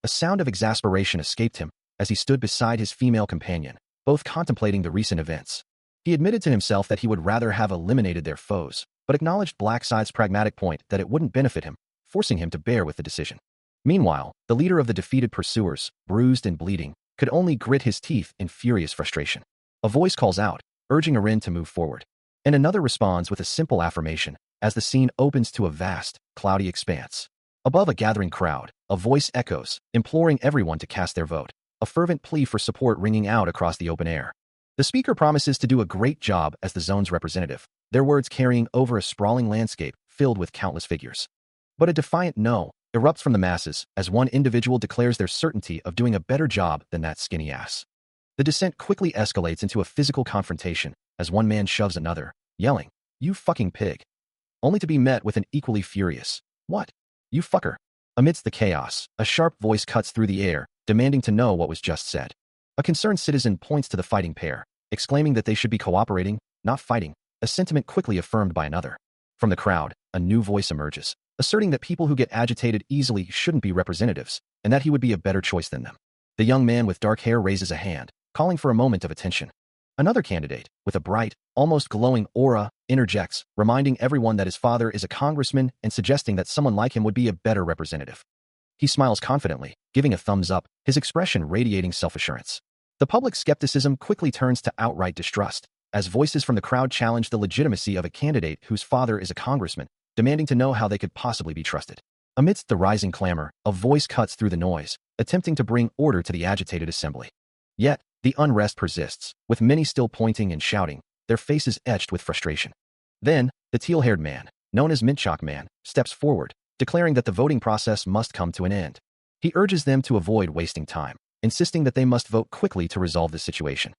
S1: A sound of exasperation escaped him as he stood beside his female companion, both contemplating the recent events. He admitted to himself that he would rather have eliminated their foes, but acknowledged Blackside's pragmatic point that it wouldn't benefit him, forcing him to bear with the decision. Meanwhile, the leader of the defeated pursuers, bruised and bleeding, could only grit his teeth in furious frustration. A voice calls out, urging Arin to move forward, and another responds with a simple affirmation as the scene opens to a vast, cloudy expanse. Above a gathering crowd, a voice echoes, imploring everyone to cast their vote, a fervent plea for support ringing out across the open air. The speaker promises to do a great job as the zone's representative, their words carrying over a sprawling landscape filled with countless figures. But a defiant no erupts from the masses as one individual declares their certainty of doing a better job than that skinny ass. The dissent quickly escalates into a physical confrontation as one man shoves another, yelling, "You fucking pig," only to be met with an equally furious, "What? You fucker." Amidst the chaos, a sharp voice cuts through the air, demanding to know what was just said. A concerned citizen points to the fighting pair, exclaiming that they should be cooperating, not fighting, a sentiment quickly affirmed by another. From the crowd, a new voice emerges, asserting that people who get agitated easily shouldn't be representatives, and that he would be a better choice than them. The young man with dark hair raises a hand, calling for a moment of attention. Another candidate, with a bright, almost glowing aura, interjects, reminding everyone that his father is a congressman and suggesting that someone like him would be a better representative. He smiles confidently, giving a thumbs up, his expression radiating self-assurance. The public skepticism quickly turns to outright distrust, as voices from the crowd challenge the legitimacy of a candidate whose father is a congressman, demanding to know how they could possibly be trusted. Amidst the rising clamor, a voice cuts through the noise, attempting to bring order to the agitated assembly. Yet, the unrest persists, with many still pointing and shouting, their faces etched with frustration. Then, the teal-haired man, known as Mintchalk Man, steps forward, declaring that the voting process must come to an end. He urges them to avoid wasting time, insisting that they must vote quickly to resolve the situation.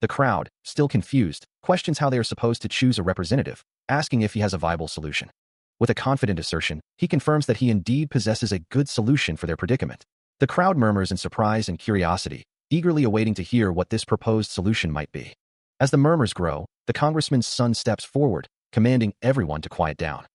S1: The crowd, still confused, questions how they are supposed to choose a representative, asking if he has a viable solution. With a confident assertion, he confirms that he indeed possesses a good solution for their predicament. The crowd murmurs in surprise and curiosity, eagerly awaiting to hear what this proposed solution might be. As the murmurs grow, the congressman's son steps forward, commanding everyone to quiet down.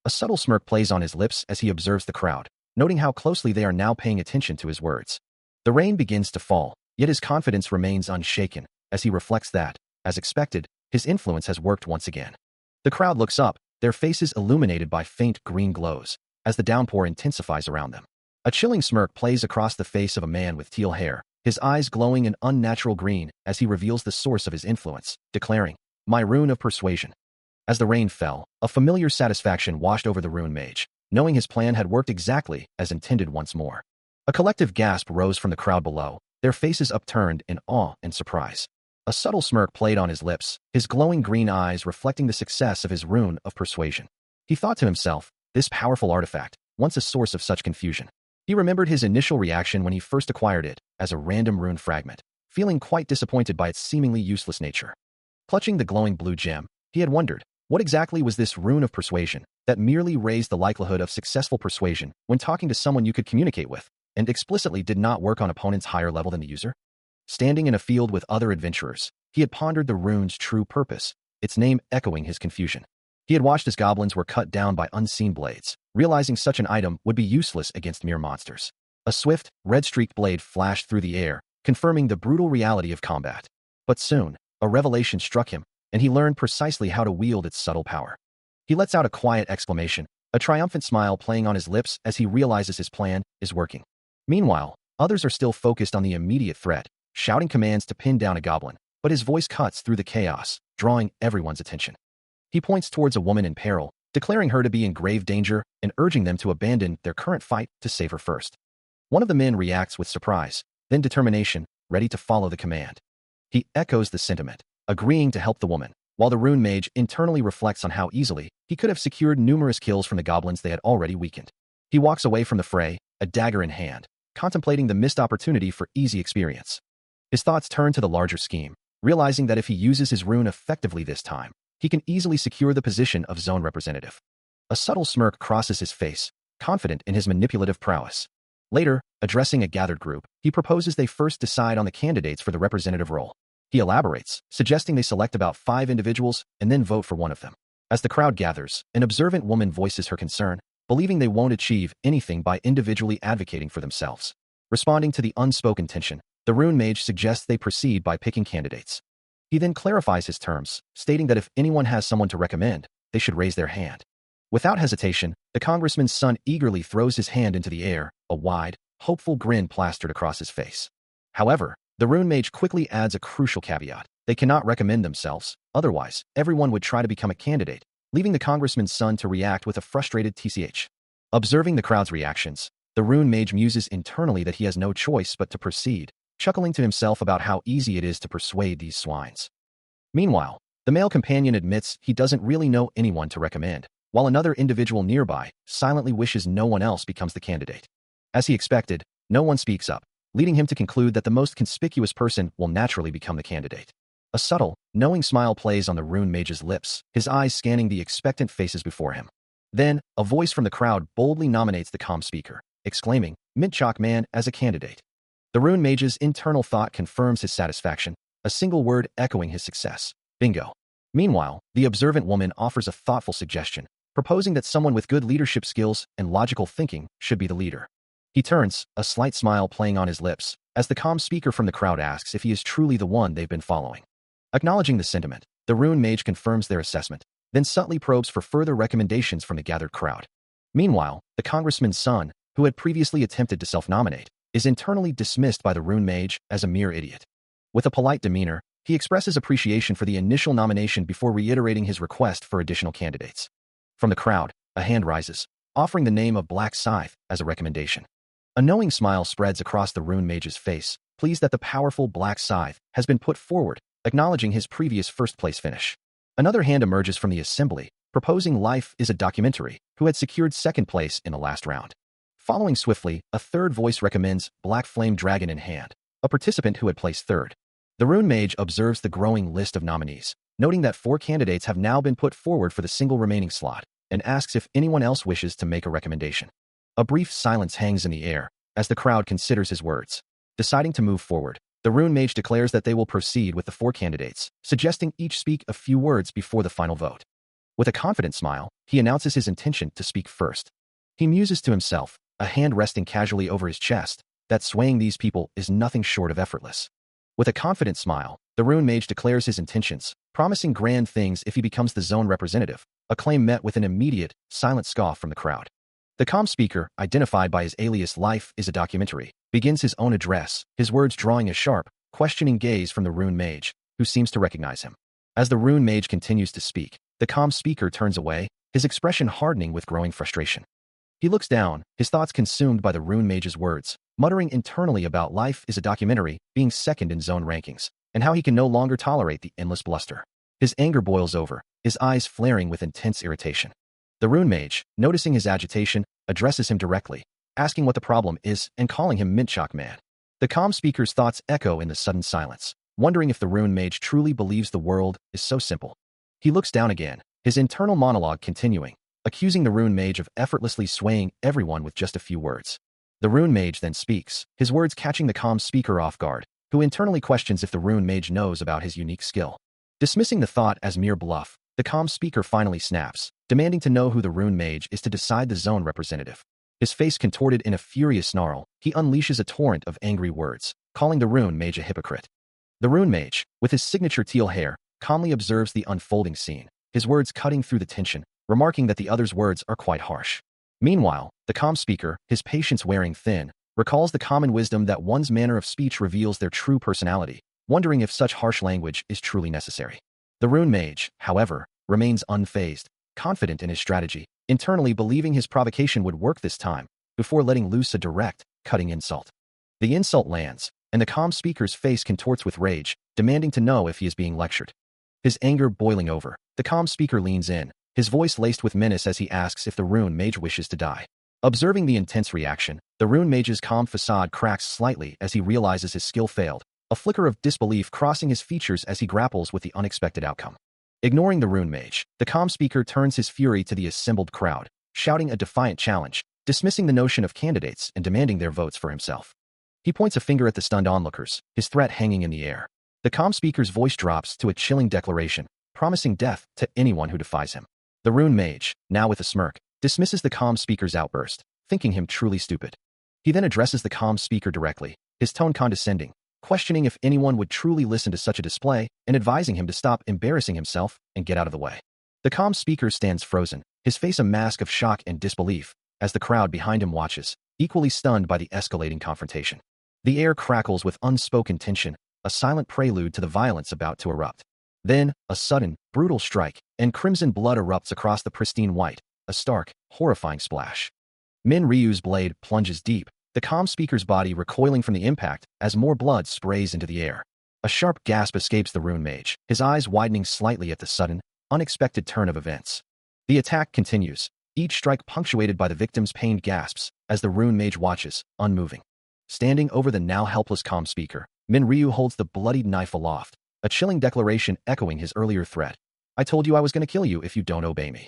S1: A subtle smirk plays on his lips as he observes the crowd, noting how closely they are now paying attention to his words. The rain begins to fall, yet his confidence remains unshaken, as he reflects that, as expected, his influence has worked once again. The crowd looks up, their faces illuminated by faint green glows, as the downpour intensifies around them. A chilling smirk plays across the face of a man with teal hair, his eyes glowing an unnatural green as he reveals the source of his influence, declaring, "My rune of persuasion." As the rain fell, a familiar satisfaction washed over the rune mage, knowing his plan had worked exactly as intended once more. A collective gasp rose from the crowd below, their faces upturned in awe and surprise. A subtle smirk played on his lips, his glowing green eyes reflecting the success of his rune of persuasion. He thought to himself, this powerful artifact, once a source of such confusion. He remembered his initial reaction when he first acquired it, as a random rune fragment, feeling quite disappointed by its seemingly useless nature. Clutching the glowing blue gem, he had wondered, what exactly was this rune of persuasion that merely raised the likelihood of successful persuasion when talking to someone you could communicate with, and explicitly did not work on opponents higher level than the user? Standing in a field with other adventurers, he had pondered the rune's true purpose, its name echoing his confusion. He had watched as goblins were cut down by unseen blades, realizing such an item would be useless against mere monsters. A swift, red-streaked blade flashed through the air, confirming the brutal reality of combat. But soon, a revelation struck him, and he learned precisely how to wield its subtle power. He lets out a quiet exclamation, a triumphant smile playing on his lips as he realizes his plan is working. Meanwhile, others are still focused on the immediate threat, shouting commands to pin down a goblin, but his voice cuts through the chaos, drawing everyone's attention. He points towards a woman in peril, declaring her to be in grave danger and urging them to abandon their current fight to save her first. One of the men reacts with surprise, then determination, ready to follow the command. He echoes the sentiment, agreeing to help the woman, while the rune mage internally reflects on how easily he could have secured numerous kills from the goblins they had already weakened. He walks away from the fray, a dagger in hand, contemplating the missed opportunity for easy experience. His thoughts turn to the larger scheme, realizing that if he uses his rune effectively this time, he can easily secure the position of zone representative. A subtle smirk crosses his face, confident in his manipulative prowess. Later, addressing a gathered group, he proposes they first decide on the candidates for the representative role. He elaborates, suggesting they select about 5 individuals and then vote for one of them. As the crowd gathers, an observant woman voices her concern, believing they won't achieve anything by individually advocating for themselves. Responding to the unspoken tension, the rune mage suggests they proceed by picking candidates. He then clarifies his terms, stating that if anyone has someone to recommend, they should raise their hand. Without hesitation, the congressman's son eagerly throws his hand into the air, a wide, hopeful grin plastered across his face. However, the rune mage quickly adds a crucial caveat. They cannot recommend themselves, otherwise, everyone would try to become a candidate, leaving the congressman's son to react with a frustrated tch. Observing the crowd's reactions, the rune mage muses internally that he has no choice but to proceed, chuckling to himself about how easy it is to persuade these swines. Meanwhile, the male companion admits he doesn't really know anyone to recommend, while another individual nearby silently wishes no one else becomes the candidate. As he expected, no one speaks up, leading him to conclude that the most conspicuous person will naturally become the candidate. A subtle, knowing smile plays on the rune mage's lips, his eyes scanning the expectant faces before him. Then, a voice from the crowd boldly nominates the calm speaker, exclaiming, "Mint Chalk Man," as a candidate. The rune mage's internal thought confirms his satisfaction, a single word echoing his success: bingo. Meanwhile, the observant woman offers a thoughtful suggestion, proposing that someone with good leadership skills and logical thinking should be the leader. He turns, a slight smile playing on his lips, as the calm speaker from the crowd asks if he is truly the one they've been following. Acknowledging the sentiment, the rune mage confirms their assessment, then subtly probes for further recommendations from the gathered crowd. Meanwhile, the congressman's son, who had previously attempted to self-nominate, is internally dismissed by the rune mage as a mere idiot. With a polite demeanor, he expresses appreciation for the initial nomination before reiterating his request for additional candidates. From the crowd, a hand rises, offering the name of Black Scythe as a recommendation. A knowing smile spreads across the rune mage's face, pleased that the powerful Black Scythe has been put forward, acknowledging his previous first-place finish. Another hand emerges from the assembly, proposing Life is a Documentary, who had secured second place in the last round. Following swiftly, a third voice recommends Black Flame Dragon in Hand, a participant who had placed third. The rune mage observes the growing list of nominees, noting that 4 candidates have now been put forward for the single remaining slot, and asks if anyone else wishes to make a recommendation. A brief silence hangs in the air, as the crowd considers his words. Deciding to move forward, the rune mage declares that they will proceed with the 4 candidates, suggesting each speak a few words before the final vote. With a confident smile, he announces his intention to speak first. He muses to himself, a hand resting casually over his chest, that swaying these people is nothing short of effortless. With a confident smile, the rune mage declares his intentions, promising grand things if he becomes the zone representative, a claim met with an immediate, silent scoff from the crowd. The calm speaker, identified by his alias Life is a Documentary, begins his own address, his words drawing a sharp, questioning gaze from the rune mage, who seems to recognize him. As the rune mage continues to speak, the calm speaker turns away, his expression hardening with growing frustration. He looks down, his thoughts consumed by the rune mage's words, muttering internally about Life is a Documentary being second in zone rankings, and how he can no longer tolerate the endless bluster. His anger boils over, his eyes flaring with intense irritation. The rune mage, noticing his agitation, addresses him directly, asking what the problem is and calling him Mint Chalk Man. The calm speaker's thoughts echo in the sudden silence, wondering if the rune mage truly believes the world is so simple. He looks down again, his internal monologue continuing, accusing the rune mage of effortlessly swaying everyone with just a few words. The rune mage then speaks, his words catching the calm speaker off guard, who internally questions if the rune mage knows about his unique skill. Dismissing the thought as mere bluff, the calm speaker finally snaps, demanding to know who the rune mage is to decide the zone representative. His face contorted in a furious snarl, he unleashes a torrent of angry words, calling the rune mage a hypocrite. The rune mage, with his signature teal hair, calmly observes the unfolding scene, his words cutting through the tension, remarking that the other's words are quite harsh. Meanwhile, the calm speaker, his patience wearing thin, recalls the common wisdom that one's manner of speech reveals their true personality, wondering if such harsh language is truly necessary. The rune mage, however, remains unfazed, confident in his strategy, internally believing his provocation would work this time, before letting loose a direct, cutting insult. The insult lands, and the calm speaker's face contorts with rage, demanding to know if he is being lectured. His anger boiling over, the calm speaker leans in, his voice laced with menace as he asks if the rune mage wishes to die. Observing the intense reaction, the rune mage's calm facade cracks slightly as he realizes his skill failed, a flicker of disbelief crossing his features as he grapples with the unexpected outcome. Ignoring the rune mage, the calm speaker turns his fury to the assembled crowd, shouting a defiant challenge, dismissing the notion of candidates and demanding their votes for himself. He points a finger at the stunned onlookers, his threat hanging in the air. The calm speaker's voice drops to a chilling declaration, promising death to anyone who defies him. The rune mage, now with a smirk, dismisses the calm speaker's outburst, thinking him truly stupid. He then addresses the calm speaker directly, his tone condescending, questioning if anyone would truly listen to such a display and advising him to stop embarrassing himself and get out of the way. The calm speaker stands frozen, his face a mask of shock and disbelief, as the crowd behind him watches, equally stunned by the escalating confrontation. The air crackles with unspoken tension, a silent prelude to the violence about to erupt. Then, a sudden, brutal strike, and crimson blood erupts across the pristine white, a stark, horrifying splash. Min Ryu's blade plunges deep, the calm speaker's body recoiling from the impact as more blood sprays into the air. A sharp gasp escapes the rune mage, his eyes widening slightly at the sudden, unexpected turn of events. The attack continues, each strike punctuated by the victim's pained gasps, as the rune mage watches, unmoving. Standing over the now helpless calm speaker, Min Ryu holds the bloodied knife aloft, a chilling declaration echoing his earlier threat. "I told you I was going to kill you if you don't obey me."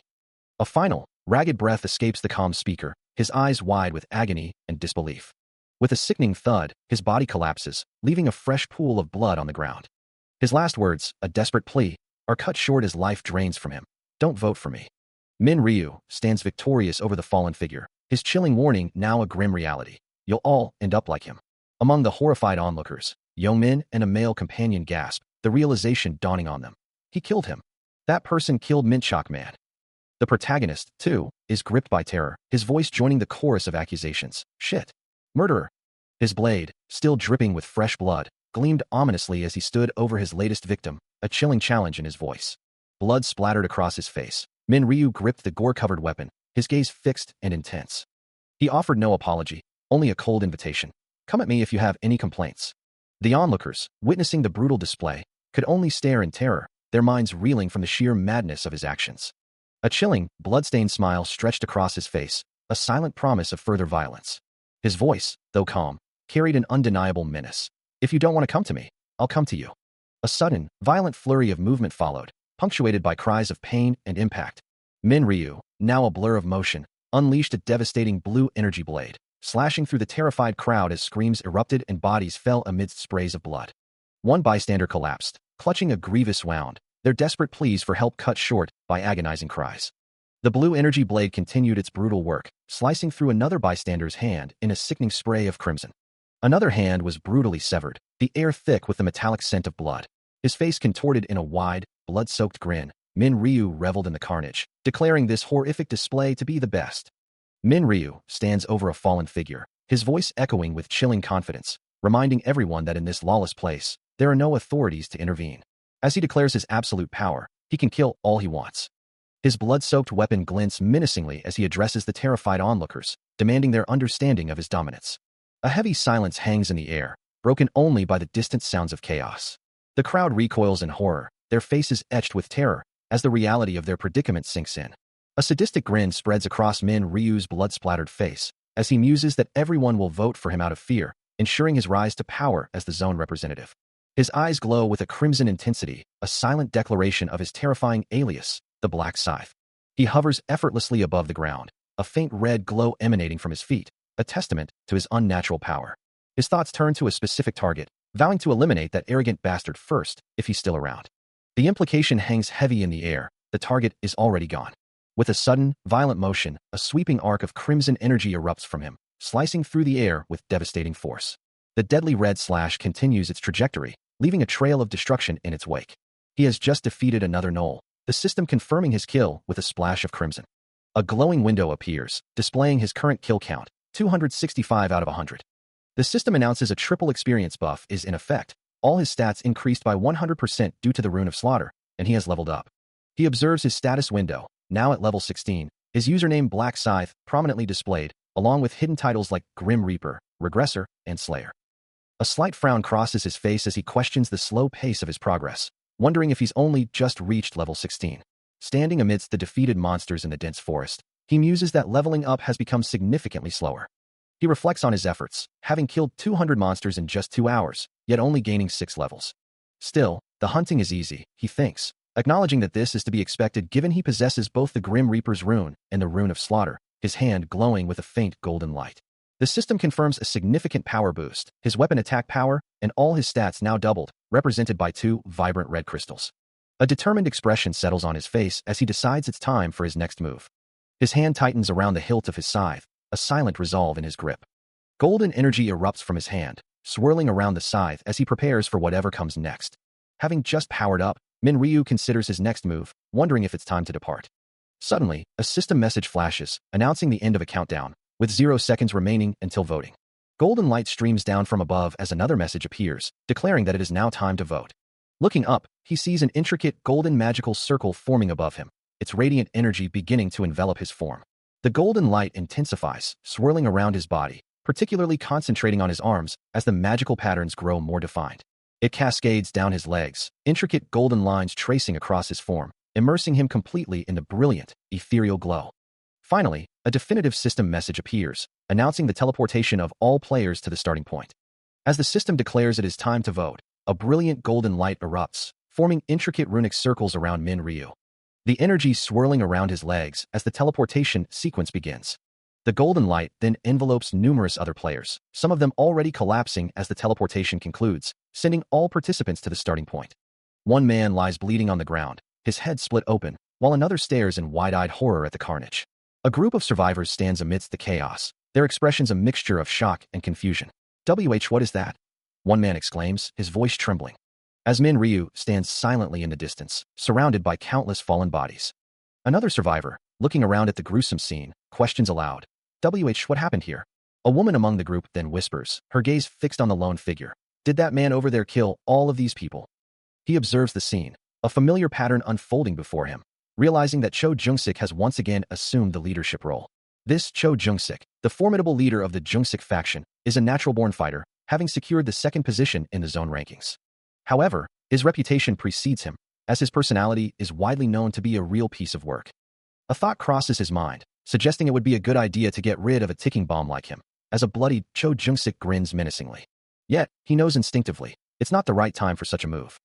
S1: A final, ragged breath escapes the calm speaker, his eyes wide with agony and disbelief. With a sickening thud, his body collapses, leaving a fresh pool of blood on the ground. His last words, a desperate plea, are cut short as life drains from him. "Don't vote for me." Min Ryu stands victorious over the fallen figure, his chilling warning now a grim reality. You'll all end up like him. Among the horrified onlookers, young men and a male companion gasp, the realization dawning on them. He killed him. That person killed Minchok Man. The protagonist, too, is gripped by terror, his voice joining the chorus of accusations. "Shit. Murderer." His blade, still dripping with fresh blood, gleamed ominously as he stood over his latest victim, a chilling challenge in his voice. Blood splattered across his face. Min Ryu gripped the gore-covered weapon, his gaze fixed and intense. He offered no apology, only a cold invitation. "Come at me if you have any complaints." The onlookers, witnessing the brutal display, could only stare in terror, their minds reeling from the sheer madness of his actions. A chilling, blood-stained smile stretched across his face, a silent promise of further violence. His voice, though calm, carried an undeniable menace. "If you don't want to come to me, I'll come to you." A sudden, violent flurry of movement followed, punctuated by cries of pain and impact. Min Ryu, now a blur of motion, unleashed a devastating blue energy blade, slashing through the terrified crowd as screams erupted and bodies fell amidst sprays of blood. One bystander collapsed, clutching a grievous wound, their desperate pleas for help cut short by agonizing cries. The blue energy blade continued its brutal work, slicing through another bystander's hand in a sickening spray of crimson. Another hand was brutally severed, the air thick with the metallic scent of blood. His face contorted in a wide, blood-soaked grin. Min Ryu reveled in the carnage, declaring this horrific display to be the best. Min Ryu stands over a fallen figure, his voice echoing with chilling confidence, reminding everyone that in this lawless place, there are no authorities to intervene. As he declares his absolute power, he can kill all he wants. His blood-soaked weapon glints menacingly as he addresses the terrified onlookers, demanding their understanding of his dominance. A heavy silence hangs in the air, broken only by the distant sounds of chaos. The crowd recoils in horror, their faces etched with terror, as the reality of their predicament sinks in. A sadistic grin spreads across Min Ryu's blood-splattered face, as he muses that everyone will vote for him out of fear, ensuring his rise to power as the zone representative. His eyes glow with a crimson intensity, a silent declaration of his terrifying alias, the Black Scythe. He hovers effortlessly above the ground, a faint red glow emanating from his feet, a testament to his unnatural power. His thoughts turn to a specific target, vowing to eliminate that arrogant bastard first, if he's still around. The implication hangs heavy in the air, the target is already gone. With a sudden, violent motion, a sweeping arc of crimson energy erupts from him, slicing through the air with devastating force. The deadly red slash continues its trajectory, leaving a trail of destruction in its wake. He has just defeated another gnoll, the system confirming his kill with a splash of crimson. A glowing window appears, displaying his current kill count, 265 out of 100. The system announces a triple experience buff is in effect, all his stats increased by 100% due to the Rune of Slaughter, and he has leveled up. He observes his status window, now at level 16, his username Black Scythe prominently displayed, along with hidden titles like Grim Reaper, Regressor, and Slayer. A slight frown crosses his face as he questions the slow pace of his progress, wondering if he's only just reached level 16. Standing amidst the defeated monsters in the dense forest, he muses that leveling up has become significantly slower. He reflects on his efforts, having killed 200 monsters in just 2 hours, yet only gaining 6 levels. Still, the hunting is easy, he thinks, acknowledging that this is to be expected given he possesses both the Grim Reaper's rune and the Rune of Slaughter, his hand glowing with a faint golden light. The system confirms a significant power boost, his weapon attack power, and all his stats now doubled, represented by 2 vibrant red crystals. A determined expression settles on his face as he decides it's time for his next move. His hand tightens around the hilt of his scythe, a silent resolve in his grip. Golden energy erupts from his hand, swirling around the scythe as he prepares for whatever comes next. Having just powered up, Min Ryu considers his next move, wondering if it's time to depart. Suddenly, a system message flashes, announcing the end of a countdown, with 0 seconds remaining until voting. Golden light streams down from above as another message appears, declaring that it is now time to vote. Looking up, he sees an intricate golden magical circle forming above him, its radiant energy beginning to envelop his form. The golden light intensifies, swirling around his body, particularly concentrating on his arms as the magical patterns grow more defined. It cascades down his legs, intricate golden lines tracing across his form, immersing him completely in the brilliant, ethereal glow. Finally, a definitive system message appears, announcing the teleportation of all players to the starting point. As the system declares it is time to vote, a brilliant golden light erupts, forming intricate runic circles around Min Ryu. The energy swirling around his legs as the teleportation sequence begins. The golden light then envelopes numerous other players, some of them already collapsing as the teleportation concludes, sending all participants to the starting point. One man lies bleeding on the ground, his head split open, while another stares in wide-eyed horror at the carnage. A group of survivors stands amidst the chaos, their expressions a mixture of shock and confusion. What is that? One man exclaims, his voice trembling. As Min Ryu stands silently in the distance, surrounded by countless fallen bodies. Another survivor, looking around at the gruesome scene, questions aloud. What happened here? A woman among the group then whispers, her gaze fixed on the lone figure. Did that man over there kill all of these people? He observes the scene, a familiar pattern unfolding before him, realizing that Cho Jung-sik has once again assumed the leadership role. This Cho Jung-sik, the formidable leader of the Jung-sik faction, is a natural-born fighter, having secured the second position in the zone rankings. However, his reputation precedes him, as his personality is widely known to be a real piece of work. A thought crosses his mind, suggesting it would be a good idea to get rid of a ticking bomb like him. As a bloodied Cho Jung-sik grins menacingly. Yet, he knows instinctively, it's not the right time for such a move.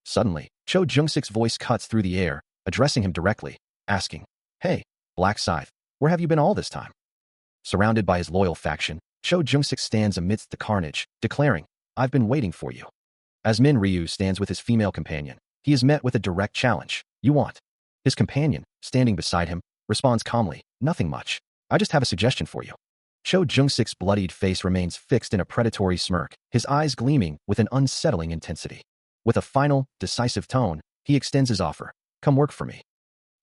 S1: Suddenly, Cho Jung-sik's voice cuts through the air, addressing him directly, asking, "Hey, Black Scythe, where have you been all this time?" Surrounded by his loyal faction, Cho Jung-sik stands amidst the carnage, declaring, "I've been waiting for you." As Min Ryu stands with his female companion, he is met with a direct challenge. "You want?" His companion, standing beside him, responds calmly, "Nothing much. I just have a suggestion for you." Cho Jung-sik's bloodied face remains fixed in a predatory smirk, his eyes gleaming with an unsettling intensity. With a final, decisive tone, he extends his offer. "Come work for me."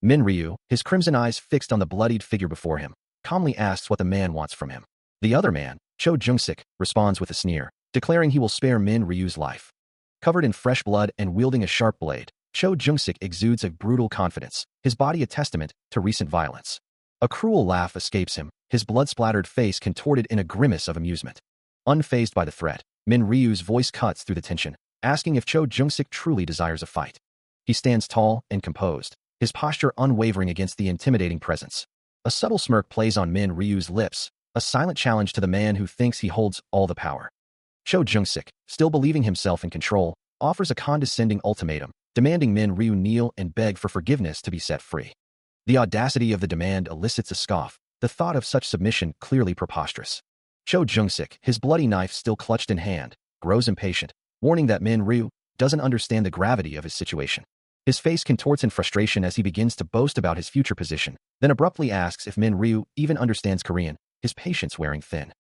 S1: Min Ryu, his crimson eyes fixed on the bloodied figure before him, calmly asks what the man wants from him. The other man, Cho Jung-sik, responds with a sneer, declaring he will spare Min Ryu's life. Covered in fresh blood and wielding a sharp blade, Cho Jung-sik exudes a brutal confidence, his body a testament to recent violence. A cruel laugh escapes him, his blood-splattered face contorted in a grimace of amusement. Unfazed by the threat, Min Ryu's voice cuts through the tension, asking if Cho Jung-sik truly desires a fight. He stands tall and composed, his posture unwavering against the intimidating presence. A subtle smirk plays on Min Ryu's lips, a silent challenge to the man who thinks he holds all the power. Cho Jung-sik, still believing himself in control, offers a condescending ultimatum, demanding Min Ryu kneel and beg for forgiveness to be set free. The audacity of the demand elicits a scoff, the thought of such submission clearly preposterous. Cho Jung-sik, his bloody knife still clutched in hand, grows impatient, warning that Min Ryu doesn't understand the gravity of his situation. His face contorts in frustration as he begins to boast about his future position, then abruptly asks if Min Ryu even understands Korean, his patience wearing thin.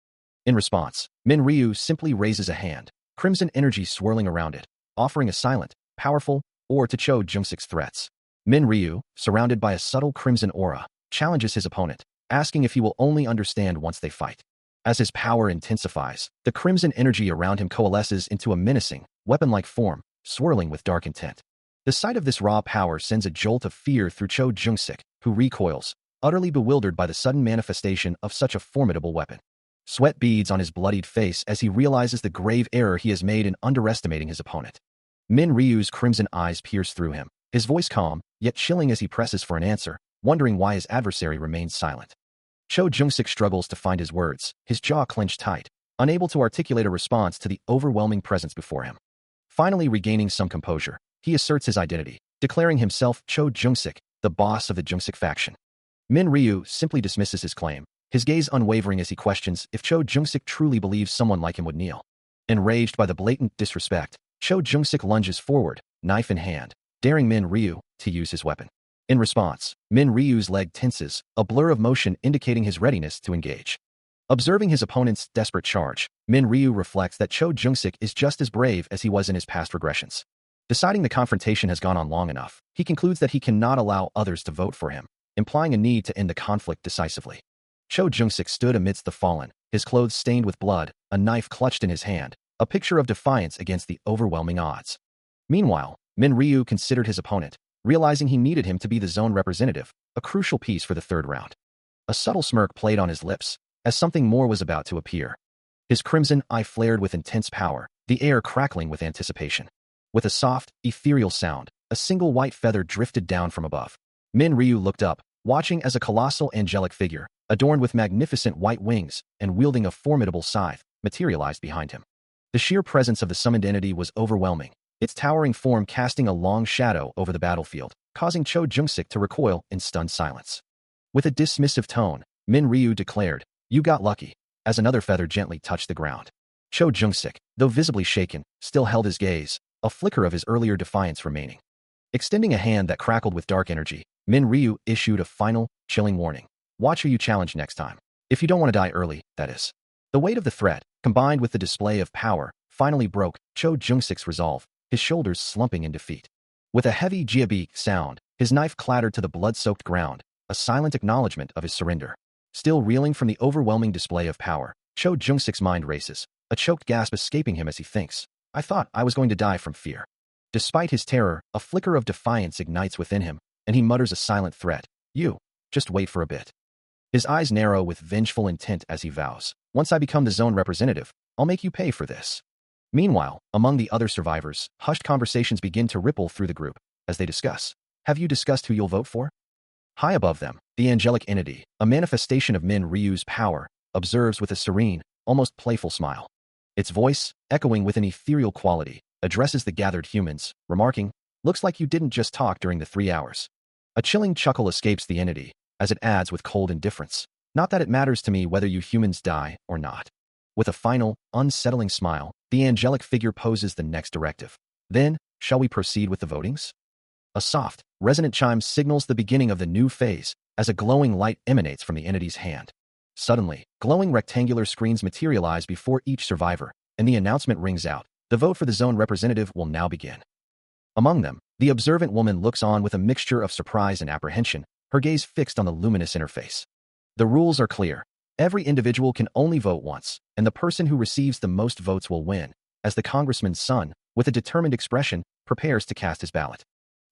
S1: In response, Min Ryu simply raises a hand, crimson energy swirling around it, offering a silent, powerful, or to Cho Jung-sik's threats. Min Ryu, surrounded by a subtle crimson aura, challenges his opponent, asking if he will only understand once they fight. As his power intensifies, the crimson energy around him coalesces into a menacing, weapon-like form, swirling with dark intent. The sight of this raw power sends a jolt of fear through Cho Jung-sik, who recoils, utterly bewildered by the sudden manifestation of such a formidable weapon. Sweat beads on his bloodied face as he realizes the grave error he has made in underestimating his opponent. Min Ryu's crimson eyes pierce through him, his voice calm, yet chilling as he presses for an answer, wondering why his adversary remains silent. Cho Jung-sik struggles to find his words, his jaw clenched tight, unable to articulate a response to the overwhelming presence before him. Finally regaining some composure, he asserts his identity, declaring himself Cho Jung-sik, the boss of the Jung-sik faction. Min Ryu simply dismisses his claim, his gaze unwavering as he questions if Cho Jung-sik truly believes someone like him would kneel. Enraged by the blatant disrespect, Cho Jung-sik lunges forward, knife in hand, daring Min Ryu to use his weapon. In response, Min Ryu's leg tenses, a blur of motion indicating his readiness to engage. Observing his opponent's desperate charge, Min Ryu reflects that Cho Jung-sik is just as brave as he was in his past regressions. Deciding the confrontation has gone on long enough, he concludes that he cannot allow others to vote for him, implying a need to end the conflict decisively. Cho Jung-sik stood amidst the fallen, his clothes stained with blood, a knife clutched in his hand, a picture of defiance against the overwhelming odds. Meanwhile, Min Ryu considered his opponent, realizing he needed him to be the zone representative, a crucial piece for the third round. A subtle smirk played on his lips, as something more was about to appear. His crimson eye flared with intense power, the air crackling with anticipation. With a soft, ethereal sound, a single white feather drifted down from above. Min Ryu looked up, watching as a colossal angelic figure, adorned with magnificent white wings and wielding a formidable scythe, materialized behind him. The sheer presence of the summoned entity was overwhelming, its towering form casting a long shadow over the battlefield, causing Cho Jung-sik to recoil in stunned silence. With a dismissive tone, Min Ryu declared, "You got lucky," as another feather gently touched the ground. Cho Jung-sik, though visibly shaken, still held his gaze, a flicker of his earlier defiance remaining. Extending a hand that crackled with dark energy, Min Ryu issued a final, chilling warning. "Watch who you challenge next time. If you don't want to die early, that is." The weight of the threat, combined with the display of power, finally broke Cho Jung-sik's resolve, his shoulders slumping in defeat. With a heavy jiabi sound, his knife clattered to the blood-soaked ground, a silent acknowledgement of his surrender. Still reeling from the overwhelming display of power, Cho Jung-sik's mind races, a choked gasp escaping him as he thinks, "I thought I was going to die from fear." Despite his terror, a flicker of defiance ignites within him, and he mutters a silent threat, "You, just wait for a bit." His eyes narrow with vengeful intent as he vows, "Once I become the zone representative, I'll make you pay for this." Meanwhile, among the other survivors, hushed conversations begin to ripple through the group, as they discuss, "Have you discussed who you'll vote for?" High above them, the angelic entity, a manifestation of Min Ryu's power, observes with a serene, almost playful smile. Its voice, echoing with an ethereal quality, addresses the gathered humans, remarking, "Looks like you didn't just talk during the 3 hours." A chilling chuckle escapes the entity, as it adds with cold indifference, "Not that it matters to me whether you humans die or not." With a final, unsettling smile, the angelic figure poses the next directive. "Then, shall we proceed with the votings?" A soft, resonant chime signals the beginning of the new phase, as a glowing light emanates from the entity's hand. Suddenly, glowing rectangular screens materialize before each survivor, and the announcement rings out, "The vote for the zone representative will now begin." Among them, the observant woman looks on with a mixture of surprise and apprehension, her gaze fixed on the luminous interface. The rules are clear. Every individual can only vote once, and the person who receives the most votes will win, as the congressman's son, with a determined expression, prepares to cast his ballot.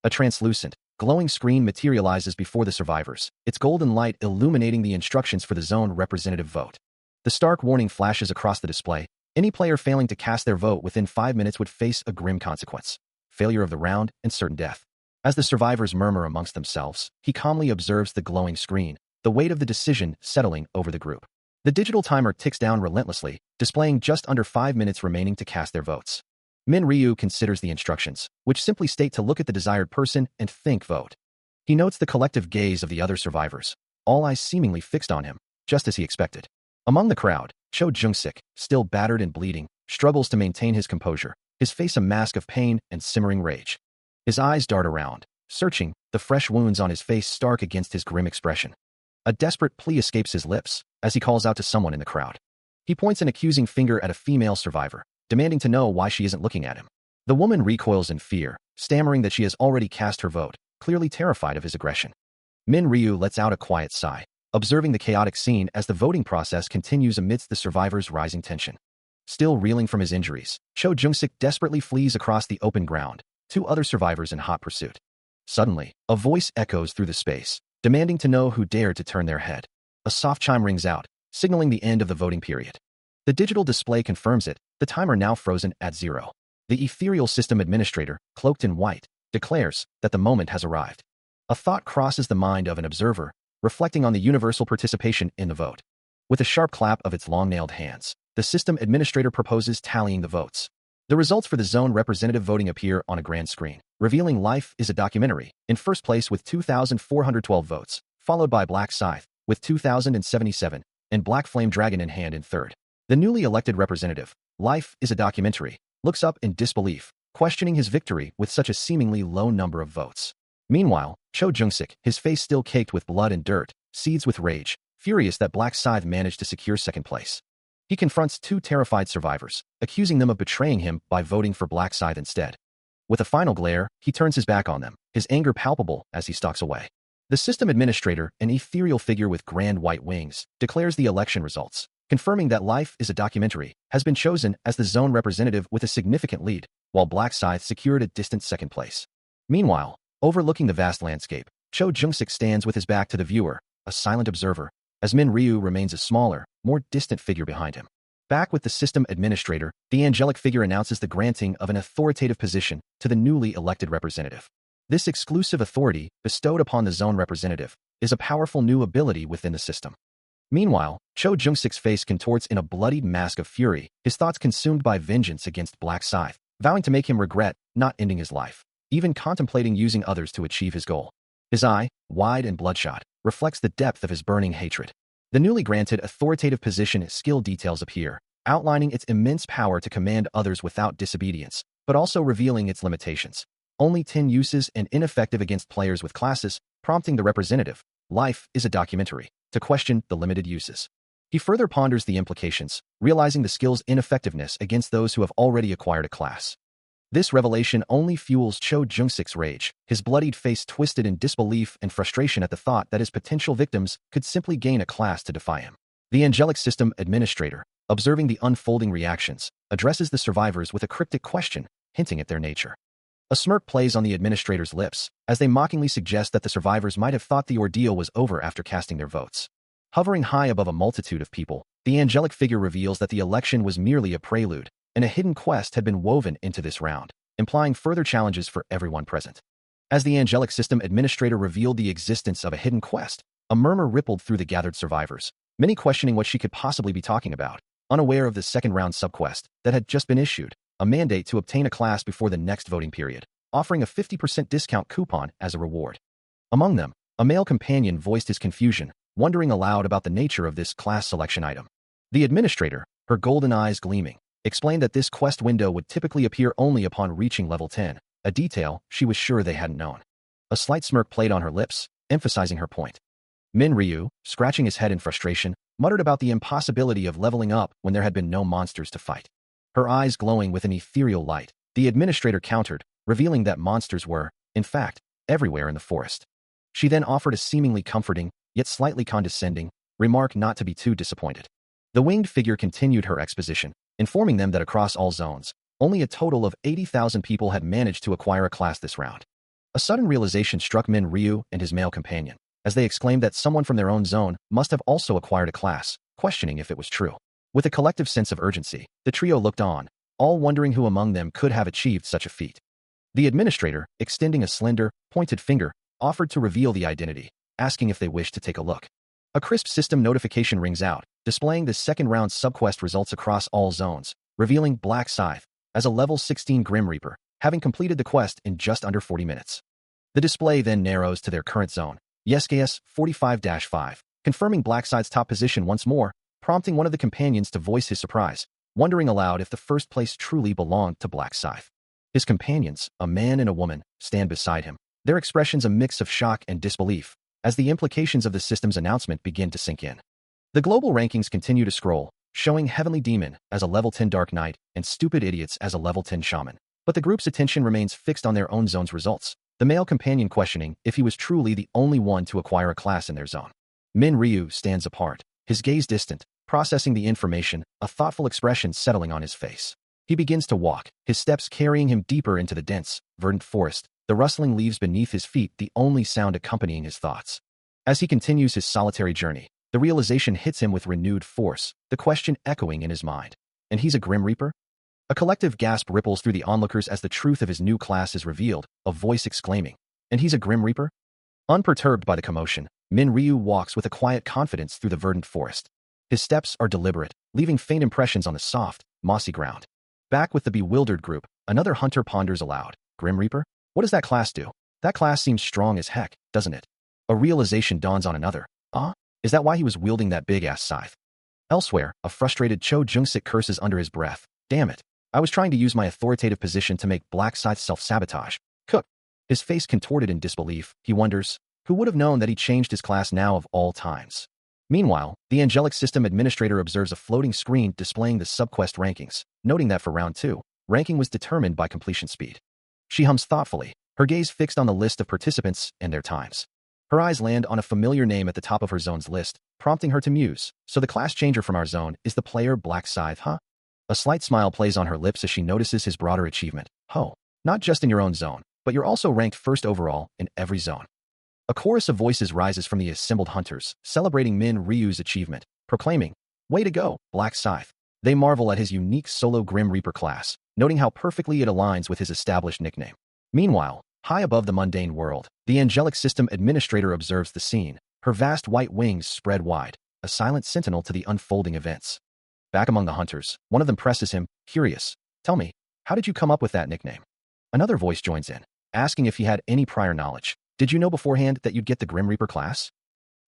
S1: A translucent, glowing screen materializes before the survivors, its golden light illuminating the instructions for the zone representative vote. The stark warning flashes across the display. Any player failing to cast their vote within 5 minutes would face a grim consequence: failure of the round and certain death. As the survivors murmur amongst themselves, he calmly observes the glowing screen, the weight of the decision settling over the group. The digital timer ticks down relentlessly, displaying just under 5 minutes remaining to cast their votes. Min Ryu considers the instructions, which simply state to look at the desired person and think vote. He notes the collective gaze of the other survivors, all eyes seemingly fixed on him, just as he expected. Among the crowd, Cho Jung-sik, still battered and bleeding, struggles to maintain his composure, his face a mask of pain and simmering rage. His eyes dart around, searching, the fresh wounds on his face stark against his grim expression. A desperate plea escapes his lips, as he calls out to someone in the crowd. He points an accusing finger at a female survivor, demanding to know why she isn't looking at him. The woman recoils in fear, stammering that she has already cast her vote, clearly terrified of his aggression. Min Ryu lets out a quiet sigh, observing the chaotic scene as the voting process continues amidst the survivors' rising tension. Still reeling from his injuries, Cho Jung-sik desperately flees across the open ground, 2 other survivors in hot pursuit. Suddenly, a voice echoes through the space, demanding to know who dared to turn their head. A soft chime rings out, signaling the end of the voting period. The digital display confirms it, the timer now frozen at 0. The ethereal system administrator, cloaked in white, declares that the moment has arrived. A thought crosses the mind of an observer, reflecting on the universal participation in the vote. With a sharp clap of its long-nailed hands, the system administrator proposes tallying the votes. The results for the zone representative voting appear on a grand screen, revealing Life is a Documentary, in first place with 2,412 votes, followed by Black Scythe, with 2,077, and Black Flame Dragon in hand in third. The newly elected representative, Life is a Documentary, looks up in disbelief, questioning his victory with such a seemingly low number of votes. Meanwhile, Cho Jung-sik, his face still caked with blood and dirt, seethes with rage, furious that Black Scythe managed to secure second place. He confronts two terrified survivors, accusing them of betraying him by voting for Black Scythe instead. With a final glare, he turns his back on them, his anger palpable as he stalks away. The system administrator, an ethereal figure with grand white wings, declares the election results, confirming that Life is a Documentary has been chosen as the zone representative with a significant lead, while Black Scythe secured a distant second place. Meanwhile, overlooking the vast landscape, Cho Jung-sik stands with his back to the viewer, a silent observer, as Min Ryu remains a smaller, more distant figure behind him. Back with the system administrator, the angelic figure announces the granting of an authoritative position to the newly elected representative. This exclusive authority, bestowed upon the zone representative, is a powerful new ability within the system. Meanwhile, Cho Jung-sik's face contorts in a bloodied mask of fury, his thoughts consumed by vengeance against Black Scythe, vowing to make him regret not ending his life, even contemplating using others to achieve his goal. His eye, wide and bloodshot, reflects the depth of his burning hatred. The newly granted authoritative position skill details appear, outlining its immense power to command others without disobedience, but also revealing its limitations. Only 10 uses and ineffective against players with classes, prompting the representative, Life is a Documentary, to question the limited uses. He further ponders the implications, realizing the skill's ineffectiveness against those who have already acquired a class. This revelation only fuels Cho Jung-sik's rage, his bloodied face twisted in disbelief and frustration at the thought that his potential victims could simply gain a class to defy him. The angelic system administrator, observing the unfolding reactions, addresses the survivors with a cryptic question, hinting at their nature. A smirk plays on the administrator's lips, as they mockingly suggest that the survivors might have thought the ordeal was over after casting their votes. Hovering high above a multitude of people, the angelic figure reveals that the election was merely a prelude, and a hidden quest had been woven into this round, implying further challenges for everyone present. As the angelic system administrator revealed the existence of a hidden quest, a murmur rippled through the gathered survivors, many questioning what she could possibly be talking about, unaware of the second-round subquest that had just been issued, a mandate to obtain a class before the next voting period, offering a 50% discount coupon as a reward. Among them, a male companion voiced his confusion, wondering aloud about the nature of this class selection item. The administrator, her golden eyes gleaming, explained that this quest window would typically appear only upon reaching level 10, a detail she was sure they hadn't known. A slight smirk played on her lips, emphasizing her point. Min Ryu, scratching his head in frustration, muttered about the impossibility of leveling up when there had been no monsters to fight. Her eyes glowing with an ethereal light, the administrator countered, revealing that monsters were, in fact, everywhere in the forest. She then offered a seemingly comforting, yet slightly condescending, remark not to be too disappointed. The winged figure continued her exposition, informing them that across all zones, only a total of 80,000 people had managed to acquire a class this round. A sudden realization struck Min Ryu and his male companion, as they exclaimed that someone from their own zone must have also acquired a class, questioning if it was true. With a collective sense of urgency, the trio looked on, all wondering who among them could have achieved such a feat. The administrator, extending a slender, pointed finger, offered to reveal the identity, asking if they wished to take a look. A crisp system notification rings out, displaying the second-round subquest results across all zones, revealing Black Scythe as a level 16 Grim Reaper, having completed the quest in just under 40 minutes. The display then narrows to their current zone, YesKS 45-5, confirming Black Scythe's top position once more, prompting one of the companions to voice his surprise, wondering aloud if the first place truly belonged to Black Scythe. His companions, a man and a woman, stand beside him, their expressions a mix of shock and disbelief, as the implications of the system's announcement begin to sink in. The global rankings continue to scroll, showing Heavenly Demon as a level 10 Dark Knight and Stupid Idiots as a level 10 Shaman. But the group's attention remains fixed on their own zone's results, the male companion questioning if he was truly the only one to acquire a class in their zone. Min Ryu stands apart, his gaze distant, processing the information, a thoughtful expression settling on his face. He begins to walk, his steps carrying him deeper into the dense, verdant forest, the rustling leaves beneath his feet the only sound accompanying his thoughts. As he continues his solitary journey, the realization hits him with renewed force, the question echoing in his mind. And he's a Grim Reaper? A collective gasp ripples through the onlookers as the truth of his new class is revealed, a voice exclaiming, "And he's a Grim Reaper?" Unperturbed by the commotion, Min Ryu walks with a quiet confidence through the verdant forest. His steps are deliberate, leaving faint impressions on the soft, mossy ground. Back with the bewildered group, another hunter ponders aloud. Grim Reaper? What does that class do? That class seems strong as heck, doesn't it? A realization dawns on another. Is that why he was wielding that big-ass scythe? Elsewhere, a frustrated Cho Jung-sik curses under his breath. Damn it. I was trying to use my authoritative position to make Black Scythe self-sabotage. Cook. His face contorted in disbelief, he wonders, who would have known that he changed his class now of all times? Meanwhile, the angelic system administrator observes a floating screen displaying the subquest rankings, noting that for round 2, ranking was determined by completion speed. She hums thoughtfully, her gaze fixed on the list of participants and their times. Her eyes land on a familiar name at the top of her zone's list, prompting her to muse. So the class changer from our zone is the player Black Scythe, huh? A slight smile plays on her lips as she notices his broader achievement. Oh, not just in your own zone, but you're also ranked first overall in every zone. A chorus of voices rises from the assembled hunters, celebrating Min Ryu's achievement, proclaiming, "Way to go, Black Scythe." They marvel at his unique solo Grim Reaper class, noting how perfectly it aligns with his established nickname. Meanwhile, high above the mundane world, the angelic system administrator observes the scene, her vast white wings spread wide, a silent sentinel to the unfolding events. Back among the hunters, one of them presses him, curious, "Tell me, how did you come up with that nickname?" Another voice joins in, asking if he had any prior knowledge. "Did you know beforehand that you'd get the Grim Reaper class?"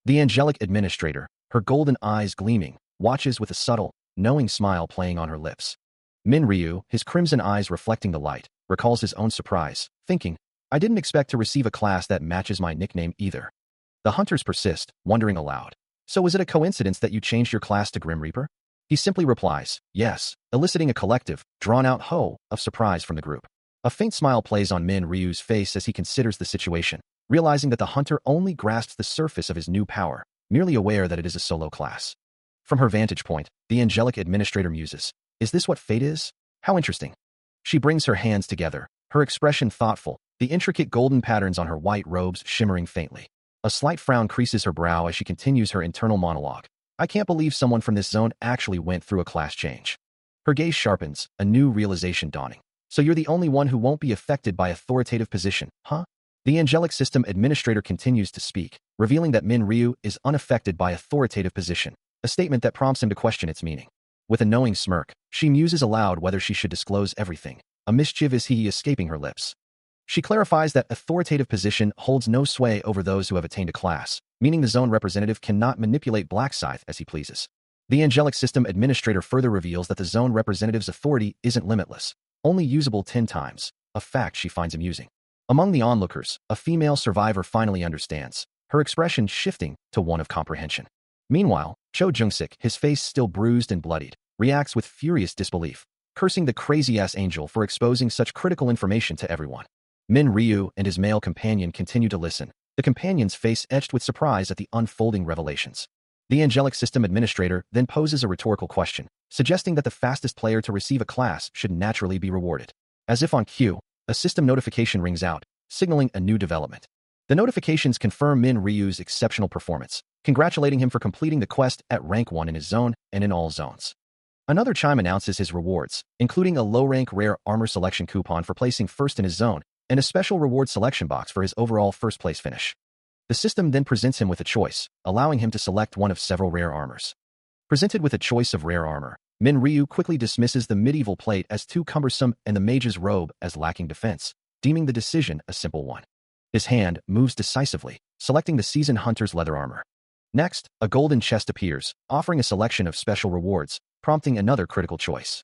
S1: The angelic administrator, her golden eyes gleaming, watches with a subtle, knowing smile playing on her lips. Min Ryu, his crimson eyes reflecting the light, recalls his own surprise, thinking, "I didn't expect to receive a class that matches my nickname either." The hunters persist, wondering aloud, "So was it a coincidence that you changed your class to Grim Reaper?" He simply replies, "Yes," eliciting a collective, drawn-out ho of surprise from the group. A faint smile plays on Min Ryu's face as he considers the situation, realizing that the hunter only grasps the surface of his new power, merely aware that it is a solo class. From her vantage point, the angelic administrator muses, "Is this what fate is? How interesting." She brings her hands together, her expression thoughtful, the intricate golden patterns on her white robes shimmering faintly. A slight frown creases her brow as she continues her internal monologue. "I can't believe someone from this zone actually went through a class change." Her gaze sharpens, a new realization dawning. "So you're the only one who won't be affected by authoritative position, huh?" The angelic system administrator continues to speak, revealing that Min Ryu is unaffected by authoritative position, a statement that prompts him to question its meaning. With a knowing smirk, she muses aloud whether she should disclose everything, a mischievous hee escaping her lips. She clarifies that authoritative position holds no sway over those who have attained a class, meaning the zone representative cannot manipulate Black Scythe as he pleases. The angelic system administrator further reveals that the zone representative's authority isn't limitless, only usable 10 times, a fact she finds amusing. Among the onlookers, a female survivor finally understands, her expression shifting to one of comprehension. Meanwhile, Cho Jung-sik, his face still bruised and bloodied, reacts with furious disbelief, cursing the crazy-ass angel for exposing such critical information to everyone. Min Ryu and his male companion continue to listen, the companion's face etched with surprise at the unfolding revelations. The angelic system administrator then poses a rhetorical question, suggesting that the fastest player to receive a class should naturally be rewarded. As if on cue, a system notification rings out, signaling a new development. The notifications confirm Min Ryu's exceptional performance, congratulating him for completing the quest at rank 1 in his zone and in all zones. Another chime announces his rewards, including a low-rank rare armor selection coupon for placing first in his zone, and a special reward selection box for his overall first-place finish. The system then presents him with a choice, allowing him to select one of several rare armors. Presented with a choice of rare armor, Min Ryu quickly dismisses the medieval plate as too cumbersome and the mage's robe as lacking defense, deeming the decision a simple one. His hand moves decisively, selecting the seasoned hunter's leather armor. Next, a golden chest appears, offering a selection of special rewards, prompting another critical choice.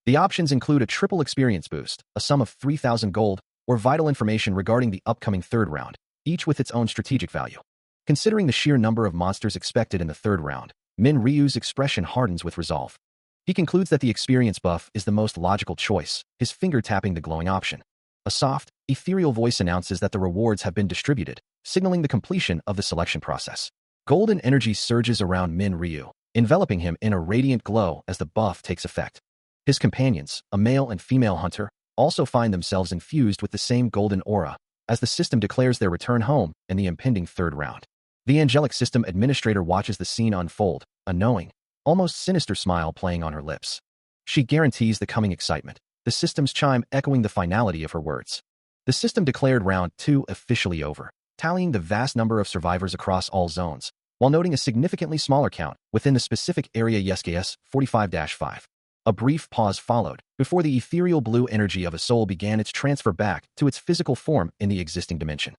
S1: The options include a triple experience boost, a sum of 3,000 gold, or vital information regarding the upcoming third round, each with its own strategic value. Considering the sheer number of monsters expected in the third round, Min Ryu's expression hardens with resolve. He concludes that the experience buff is the most logical choice, his finger tapping the glowing option. A soft, ethereal voice announces that the rewards have been distributed, signaling the completion of the selection process. Golden energy surges around Min Ryu, enveloping him in a radiant glow as the buff takes effect. His companions, a male and female hunter, also find themselves infused with the same golden aura, as the system declares their return home in the impending third round. The angelic system administrator watches the scene unfold, a knowing, almost sinister smile playing on her lips. She guarantees the coming excitement, the system's chime echoing the finality of her words. The system declared round 2 officially over, tallying the vast number of survivors across all zones, while noting a significantly smaller count within the specific area YesKS 45-5. A brief pause followed, before the ethereal blue energy of a soul began its transfer back to its physical form in the existing dimension.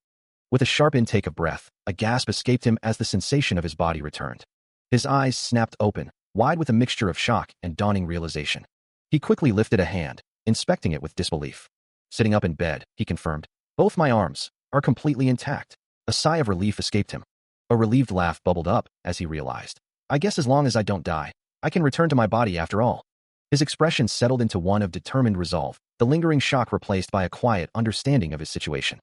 S1: With a sharp intake of breath, a gasp escaped him as the sensation of his body returned. His eyes snapped open, wide with a mixture of shock and dawning realization. He quickly lifted a hand, inspecting it with disbelief. Sitting up in bed, he confirmed, Both my arms are completely intact. A sigh of relief escaped him. A relieved laugh bubbled up as he realized. I guess as long as I don't die, I can return to my body after all. His expression settled into one of determined resolve, the lingering shock replaced by a quiet understanding of his situation.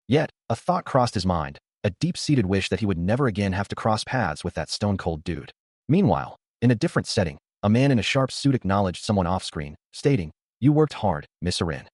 S1: Yet, a thought crossed his mind, a deep-seated wish that he would never again have to cross paths with that stone-cold dude. Meanwhile, in a different setting, a man in a sharp suit acknowledged someone off-screen, stating, "You worked hard, Miss Arin."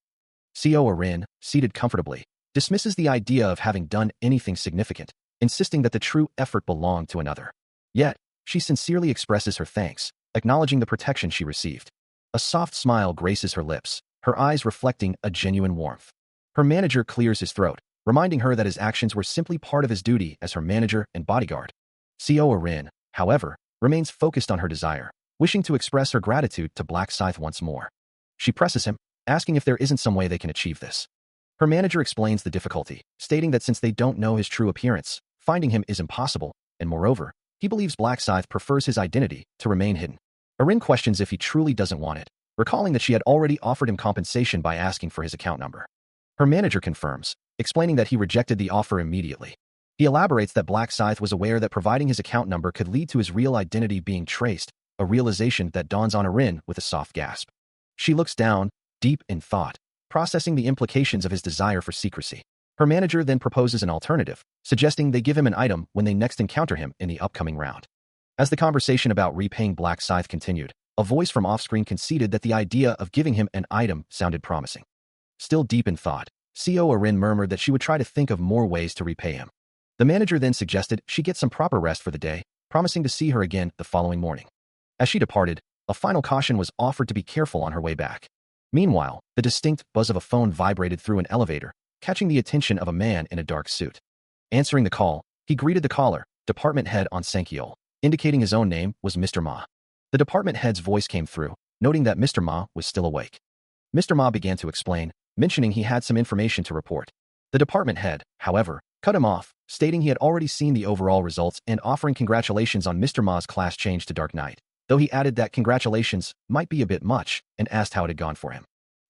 S1: Co. Arin, seated comfortably, dismisses the idea of having done anything significant, insisting that the true effort belonged to another. Yet, she sincerely expresses her thanks, acknowledging the protection she received. A soft smile graces her lips, her eyes reflecting a genuine warmth. Her manager clears his throat, reminding her that his actions were simply part of his duty as her manager and bodyguard. Co. Arin, however, remains focused on her desire, wishing to express her gratitude to Black Scythe once more. She presses him, asking if there isn't some way they can achieve this. Her manager explains the difficulty, stating that since they don't know his true appearance, finding him is impossible, and moreover, he believes Black Scythe prefers his identity to remain hidden. Arin questions if he truly doesn't want it, recalling that she had already offered him compensation by asking for his account number. Her manager confirms, explaining that he rejected the offer immediately. He elaborates that Black Scythe was aware that providing his account number could lead to his real identity being traced, a realization that dawns on Arin with a soft gasp. She looks down, deep in thought, processing the implications of his desire for secrecy. Her manager then proposes an alternative, suggesting they give him an item when they next encounter him in the upcoming round. As the conversation about repaying Black Scythe continued, a voice from off-screen conceded that the idea of giving him an item sounded promising. Still deep in thought, Co. Arin murmured that she would try to think of more ways to repay him. The manager then suggested she get some proper rest for the day, promising to see her again the following morning. As she departed, a final caution was offered to be careful on her way back. Meanwhile, the distinct buzz of a phone vibrated through an elevator, catching the attention of a man in a dark suit. Answering the call, he greeted the caller, department head on Sankiol, indicating his own name was Mr. Ma. The department head's voice came through, noting that Mr. Ma was still awake. Mr. Ma began to explain, mentioning he had some information to report. The department head, however, cut him off, stating he had already seen the overall results and offering congratulations on Mr. Ma's class change to Dark Knight, though he added that congratulations might be a bit much and asked how it had gone for him.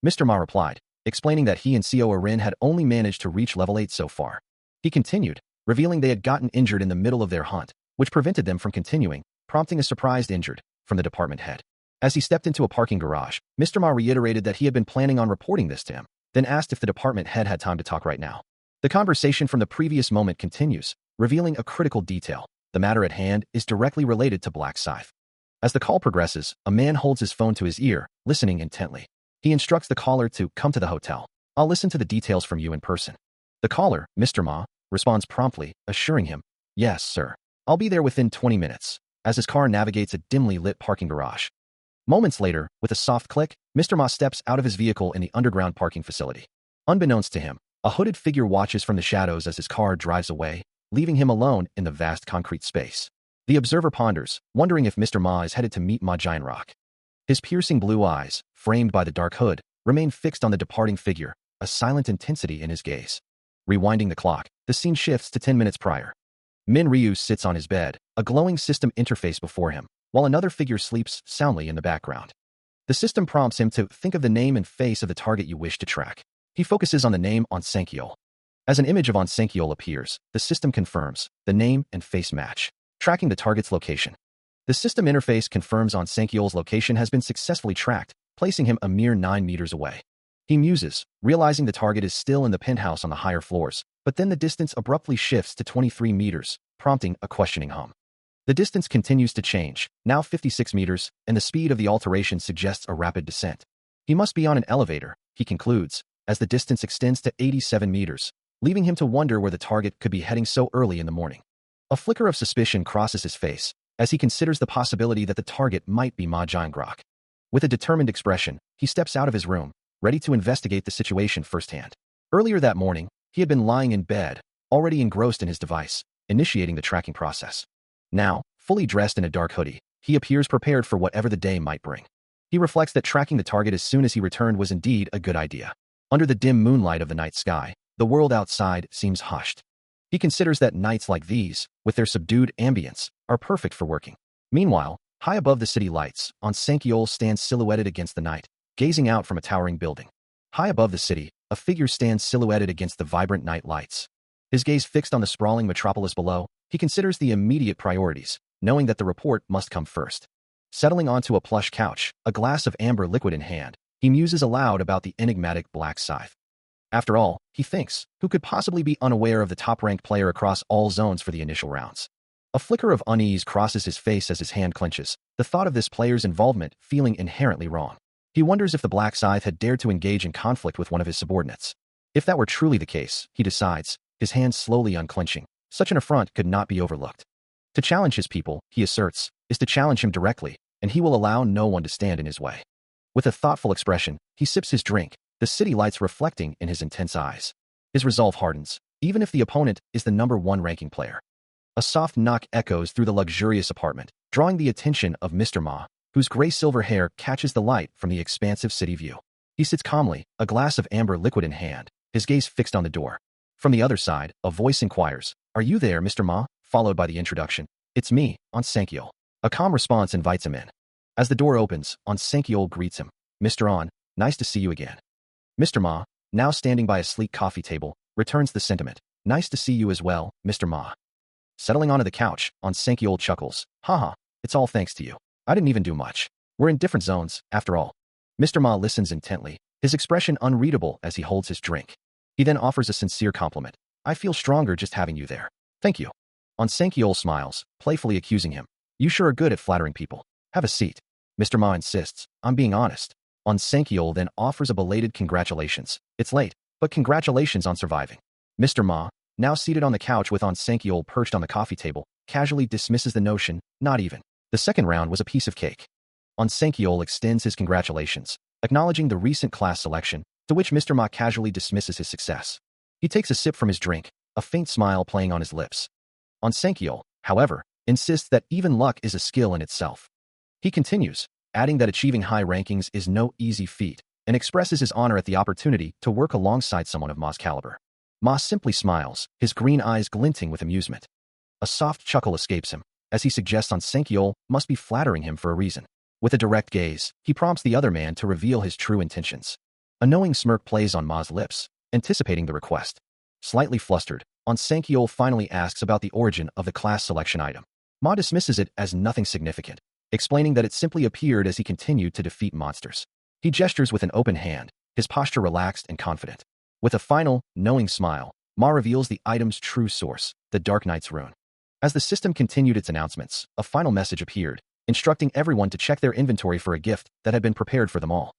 S1: Mr. Ma replied, explaining that he and Co. Arin had only managed to reach level 8 so far. He continued, revealing they had gotten injured in the middle of their hunt, which prevented them from continuing, prompting a surprised injured from the department head. As he stepped into a parking garage, Mr. Ma reiterated that he had been planning on reporting this to him, then asked if the department head had time to talk right now. The conversation from the previous moment continues, revealing a critical detail. The matter at hand is directly related to Black Scythe. As the call progresses, a man holds his phone to his ear, listening intently. He instructs the caller to come to the hotel. I'll listen to the details from you in person. The caller, Mr. Ma, responds promptly, assuring him, yes, sir. I'll be there within 20 minutes, as his car navigates a dimly lit parking garage. Moments later, with a soft click, Mr. Ma steps out of his vehicle in the underground parking facility. Unbeknownst to him, a hooded figure watches from the shadows as his car drives away, leaving him alone in the vast concrete space. The observer ponders, wondering if Mr. Ma is headed to meet Ma Giant Rock. His piercing blue eyes, framed by the dark hood, remain fixed on the departing figure, a silent intensity in his gaze. Rewinding the clock, the scene shifts to 10 minutes prior. Min Ryu sits on his bed, a glowing system interface before him, while another figure sleeps soundly in the background. The system prompts him to think of the name and face of the target you wish to track. He focuses on the name on Sankiol. As an image of on Sankiol appears, the system confirms the name and face match, tracking the target's location. The system interface confirms on Sankiol's location has been successfully tracked, placing him a mere 9 meters away. He muses, realizing the target is still in the penthouse on the higher floors, but then the distance abruptly shifts to 23 meters, prompting a questioning hum. The distance continues to change, now 56 meters, and the speed of the alteration suggests a rapid descent. He must be on an elevator, he concludes, as the distance extends to 87 meters, leaving him to wonder where the target could be heading so early in the morning. A flicker of suspicion crosses his face, as he considers the possibility that the target might be Ma Jiangrok. With a determined expression, he steps out of his room, ready to investigate the situation firsthand. Earlier that morning, he had been lying in bed, already engrossed in his device, initiating the tracking process. Now, fully dressed in a dark hoodie, he appears prepared for whatever the day might bring. He reflects that tracking the target as soon as he returned was indeed a good idea. Under the dim moonlight of the night sky, the world outside seems hushed. He considers that nights like these, with their subdued ambience, are perfect for working. Meanwhile, high above the city lights, on Sankiol stands silhouetted against the night, gazing out from a towering building. High above the city, a figure stands silhouetted against the vibrant night lights. His gaze fixed on the sprawling metropolis below, he considers the immediate priorities, knowing that the report must come first. Settling onto a plush couch, a glass of amber liquid in hand, he muses aloud about the enigmatic black scythe. After all, he thinks, who could possibly be unaware of the top-ranked player across all zones for the initial rounds? A flicker of unease crosses his face as his hand clenches, the thought of this player's involvement feeling inherently wrong. He wonders if the black scythe had dared to engage in conflict with one of his subordinates. If that were truly the case, he decides, his hands slowly unclenching, such an affront could not be overlooked. To challenge his people, he asserts, is to challenge him directly, and he will allow no one to stand in his way. With a thoughtful expression, he sips his drink, the city lights reflecting in his intense eyes. His resolve hardens, even if the opponent is the number 1 ranking player. A soft knock echoes through the luxurious apartment, drawing the attention of Mr. Ma, whose gray-silver hair catches the light from the expansive city view. He sits calmly, a glass of amber liquid in hand, his gaze fixed on the door. From the other side, a voice inquires, "Are you there, Mr. Ma?" followed by the introduction, "It's me, Aunt Sankyol." A calm response invites him in. As the door opens, Aunt Sankyol greets him, "Mr. An, nice to see you again." Mr. Ma, now standing by a sleek coffee table, returns the sentiment, "Nice to see you as well, Mr. Ma." Settling onto the couch, Aunt Sankyol chuckles, "Haha, it's all thanks to you. I didn't even do much. We're in different zones, after all." Mr. Ma listens intently, his expression unreadable as he holds his drink. He then offers a sincere compliment, "I feel stronger just having you there. Thank you." Aunt Sankyol smiles, playfully accusing him, "You sure are good at flattering people. Have a seat." Mr. Ma insists, "I'm being honest." Aunt Sankyol then offers a belated congratulations. "It's late, but congratulations on surviving." Mr. Ma, now seated on the couch with Aunt Sankyol perched on the coffee table, casually dismisses the notion, "Not even. The second round was a piece of cake." Aunt Sankyol extends his congratulations, acknowledging the recent class selection, to which Mr. Ma casually dismisses his success. He takes a sip from his drink, a faint smile playing on his lips. Aunt Sankyol, however, insists that even luck is a skill in itself. He continues, adding that achieving high rankings is no easy feat, and expresses his honor at the opportunity to work alongside someone of Ma's caliber. Ma simply smiles, his green eyes glinting with amusement. A soft chuckle escapes him, as he suggests Aunt Sankyol must be flattering him for a reason. With a direct gaze, he prompts the other man to reveal his true intentions. A knowing smirk plays on Ma's lips, anticipating the request. Slightly flustered, Aunt Sankyol finally asks about the origin of the class selection item. Ma dismisses it as nothing significant, explaining that it simply appeared as he continued to defeat monsters. He gestures with an open hand, his posture relaxed and confident. With a final, knowing smile, Ma reveals the item's true source, the Dark Knight's rune. As the system continued its announcements, a final message appeared, instructing everyone to check their inventory for a gift that had been prepared for them all.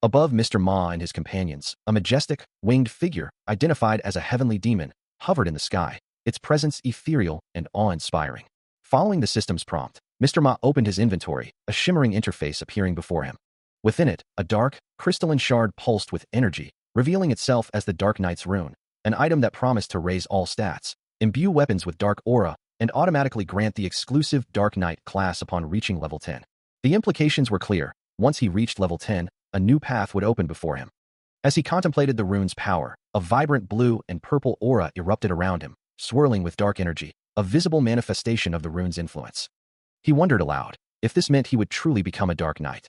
S1: Above Mr. Ma and his companions, a majestic, winged figure, identified as a heavenly demon, hovered in the sky, its presence ethereal and awe-inspiring. Following the system's prompt, Mr. Ma opened his inventory, a shimmering interface appearing before him. Within it, a dark, crystalline shard pulsed with energy, revealing itself as the Dark Knight's rune, an item that promised to raise all stats, imbue weapons with dark aura, and automatically grant the exclusive Dark Knight class upon reaching level 10. The implications were clear. Once he reached level 10, a new path would open before him. As he contemplated the rune's power, a vibrant blue and purple aura erupted around him, swirling with dark energy, a visible manifestation of the rune's influence. He wondered aloud, if this meant he would truly become a Dark Knight.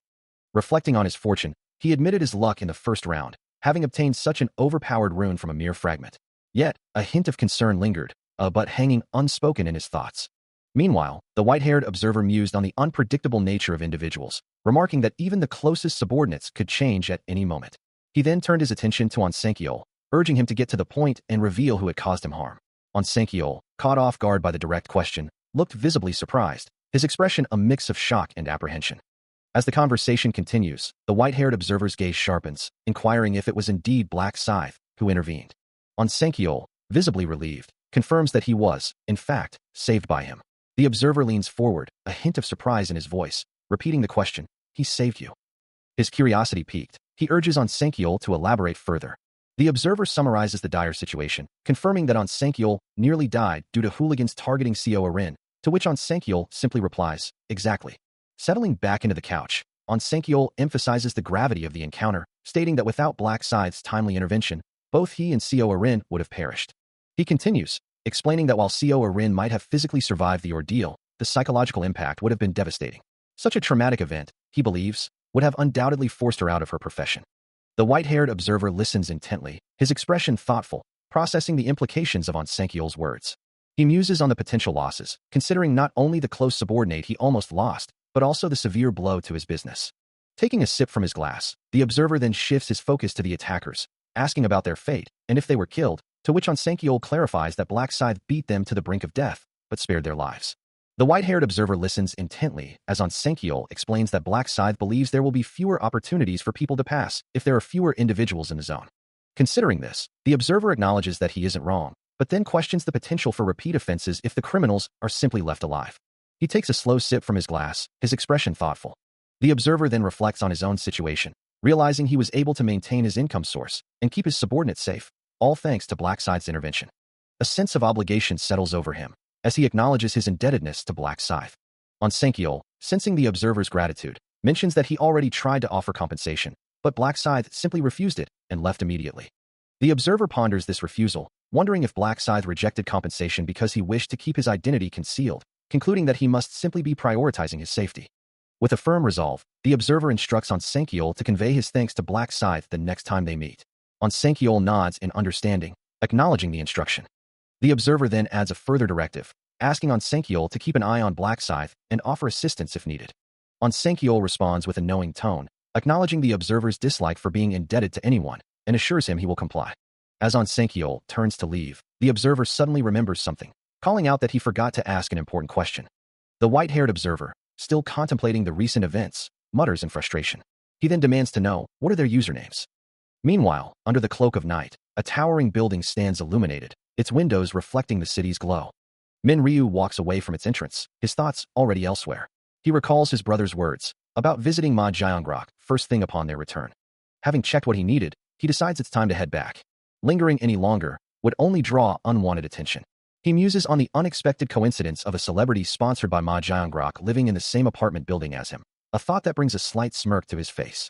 S1: Reflecting on his fortune, he admitted his luck in the first round, having obtained such an overpowered rune from a mere fragment. Yet, a hint of concern lingered, but hanging unspoken in his thoughts. Meanwhile, the white-haired observer mused on the unpredictable nature of individuals, remarking that even the closest subordinates could change at any moment. He then turned his attention to Aunt Sankyol, urging him to get to the point and reveal who had caused him harm. Aunt Sankyol, caught off guard by the direct question, looked visibly surprised, his expression a mix of shock and apprehension. As the conversation continues, the white-haired observer's gaze sharpens, inquiring if it was indeed Black Scythe who intervened. Aunt Sankyol, visibly relieved, confirms that he was, in fact, saved by him. The observer leans forward, a hint of surprise in his voice, repeating the question, "He saved you?" His curiosity piqued, he urges Aunt Sankyol to elaborate further. The observer summarizes the dire situation, confirming that Aunt Sankyol nearly died due to hooligans targeting Co. Arin, to which Aunt Sankyol simply replies, "Exactly." Settling back into the couch, Aunt Sankyol emphasizes the gravity of the encounter, stating that without Black Scythe's timely intervention, both he and Co. Arin would have perished. He continues, explaining that while Co. Arin might have physically survived the ordeal, the psychological impact would have been devastating. Such a traumatic event, he believes, would have undoubtedly forced her out of her profession. The white-haired observer listens intently, his expression thoughtful, processing the implications of On Sankyol's words. He muses on the potential losses, considering not only the close subordinate he almost lost, but also the severe blow to his business. Taking a sip from his glass, the observer then shifts his focus to the attackers, asking about their fate and if they were killed, to which On Sankyol clarifies that Black Scythe beat them to the brink of death, but spared their lives. The white-haired observer listens intently as On Sankyol explains that Black Scythe believes there will be fewer opportunities for people to pass if there are fewer individuals in the zone. Considering this, the observer acknowledges that he isn't wrong, but then questions the potential for repeat offenses if the criminals are simply left alive. He takes a slow sip from his glass, his expression thoughtful. The observer then reflects on his own situation, realizing he was able to maintain his income source and keep his subordinates safe, all thanks to Black Scythe's intervention. A sense of obligation settles over him as he acknowledges his indebtedness to Black Scythe. On Sankyol, sensing the observer's gratitude, mentions that he already tried to offer compensation, but Black Scythe simply refused it and left immediately. The observer ponders this refusal, wondering if Black Scythe rejected compensation because he wished to keep his identity concealed, concluding that he must simply be prioritizing his safety. With a firm resolve, the observer instructs On Sankyol to convey his thanks to Black Scythe the next time they meet. On Sankyol nods in understanding, acknowledging the instruction. The observer then adds a further directive, asking On Sankyol to keep an eye on Black Scythe and offer assistance if needed. On Sankyol responds with a knowing tone, acknowledging the observer's dislike for being indebted to anyone, and assures him he will comply. As On Sankyol turns to leave, the observer suddenly remembers something, calling out that he forgot to ask an important question. The white-haired observer, still contemplating the recent events, mutters in frustration. He then demands to know, what are their usernames? Meanwhile, under the cloak of night, a towering building stands illuminated, its windows reflecting the city's glow. Min Ryu walks away from its entrance, his thoughts already elsewhere. He recalls his brother's words about visiting Ma Jiangrok first thing upon their return. Having checked what he needed, he decides it's time to head back. Lingering any longer would only draw unwanted attention. He muses on the unexpected coincidence of a celebrity sponsored by Ma Jiangrok living in the same apartment building as him, a thought that brings a slight smirk to his face.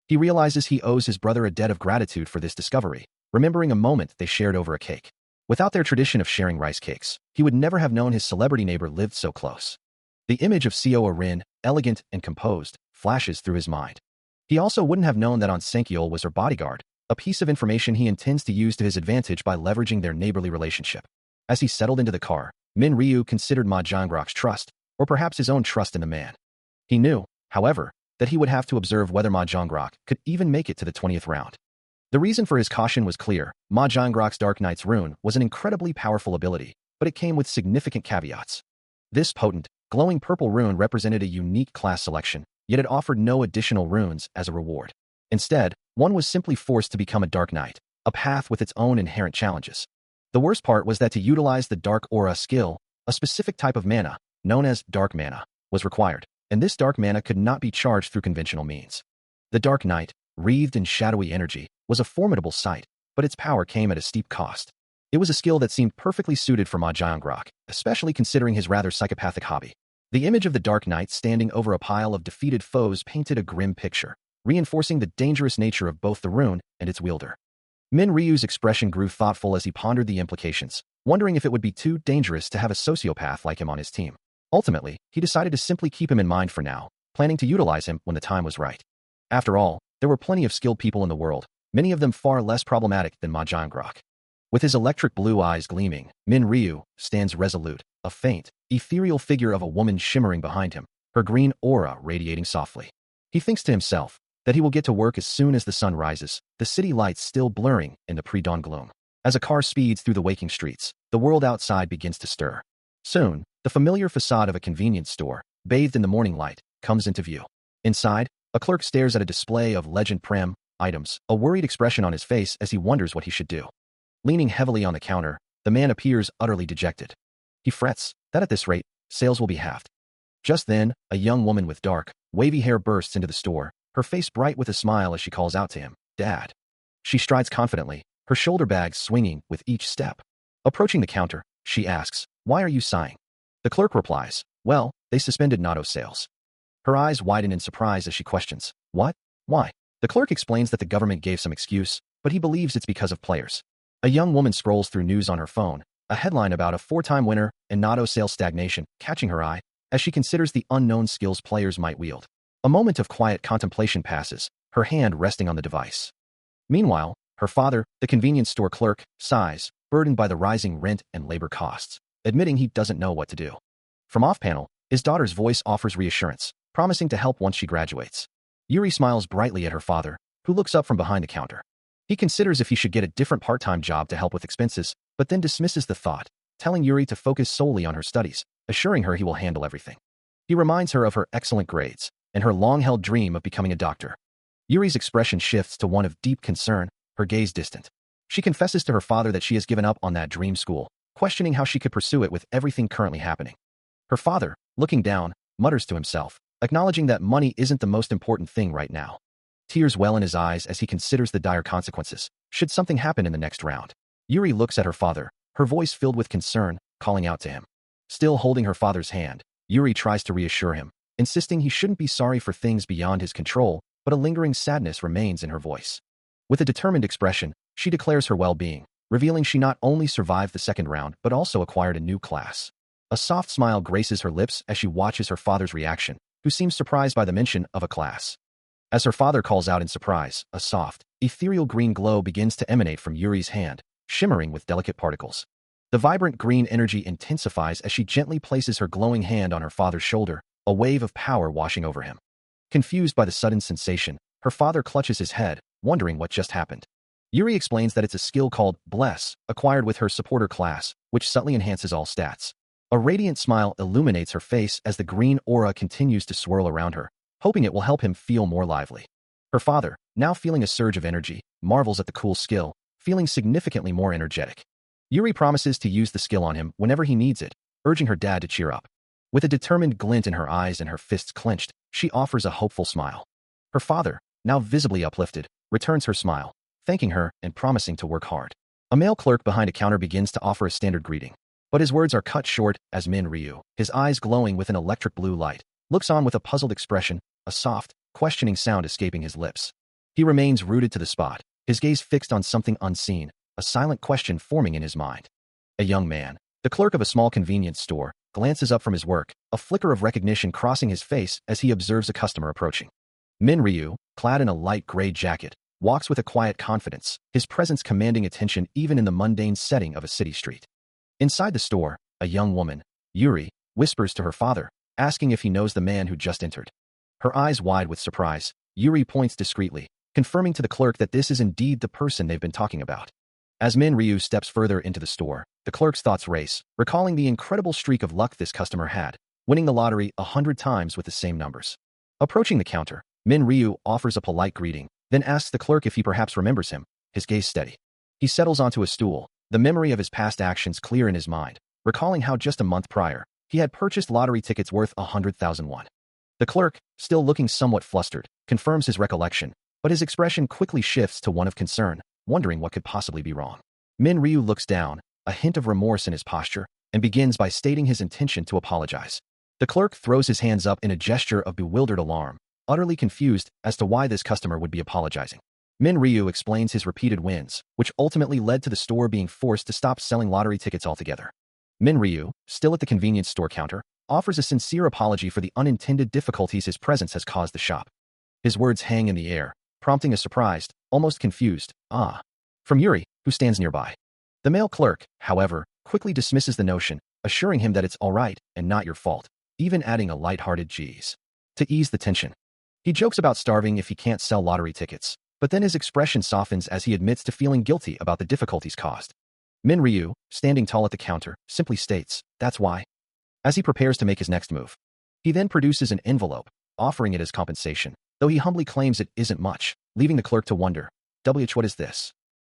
S1: He realizes he owes his brother a debt of gratitude for this discovery, remembering a moment they shared over a cake. Without their tradition of sharing rice cakes, he would never have known his celebrity neighbor lived so close. The image of Seo Rin, elegant and composed, flashes through his mind. He also wouldn't have known that On Sankyol was her bodyguard, a piece of information he intends to use to his advantage by leveraging their neighborly relationship. As he settled into the car, Min Ryu considered Ma Jiangrok's trust, or perhaps his own trust in the man. He knew, however, that he would have to observe whether Ma Jiangrok could even make it to the 20th round. The reason for his caution was clear. Ma Jiangrok's Dark Knight's rune was an incredibly powerful ability, but it came with significant caveats. This potent, glowing purple rune represented a unique class selection, yet it offered no additional runes as a reward. Instead, one was simply forced to become a Dark Knight, a path with its own inherent challenges. The worst part was that to utilize the Dark Aura skill, a specific type of mana, known as Dark Mana, was required, and this Dark Mana could not be charged through conventional means. The Dark Knight, wreathed in shadowy energy, was a formidable sight, but its power came at a steep cost. It was a skill that seemed perfectly suited for Ma Jiangrok, especially considering his rather psychopathic hobby. The image of the Dark Knight standing over a pile of defeated foes painted a grim picture, reinforcing the dangerous nature of both the rune and its wielder. Min Ryu's expression grew thoughtful as he pondered the implications, wondering if it would be too dangerous to have a sociopath like him on his team. Ultimately, he decided to simply keep him in mind for now, planning to utilize him when the time was right. After all, there were plenty of skilled people in the world, many of them far less problematic than Ma Jiangrok. With his electric blue eyes gleaming, Min Ryu stands resolute, a faint, ethereal figure of a woman shimmering behind him, her green aura radiating softly. He thinks to himself that he will get to work as soon as the sun rises, the city lights still blurring in the pre-dawn gloom. As a car speeds through the waking streets, the world outside begins to stir. Soon, the familiar facade of a convenience store, bathed in the morning light, comes into view. Inside, a clerk stares at a display of Legend Prem items, a worried expression on his face as he wonders what he should do. Leaning heavily on the counter, the man appears utterly dejected. He frets that at this rate, sales will be halved. Just then, a young woman with dark, wavy hair bursts into the store, her face bright with a smile as she calls out to him, "Dad." She strides confidently, her shoulder bags swinging with each step. Approaching the counter, she asks, "Why are you sighing?" The clerk replies, "Well, they suspended Natto sales." Her eyes widen in surprise as she questions, "What? Why?" The clerk explains that the government gave some excuse, but he believes it's because of players. A young woman scrolls through news on her phone, a headline about a 4-time winner and Natto sales stagnation catching her eye as she considers the unknown skills players might wield. A moment of quiet contemplation passes, her hand resting on the device. Meanwhile, her father, the convenience store clerk, sighs, burdened by the rising rent and labor costs, admitting he doesn't know what to do. From off-panel, his daughter's voice offers reassurance, promising to help once she graduates. Yuri smiles brightly at her father, who looks up from behind the counter. He considers if he should get a different part-time job to help with expenses, but then dismisses the thought, telling Yuri to focus solely on her studies, assuring her he will handle everything. He reminds her of her excellent grades and her long-held dream of becoming a doctor. Yuri's expression shifts to one of deep concern, her gaze distant. She confesses to her father that she has given up on that dream school, questioning how she could pursue it with everything currently happening. Her father, looking down, mutters to himself, acknowledging that money isn't the most important thing right now. Tears well in his eyes as he considers the dire consequences, should something happen in the next round. Yuri looks at her father, her voice filled with concern, calling out to him. Still holding her father's hand, Yuri tries to reassure him, insisting he shouldn't be sorry for things beyond his control, but a lingering sadness remains in her voice. With a determined expression, she declares her well-being, revealing she not only survived the second round but also acquired a new class. A soft smile graces her lips as she watches her father's reaction, who seems surprised by the mention of a class. As her father calls out in surprise, a soft, ethereal green glow begins to emanate from Yuri's hand, shimmering with delicate particles. The vibrant green energy intensifies as she gently places her glowing hand on her father's shoulder, a wave of power washing over him. Confused by the sudden sensation, her father clutches his head, wondering what just happened. Yuri explains that it's a skill called Bless, acquired with her supporter class, which subtly enhances all stats. A radiant smile illuminates her face as the green aura continues to swirl around her, hoping it will help him feel more lively. Her father, now feeling a surge of energy, marvels at the cool skill, feeling significantly more energetic. Yuri promises to use the skill on him whenever he needs it, urging her dad to cheer up. With a determined glint in her eyes and her fists clenched, she offers a hopeful smile. Her father, now visibly uplifted, returns her smile, thanking her and promising to work hard. A male clerk behind a counter begins to offer a standard greeting, but his words are cut short as Min Ryu, his eyes glowing with an electric blue light, looks on with a puzzled expression, a soft, questioning sound escaping his lips. He remains rooted to the spot, his gaze fixed on something unseen, a silent question forming in his mind. A young man, the clerk of a small convenience store, glances up from his work, a flicker of recognition crossing his face as he observes a customer approaching. Min Ryu, clad in a light gray jacket, walks with a quiet confidence, his presence commanding attention even in the mundane setting of a city street. Inside the store, a young woman, Yuri, whispers to her father, asking if he knows the man who just entered. Her eyes wide with surprise, Yuri points discreetly, confirming to the clerk that this is indeed the person they've been talking about. As Min Ryu steps further into the store, the clerk's thoughts race, recalling the incredible streak of luck this customer had, winning the lottery 100 times with the same numbers. Approaching the counter, Min Ryu offers a polite greeting, then asks the clerk if he perhaps remembers him, his gaze steady. He settles onto a stool, the memory of his past actions clear in his mind, recalling how just a month prior, he had purchased lottery tickets worth 100,000 won. The clerk, still looking somewhat flustered, confirms his recollection, but his expression quickly shifts to one of concern, wondering what could possibly be wrong. Min Ryu looks down, a hint of remorse in his posture, and begins by stating his intention to apologize. The clerk throws his hands up in a gesture of bewildered alarm, utterly confused as to why this customer would be apologizing. Min Ryu explains his repeated wins, which ultimately led to the store being forced to stop selling lottery tickets altogether. Min Ryu, still at the convenience store counter, offers a sincere apology for the unintended difficulties his presence has caused the shop. His words hang in the air, prompting a surprised, almost confused, "Ah," from Yuri, who stands nearby. The male clerk, however, quickly dismisses the notion, assuring him that it's all right and not your fault, even adding a light-hearted "geez" to ease the tension. He jokes about starving if he can't sell lottery tickets, but then his expression softens as he admits to feeling guilty about the difficulties caused. Min Ryu, standing tall at the counter, simply states, "That's why." As he prepares to make his next move, he then produces an envelope, offering it as compensation, though he humbly claims it isn't much, leaving the clerk to wonder, what is this?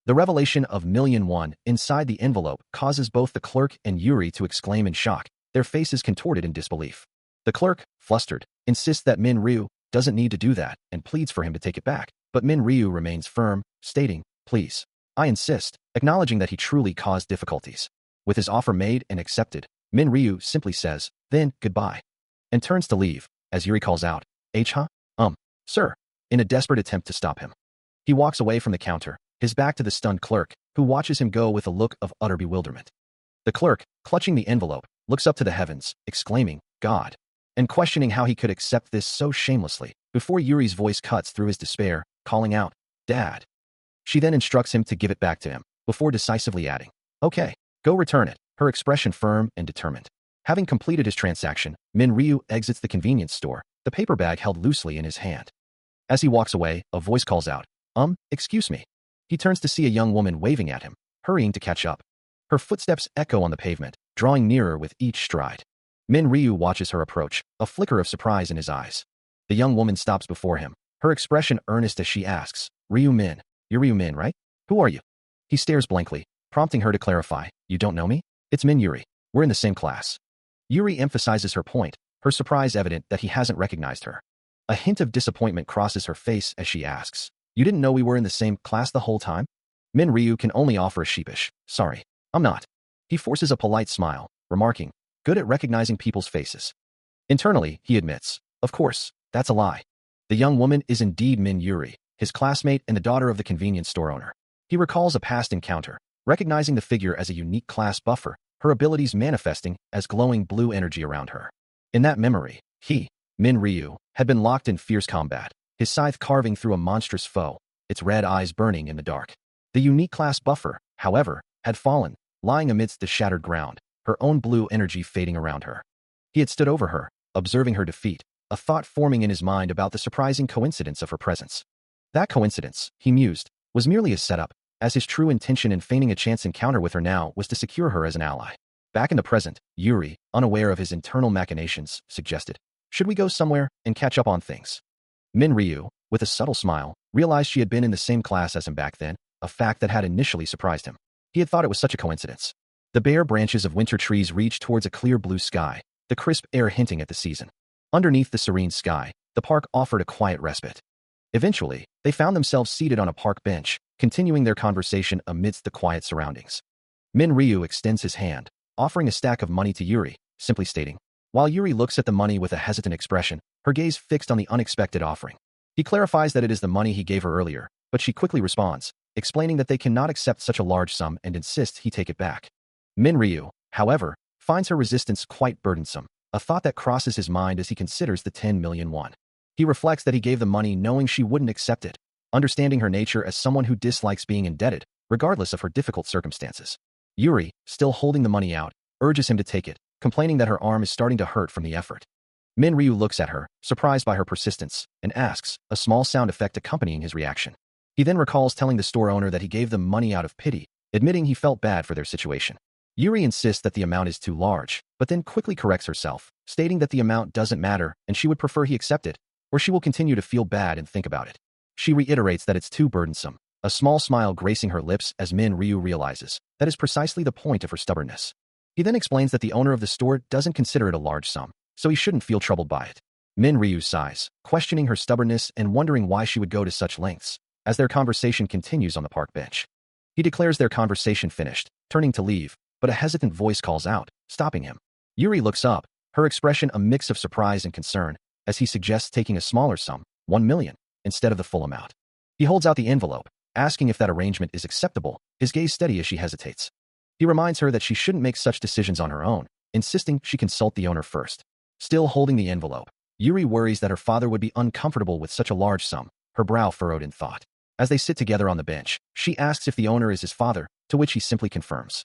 S1: The revelation of $1,000,000 inside the envelope causes both the clerk and Yuri to exclaim in shock, their faces contorted in disbelief. The clerk, flustered, insists that Min Ryu doesn't need to do that and pleads for him to take it back, but Min Ryu remains firm, stating, "Please, I insist," acknowledging that he truly caused difficulties. With his offer made and accepted, Min Ryu simply says, "Then, goodbye," and turns to leave, as Yuri calls out, "Huh? Sir," in a desperate attempt to stop him. He walks away from the counter, his back to the stunned clerk, who watches him go with a look of utter bewilderment. The clerk, clutching the envelope, looks up to the heavens, exclaiming, "God," and questioning how he could accept this so shamelessly, before Yuri's voice cuts through his despair, calling out, "Dad." She then instructs him to give it back to him, before decisively adding, "Okay, go return it," her expression firm and determined. Having completed his transaction, Min Ryu exits the convenience store, the paper bag held loosely in his hand. As he walks away, a voice calls out, Excuse me." He turns to see a young woman waving at him, hurrying to catch up. Her footsteps echo on the pavement, drawing nearer with each stride. Min Ryu watches her approach, a flicker of surprise in his eyes. The young woman stops before him, her expression earnest as she asks, "Ryu Min, you're Ryu Min, right? Who are you?" He stares blankly, prompting her to clarify, "You don't know me? It's Min Yuri. We're in the same class." Yuri emphasizes her point, her surprise evident that he hasn't recognized her. A hint of disappointment crosses her face as she asks, "You didn't know we were in the same class the whole time?" Min Ryu can only offer a sheepish, "Sorry, I'm not." He forces a polite smile, remarking, "Good at recognizing people's faces." Internally, he admits, "Of course, that's a lie." The young woman is indeed Min Yuri, his classmate and the daughter of the convenience store owner. He recalls a past encounter, recognizing the figure as a unique class buffer, her abilities manifesting as glowing blue energy around her. In that memory, he, Min Ryu, had been locked in fierce combat, his scythe carving through a monstrous foe, its red eyes burning in the dark. The unique class buffer, however, had fallen, lying amidst the shattered ground, her own blue energy fading around her. He had stood over her, observing her defeat, a thought forming in his mind about the surprising coincidence of her presence. That coincidence, he mused, was merely a setup, as his true intention in feigning a chance encounter with her now was to secure her as an ally. Back in the present, Yuri, unaware of his internal machinations, suggested, "Should we go somewhere and catch up on things?" Min Ryu, with a subtle smile, realized she had been in the same class as him back then, a fact that had initially surprised him. He had thought it was such a coincidence. The bare branches of winter trees reached towards a clear blue sky, the crisp air hinting at the season. Underneath the serene sky, the park offered a quiet respite. Eventually, they found themselves seated on a park bench, continuing their conversation amidst the quiet surroundings. Min Ryu extends his hand, offering a stack of money to Yuri, simply stating, while Yuri looks at the money with a hesitant expression, her gaze fixed on the unexpected offering. He clarifies that it is the money he gave her earlier, but she quickly responds, explaining that they cannot accept such a large sum and insists he take it back. Min Ryu, however, finds her resistance quite burdensome, a thought that crosses his mind as he considers the 10 million won. He reflects that he gave the money knowing she wouldn't accept it, understanding her nature as someone who dislikes being indebted, regardless of her difficult circumstances. Yuri, still holding the money out, urges him to take it, complaining that her arm is starting to hurt from the effort. Min Ryu looks at her, surprised by her persistence, and asks, a small sound effect accompanying his reaction. He then recalls telling the store owner that he gave them money out of pity, admitting he felt bad for their situation. Yuri insists that the amount is too large, but then quickly corrects herself, stating that the amount doesn't matter and she would prefer he accept it, or she will continue to feel bad and think about it. She reiterates that it's too burdensome, a small smile gracing her lips as Min Ryu realizes that is precisely the point of her stubbornness. He then explains that the owner of the store doesn't consider it a large sum, so he shouldn't feel troubled by it. Min Ryu sighs, questioning her stubbornness and wondering why she would go to such lengths, as their conversation continues on the park bench. He declares their conversation finished, turning to leave, but a hesitant voice calls out, stopping him. Yuri looks up, her expression a mix of surprise and concern, as he suggests taking a smaller sum, 1 million, instead of the full amount. He holds out the envelope, asking if that arrangement is acceptable, his gaze steady as she hesitates. He reminds her that she shouldn't make such decisions on her own, insisting she consult the owner first. Still holding the envelope, Yuri worries that her father would be uncomfortable with such a large sum, her brow furrowed in thought. As they sit together on the bench, she asks if the owner is his father, to which he simply confirms.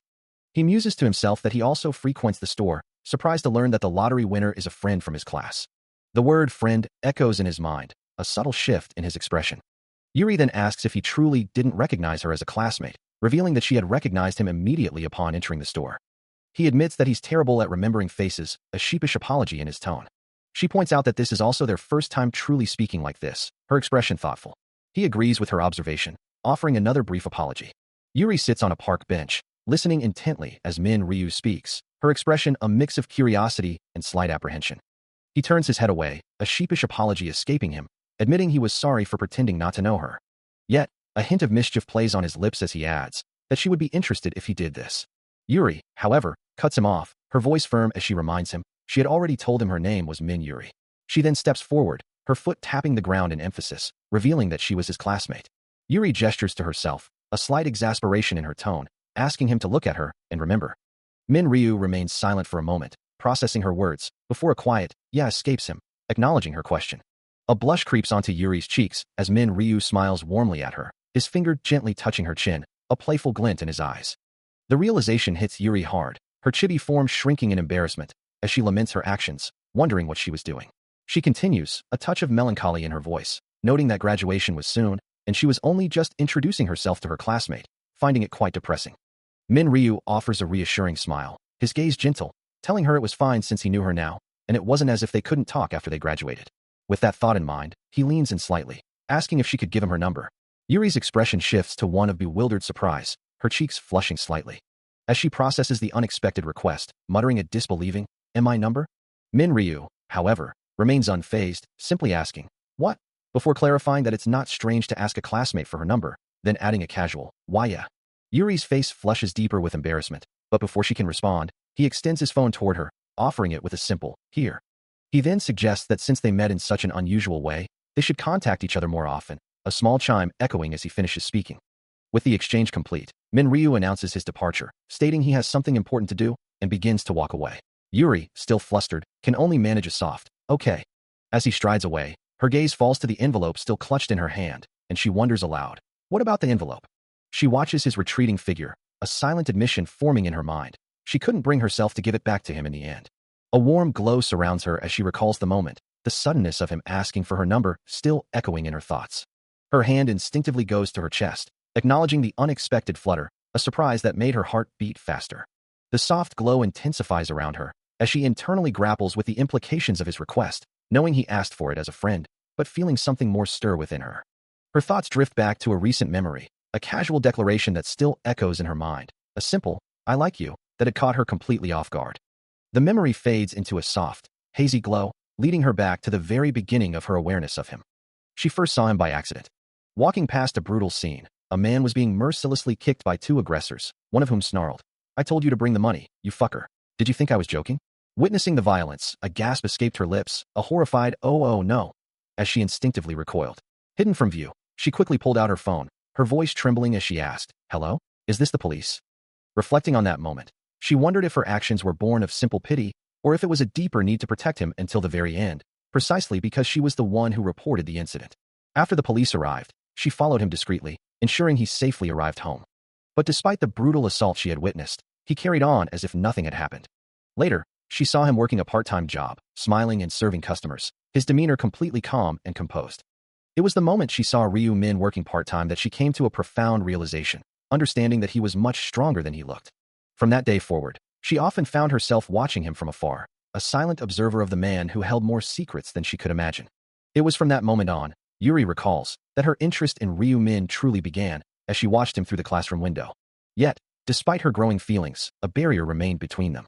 S1: He muses to himself that he also frequents the store, surprised to learn that the lottery winner is a friend from his class. The word friend echoes in his mind, a subtle shift in his expression. Yuri then asks if he truly didn't recognize her as a classmate, revealing that she had recognized him immediately upon entering the store. He admits that he's terrible at remembering faces, a sheepish apology in his tone. She points out that this is also their first time truly speaking like this, her expression thoughtful. He agrees with her observation, offering another brief apology. Yuri sits on a park bench, listening intently as Min Ryu speaks, her expression a mix of curiosity and slight apprehension. He turns his head away, a sheepish apology escaping him, admitting he was sorry for pretending not to know her. Yet, a hint of mischief plays on his lips as he adds that she would be interested if he did this. Yuri, however, cuts him off, her voice firm as she reminds him she had already told him her name was Min Yuri. She then steps forward, her foot tapping the ground in emphasis, revealing that she was his classmate. Yuri gestures to herself, a slight exasperation in her tone, asking him to look at her and remember. Min Ryu remains silent for a moment, processing her words, before a quiet, yeah escapes him, acknowledging her question. A blush creeps onto Yuri's cheeks as Min Ryu smiles warmly at her, his finger gently touching her chin, a playful glint in his eyes. The realization hits Yuri hard, her chibi form shrinking in embarrassment as she laments her actions, wondering what she was doing. She continues, a touch of melancholy in her voice, noting that graduation was soon, and she was only just introducing herself to her classmate, finding it quite depressing. Min Ryu offers a reassuring smile, his gaze gentle, telling her it was fine since he knew her now, and it wasn't as if they couldn't talk after they graduated. With that thought in mind, he leans in slightly, asking if she could give him her number. Yuri's expression shifts to one of bewildered surprise, her cheeks flushing slightly. As she processes the unexpected request, muttering a disbelieving, "Am I number?" Min Ryu, however, remains unfazed, simply asking, "What?" before clarifying that it's not strange to ask a classmate for her number, then adding a casual, "Why yeah?" Yuri's face flushes deeper with embarrassment, but before she can respond, he extends his phone toward her, offering it with a simple, "Here." He then suggests that since they met in such an unusual way, they should contact each other more often, a small chime echoing as he finishes speaking. With the exchange complete, Min Ryu announces his departure, stating he has something important to do, and begins to walk away. Yuri, still flustered, can only manage a soft, "Okay." As he strides away, her gaze falls to the envelope still clutched in her hand, and she wonders aloud, what about the envelope? She watches his retreating figure, a silent admission forming in her mind. She couldn't bring herself to give it back to him in the end. A warm glow surrounds her as she recalls the moment, the suddenness of him asking for her number still echoing in her thoughts. Her hand instinctively goes to her chest, acknowledging the unexpected flutter, a surprise that made her heart beat faster. The soft glow intensifies around her, as she internally grapples with the implications of his request, knowing he asked for it as a friend, but feeling something more stir within her. Her thoughts drift back to a recent memory, a casual declaration that still echoes in her mind, a simple, "I like you," that had caught her completely off guard. The memory fades into a soft, hazy glow, leading her back to the very beginning of her awareness of him. She first saw him by accident. Walking past a brutal scene, a man was being mercilessly kicked by two aggressors, one of whom snarled, "I told you to bring the money, you fucker. Did you think I was joking?" Witnessing the violence, a gasp escaped her lips, a horrified, "Oh no," as she instinctively recoiled. Hidden from view, she quickly pulled out her phone, her voice trembling as she asked, "Hello? Is this the police?" Reflecting on that moment, she wondered if her actions were born of simple pity, or if it was a deeper need to protect him until the very end, precisely because she was the one who reported the incident. After the police arrived, she followed him discreetly, ensuring he safely arrived home. But despite the brutal assault she had witnessed, he carried on as if nothing had happened. Later, she saw him working a part-time job, smiling and serving customers, his demeanor completely calm and composed. It was the moment she saw Ryu Min working part-time that she came to a profound realization, understanding that he was much stronger than he looked. From that day forward, she often found herself watching him from afar, a silent observer of the man who held more secrets than she could imagine. It was from that moment on, Yuri recalls, that her interest in Ryu Min truly began as she watched him through the classroom window. Yet, despite her growing feelings, a barrier remained between them.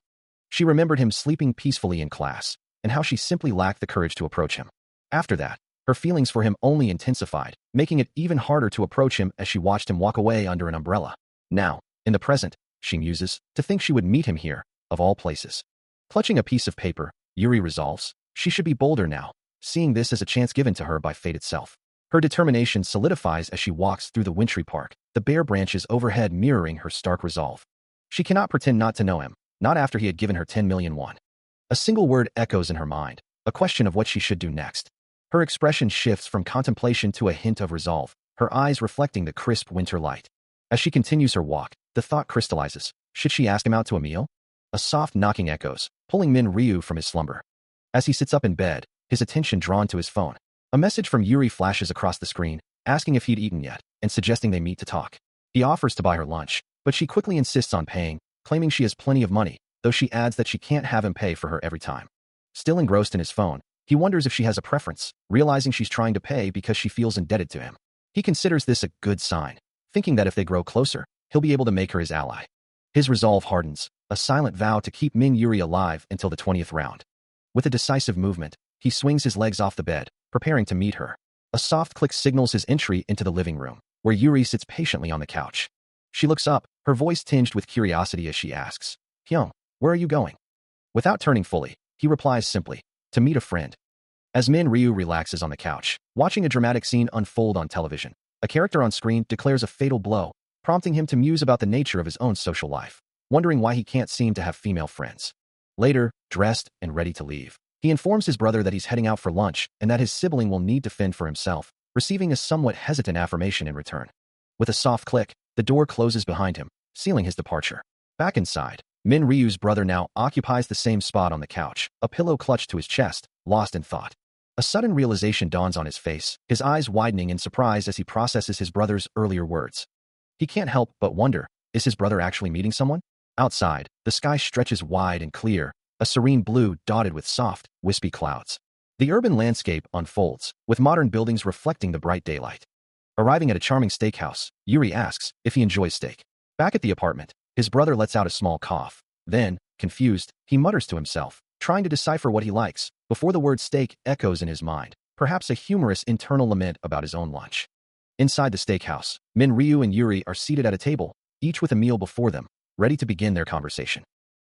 S1: She remembered him sleeping peacefully in class, and how she simply lacked the courage to approach him. After that, her feelings for him only intensified, making it even harder to approach him as she watched him walk away under an umbrella. Now, in the present, she muses, to think she would meet him here, of all places. Clutching a piece of paper, Yuri resolves, she should be bolder now, seeing this as a chance given to her by fate itself. Her determination solidifies as she walks through the wintry park, the bare branches overhead mirroring her stark resolve. She cannot pretend not to know him, not after he had given her 10 million won. A single word echoes in her mind, a question of what she should do next. Her expression shifts from contemplation to a hint of resolve, her eyes reflecting the crisp winter light. As she continues her walk, the thought crystallizes, should she ask him out to a meal? A soft knocking echoes, pulling Min Ryu from his slumber. As he sits up in bed, his attention drawn to his phone. A message from Yuri flashes across the screen, asking if he'd eaten yet, and suggesting they meet to talk. He offers to buy her lunch, but she quickly insists on paying, claiming she has plenty of money, though she adds that she can't have him pay for her every time. Still engrossed in his phone, he wonders if she has a preference, realizing she's trying to pay because she feels indebted to him. He considers this a good sign, thinking that if they grow closer, he'll be able to make her his ally. His resolve hardens, a silent vow to keep Min Yuri alive until the 20th round. With a decisive movement, he swings his legs off the bed, preparing to meet her. A soft click signals his entry into the living room, where Yuri sits patiently on the couch. She looks up, her voice tinged with curiosity as she asks, "Hyung, where are you going?" Without turning fully, he replies simply, "To meet a friend." As Min Ryu relaxes on the couch, watching a dramatic scene unfold on television, a character on screen declares a fatal blow, prompting him to muse about the nature of his own social life, wondering why he can't seem to have female friends. Later, dressed and ready to leave, he informs his brother that he's heading out for lunch and that his sibling will need to fend for himself, receiving a somewhat hesitant affirmation in return. With a soft click, the door closes behind him, sealing his departure. Back inside, Min Ryu's brother now occupies the same spot on the couch, a pillow clutched to his chest, lost in thought. A sudden realization dawns on his face, his eyes widening in surprise as he processes his brother's earlier words. He can't help but wonder, is his brother actually meeting someone? Outside, the sky stretches wide and clear, a serene blue dotted with soft, wispy clouds. The urban landscape unfolds, with modern buildings reflecting the bright daylight. Arriving at a charming steakhouse, Yuri asks if he enjoys steak. Back at the apartment, his brother lets out a small cough. Then, confused, he mutters to himself, trying to decipher what he likes, before the word steak echoes in his mind, perhaps a humorous internal lament about his own lunch. Inside the steakhouse, Min Ryu and Yuri are seated at a table, each with a meal before them, ready to begin their conversation.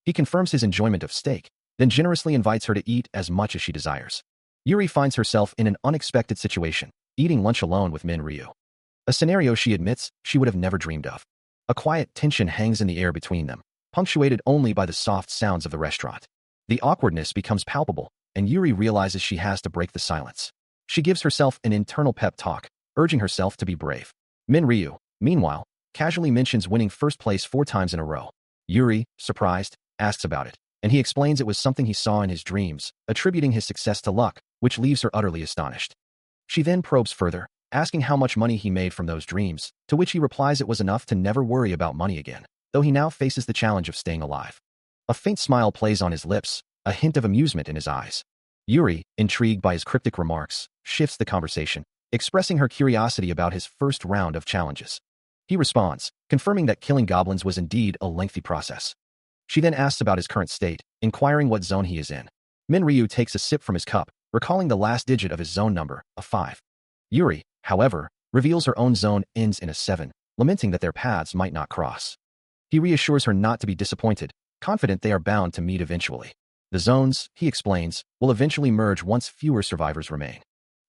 S1: He confirms his enjoyment of steak, then generously invites her to eat as much as she desires. Yuri finds herself in an unexpected situation, eating lunch alone with Min Ryu. A scenario she admits she would have never dreamed of. A quiet tension hangs in the air between them, punctuated only by the soft sounds of the restaurant. The awkwardness becomes palpable, and Yuri realizes she has to break the silence. She gives herself an internal pep talk, urging herself to be brave. Min Ryu, meanwhile, casually mentions winning first place 4 times in a row. Yuri, surprised, asks about it, and he explains it was something he saw in his dreams, attributing his success to luck, which leaves her utterly astonished. She then probes further, asking how much money he made from those dreams, to which he replies it was enough to never worry about money again, though he now faces the challenge of staying alive. A faint smile plays on his lips, a hint of amusement in his eyes. Yuri, intrigued by his cryptic remarks, shifts the conversation, expressing her curiosity about his first round of challenges. He responds, confirming that killing goblins was indeed a lengthy process. She then asks about his current state, inquiring what zone he is in. Min Ryu takes a sip from his cup, recalling the last digit of his zone number, a 5. Yuri, however, reveals her own zone ends in a 7, lamenting that their paths might not cross. He reassures her not to be disappointed, confident they are bound to meet eventually. The zones, he explains, will eventually merge once fewer survivors remain.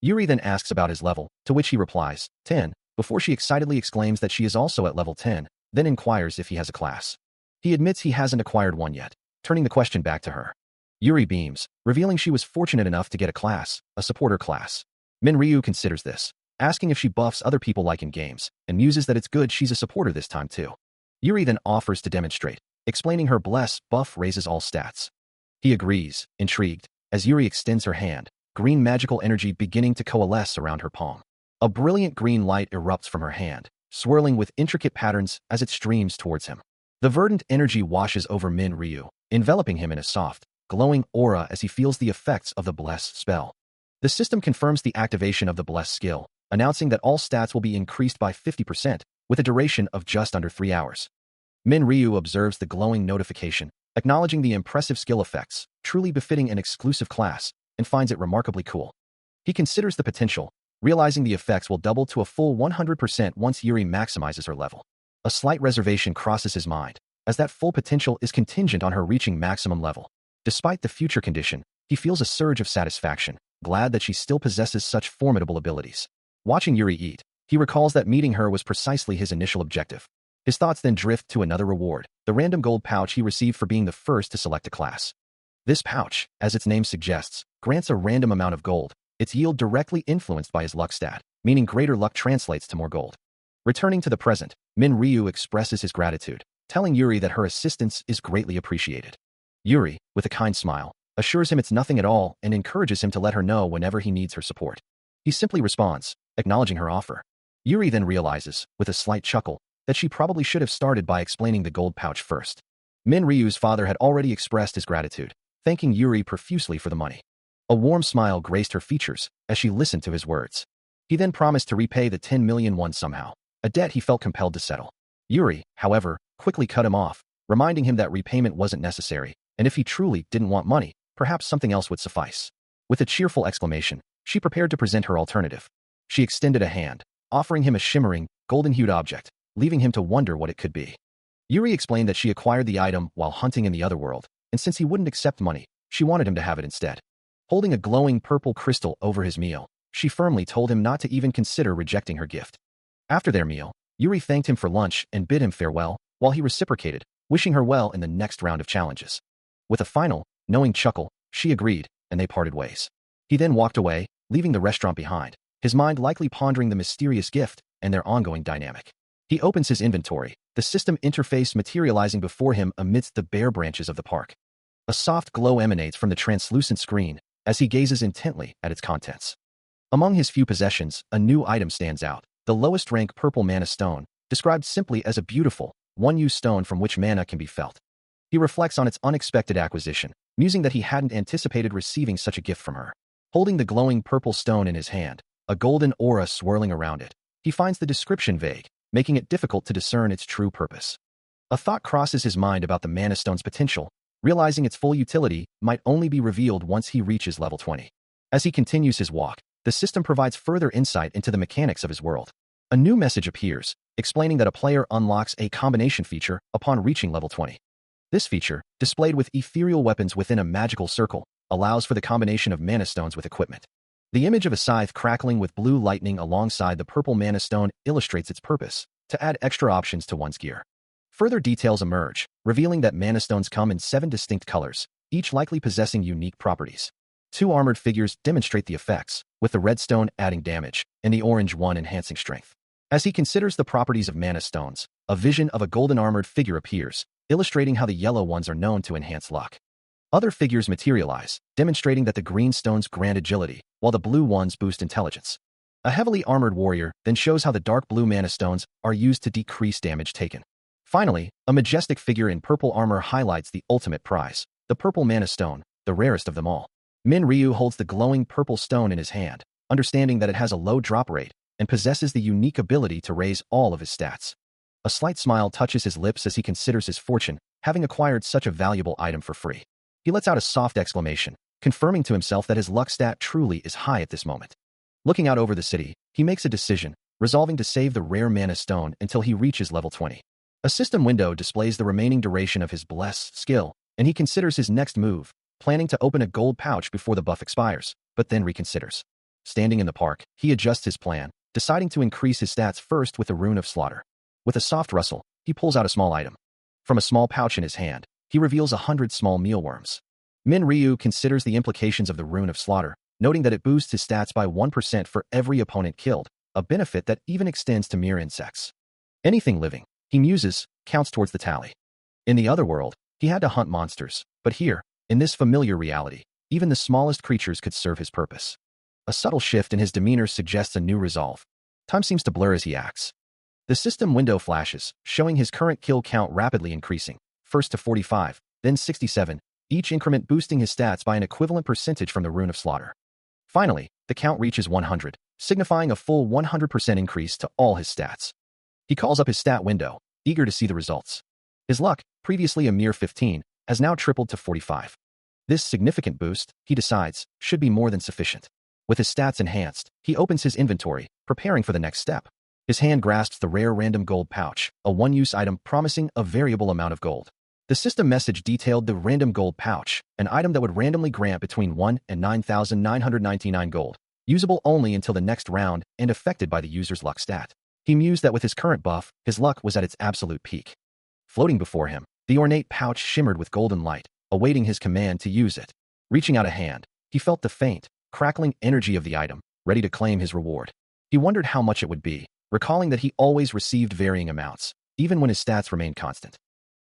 S1: Yuri then asks about his level, to which he replies, 10, before she excitedly exclaims that she is also at level 10, then inquires if he has a class. He admits he hasn't acquired one yet, turning the question back to her. Yuri beams, revealing she was fortunate enough to get a class, a supporter class. Min Ryu considers this, asking if she buffs other people like in games, and muses that it's good she's a supporter this time too. Yuri then offers to demonstrate, explaining her bless buff raises all stats. He agrees, intrigued, as Yuri extends her hand, green magical energy beginning to coalesce around her palm. A brilliant green light erupts from her hand, swirling with intricate patterns as it streams towards him. The verdant energy washes over Min Ryu, enveloping him in a soft, glowing aura as he feels the effects of the Bless spell. The system confirms the activation of the Bless skill, announcing that all stats will be increased by 50%, with a duration of just under 3 hours. Min Ryu observes the glowing notification, acknowledging the impressive skill effects, truly befitting an exclusive class, and finds it remarkably cool. He considers the potential, realizing the effects will double to a full 100% once Yuri maximizes her level. A slight reservation crosses his mind, as that full potential is contingent on her reaching maximum level. Despite the future condition, he feels a surge of satisfaction, glad that she still possesses such formidable abilities. Watching Yuri eat, he recalls that meeting her was precisely his initial objective. His thoughts then drift to another reward, the random gold pouch he received for being the first to select a class. This pouch, as its name suggests, grants a random amount of gold, its yield directly influenced by his luck stat, meaning greater luck translates to more gold. Returning to the present, Min Ryu expresses his gratitude, telling Yuri that her assistance is greatly appreciated. Yuri, with a kind smile, assures him it's nothing at all and encourages him to let her know whenever he needs her support. He simply responds, acknowledging her offer. Yuri then realizes, with a slight chuckle, that she probably should have started by explaining the gold pouch first. Min Ryu's father had already expressed his gratitude, thanking Yuri profusely for the money. A warm smile graced her features as she listened to his words. He then promised to repay the 10 million won somehow, a debt he felt compelled to settle. Yuri, however, quickly cut him off, reminding him that repayment wasn't necessary, and if he truly didn't want money, perhaps something else would suffice. With a cheerful exclamation, she prepared to present her alternative. She extended a hand, offering him a shimmering, golden-hued object, leaving him to wonder what it could be. Yuri explained that she acquired the item while hunting in the other world, and since he wouldn't accept money, she wanted him to have it instead. Holding a glowing purple crystal over his meal, she firmly told him not to even consider rejecting her gift. After their meal, Yuri thanked him for lunch and bid him farewell, while he reciprocated, wishing her well in the next round of challenges. With a final, knowing chuckle, she agreed, and they parted ways. He then walked away, leaving the restaurant behind, his mind likely pondering the mysterious gift and their ongoing dynamic. He opens his inventory, the system interface materializing before him amidst the bare branches of the park. A soft glow emanates from the translucent screen as he gazes intently at its contents. Among his few possessions, a new item stands out, the lowest rank purple mana stone, described simply as a beautiful, one-use stone from which mana can be felt. He reflects on its unexpected acquisition, musing that he hadn't anticipated receiving such a gift from her. Holding the glowing purple stone in his hand, a golden aura swirling around it, he finds the description vague, making it difficult to discern its true purpose. A thought crosses his mind about the mana stone's potential, realizing its full utility might only be revealed once he reaches level 20. As he continues his walk, the system provides further insight into the mechanics of his world. A new message appears, explaining that a player unlocks a combination feature upon reaching level 20. This feature, displayed with ethereal weapons within a magical circle, allows for the combination of mana stones with equipment. The image of a scythe crackling with blue lightning alongside the purple mana stone illustrates its purpose, to add extra options to one's gear. Further details emerge, revealing that mana stones come in 7 distinct colors, each likely possessing unique properties. 2 armored figures demonstrate the effects, with the red stone adding damage, and the orange one enhancing strength. As he considers the properties of mana stones, a vision of a golden armored figure appears, illustrating how the yellow ones are known to enhance luck. Other figures materialize, demonstrating that the green stones grant agility, while the blue ones boost intelligence. A heavily armored warrior then shows how the dark blue mana stones are used to decrease damage taken. Finally, a majestic figure in purple armor highlights the ultimate prize, the purple mana stone, the rarest of them all. Min Ryu holds the glowing purple stone in his hand, understanding that it has a low drop rate and possesses the unique ability to raise all of his stats. A slight smile touches his lips as he considers his fortune, having acquired such a valuable item for free. He lets out a soft exclamation, confirming to himself that his luck stat truly is high at this moment. Looking out over the city, he makes a decision, resolving to save the rare mana stone until he reaches level 20. A system window displays the remaining duration of his Bless skill, and he considers his next move, planning to open a gold pouch before the buff expires, but then reconsiders. Standing in the park, he adjusts his plan, deciding to increase his stats first with the Rune of Slaughter. With a soft rustle, he pulls out a small item. From a small pouch in his hand, he reveals 100 small mealworms. Min Ryu considers the implications of the Rune of Slaughter, noting that it boosts his stats by 1% for every opponent killed, a benefit that even extends to mere insects. Anything living, he muses, counts towards the tally. In the other world, he had to hunt monsters, but here, in this familiar reality, even the smallest creatures could serve his purpose. A subtle shift in his demeanor suggests a new resolve. Time seems to blur as he acts. The system window flashes, showing his current kill count rapidly increasing, first to 45, then 67, each increment boosting his stats by an equivalent percentage from the Rune of Slaughter. Finally, the count reaches 100, signifying a full 100% increase to all his stats. He calls up his stat window, eager to see the results. His luck, previously a mere 15, has now tripled to 45. This significant boost, he decides, should be more than sufficient. With his stats enhanced, he opens his inventory, preparing for the next step. His hand grasps the rare random gold pouch, a one-use item promising a variable amount of gold. The system message detailed the random gold pouch, an item that would randomly grant between 1 and 9,999 gold, usable only until the next round and affected by the user's luck stat. He mused that with his current buff, his luck was at its absolute peak. Floating before him, the ornate pouch shimmered with golden light, awaiting his command to use it. Reaching out a hand, he felt the faint, crackling energy of the item, ready to claim his reward. He wondered how much it would be, recalling that he always received varying amounts, even when his stats remained constant.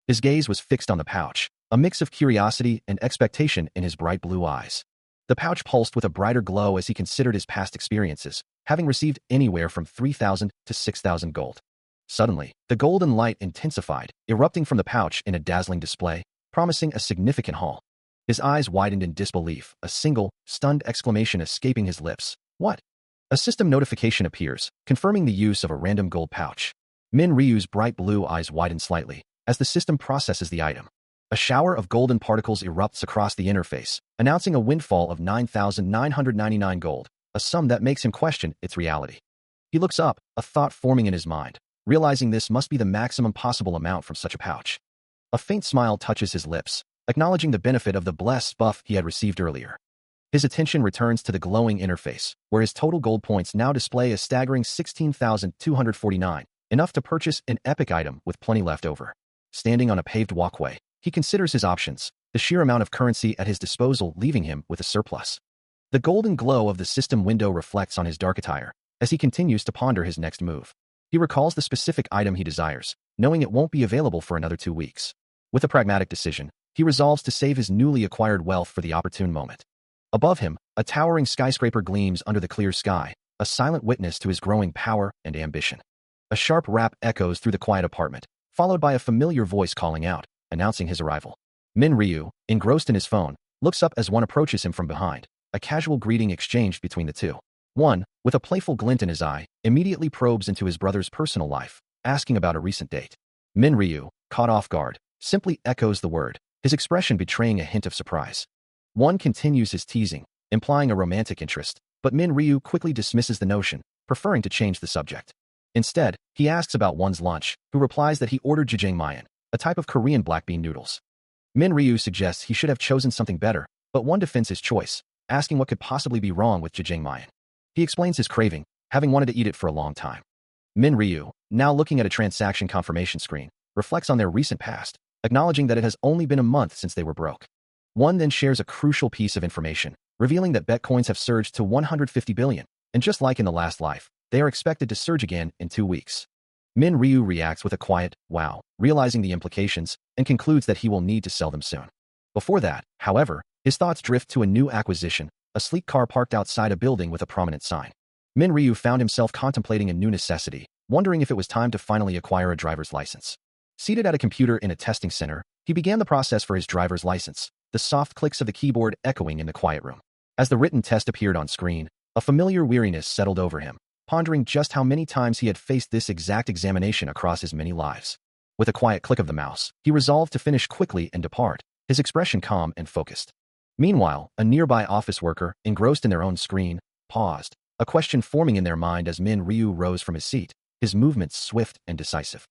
S1: His gaze was fixed on the pouch, a mix of curiosity and expectation in his bright blue eyes. The pouch pulsed with a brighter glow as he considered his past experiences, having received anywhere from 3,000 to 6,000 gold. Suddenly, the golden light intensified, erupting from the pouch in a dazzling display, promising a significant haul. His eyes widened in disbelief, a single, stunned exclamation escaping his lips. What? A system notification appears, confirming the use of a random gold pouch. Min Ryu's bright blue eyes widen slightly, as the system processes the item. A shower of golden particles erupts across the interface, announcing a windfall of 9,999 gold, a sum that makes him question its reality. He looks up, a thought forming in his mind, realizing this must be the maximum possible amount from such a pouch. A faint smile touches his lips, acknowledging the benefit of the blessed buff he had received earlier. His attention returns to the glowing interface, where his total gold points now display a staggering 16,249, enough to purchase an epic item with plenty left over. Standing on a paved walkway, he considers his options, the sheer amount of currency at his disposal leaving him with a surplus. The golden glow of the system window reflects on his dark attire, as he continues to ponder his next move. He recalls the specific item he desires, knowing it won't be available for another 2 weeks. With a pragmatic decision, he resolves to save his newly acquired wealth for the opportune moment. Above him, a towering skyscraper gleams under the clear sky, a silent witness to his growing power and ambition. A sharp rap echoes through the quiet apartment, followed by a familiar voice calling out, announcing his arrival. Min Ryu, engrossed in his phone, looks up as one approaches him from behind, a casual greeting exchanged between the two. One, with a playful glint in his eye, immediately probes into his brother's personal life, asking about a recent date. Min Ryu, caught off guard, simply echoes the word, his expression betraying a hint of surprise. One continues his teasing, implying a romantic interest, but Min Ryu quickly dismisses the notion, preferring to change the subject. Instead, he asks about one's lunch, who replies that he ordered jjajangmyeon, a type of Korean black bean noodles. Min Ryu suggests he should have chosen something better, but one defends his choice, asking what could possibly be wrong with jjajangmyeon. He explains his craving, having wanted to eat it for a long time. Min Ryu, now looking at a transaction confirmation screen, reflects on their recent past, acknowledging that it has only been a month since they were broke. One then shares a crucial piece of information, revealing that Bitcoins have surged to 150 billion, and just like in the last life, they are expected to surge again in 2 weeks. Min Ryu reacts with a quiet, wow, realizing the implications, and concludes that he will need to sell them soon. Before that, however, his thoughts drift to a new acquisition, a sleek car parked outside a building with a prominent sign. Min Ryu found himself contemplating a new necessity, wondering if it was time to finally acquire a driver's license. Seated at a computer in a testing center, he began the process for his driver's license, the soft clicks of the keyboard echoing in the quiet room. As the written test appeared on screen, a familiar weariness settled over him, pondering just how many times he had faced this exact examination across his many lives. With a quiet click of the mouse, he resolved to finish quickly and depart, his expression calm and focused. Meanwhile, a nearby office worker, engrossed in their own screen, paused, a question forming in their mind as Min Ryu rose from his seat, his movements swift and decisive.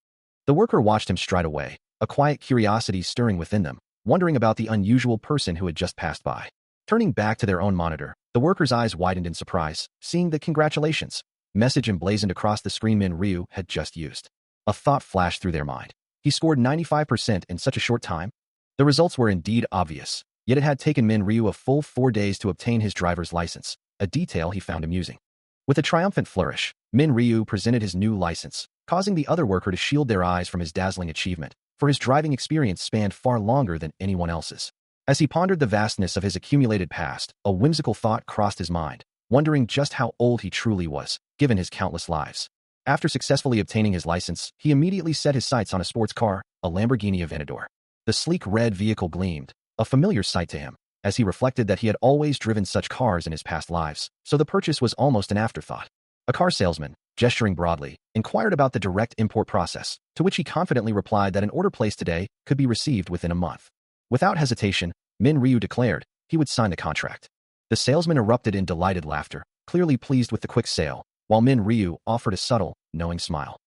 S1: The worker watched him stride away, a quiet curiosity stirring within them, wondering about the unusual person who had just passed by. Turning back to their own monitor, the worker's eyes widened in surprise, seeing the congratulations message emblazoned across the screen Min Ryu had just used. A thought flashed through their mind. He scored 95% in such a short time? The results were indeed obvious, yet it had taken Min Ryu a full 4 days to obtain his driver's license, a detail he found amusing. With a triumphant flourish, Min Ryu presented his new license, causing the other worker to shield their eyes from his dazzling achievement, for his driving experience spanned far longer than anyone else's. As he pondered the vastness of his accumulated past, a whimsical thought crossed his mind, wondering just how old he truly was, given his countless lives. After successfully obtaining his license, he immediately set his sights on a sports car, a Lamborghini Aventador. The sleek red vehicle gleamed, a familiar sight to him, as he reflected that he had always driven such cars in his past lives, so the purchase was almost an afterthought. A car salesman, gesturing broadly, inquired about the direct import process, to which he confidently replied that an order placed today could be received within a month. Without hesitation, Min Ryu declared he would sign the contract. The salesman erupted in delighted laughter, clearly pleased with the quick sale, while Min Ryu offered a subtle, knowing smile.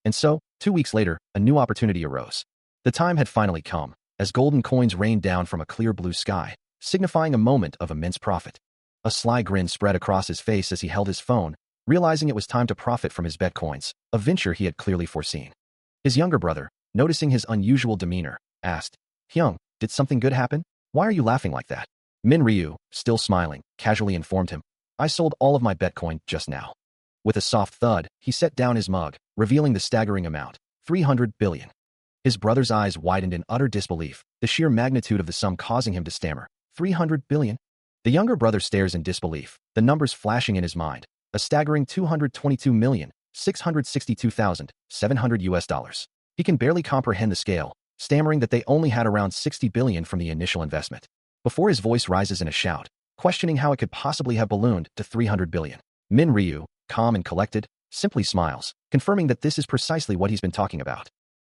S1: And so, 2 weeks later, a new opportunity arose. The time had finally come, as golden coins rained down from a clear blue sky, signifying a moment of immense profit. A sly grin spread across his face as he held his phone, realizing it was time to profit from his Bitcoins, a venture he had clearly foreseen. His younger brother, noticing his unusual demeanor, asked, "Hyung, did something good happen? Why are you laughing like that?" Min Ryu, still smiling, casually informed him, "I sold all of my Bitcoin just now." With a soft thud, he set down his mug, revealing the staggering amount, 300 billion. His brother's eyes widened in utter disbelief, the sheer magnitude of the sum causing him to stammer, 300 billion? The younger brother stares in disbelief, the numbers flashing in his mind, a staggering 222,662,700 US dollars. He can barely comprehend the scale, stammering that they only had around 60 billion from the initial investment. Before his voice rises in a shout, questioning how it could possibly have ballooned to 300 billion. Min Ryu, calm and collected, simply smiles, confirming that this is precisely what he's been talking about.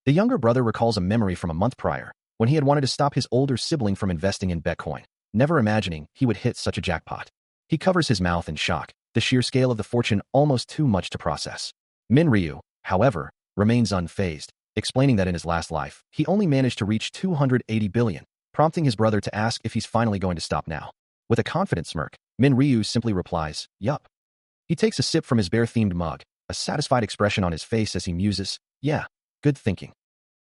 S1: The younger brother recalls a memory from a month prior, when he had wanted to stop his older sibling from investing in Bitcoin, never imagining he would hit such a jackpot. He covers his mouth in shock, the sheer scale of the fortune almost too much to process. Min Ryu, however, remains unfazed, explaining that in his last life, he only managed to reach 280 billion, prompting his brother to ask if he's finally going to stop now. With a confident smirk, Min Ryu simply replies, "Yup." He takes a sip from his bear-themed mug, a satisfied expression on his face as he muses, "Yeah, good thinking."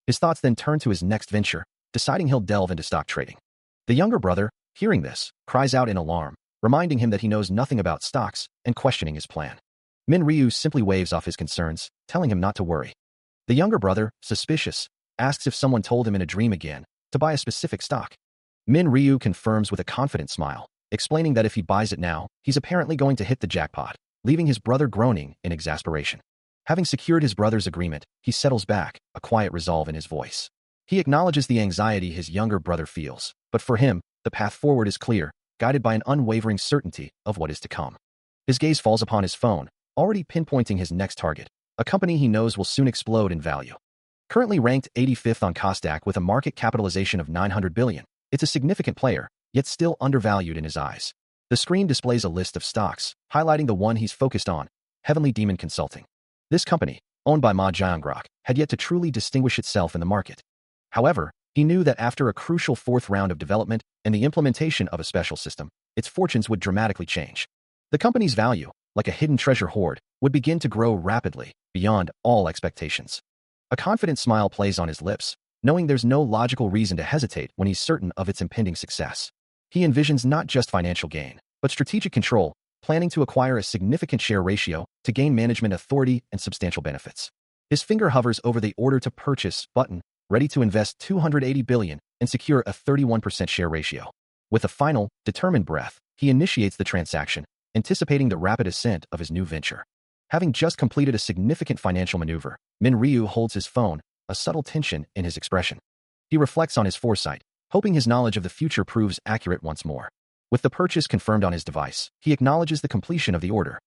S1: His thoughts then turn to his next venture, deciding he'll delve into stock trading. The younger brother, hearing this, cries out in alarm, reminding him that he knows nothing about stocks and questioning his plan. Min Ryu simply waves off his concerns, telling him not to worry. The younger brother, suspicious, asks if someone told him in a dream again to buy a specific stock. Min Ryu confirms with a confident smile, explaining that if he buys it now, he's apparently going to hit the jackpot, leaving his brother groaning in exasperation. Having secured his brother's agreement, he settles back, a quiet resolve in his voice. He acknowledges the anxiety his younger brother feels, but for him, the path forward is clear, guided by an unwavering certainty of what is to come. His gaze falls upon his phone, already pinpointing his next target, a company he knows will soon explode in value. Currently ranked 85th on Kosdaq with a market capitalization of $900 billion, it's a significant player, yet still undervalued in his eyes. The screen displays a list of stocks, highlighting the one he's focused on, Heavenly Demon Consulting. This company, owned by Ma Jiangrok, had yet to truly distinguish itself in the market. However, he knew that after a crucial fourth round of development and the implementation of a special system, its fortunes would dramatically change. The company's value, like a hidden treasure hoard, would begin to grow rapidly, beyond all expectations. A confident smile plays on his lips, knowing there's no logical reason to hesitate when he's certain of its impending success. He envisions not just financial gain, but strategic control, planning to acquire a significant share ratio to gain management authority and substantial benefits. His finger hovers over the order to purchase button, ready to invest $280 billion and secure a 31% share ratio. With a final, determined breath, he initiates the transaction, anticipating the rapid ascent of his new venture. Having just completed a significant financial maneuver, Min Ryu holds his phone, a subtle tension in his expression. He reflects on his foresight, hoping his knowledge of the future proves accurate once more. With the purchase confirmed on his device, he acknowledges the completion of the order.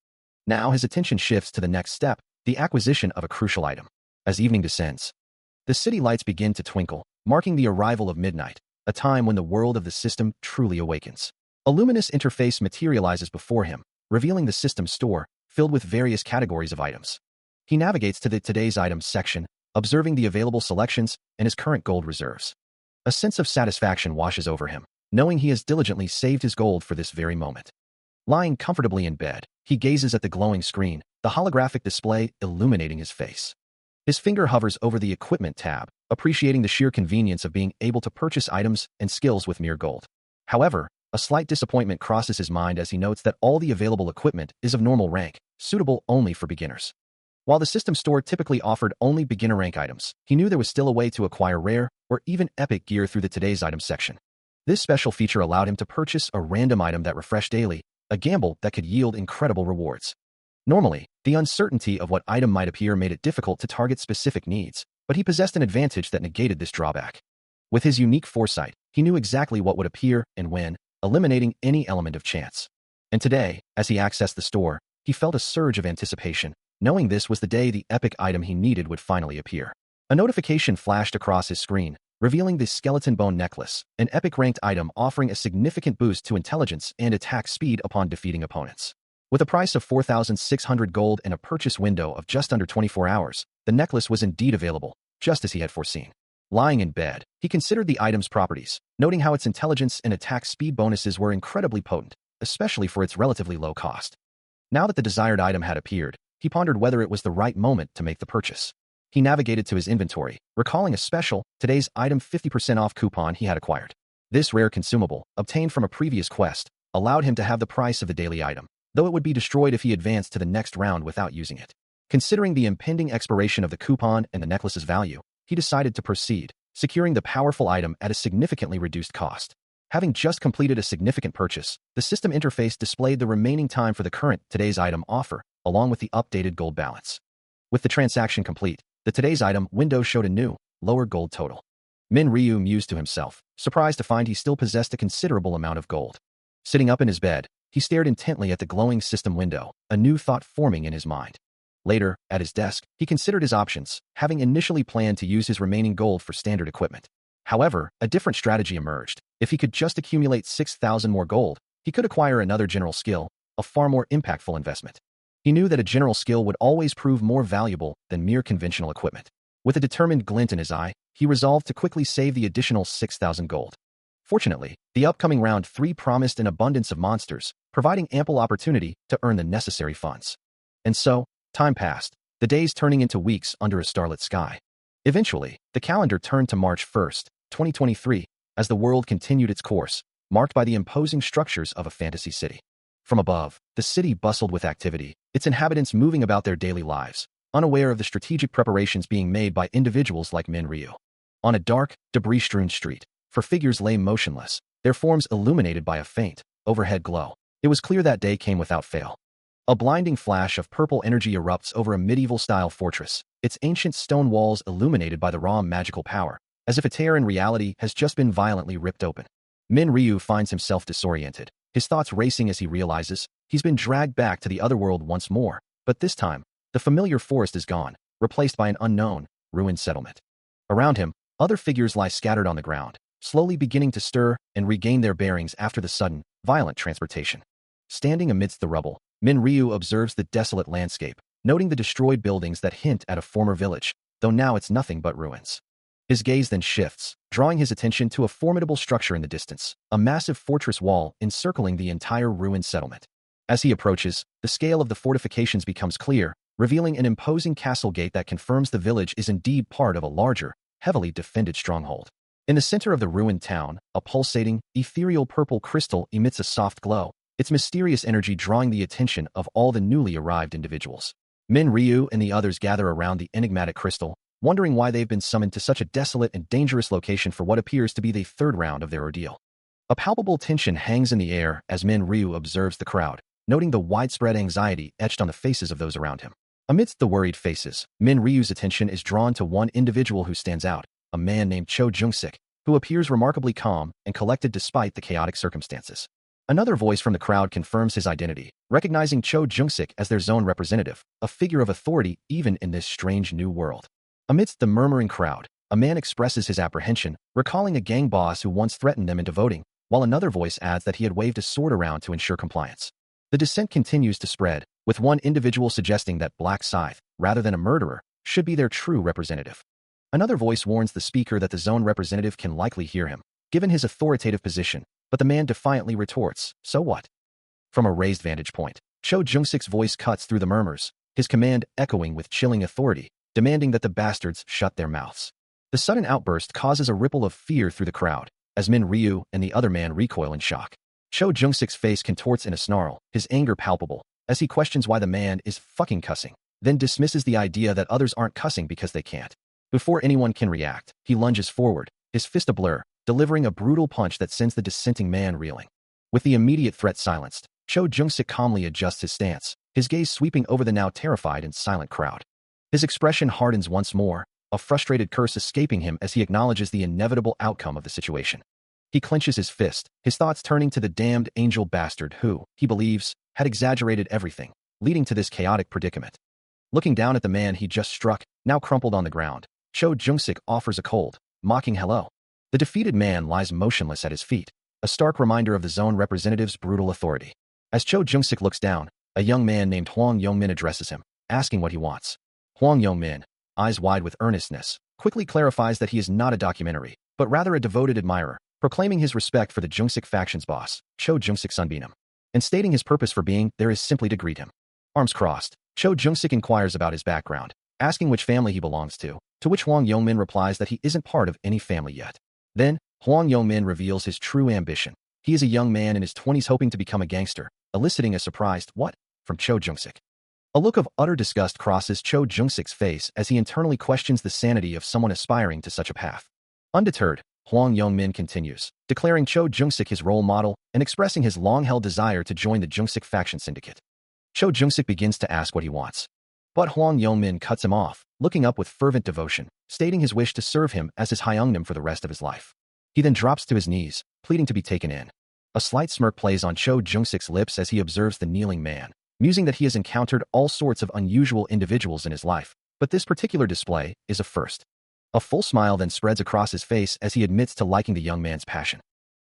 S1: Now his attention shifts to the next step, the acquisition of a crucial item. As evening descends, the city lights begin to twinkle, marking the arrival of midnight, a time when the world of the system truly awakens. A luminous interface materializes before him, revealing the system store, filled with various categories of items. He navigates to the Today's Items section, observing the available selections and his current gold reserves. A sense of satisfaction washes over him, knowing he has diligently saved his gold for this very moment. Lying comfortably in bed, he gazes at the glowing screen, the holographic display illuminating his face. His finger hovers over the Equipment tab, appreciating the sheer convenience of being able to purchase items and skills with mere gold. However, a slight disappointment crosses his mind as he notes that all the available equipment is of normal rank, suitable only for beginners. While the system store typically offered only beginner rank items, he knew there was still a way to acquire rare or even epic gear through the Today's Items section. This special feature allowed him to purchase a random item that refreshed daily, a gamble that could yield incredible rewards. Normally, the uncertainty of what item might appear made it difficult to target specific needs, but he possessed an advantage that negated this drawback. With his unique foresight, he knew exactly what would appear and when, eliminating any element of chance. And today, as he accessed the store, he felt a surge of anticipation, knowing this was the day the epic item he needed would finally appear. A notification flashed across his screen, revealing the skeleton bone necklace, an epic-ranked item offering a significant boost to intelligence and attack speed upon defeating opponents. With a price of 4,600 gold and a purchase window of just under 24 hours, the necklace was indeed available, just as he had foreseen. Lying in bed, he considered the item's properties, noting how its intelligence and attack speed bonuses were incredibly potent, especially for its relatively low cost. Now that the desired item had appeared, he pondered whether it was the right moment to make the purchase. He navigated to his inventory, recalling a special, Today's Item 50% off coupon he had acquired. This rare consumable, obtained from a previous quest, allowed him to have the price of the daily item, though it would be destroyed if he advanced to the next round without using it. Considering the impending expiration of the coupon and the necklace's value, he decided to proceed, securing the powerful item at a significantly reduced cost. Having just completed a significant purchase, the system interface displayed the remaining time for the current Today's Item offer, along with the updated gold balance. With the transaction complete, the Today's Item window showed a new, lower gold total. Min Ryu mused to himself, surprised to find he still possessed a considerable amount of gold. Sitting up in his bed, he stared intently at the glowing system window, a new thought forming in his mind. Later, at his desk, he considered his options, having initially planned to use his remaining gold for standard equipment. However, a different strategy emerged. If he could just accumulate 6,000 more gold, he could acquire another general skill, a far more impactful investment. He knew that a general skill would always prove more valuable than mere conventional equipment. With a determined glint in his eye, he resolved to quickly save the additional 6,000 gold. Fortunately, the upcoming round 3 promised an abundance of monsters, providing ample opportunity to earn the necessary funds. And so, time passed, the days turning into weeks under a starlit sky. Eventually, the calendar turned to March 1st, 2023, as the world continued its course, marked by the imposing structures of a fantasy city. From above, the city bustled with activity, its inhabitants moving about their daily lives, unaware of the strategic preparations being made by individuals like Min Ryu. On a dark, debris-strewn street, four figures lay motionless, their forms illuminated by a faint, overhead glow. It was clear that day came without fail. A blinding flash of purple energy erupts over a medieval-style fortress, its ancient stone walls illuminated by the raw magical power, as if a tear in reality has just been violently ripped open. Min Ryu finds himself disoriented, his thoughts racing as he realizes he's been dragged back to the otherworld once more, but this time, the familiar forest is gone, replaced by an unknown, ruined settlement. Around him, other figures lie scattered on the ground, slowly beginning to stir and regain their bearings after the sudden, violent transportation. Standing amidst the rubble, Min Ryu observes the desolate landscape, noting the destroyed buildings that hint at a former village, though now it's nothing but ruins. His gaze then shifts, drawing his attention to a formidable structure in the distance, a massive fortress wall encircling the entire ruined settlement. As he approaches, the scale of the fortifications becomes clear, revealing an imposing castle gate that confirms the village is indeed part of a larger, heavily defended stronghold. In the center of the ruined town, a pulsating, ethereal purple crystal emits a soft glow, its mysterious energy drawing the attention of all the newly arrived individuals. Min Ryu and the others gather around the enigmatic crystal, wondering why they've been summoned to such a desolate and dangerous location for what appears to be the third round of their ordeal. A palpable tension hangs in the air as Min Ryu observes the crowd, noting the widespread anxiety etched on the faces of those around him. Amidst the worried faces, Min Ryu's attention is drawn to one individual who stands out, a man named Cho Jung-sik, who appears remarkably calm and collected despite the chaotic circumstances. Another voice from the crowd confirms his identity, recognizing Cho Jung-sik as their zone representative, a figure of authority even in this strange new world. Amidst the murmuring crowd, a man expresses his apprehension, recalling a gang boss who once threatened them into voting, while another voice adds that he had waved a sword around to ensure compliance. The dissent continues to spread, with one individual suggesting that Black Scythe, rather than a murderer, should be their true representative. Another voice warns the speaker that the zone representative can likely hear him, given his authoritative position, but the man defiantly retorts, "So what?" From a raised vantage point, Cho Jung-sik's voice cuts through the murmurs, his command echoing with chilling authority, demanding that the bastards shut their mouths. The sudden outburst causes a ripple of fear through the crowd, as Min Ryu and the other man recoil in shock. Cho Jung-sik's face contorts in a snarl, his anger palpable, as he questions why the man is fucking cussing, then dismisses the idea that others aren't cussing because they can't. Before anyone can react, he lunges forward, his fist ablur, delivering a brutal punch that sends the dissenting man reeling. With the immediate threat silenced, Cho Jung-sik calmly adjusts his stance, his gaze sweeping over the now terrified and silent crowd. His expression hardens once more, a frustrated curse escaping him as he acknowledges the inevitable outcome of the situation. He clenches his fist, his thoughts turning to the damned angel bastard who, he believes, had exaggerated everything, leading to this chaotic predicament. Looking down at the man he just struck, now crumpled on the ground, Cho Jung-sik offers a cold, mocking hello. The defeated man lies motionless at his feet, a stark reminder of the zone representative's brutal authority. As Cho Jung-sik looks down, a young man named Hwang Yong-min addresses him, asking what he wants. Hwang Yong-min, eyes wide with earnestness, quickly clarifies that he is not a documentary, but rather a devoted admirer, proclaiming his respect for the Jung-sik faction's boss, Cho Jung-sik Sunbeam, and stating his purpose for being there is simply to greet him. Arms crossed, Cho Jung-sik inquires about his background, asking which family he belongs to which Hwang Yong-min replies that he isn't part of any family yet. Then, Hwang Yong-min reveals his true ambition. He is a young man in his 20s hoping to become a gangster, eliciting a surprised, "What?" from Cho Jung-sik. A look of utter disgust crosses Cho Jung-sik's face as he internally questions the sanity of someone aspiring to such a path. Undeterred, Hwang Yong-min continues, declaring Cho Jung-sik his role model and expressing his long-held desire to join the Jung-sik faction syndicate. Cho Jung-sik begins to ask what he wants. But Hwang Yong-min cuts him off, looking up with fervent devotion, stating his wish to serve him as his Hyeongnim for the rest of his life. He then drops to his knees, pleading to be taken in. A slight smirk plays on Cho Jung-sik's lips as he observes the kneeling man, musing that he has encountered all sorts of unusual individuals in his life, but this particular display is a first. A full smile then spreads across his face as he admits to liking the young man's passion.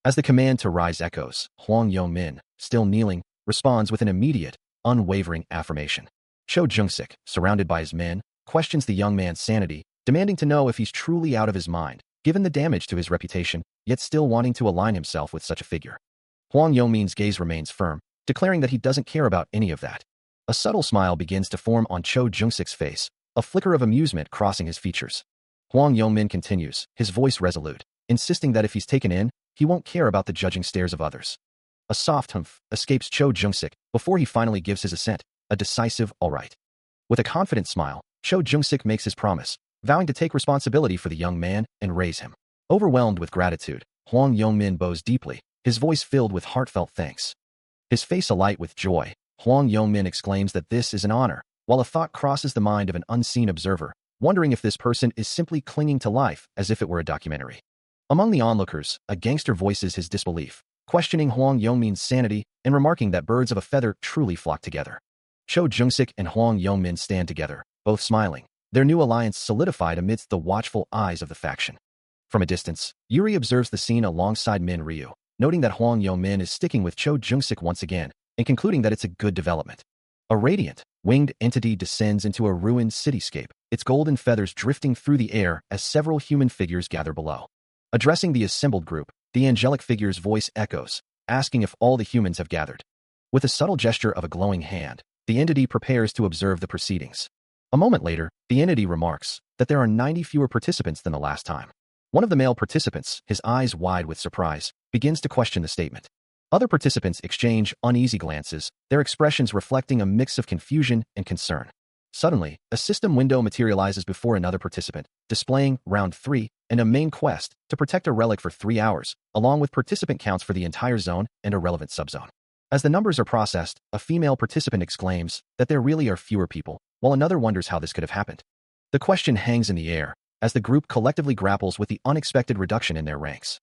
S1: As the command to rise echoes, Hwang Yong-min, still kneeling, responds with an immediate, unwavering affirmation. Cho Jung-sik, surrounded by his men, questions the young man's sanity, demanding to know if he's truly out of his mind, given the damage to his reputation, yet still wanting to align himself with such a figure. Hwang Yong-min's gaze remains firm, declaring that he doesn't care about any of that. A subtle smile begins to form on Cho Jung-sik's face, a flicker of amusement crossing his features. Hwang Yong-min continues, his voice resolute, insisting that if he's taken in, he won't care about the judging stares of others. A soft humph escapes Cho Jung-sik before he finally gives his assent, a decisive all right. With a confident smile, Cho Jung-sik makes his promise, vowing to take responsibility for the young man and raise him. Overwhelmed with gratitude, Hwang Yong-min bows deeply, his voice filled with heartfelt thanks. His face alight with joy, Hwang Yong-min exclaims that this is an honor, while a thought crosses the mind of an unseen observer, wondering if this person is simply clinging to life as if it were a documentary. Among the onlookers, a gangster voices his disbelief, questioning Hwang Yong-min's sanity and remarking that birds of a feather truly flock together. Cho Jung-sik and Hwang Yong-min stand together, both smiling, their new alliance solidified amidst the watchful eyes of the faction. From a distance, Yuri observes the scene alongside Min Ryu, noting that Hwang Yong-min is sticking with Cho Jung-sik once again, and concluding that it's a good development. A radiant, winged entity descends into a ruined cityscape, its golden feathers drifting through the air as several human figures gather below. Addressing the assembled group, the angelic figure's voice echoes, asking if all the humans have gathered. With a subtle gesture of a glowing hand, the entity prepares to observe the proceedings. A moment later, the entity remarks that there are 90 fewer participants than the last time. One of the male participants, his eyes wide with surprise, begins to question the statement. Other participants exchange uneasy glances, their expressions reflecting a mix of confusion and concern. Suddenly, a system window materializes before another participant, displaying Round 3 and a main quest to protect a relic for 3 hours, along with participant counts for the entire zone and a relevant subzone. As the numbers are processed, a female participant exclaims that there really are fewer people, while another wonders how this could have happened. The question hangs in the air, as the group collectively grapples with the unexpected reduction in their ranks.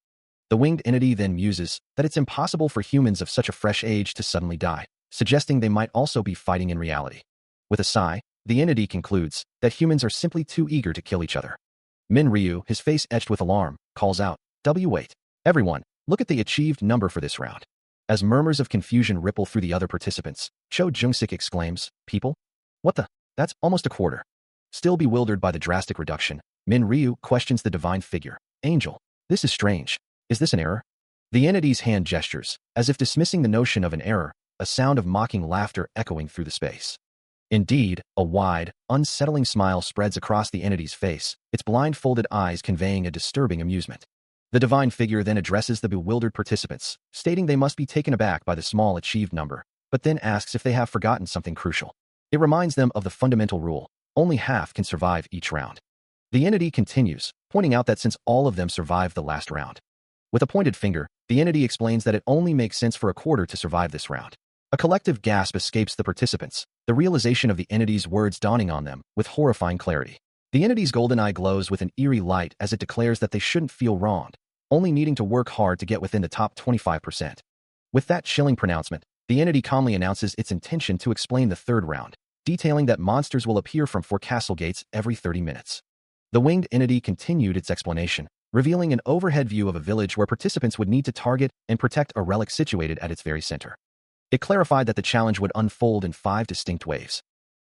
S1: The winged entity then muses that it's impossible for humans of such a fresh age to suddenly die, suggesting they might also be fighting in reality. With a sigh, the entity concludes that humans are simply too eager to kill each other. Min Ryu, his face etched with alarm, calls out, wait. Everyone, look at the achieved number for this round. As murmurs of confusion ripple through the other participants, Cho Jung-sik exclaims, people? What the? That's almost a quarter. Still bewildered by the drastic reduction, Min Ryu questions the divine figure. Angel, this is strange. Is this an error? The entity's hand gestures, as if dismissing the notion of an error, a sound of mocking laughter echoing through the space. Indeed, a wide, unsettling smile spreads across the entity's face, its blindfolded eyes conveying a disturbing amusement. The divine figure then addresses the bewildered participants, stating they must be taken aback by the small achieved number, but then asks if they have forgotten something crucial. It reminds them of the fundamental rule: only half can survive each round. The entity continues, pointing out that since all of them survived the last round. With a pointed finger, the entity explains that it only makes sense for a quarter to survive this round. A collective gasp escapes the participants, the realization of the entity's words dawning on them with horrifying clarity. The entity's golden eye glows with an eerie light as it declares that they shouldn't feel wronged, only needing to work hard to get within the top 25%. With that chilling pronouncement, the entity calmly announces its intention to explain the third round, detailing that monsters will appear from 4 castle gates every 30 minutes. The winged entity continued its explanation, revealing an overhead view of a village where participants would need to target and protect a relic situated at its very center. It clarified that the challenge would unfold in 5 distinct waves.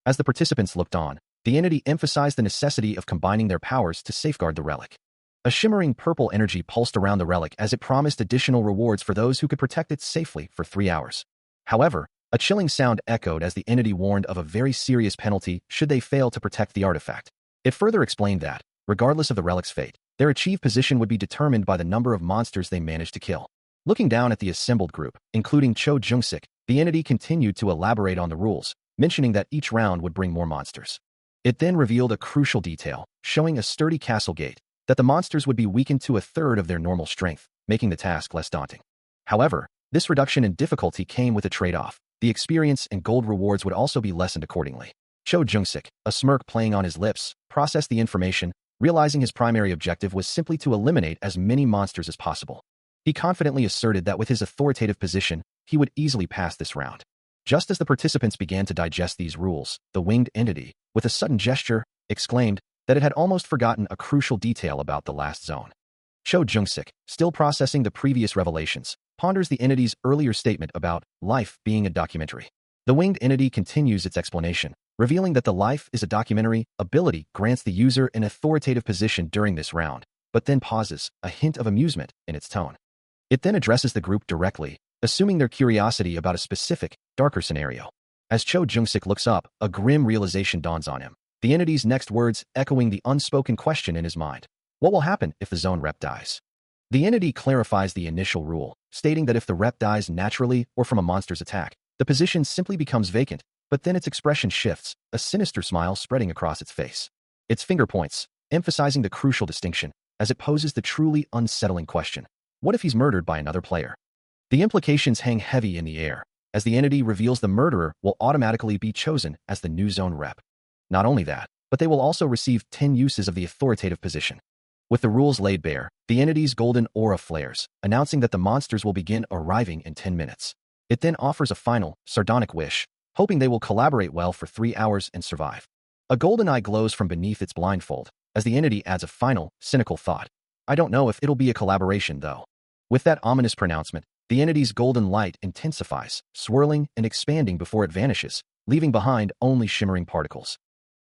S1: As the participants looked on, the entity emphasized the necessity of combining their powers to safeguard the relic. A shimmering purple energy pulsed around the relic as it promised additional rewards for those who could protect it safely for 3 hours. However, a chilling sound echoed as the entity warned of a very serious penalty should they fail to protect the artifact. It further explained that, regardless of the relic's fate, their achieved position would be determined by the number of monsters they managed to kill. Looking down at the assembled group, including Cho Jung-sik, the entity continued to elaborate on the rules, mentioning that each round would bring more monsters. It then revealed a crucial detail, showing a sturdy castle gate, that the monsters would be weakened to 1/3 of their normal strength, making the task less daunting. However, this reduction in difficulty came with a trade-off. The experience and gold rewards would also be lessened accordingly. Cho Jung-sik, a smirk playing on his lips, processed the information, realizing his primary objective was simply to eliminate as many monsters as possible. He confidently asserted that with his authoritative position, he would easily pass this round. Just as the participants began to digest these rules, the winged entity, with a sudden gesture, exclaimed that it had almost forgotten a crucial detail about the last zone. Cho Jung-sik, still processing the previous revelations, ponders the entity's earlier statement about life being a documentary. The winged entity continues its explanation, revealing that the life is a documentary ability grants the user an authoritative position during this round, but then pauses, a hint of amusement in its tone. It then addresses the group directly, assuming their curiosity about a specific, darker scenario. As Cho Jung-sik looks up, a grim realization dawns on him, the entity's next words echoing the unspoken question in his mind. What will happen if the zone rep dies? The entity clarifies the initial rule, stating that if the rep dies naturally or from a monster's attack, the position simply becomes vacant, but then its expression shifts, a sinister smile spreading across its face. Its finger points, emphasizing the crucial distinction, as it poses the truly unsettling question. What if he's murdered by another player? The implications hang heavy in the air, as the entity reveals the murderer will automatically be chosen as the new zone rep. Not only that, but they will also receive 10 uses of the authoritative position. With the rules laid bare, the entity's golden aura flares, announcing that the monsters will begin arriving in 10 minutes. It then offers a final, sardonic wish, hoping they will collaborate well for 3 hours and survive. A golden eye glows from beneath its blindfold, as the entity adds a final, cynical thought. I don't know if it'll be a collaboration, though. With that ominous pronouncement, the entity's golden light intensifies, swirling and expanding before it vanishes, leaving behind only shimmering particles.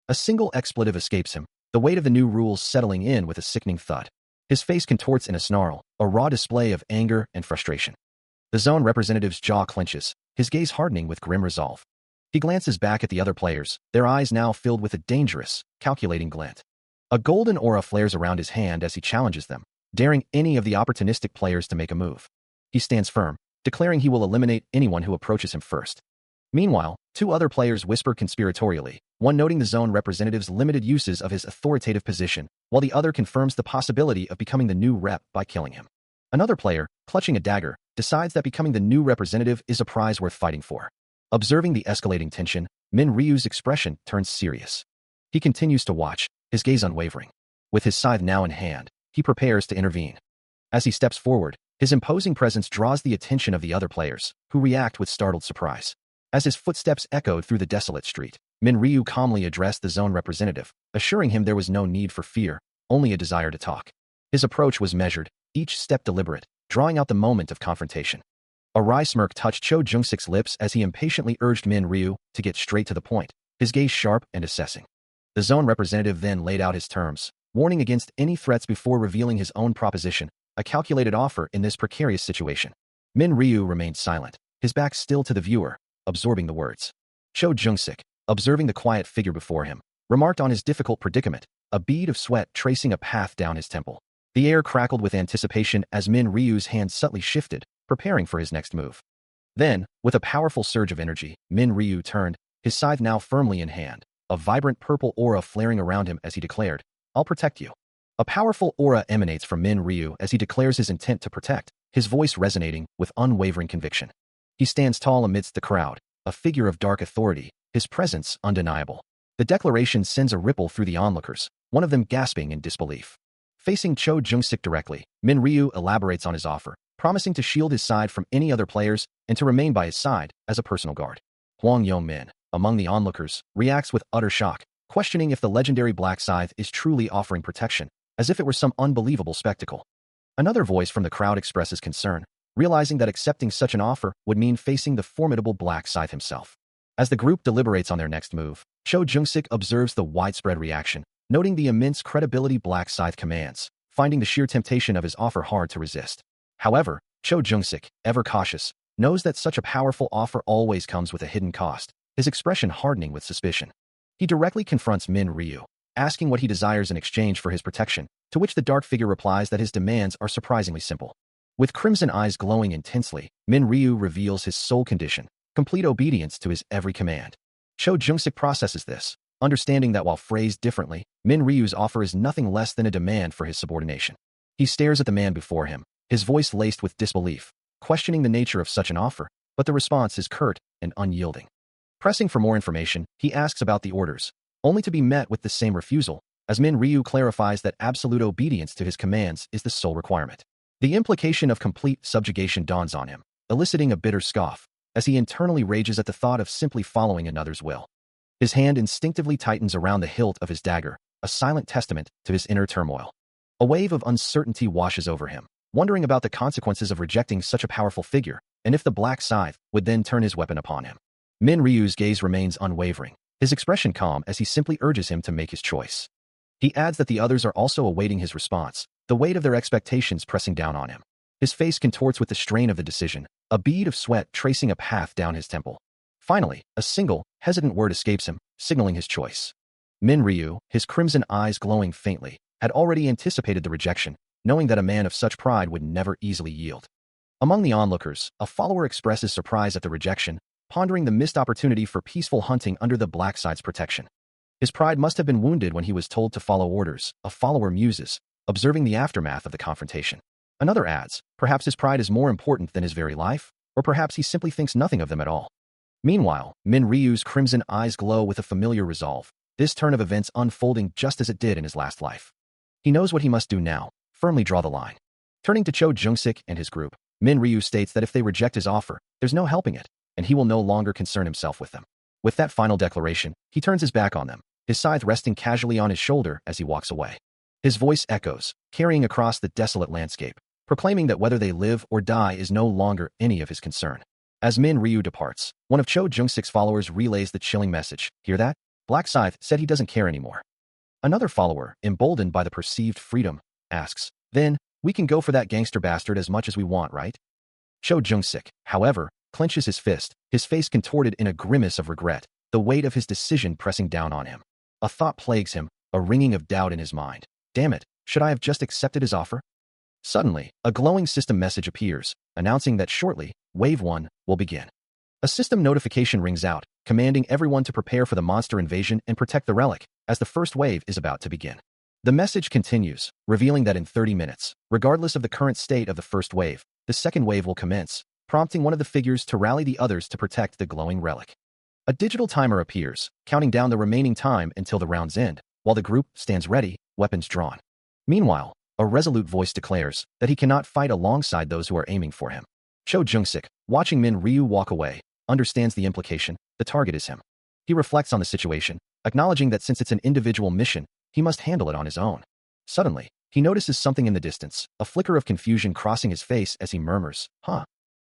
S1: A single expletive escapes him, the weight of the new rules settling in with a sickening thud. His face contorts in a snarl, a raw display of anger and frustration. The zone representative's jaw clenches, his gaze hardening with grim resolve. He glances back at the other players, their eyes now filled with a dangerous, calculating glint. A golden aura flares around his hand as he challenges them, daring any of the opportunistic players to make a move. He stands firm, declaring he will eliminate anyone who approaches him first. Meanwhile, 2 other players whisper conspiratorially, one noting the zone representative's limited uses of his authoritative position, while the other confirms the possibility of becoming the new rep by killing him. Another player, clutching a dagger, decides that becoming the new representative is a prize worth fighting for. Observing the escalating tension, Min Ryu's expression turns serious. He continues to watch, his gaze unwavering. With his scythe now in hand, he prepares to intervene. As he steps forward, his imposing presence draws the attention of the other players, who react with startled surprise. As his footsteps echoed through the desolate street, Min Ryu calmly addressed the zone representative, assuring him there was no need for fear, only a desire to talk. His approach was measured, each step deliberate, drawing out the moment of confrontation. A wry smirk touched Cho Jung-sik's lips as he impatiently urged Min Ryu to get straight to the point, his gaze sharp and assessing. The zone representative then laid out his terms, warning against any threats before revealing his own proposition, a calculated offer in this precarious situation. Min Ryu remained silent, his back still to the viewer, absorbing the words. Cho Jung-sik, observing the quiet figure before him, remarked on his difficult predicament, a bead of sweat tracing a path down his temple. The air crackled with anticipation as Min Ryu's hand subtly shifted, preparing for his next move. Then, with a powerful surge of energy, Min Ryu turned, his scythe now firmly in hand, a vibrant purple aura flaring around him as he declared, "I'll protect you." A powerful aura emanates from Min Ryu as he declares his intent to protect, his voice resonating with unwavering conviction. He stands tall amidst the crowd, a figure of dark authority, his presence undeniable. The declaration sends a ripple through the onlookers, one of them gasping in disbelief. Facing Cho Jung-sik directly, Min Ryu elaborates on his offer, promising to shield his side from any other players and to remain by his side as a personal guard. Hwang Yong-min, among the onlookers, reacts with utter shock, questioning if the legendary Black Scythe is truly offering protection, as if it were some unbelievable spectacle. Another voice from the crowd expresses concern, realizing that accepting such an offer would mean facing the formidable Black Scythe himself. As the group deliberates on their next move, Cho Jung-sik observes the widespread reaction, noting the immense credibility Black Scythe commands, finding the sheer temptation of his offer hard to resist. However, Cho Jung-sik, ever cautious, knows that such a powerful offer always comes with a hidden cost, his expression hardening with suspicion. He directly confronts Min Ryu, asking what he desires in exchange for his protection, to which the dark figure replies that his demands are surprisingly simple. With crimson eyes glowing intensely, Min Ryu reveals his sole condition, complete obedience to his every command. Cho Jung-sik processes this, understanding that while phrased differently, Min Ryu's offer is nothing less than a demand for his subordination. He stares at the man before him, his voice laced with disbelief, questioning the nature of such an offer, but the response is curt and unyielding. Pressing for more information, he asks about the orders, only to be met with the same refusal, as Min Ryu clarifies that absolute obedience to his commands is the sole requirement. The implication of complete subjugation dawns on him, eliciting a bitter scoff, as he internally rages at the thought of simply following another's will. His hand instinctively tightens around the hilt of his dagger, a silent testament to his inner turmoil. A wave of uncertainty washes over him, wondering about the consequences of rejecting such a powerful figure, and if the Black Scythe would then turn his weapon upon him. Min Ryu's gaze remains unwavering, his expression calm as he simply urges him to make his choice. He adds that the others are also awaiting his response, the weight of their expectations pressing down on him. His face contorts with the strain of the decision, a bead of sweat tracing a path down his temple. Finally, a single, hesitant word escapes him, signaling his choice. Min Ryu, his crimson eyes glowing faintly, had already anticipated the rejection, knowing that a man of such pride would never easily yield. Among the onlookers, a follower expresses surprise at the rejection, pondering the missed opportunity for peaceful hunting under the Black Side's protection. His pride must have been wounded when he was told to follow orders, a follower muses, observing the aftermath of the confrontation. Another adds, perhaps his pride is more important than his very life, or perhaps he simply thinks nothing of them at all. Meanwhile, Min Ryu's crimson eyes glow with a familiar resolve, this turn of events unfolding just as it did in his last life. He knows what he must do now, firmly draw the line. Turning to Cho Jung-sik and his group, Min Ryu states that if they reject his offer, there's no helping it, and he will no longer concern himself with them. With that final declaration, he turns his back on them, his scythe resting casually on his shoulder as he walks away. His voice echoes, carrying across the desolate landscape, proclaiming that whether they live or die is no longer any of his concern. As Min Ryu departs, one of Cho Jung-sik's followers relays the chilling message, "Hear that? Black Scythe said he doesn't care anymore." Another follower, emboldened by the perceived freedom, asks, "Then, we can go for that gangster bastard as much as we want, right?" Cho Jung-sik, however, clenches his fist, his face contorted in a grimace of regret, the weight of his decision pressing down on him. A thought plagues him, a ringing of doubt in his mind. Damn it, should I have just accepted his offer? Suddenly, a glowing system message appears, announcing that shortly, Wave 1 will begin. A system notification rings out, commanding everyone to prepare for the monster invasion and protect the relic, as the first wave is about to begin. The message continues, revealing that in 30 minutes, regardless of the current state of the first wave, the second wave will commence, prompting one of the figures to rally the others to protect the glowing relic. A digital timer appears, counting down the remaining time until the round's end, while the group stands ready, weapons drawn. Meanwhile, a resolute voice declares that he cannot fight alongside those who are aiming for him. Cho Jung-sik, watching Min Ryu walk away, understands the implication, the target is him. He reflects on the situation, acknowledging that since it's an individual mission, he must handle it on his own. Suddenly, he notices something in the distance, a flicker of confusion crossing his face as he murmurs, "Huh?"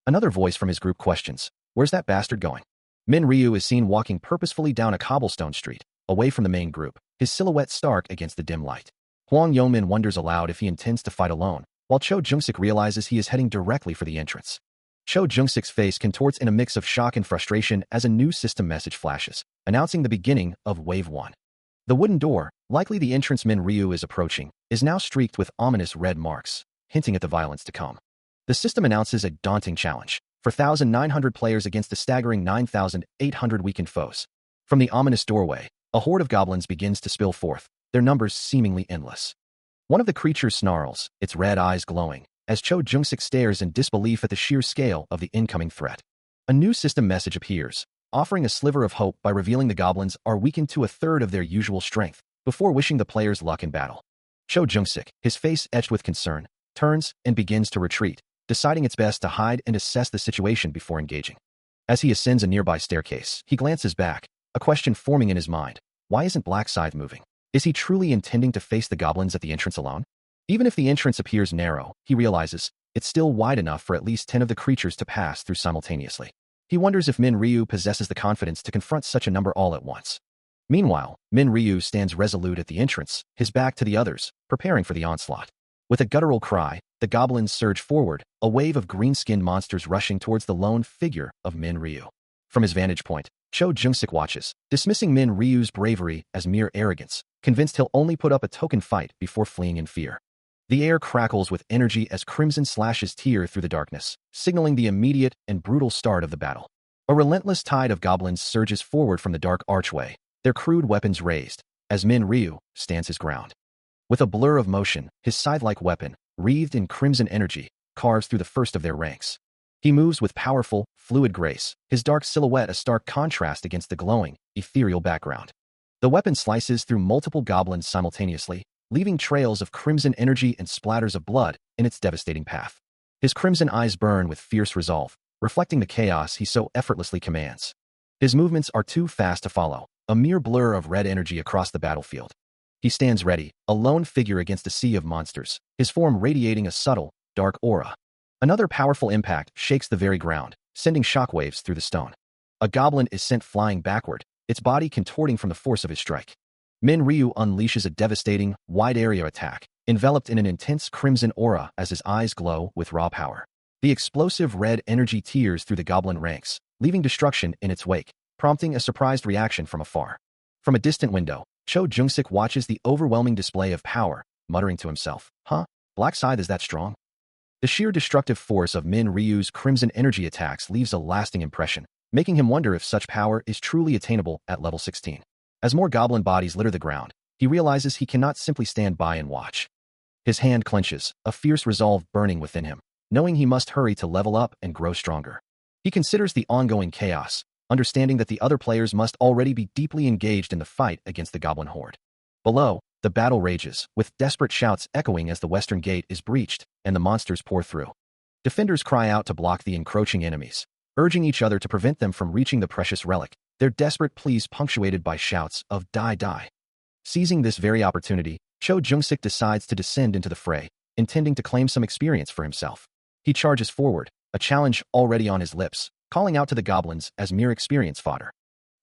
S1: Another voice from his group questions, "Where's that bastard going?" Min Ryu is seen walking purposefully down a cobblestone street, away from the main group, his silhouette stark against the dim light. Huang Yongmin wonders aloud if he intends to fight alone, while Cho Jung-sik realizes he is heading directly for the entrance. Cho Jung-sik's face contorts in a mix of shock and frustration as a new system message flashes, announcing the beginning of Wave 1. The wooden door, likely the entrance Min Ryu is approaching, is now streaked with ominous red marks, hinting at the violence to come. The system announces a daunting challenge, 4,900 players against a staggering 9,800 weakened foes. From the ominous doorway, a horde of goblins begins to spill forth, their numbers seemingly endless. One of the creatures snarls, its red eyes glowing, as Cho Jung-sik stares in disbelief at the sheer scale of the incoming threat. A new system message appears, offering a sliver of hope by revealing the goblins are weakened to a third of their usual strength, before wishing the players luck in battle. Cho Jung-sik, his face etched with concern, turns and begins to retreat, deciding it's best to hide and assess the situation before engaging. As he ascends a nearby staircase, he glances back, a question forming in his mind. Why isn't Black Scythe moving? Is he truly intending to face the goblins at the entrance alone? Even if the entrance appears narrow, he realizes, it's still wide enough for at least 10 of the creatures to pass through simultaneously. He wonders if Min Ryu possesses the confidence to confront such a number all at once. Meanwhile, Min Ryu stands resolute at the entrance, his back to the others, preparing for the onslaught. With a guttural cry, the goblins surge forward, a wave of green-skinned monsters rushing towards the lone figure of Min Ryu. From his vantage point, Cho Jung-sik watches, dismissing Min Ryu's bravery as mere arrogance, convinced he'll only put up a token fight before fleeing in fear. The air crackles with energy as crimson slashes tear through the darkness, signaling the immediate and brutal start of the battle. A relentless tide of goblins surges forward from the dark archway, their crude weapons raised, as Min Ryu stands his ground. With a blur of motion, his scythe-like weapon, wreathed in crimson energy, carves through the first of their ranks. He moves with powerful, fluid grace, his dark silhouette a stark contrast against the glowing, ethereal background. The weapon slices through multiple goblins simultaneously, leaving trails of crimson energy and splatters of blood in its devastating path. His crimson eyes burn with fierce resolve, reflecting the chaos he so effortlessly commands. His movements are too fast to follow, a mere blur of red energy across the battlefield. He stands ready, a lone figure against a sea of monsters, his form radiating a subtle, dark aura. Another powerful impact shakes the very ground, sending shockwaves through the stone. A goblin is sent flying backward, its body contorting from the force of his strike. Min Ryu unleashes a devastating, wide-area attack, enveloped in an intense crimson aura as his eyes glow with raw power. The explosive red energy tears through the goblin ranks, leaving destruction in its wake, prompting a surprised reaction from afar. From a distant window, Cho Jung-sik watches the overwhelming display of power, muttering to himself, "Huh? Black Scythe is that strong?" The sheer destructive force of Min Ryu's crimson energy attacks leaves a lasting impression, making him wonder if such power is truly attainable at level 16. As more goblin bodies litter the ground, he realizes he cannot simply stand by and watch. His hand clenches, a fierce resolve burning within him, knowing he must hurry to level up and grow stronger. He considers the ongoing chaos, understanding that the other players must already be deeply engaged in the fight against the goblin horde. Below, the battle rages, with desperate shouts echoing as the western gate is breached and the monsters pour through. Defenders cry out to block the encroaching enemies, urging each other to prevent them from reaching the precious relic, their desperate pleas punctuated by shouts of "Die, die." Seizing this very opportunity, Cho Jung-sik decides to descend into the fray, intending to claim some experience for himself. He charges forward, a challenge already on his lips, calling out to the goblins as mere experience fodder.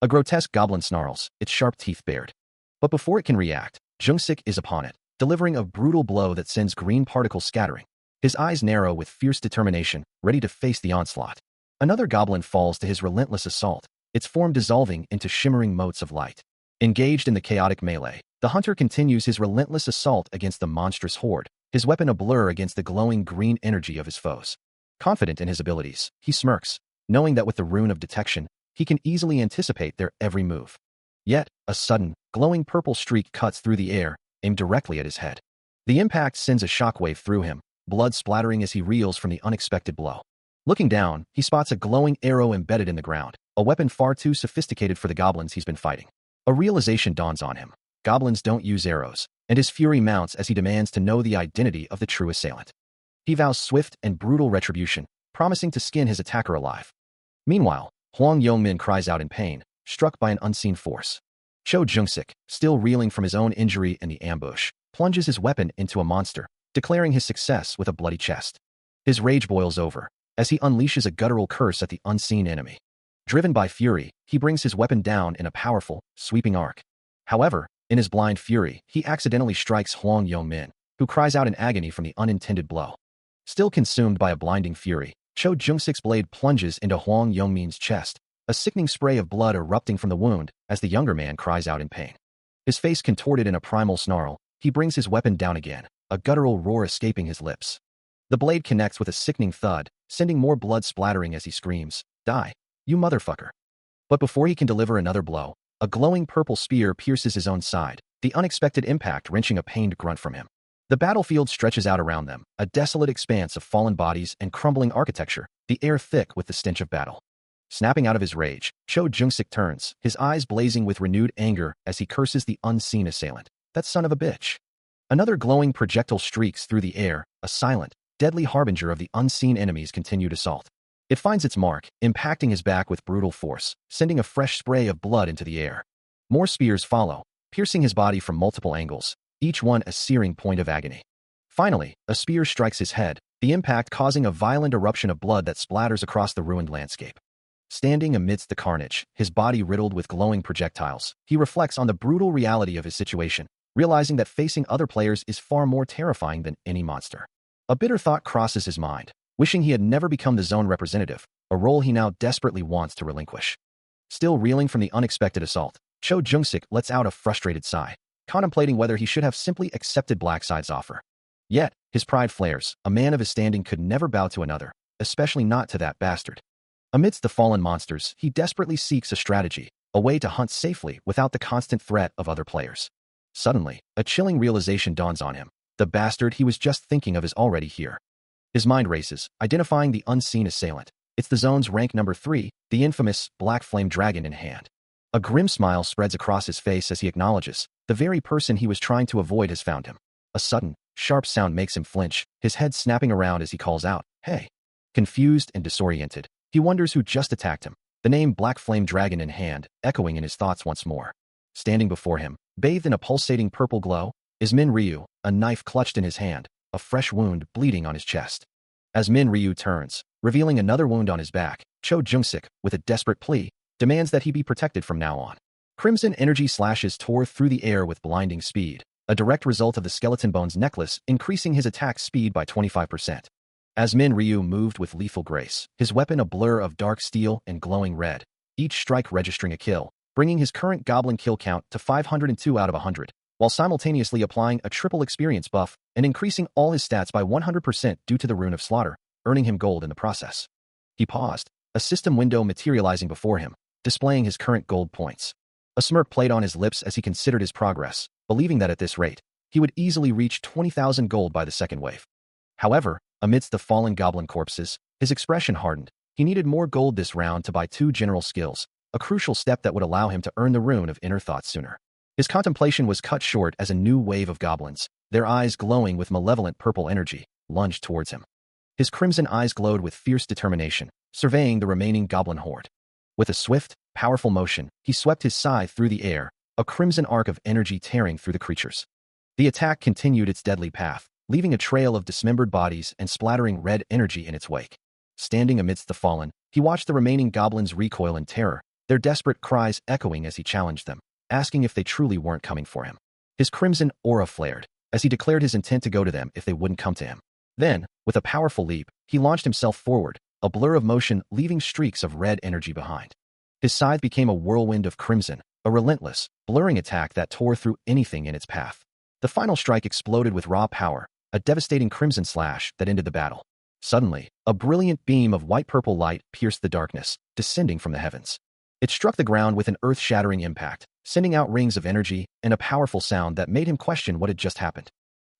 S1: A grotesque goblin snarls, its sharp teeth bared. But before it can react, Jung-sik is upon it, delivering a brutal blow that sends green particles scattering. His eyes narrow with fierce determination, ready to face the onslaught. Another goblin falls to his relentless assault, its form dissolving into shimmering motes of light. Engaged in the chaotic melee, the hunter continues his relentless assault against the monstrous horde, his weapon a blur against the glowing green energy of his foes. Confident in his abilities, he smirks, knowing that with the rune of detection, he can easily anticipate their every move. Yet, a sudden, glowing purple streak cuts through the air, aimed directly at his head. The impact sends a shockwave through him, blood splattering as he reels from the unexpected blow. Looking down, he spots a glowing arrow embedded in the ground, a weapon far too sophisticated for the goblins he's been fighting. A realization dawns on him. Goblins don't use arrows, and his fury mounts as he demands to know the identity of the true assailant. He vows swift and brutal retribution, promising to skin his attacker alive. Meanwhile, Hwang Yongmin cries out in pain, struck by an unseen force. Cho Jung-sik, still reeling from his own injury in the ambush, plunges his weapon into a monster, declaring his success with a bloody chest. His rage boils over, as he unleashes a guttural curse at the unseen enemy. Driven by fury, he brings his weapon down in a powerful, sweeping arc. However, in his blind fury, he accidentally strikes Hwang Yongmin, who cries out in agony from the unintended blow. Still consumed by a blinding fury, Cho Jung-sik's blade plunges into Hwang Yongmin's chest, a sickening spray of blood erupting from the wound as the younger man cries out in pain. His face contorted in a primal snarl, he brings his weapon down again, a guttural roar escaping his lips. The blade connects with a sickening thud, sending more blood splattering as he screams, "Die, you motherfucker." But before he can deliver another blow, a glowing purple spear pierces his own side, the unexpected impact wrenching a pained grunt from him. The battlefield stretches out around them, a desolate expanse of fallen bodies and crumbling architecture, the air thick with the stench of battle. Snapping out of his rage, Cho Jung-sik turns, his eyes blazing with renewed anger as he curses the unseen assailant. That son of a bitch. Another glowing projectile streaks through the air, a silent, deadly harbinger of the unseen enemy's continued assault. It finds its mark, impacting his back with brutal force, sending a fresh spray of blood into the air. More spears follow, piercing his body from multiple angles, each one a searing point of agony. Finally, a spear strikes his head, the impact causing a violent eruption of blood that splatters across the ruined landscape. Standing amidst the carnage, his body riddled with glowing projectiles, he reflects on the brutal reality of his situation, realizing that facing other players is far more terrifying than any monster. A bitter thought crosses his mind, wishing he had never become the zone representative, a role he now desperately wants to relinquish. Still reeling from the unexpected assault, Cho Jung-sik lets out a frustrated sigh, contemplating whether he should have simply accepted Blackside's offer. Yet, his pride flares, a man of his standing could never bow to another, especially not to that bastard. Amidst the fallen monsters, he desperately seeks a strategy, a way to hunt safely without the constant threat of other players. Suddenly, a chilling realization dawns on him. The bastard he was just thinking of is already here. His mind races, identifying the unseen assailant. It's the zone's rank number 3, the infamous Black Flame Dragon in hand. A grim smile spreads across his face as he acknowledges, the very person he was trying to avoid has found him. A sudden, sharp sound makes him flinch, his head snapping around as he calls out, "Hey!" Confused and disoriented, he wonders who just attacked him, the name Black Flame Dragon in hand, echoing in his thoughts once more. Standing before him, bathed in a pulsating purple glow, is Min Ryu, a knife clutched in his hand, a fresh wound bleeding on his chest. As Min Ryu turns, revealing another wound on his back, Cho Jung-sik, with a desperate plea, demands that he be protected from now on. Crimson energy slashes tore through the air with blinding speed, a direct result of the skeleton bones necklace increasing his attack speed by 25%. As Min Ryu moved with lethal grace, his weapon a blur of dark steel and glowing red, each strike registering a kill, bringing his current goblin kill count to 502 out of 100. while simultaneously applying a triple experience buff and increasing all his stats by 100% due to the Rune of Slaughter, earning him gold in the process. He paused, a system window materializing before him, displaying his current gold points. A smirk played on his lips as he considered his progress, believing that at this rate, he would easily reach 20,000 gold by the second wave. However, amidst the fallen goblin corpses, his expression hardened. He needed more gold this round to buy 2 general skills, a crucial step that would allow him to earn the Rune of Inner Thought sooner. His contemplation was cut short as a new wave of goblins, their eyes glowing with malevolent purple energy, lunged towards him. His crimson eyes glowed with fierce determination, surveying the remaining goblin horde. With a swift, powerful motion, he swept his scythe through the air, a crimson arc of energy tearing through the creatures. The attack continued its deadly path, leaving a trail of dismembered bodies and splattering red energy in its wake. Standing amidst the fallen, he watched the remaining goblins recoil in terror, their desperate cries echoing as he challenged them, asking if they truly weren't coming for him. His crimson aura flared, as he declared his intent to go to them if they wouldn't come to him. Then, with a powerful leap, he launched himself forward, a blur of motion leaving streaks of red energy behind. His scythe became a whirlwind of crimson, a relentless, blurring attack that tore through anything in its path. The final strike exploded with raw power, a devastating crimson slash that ended the battle. Suddenly, a brilliant beam of white-purple light pierced the darkness, descending from the heavens. It struck the ground with an earth-shattering impact, sending out rings of energy and a powerful sound that made him question what had just happened.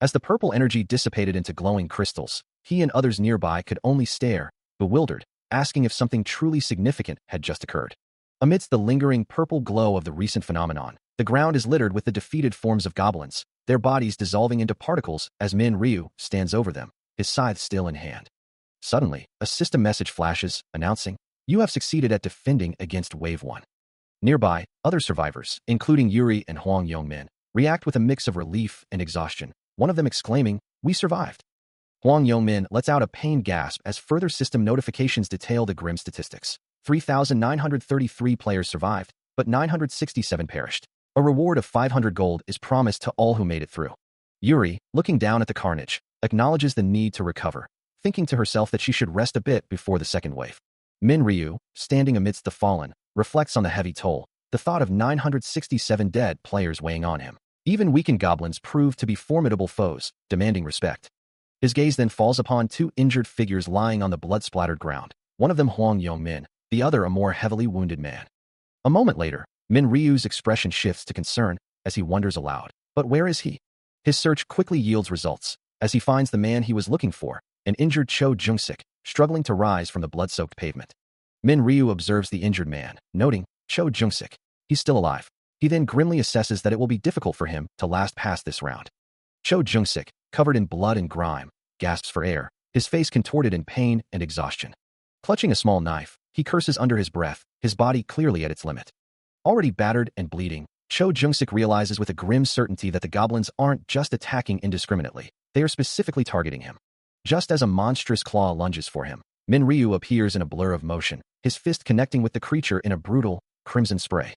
S1: As the purple energy dissipated into glowing crystals, he and others nearby could only stare, bewildered, asking if something truly significant had just occurred. Amidst the lingering purple glow of the recent phenomenon, the ground is littered with the defeated forms of goblins, their bodies dissolving into particles as Min Ryu stands over them, his scythe still in hand. Suddenly, a system message flashes, announcing, "You have succeeded at defending against Wave 1. Nearby, other survivors, including Yuri and Huang Yongmin, react with a mix of relief and exhaustion, one of them exclaiming, "We survived." Huang Yongmin lets out a pained gasp as further system notifications detail the grim statistics. 3,933 players survived, but 967 perished. A reward of 500 gold is promised to all who made it through. Yuri, looking down at the carnage, acknowledges the need to recover, thinking to herself that she should rest a bit before the second wave. Min Ryu, standing amidst the fallen, reflects on the heavy toll, the thought of 967 dead players weighing on him. Even weakened goblins prove to be formidable foes, demanding respect. His gaze then falls upon 2 injured figures lying on the blood-splattered ground, one of them Huang Yongmin, the other a more heavily wounded man. A moment later, Min Ryu's expression shifts to concern as he wonders aloud, but where is he? His search quickly yields results, as he finds the man he was looking for, an injured Cho Jungsik, struggling to rise from the blood-soaked pavement. Min Ryu observes the injured man, noting, "Cho Jungsik, he's still alive." He then grimly assesses that it will be difficult for him to last past this round. Cho Jungsik, covered in blood and grime, gasps for air, his face contorted in pain and exhaustion. Clutching a small knife, he curses under his breath, his body clearly at its limit. Already battered and bleeding, Cho Jungsik realizes with a grim certainty that the goblins aren't just attacking indiscriminately, they are specifically targeting him. Just as a monstrous claw lunges for him, Min Ryu appears in a blur of motion, his fist connecting with the creature in a brutal, crimson spray.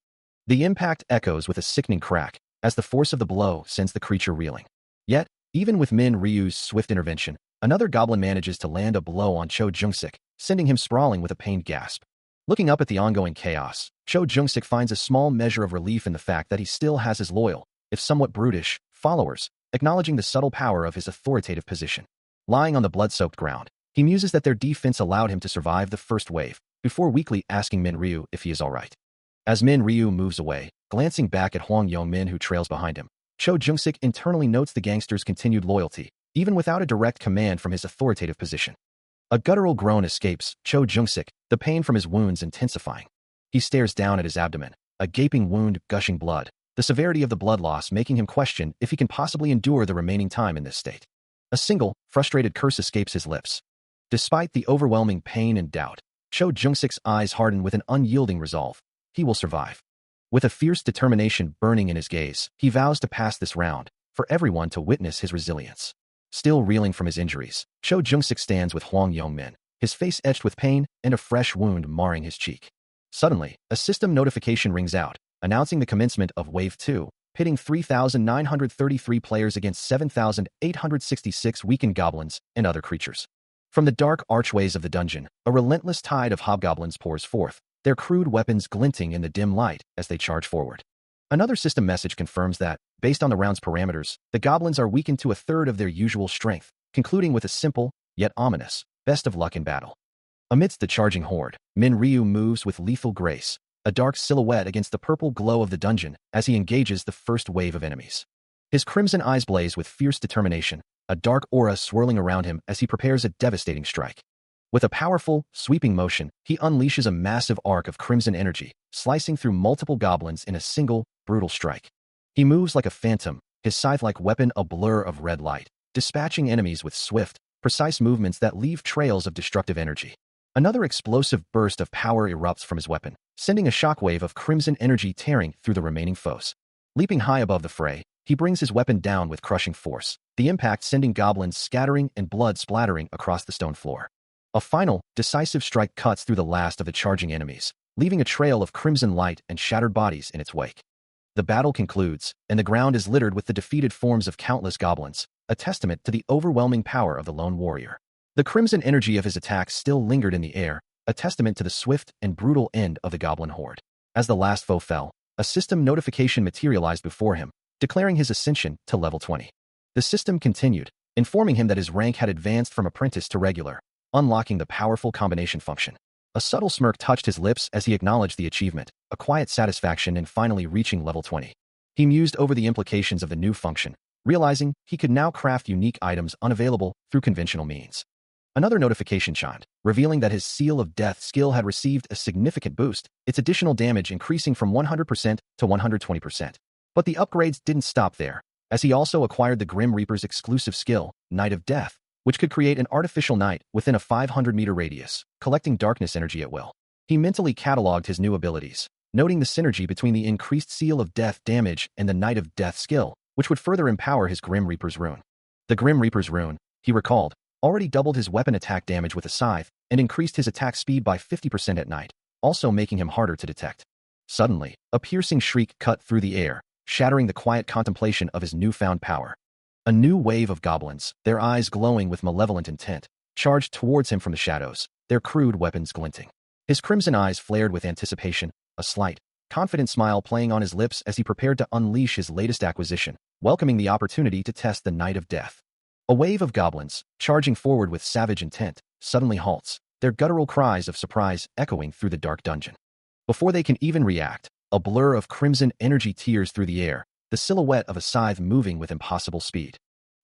S1: The impact echoes with a sickening crack, as the force of the blow sends the creature reeling. Yet, even with Min Ryu's swift intervention, another goblin manages to land a blow on Cho Jungsik, sending him sprawling with a pained gasp. Looking up at the ongoing chaos, Cho Jungsik finds a small measure of relief in the fact that he still has his loyal, if somewhat brutish, followers, acknowledging the subtle power of his authoritative position. Lying on the blood-soaked ground, he muses that their defense allowed him to survive the first wave, before weakly asking Min Ryu if he is alright. As Min Ryu moves away, glancing back at Huang Yongmin who trails behind him, Cho Jungsik internally notes the gangster's continued loyalty, even without a direct command from his authoritative position. A guttural groan escapes Cho Jungsik, the pain from his wounds intensifying. He stares down at his abdomen, a gaping wound gushing blood, the severity of the blood loss making him question if he can possibly endure the remaining time in this state. A single, frustrated curse escapes his lips. Despite the overwhelming pain and doubt, Cho Jungsik's eyes harden with an unyielding resolve. He will survive. With a fierce determination burning in his gaze, he vows to pass this round, for everyone to witness his resilience. Still reeling from his injuries, Cho Jungsik stands with Huang Yongmin, his face etched with pain and a fresh wound marring his cheek. Suddenly, a system notification rings out, announcing the commencement of Wave 2, pitting 3,933 players against 7,866 weakened goblins and other creatures. From the dark archways of the dungeon, a relentless tide of hobgoblins pours forth, their crude weapons glinting in the dim light as they charge forward. Another system message confirms that, based on the round's parameters, the goblins are weakened to a third of their usual strength, concluding with a simple, yet ominous, best of luck in battle. Amidst the charging horde, Min Ryu moves with lethal grace, a dark silhouette against the purple glow of the dungeon as he engages the first wave of enemies. His crimson eyes blaze with fierce determination, a dark aura swirling around him as he prepares a devastating strike. With a powerful, sweeping motion, he unleashes a massive arc of crimson energy, slicing through multiple goblins in a single, brutal strike. He moves like a phantom, his scythe-like weapon a blur of red light, dispatching enemies with swift, precise movements that leave trails of destructive energy. Another explosive burst of power erupts from his weapon, sending a shockwave of crimson energy tearing through the remaining foes. Leaping high above the fray, he brings his weapon down with crushing force, the impact sending goblins scattering and blood splattering across the stone floor. A final, decisive strike cuts through the last of the charging enemies, leaving a trail of crimson light and shattered bodies in its wake. The battle concludes, and the ground is littered with the defeated forms of countless goblins, a testament to the overwhelming power of the lone warrior. The crimson energy of his attacks still lingered in the air, a testament to the swift and brutal end of the goblin horde. As the last foe fell, a system notification materialized before him, declaring his ascension to level 20. The system continued, informing him that his rank had advanced from apprentice to regular, unlocking the powerful combination function. A subtle smirk touched his lips as he acknowledged the achievement, a quiet satisfaction in finally reaching level 20. He mused over the implications of the new function, realizing he could now craft unique items unavailable through conventional means. Another notification chimed, revealing that his Seal of Death skill had received a significant boost, its additional damage increasing from 100% to 120%. But the upgrades didn't stop there, as he also acquired the Grim Reaper's exclusive skill, Night of Death, which could create an artificial night within a 500-meter radius, collecting darkness energy at will. He mentally cataloged his new abilities, noting the synergy between the increased Seal of Death damage and the Night of Death skill, which would further empower his Grim Reaper's rune. The Grim Reaper's rune, he recalled, already doubled his weapon attack damage with a scythe and increased his attack speed by 50% at night, also making him harder to detect. Suddenly, a piercing shriek cut through the air, shattering the quiet contemplation of his newfound power. A new wave of goblins, their eyes glowing with malevolent intent, charged towards him from the shadows, their crude weapons glinting. His crimson eyes flared with anticipation, a slight, confident smile playing on his lips as he prepared to unleash his latest acquisition, welcoming the opportunity to test the Night of Death. A wave of goblins, charging forward with savage intent, suddenly halts, their guttural cries of surprise echoing through the dark dungeon. Before they can even react, a blur of crimson energy tears through the air, the silhouette of a scythe moving with impossible speed.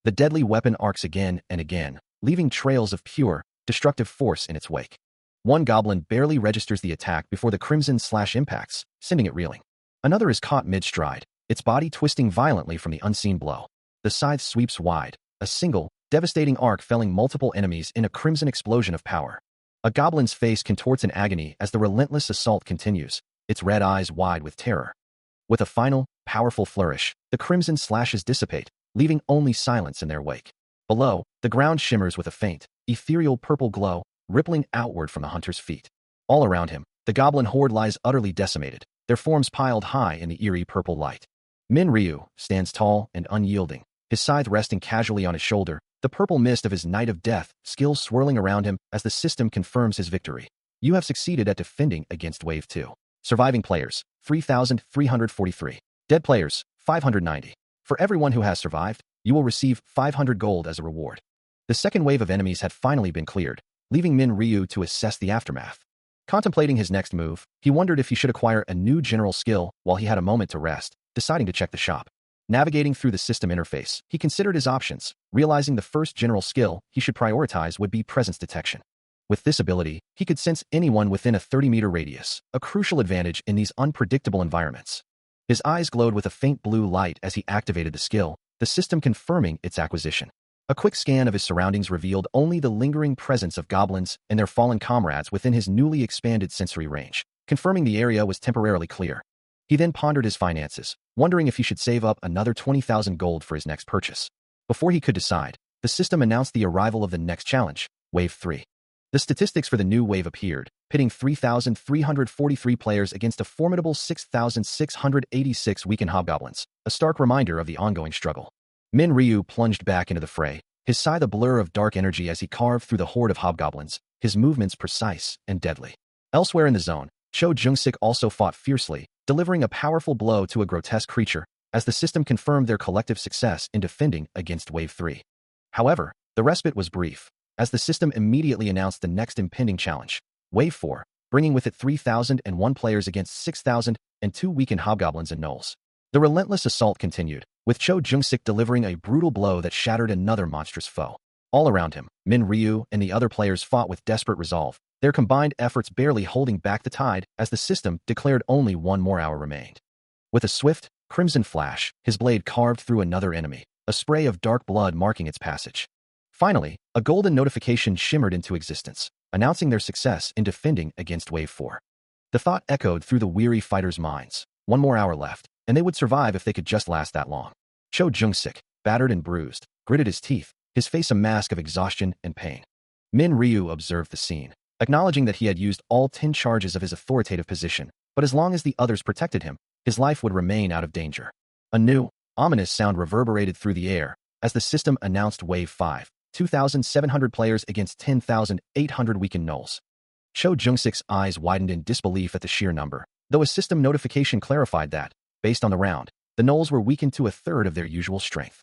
S1: The deadly weapon arcs again and again, leaving trails of pure, destructive force in its wake. One goblin barely registers the attack before the crimson slash impacts, sending it reeling. Another is caught mid-stride, its body twisting violently from the unseen blow. The scythe sweeps wide, a single, devastating arc felling multiple enemies in a crimson explosion of power. A goblin's face contorts in agony as the relentless assault continues, its red eyes wide with terror. With a final, powerful flourish, the crimson slashes dissipate, leaving only silence in their wake. Below, the ground shimmers with a faint, ethereal purple glow, rippling outward from the hunter's feet. All around him, the goblin horde lies utterly decimated, their forms piled high in the eerie purple light. Min Ryu stands tall and unyielding, his scythe resting casually on his shoulder, the purple mist of his Night of Death skill swirling around him as the system confirms his victory. You have succeeded at defending against Wave 2. Surviving players, 3,343. Dead players, 590. For everyone who has survived, you will receive 500 gold as a reward. The second wave of enemies had finally been cleared, leaving Min Ryu to assess the aftermath. Contemplating his next move, he wondered if he should acquire a new general skill while he had a moment to rest, deciding to check the shop. Navigating through the system interface, he considered his options, realizing the first general skill he should prioritize would be presence detection. With this ability, he could sense anyone within a 30-meter radius, a crucial advantage in these unpredictable environments. His eyes glowed with a faint blue light as he activated the skill, the system confirming its acquisition. A quick scan of his surroundings revealed only the lingering presence of goblins and their fallen comrades within his newly expanded sensory range, confirming the area was temporarily clear. He then pondered his finances, wondering if he should save up another 20,000 gold for his next purchase. Before he could decide, the system announced the arrival of the next challenge, Wave 3. The statistics for the new wave appeared, pitting 3,343 players against a formidable 6,686 weakened hobgoblins, a stark reminder of the ongoing struggle. Min Ryu plunged back into the fray, his scythe a blur of dark energy as he carved through the horde of hobgoblins, his movements precise and deadly. Elsewhere in the zone, Cho Jung-sik also fought fiercely, delivering a powerful blow to a grotesque creature, as the system confirmed their collective success in defending against Wave 3. However, the respite was brief, as the system immediately announced the next impending challenge, Wave 4, bringing with it 3,001 players against 6,002 weakened hobgoblins and gnolls. The relentless assault continued, with Cho Jung-sik delivering a brutal blow that shattered another monstrous foe. All around him, Min Ryu and the other players fought with desperate resolve, their combined efforts barely holding back the tide as the system declared only one more hour remained. With a swift, crimson flash, his blade carved through another enemy, a spray of dark blood marking its passage. Finally, a golden notification shimmered into existence, announcing their success in defending against Wave 4. The thought echoed through the weary fighters' minds, one more hour left, and they would survive if they could just last that long. Cho Jung-sik, battered and bruised, gritted his teeth, his face a mask of exhaustion and pain. Min Ryu observed the scene, acknowledging that he had used all 10 charges of his authoritative position, but as long as the others protected him, his life would remain out of danger. A new, ominous sound reverberated through the air as the system announced Wave 5, 2,700 players against 10,800 weakened gnolls. Cho Jung-sik's eyes widened in disbelief at the sheer number, though a system notification clarified that, based on the round, the gnolls were weakened to a third of their usual strength.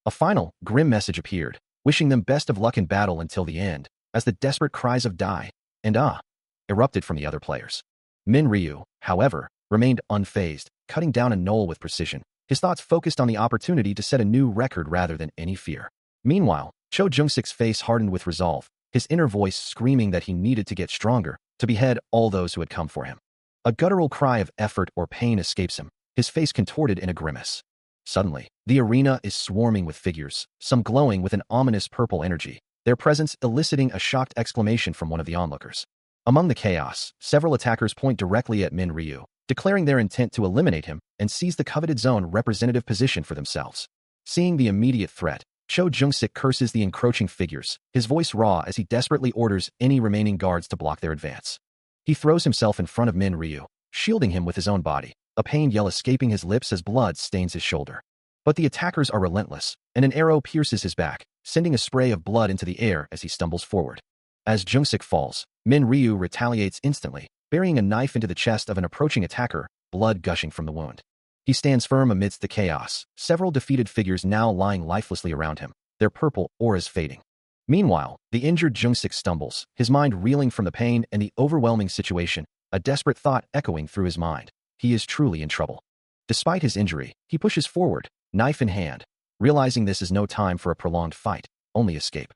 S1: A final, grim message appeared, wishing them best of luck in battle until the end, as the desperate cries of "die" and "ah" erupted from the other players. Min Ryu, however, remained unfazed, cutting down a gnoll with precision, his thoughts focused on the opportunity to set a new record rather than any fear. Meanwhile, Cho Jung-sik's face hardened with resolve, his inner voice screaming that he needed to get stronger, to behead all those who had come for him. A guttural cry of effort or pain escapes him, his face contorted in a grimace. Suddenly, the arena is swarming with figures, some glowing with an ominous purple energy, their presence eliciting a shocked exclamation from one of the onlookers. Among the chaos, several attackers point directly at Min Ryu, declaring their intent to eliminate him and seize the coveted zone representative position for themselves. Seeing the immediate threat, Cho Jung-sik curses the encroaching figures, his voice raw as he desperately orders any remaining guards to block their advance. He throws himself in front of Min Ryu, shielding him with his own body, a pained yell escaping his lips as blood stains his shoulder. But the attackers are relentless, and an arrow pierces his back, sending a spray of blood into the air as he stumbles forward. As Jung-sik falls, Min Ryu retaliates instantly, burying a knife into the chest of an approaching attacker, blood gushing from the wound. He stands firm amidst the chaos, several defeated figures now lying lifelessly around him, their purple auras fading. Meanwhile, the injured Jung-sik stumbles, his mind reeling from the pain and the overwhelming situation, a desperate thought echoing through his mind. He is truly in trouble. Despite his injury, he pushes forward, knife in hand, realizing this is no time for a prolonged fight, only escape.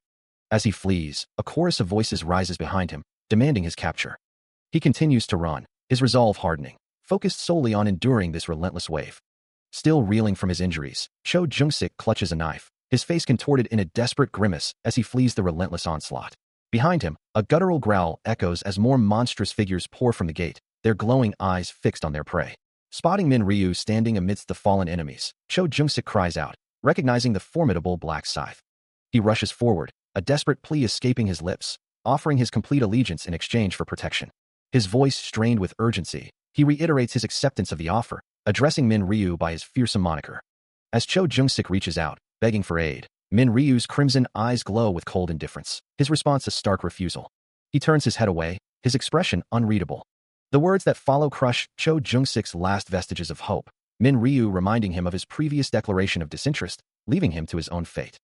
S1: As he flees, a chorus of voices rises behind him, demanding his capture. He continues to run, his resolve hardening, focused solely on enduring this relentless wave. Still reeling from his injuries, Cho Jung-sik clutches a knife, his face contorted in a desperate grimace as he flees the relentless onslaught. Behind him, a guttural growl echoes as more monstrous figures pour from the gate, their glowing eyes fixed on their prey. Spotting Min Ryu standing amidst the fallen enemies, Cho Jung-sik cries out, recognizing the formidable black scythe. He rushes forward, a desperate plea escaping his lips, offering his complete allegiance in exchange for protection. His voice strained with urgency, he reiterates his acceptance of the offer, addressing Min Ryu by his fearsome moniker. As Cho Jung-sik reaches out, begging for aid, Min Ryu's crimson eyes glow with cold indifference, his response a stark refusal. He turns his head away, his expression unreadable. The words that follow crush Cho Jung-sik's last vestiges of hope, Min Ryu reminding him of his previous declaration of disinterest, leaving him to his own fate.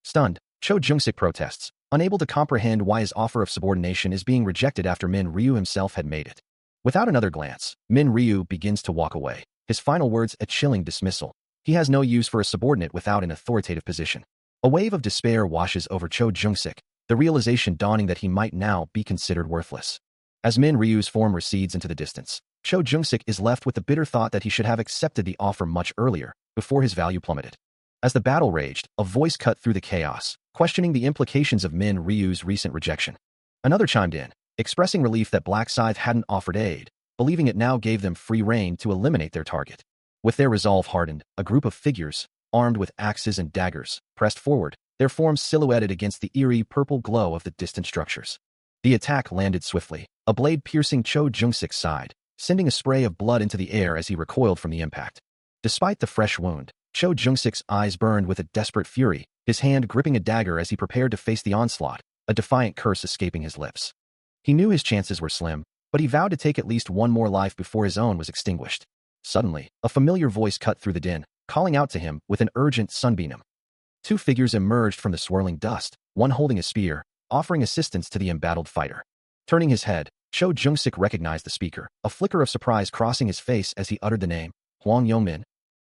S1: Stunned, Cho Jung-sik protests, unable to comprehend why his offer of subordination is being rejected after Min Ryu himself had made it. Without another glance, Min Ryu begins to walk away, his final words a chilling dismissal. He has no use for a subordinate without an authoritative position. A wave of despair washes over Cho Jung-sik, the realization dawning that he might now be considered worthless. As Min Ryu's form recedes into the distance, Cho Jung-sik is left with the bitter thought that he should have accepted the offer much earlier, before his value plummeted. As the battle raged, a voice cut through the chaos, questioning the implications of Min Ryu's recent rejection. Another chimed in, expressing relief that Black Scythe hadn't offered aid, believing it now gave them free rein to eliminate their target. With their resolve hardened, a group of figures, armed with axes and daggers, pressed forward, their forms silhouetted against the eerie purple glow of the distant structures. The attack landed swiftly, a blade piercing Cho Jung-sik's side, sending a spray of blood into the air as he recoiled from the impact. Despite the fresh wound, Cho Jung-sik's eyes burned with a desperate fury, his hand gripping a dagger as he prepared to face the onslaught, a defiant curse escaping his lips. He knew his chances were slim, but he vowed to take at least one more life before his own was extinguished. Suddenly, a familiar voice cut through the din, calling out to him with an urgent sunbeam. Two figures emerged from the swirling dust, one holding a spear, offering assistance to the embattled fighter. Turning his head, Cho Jung-sik recognized the speaker, a flicker of surprise crossing his face as he uttered the name, Hwang Yo-min.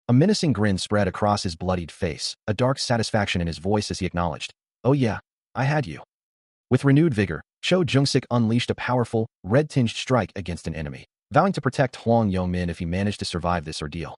S1: A menacing grin spread across his bloodied face, a dark satisfaction in his voice as he acknowledged, "Oh yeah, I had you." With renewed vigor, Cho Jung-sik unleashed a powerful, red-tinged strike against an enemy, vowing to protect Hwang Yo-min if he managed to survive this ordeal.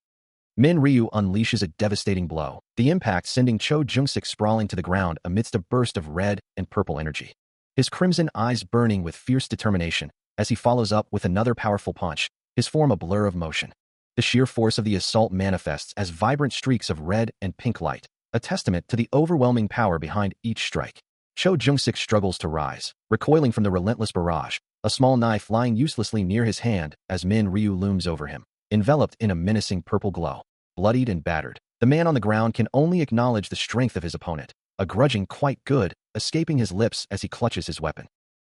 S1: Min Ryu unleashes a devastating blow, the impact sending Cho Jung-sik sprawling to the ground amidst a burst of red and purple energy. His crimson eyes burning with fierce determination as he follows up with another powerful punch, his form a blur of motion. The sheer force of the assault manifests as vibrant streaks of red and pink light, a testament to the overwhelming power behind each strike. Cho Jung-sik struggles to rise, recoiling from the relentless barrage, a small knife lying uselessly near his hand as Min Ryu looms over him, enveloped in a menacing purple glow. Bloodied and battered, the man on the ground can only acknowledge the strength of his opponent, a grudging quite good, escaping his lips as he clutches his weapon.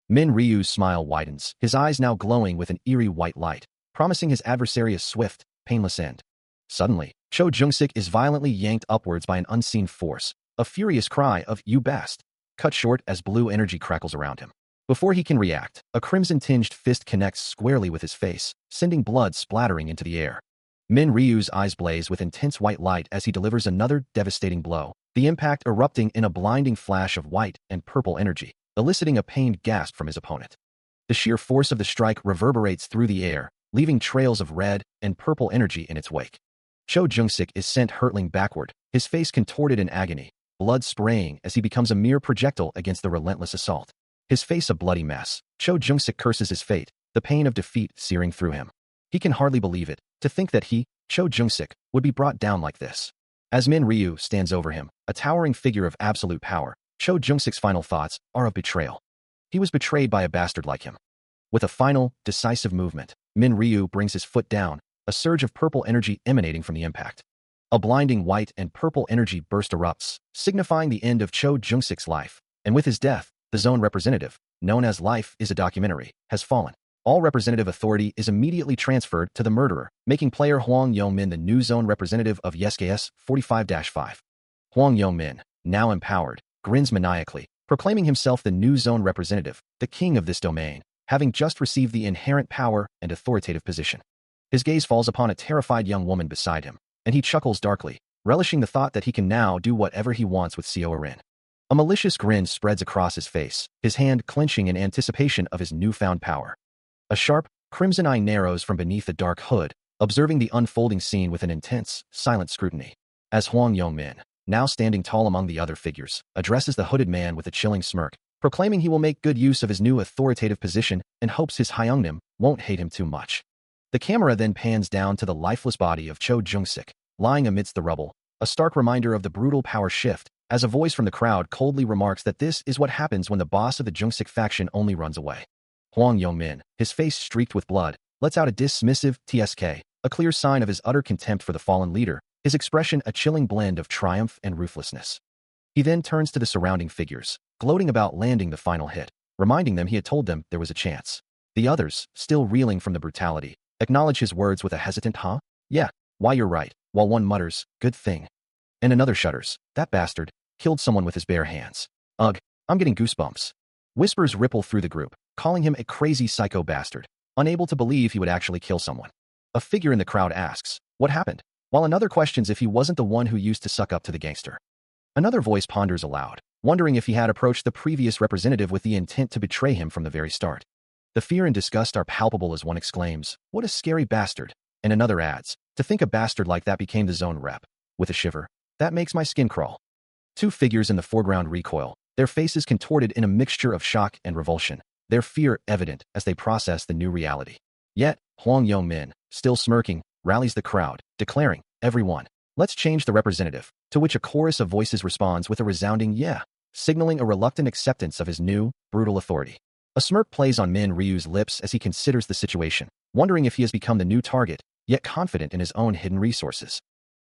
S1: Min Ryu's smile widens, his eyes now glowing with an eerie white light, promising his adversary a swift, painless end. Suddenly, Cho Jung-sik is violently yanked upwards by an unseen force, a furious cry of "You best!" cut short as blue energy crackles around him. Before he can react, a crimson-tinged fist connects squarely with his face, sending blood splattering into the air. Min Ryu's eyes blaze with intense white light as he delivers another devastating blow, the impact erupting in a blinding flash of white and purple energy, eliciting a pained gasp from his opponent. The sheer force of the strike reverberates through the air, leaving trails of red and purple energy in its wake. Cho Jung-sik is sent hurtling backward, his face contorted in agony, blood spraying as he becomes a mere projectile against the relentless assault. His face a bloody mess, Cho Jung-sik curses his fate, the pain of defeat searing through him. He can hardly believe it, to think that he, Cho Jung-sik, would be brought down like this. As Min Ryu stands over him, a towering figure of absolute power, Cho Jung-sik's final thoughts are of betrayal. He was betrayed by a bastard like him. With a final, decisive movement, Min Ryu brings his foot down, a surge of purple energy emanating from the impact. A blinding white and purple energy burst erupts, signifying the end of Cho Jung-sik's life, and with his death, the zone representative, known as Life is a Documentary, has fallen. All representative authority is immediately transferred to the murderer, making player Hwang Yo-min the new zone representative of YesKS 45-5. Hwang Yo-min, now empowered, grins maniacally, proclaiming himself the new zone representative, the king of this domain, having just received the inherent power and authoritative position. His gaze falls upon a terrified young woman beside him, and he chuckles darkly, relishing the thought that he can now do whatever he wants with Seo Rin. A malicious grin spreads across his face, his hand clenching in anticipation of his newfound power. A sharp, crimson eye narrows from beneath the dark hood, observing the unfolding scene with an intense, silent scrutiny. As Hwang Yo-min, now standing tall among the other figures, addresses the hooded man with a chilling smirk, proclaiming he will make good use of his new authoritative position and hopes his Hyungnim won't hate him too much. The camera then pans down to the lifeless body of Cho Jung-sik, lying amidst the rubble, a stark reminder of the brutal power shift, as a voice from the crowd coldly remarks that this is what happens when the boss of the Jung-sik faction only runs away. Hwang Yo-min, his face streaked with blood, lets out a dismissive TSK, a clear sign of his utter contempt for the fallen leader, his expression a chilling blend of triumph and ruthlessness. He then turns to the surrounding figures, gloating about landing the final hit, reminding them he had told them there was a chance. The others, still reeling from the brutality, acknowledge his words with a hesitant "huh? Yeah, why you're right," while one mutters, "Good thing." And another shudders, "That bastard killed someone with his bare hands. Ugh, I'm getting goosebumps." Whispers ripple through the group, calling him a crazy psycho bastard, unable to believe he would actually kill someone. A figure in the crowd asks, "What happened?" while another questions if he wasn't the one who used to suck up to the gangster. Another voice ponders aloud, wondering if he had approached the previous representative with the intent to betray him from the very start. The fear and disgust are palpable as one exclaims, "What a scary bastard," and another adds, "To think a bastard like that became the zone rep." With a shiver, "That makes my skin crawl." Two figures in the foreground recoil, their faces contorted in a mixture of shock and revulsion, their fear evident as they process the new reality. Yet, Hwang Yo-min, still smirking, rallies the crowd, declaring, "Everyone, let's change the representative," to which a chorus of voices responds with a resounding "yeah," signaling a reluctant acceptance of his new, brutal authority. A smirk plays on Min Ryu's lips as he considers the situation, wondering if he has become the new target, yet confident in his own hidden resources.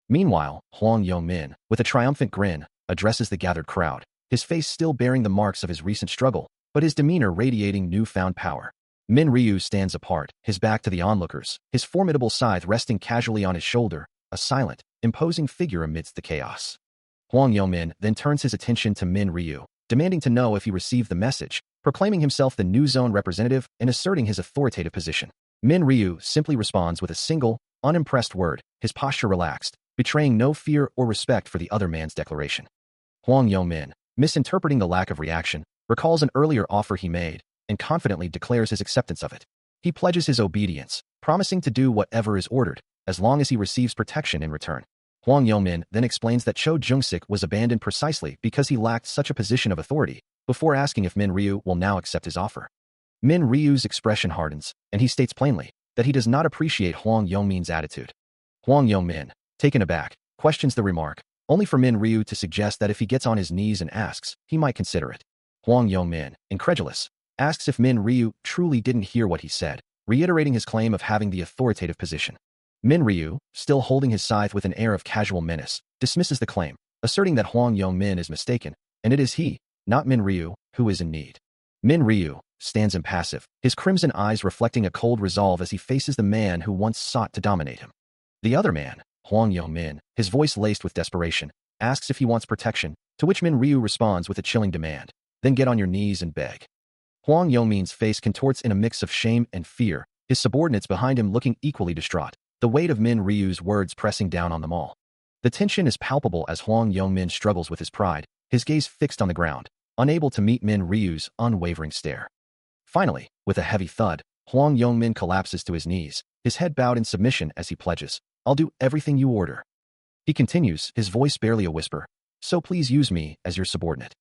S1: Meanwhile, Hwang Yo-min, with a triumphant grin, addresses the gathered crowd, his face still bearing the marks of his recent struggle, but his demeanor radiating newfound power. Min Ryu stands apart, his back to the onlookers, his formidable scythe resting casually on his shoulder, a silent, imposing figure amidst the chaos. Huang Yongmin then turns his attention to Min Ryu, demanding to know if he received the message, proclaiming himself the new zone representative and asserting his authoritative position. Min Ryu simply responds with a single, unimpressed word, his posture relaxed, betraying no fear or respect for the other man's declaration. Huang Yongmin, misinterpreting the lack of reaction, recalls an earlier offer he made, and confidently declares his acceptance of it. He pledges his obedience, promising to do whatever is ordered, as long as he receives protection in return. Huang Yongmin then explains that Cho Jungsik was abandoned precisely because he lacked such a position of authority, before asking if Min Ryu will now accept his offer. Min Ryu's expression hardens, and he states plainly that he does not appreciate Huang Yongmin's attitude. Huang Yongmin, taken aback, questions the remark, only for Min Ryu to suggest that if he gets on his knees and asks, he might consider it. Huang Yongmin, incredulous, asks if Min Ryu truly didn't hear what he said, reiterating his claim of having the authoritative position. Min Ryu, still holding his scythe with an air of casual menace, dismisses the claim, asserting that Huang Yongmin is mistaken, and it is he, not Min Ryu, who is in need. Min Ryu stands impassive, his crimson eyes reflecting a cold resolve as he faces the man who once sought to dominate him. The other man, Huang Yongmin, his voice laced with desperation, asks if he wants protection, to which Min Ryu responds with a chilling demand, then get on your knees and beg. Huang Yongmin's face contorts in a mix of shame and fear, his subordinates behind him looking equally distraught, the weight of Min Ryu's words pressing down on them all. The tension is palpable as Huang Yongmin struggles with his pride, his gaze fixed on the ground, unable to meet Min Ryu's unwavering stare. Finally, with a heavy thud, Huang Yongmin collapses to his knees, his head bowed in submission as he pledges, I'll do everything you order. He continues, his voice barely a whisper, so please use me as your subordinate.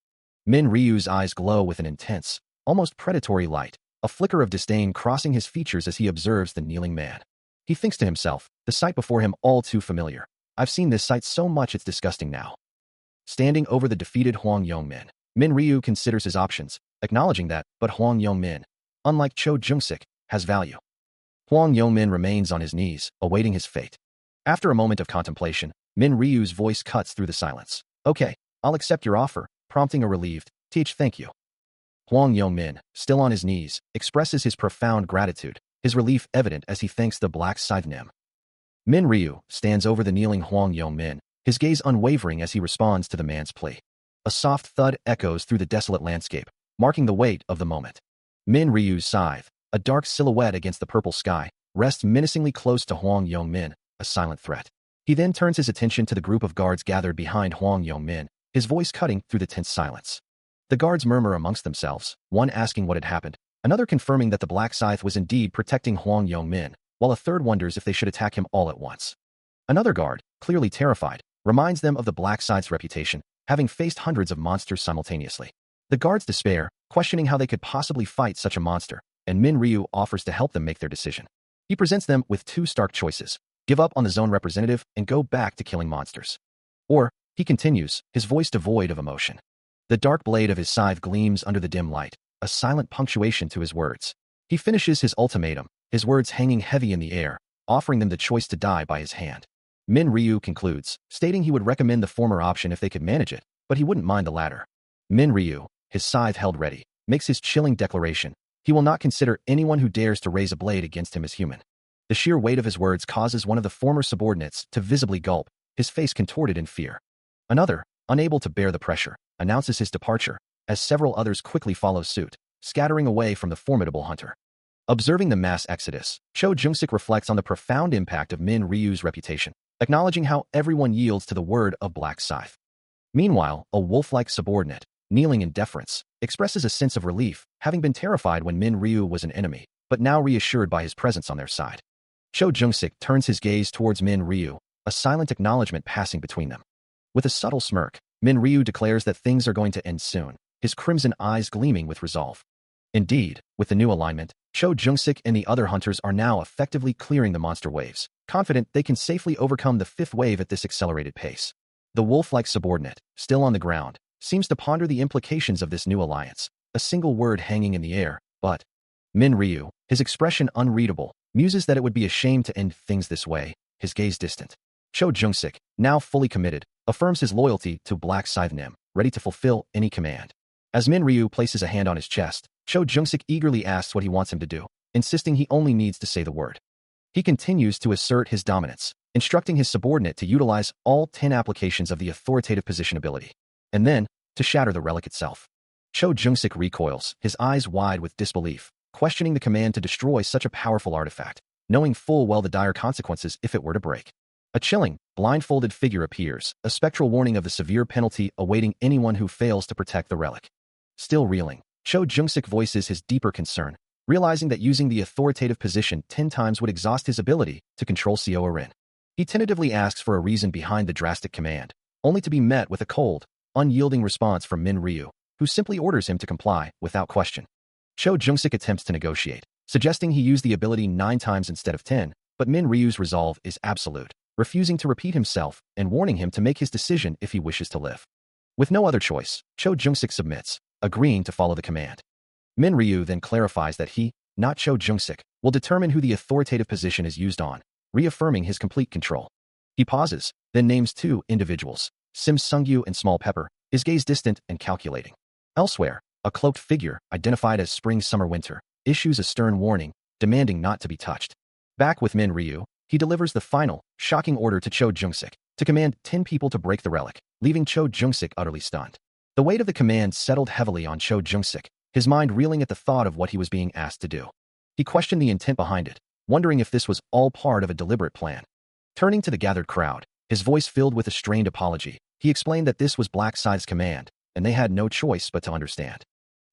S1: Min Ryu's eyes glow with an intense, almost predatory light, a flicker of disdain crossing his features as he observes the kneeling man. He thinks to himself, the sight before him all too familiar. I've seen this sight so much it's disgusting now. Standing over the defeated Huang Yongmin, Min Ryu considers his options, acknowledging that, but Huang Yongmin, unlike Cho Jungsik, has value. Huang Yongmin remains on his knees, awaiting his fate. After a moment of contemplation, Min Ryu's voice cuts through the silence. Okay, I'll accept your offer, prompting a relieved, thank you. Huang Yongmin, still on his knees, expresses his profound gratitude, his relief evident as he thanks the black scythe nymph. Min Ryu stands over the kneeling Huang Yongmin, his gaze unwavering as he responds to the man's plea. A soft thud echoes through the desolate landscape, marking the weight of the moment. Min Ryu's scythe, a dark silhouette against the purple sky, rests menacingly close to Huang Yongmin, a silent threat. He then turns his attention to the group of guards gathered behind Huang Yongmin, his voice cutting through the tense silence. The guards murmur amongst themselves, one asking what had happened, another confirming that the black scythe was indeed protecting Huang Yongmin, while a third wonders if they should attack him all at once. Another guard, clearly terrified, reminds them of the black scythe's reputation, having faced hundreds of monsters simultaneously. The guards despair, questioning how they could possibly fight such a monster, and Min Ryu offers to help them make their decision. He presents them with two stark choices: give up on the zone representative and go back to killing monsters. Or, he continues, his voice devoid of emotion. The dark blade of his scythe gleams under the dim light, a silent punctuation to his words. He finishes his ultimatum, his words hanging heavy in the air, offering them the choice to die by his hand. Min Ryu concludes, stating he would recommend the former option if they could manage it, but he wouldn't mind the latter. Min Ryu, his scythe held ready, makes his chilling declaration. He will not consider anyone who dares to raise a blade against him as human. The sheer weight of his words causes one of the former subordinates to visibly gulp, his face contorted in fear. Another, unable to bear the pressure, announces his departure, as several others quickly follow suit, scattering away from the formidable hunter. Observing the mass exodus, Cho Jungsik reflects on the profound impact of Min Ryu's reputation, acknowledging how everyone yields to the word of Black Scythe. Meanwhile, a wolf-like subordinate, kneeling in deference, expresses a sense of relief, having been terrified when Min Ryu was an enemy, but now reassured by his presence on their side. Cho Jungsik turns his gaze towards Min Ryu, a silent acknowledgement passing between them. With a subtle smirk, Min Ryu declares that things are going to end soon, his crimson eyes gleaming with resolve. Indeed, with the new alignment, Cho Jungsik and the other hunters are now effectively clearing the monster waves, confident they can safely overcome the fifth wave at this accelerated pace. The wolf-like subordinate, still on the ground, seems to ponder the implications of this new alliance, a single word hanging in the air, but Min Ryu, his expression unreadable, muses that it would be a shame to end things this way, his gaze distant. Cho Jungsik, now fully committed, affirms his loyalty to Black Scythe Nim, ready to fulfill any command. As Min Ryu places a hand on his chest, Cho Jungsik eagerly asks what he wants him to do. insisting he only needs to say the word. He continues to assert his dominance, instructing his subordinate to utilize all 10 applications of the authoritative position ability, and then to shatter the relic itself. Cho Jung-sik recoils, his eyes wide with disbelief, questioning the command to destroy such a powerful artifact, knowing full well the dire consequences if it were to break. A chilling, blindfolded figure appears, a spectral warning of the severe penalty awaiting anyone who fails to protect the relic. Still reeling, Cho Jung-sik voices his deeper concern, realizing that using the authoritative position 10 times would exhaust his ability to control Seo Rin. He tentatively asks for a reason behind the drastic command, only to be met with a cold, unyielding response from Min Ryu, who simply orders him to comply without question. Cho Jung-sik attempts to negotiate, suggesting he use the ability 9 times instead of 10, but Min Ryu's resolve is absolute, refusing to repeat himself and warning him to make his decision if he wishes to live. With no other choice, Cho Jung-sik submits, agreeing to follow the command. Min Ryu then clarifies that he, not Cho Jung-sik, will determine who the authoritative position is used on, reaffirming his complete control. He pauses, then names 2 individuals, Sim Sungyu and Small Pepper, his gaze distant and calculating. Elsewhere, a cloaked figure, identified as Spring Summer Winter, issues a stern warning, demanding not to be touched. Back with Min Ryu, he delivers the final, shocking order to Cho Jung-sik, to command 10 people to break the relic, leaving Cho Jung-sik utterly stunned. The weight of the command settled heavily on Cho Jung-sik, his mind reeling at the thought of what he was being asked to do. He questioned the intent behind it, wondering if this was all part of a deliberate plan. Turning to the gathered crowd, his voice filled with a strained apology, he explained that this was Black Side's command, and they had no choice but to understand.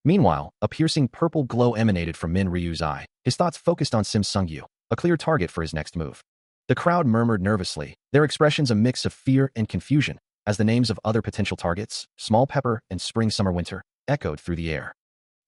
S1: Meanwhile, a piercing purple glow emanated from Min Ryu's eye, his thoughts focused on Sim Sungyu, a clear target for his next move. The crowd murmured nervously, their expressions a mix of fear and confusion, as the names of other potential targets, Small Pepper and Spring Summer Winter, echoed through the air.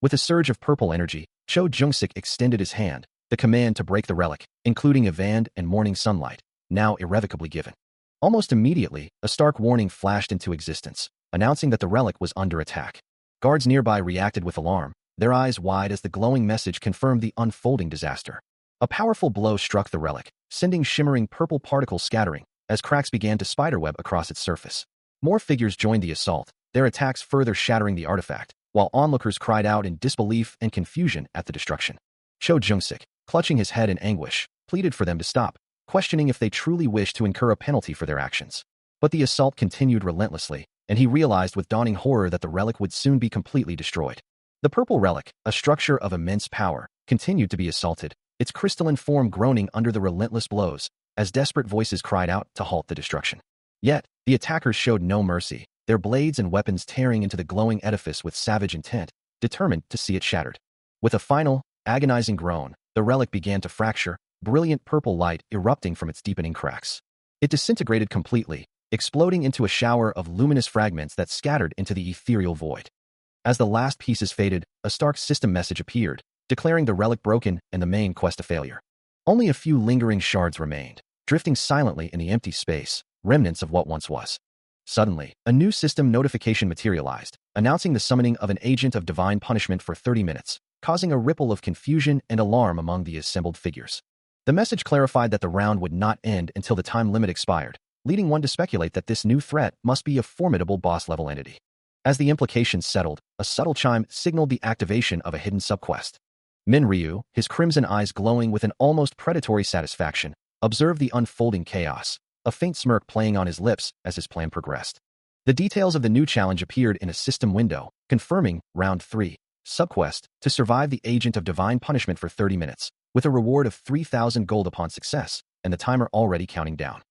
S1: With a surge of purple energy, Cho Jung-sik extended his hand, the command to break the relic, including Evand and Morning Sunlight, now irrevocably given. Almost immediately, a stark warning flashed into existence, announcing that the relic was under attack. Guards nearby reacted with alarm, their eyes wide as the glowing message confirmed the unfolding disaster. A powerful blow struck the relic, sending shimmering purple particles scattering, as cracks began to spiderweb across its surface. More figures joined the assault, their attacks further shattering the artifact, while onlookers cried out in disbelief and confusion at the destruction. Cho Jung-sik, clutching his head in anguish, pleaded for them to stop, questioning if they truly wished to incur a penalty for their actions. But the assault continued relentlessly, and he realized with dawning horror that the relic would soon be completely destroyed. The purple relic, a structure of immense power, continued to be assaulted, its crystalline form groaning under the relentless blows, as desperate voices cried out to halt the destruction. Yet, the attackers showed no mercy, their blades and weapons tearing into the glowing edifice with savage intent, determined to see it shattered. With a final, agonizing groan, the relic began to fracture, brilliant purple light erupting from its deepening cracks. It disintegrated completely, exploding into a shower of luminous fragments that scattered into the ethereal void. As the last pieces faded, a stark system message appeared, declaring the relic broken and the main quest a failure. Only a few lingering shards remained, drifting silently in the empty space, remnants of what once was. Suddenly, a new system notification materialized, announcing the summoning of an agent of divine punishment for 30 minutes, causing a ripple of confusion and alarm among the assembled figures. The message clarified that the round would not end until the time limit expired, leading one to speculate that this new threat must be a formidable boss-level entity. As the implications settled, a subtle chime signaled the activation of a hidden subquest. Min Ryu, his crimson eyes glowing with an almost predatory satisfaction, observed the unfolding chaos, a faint smirk playing on his lips as his plan progressed. The details of the new challenge appeared in a system window, confirming Round 3, subquest, to survive the agent of divine punishment for 30 minutes, with a reward of 3,000 gold upon success, and the timer already counting down.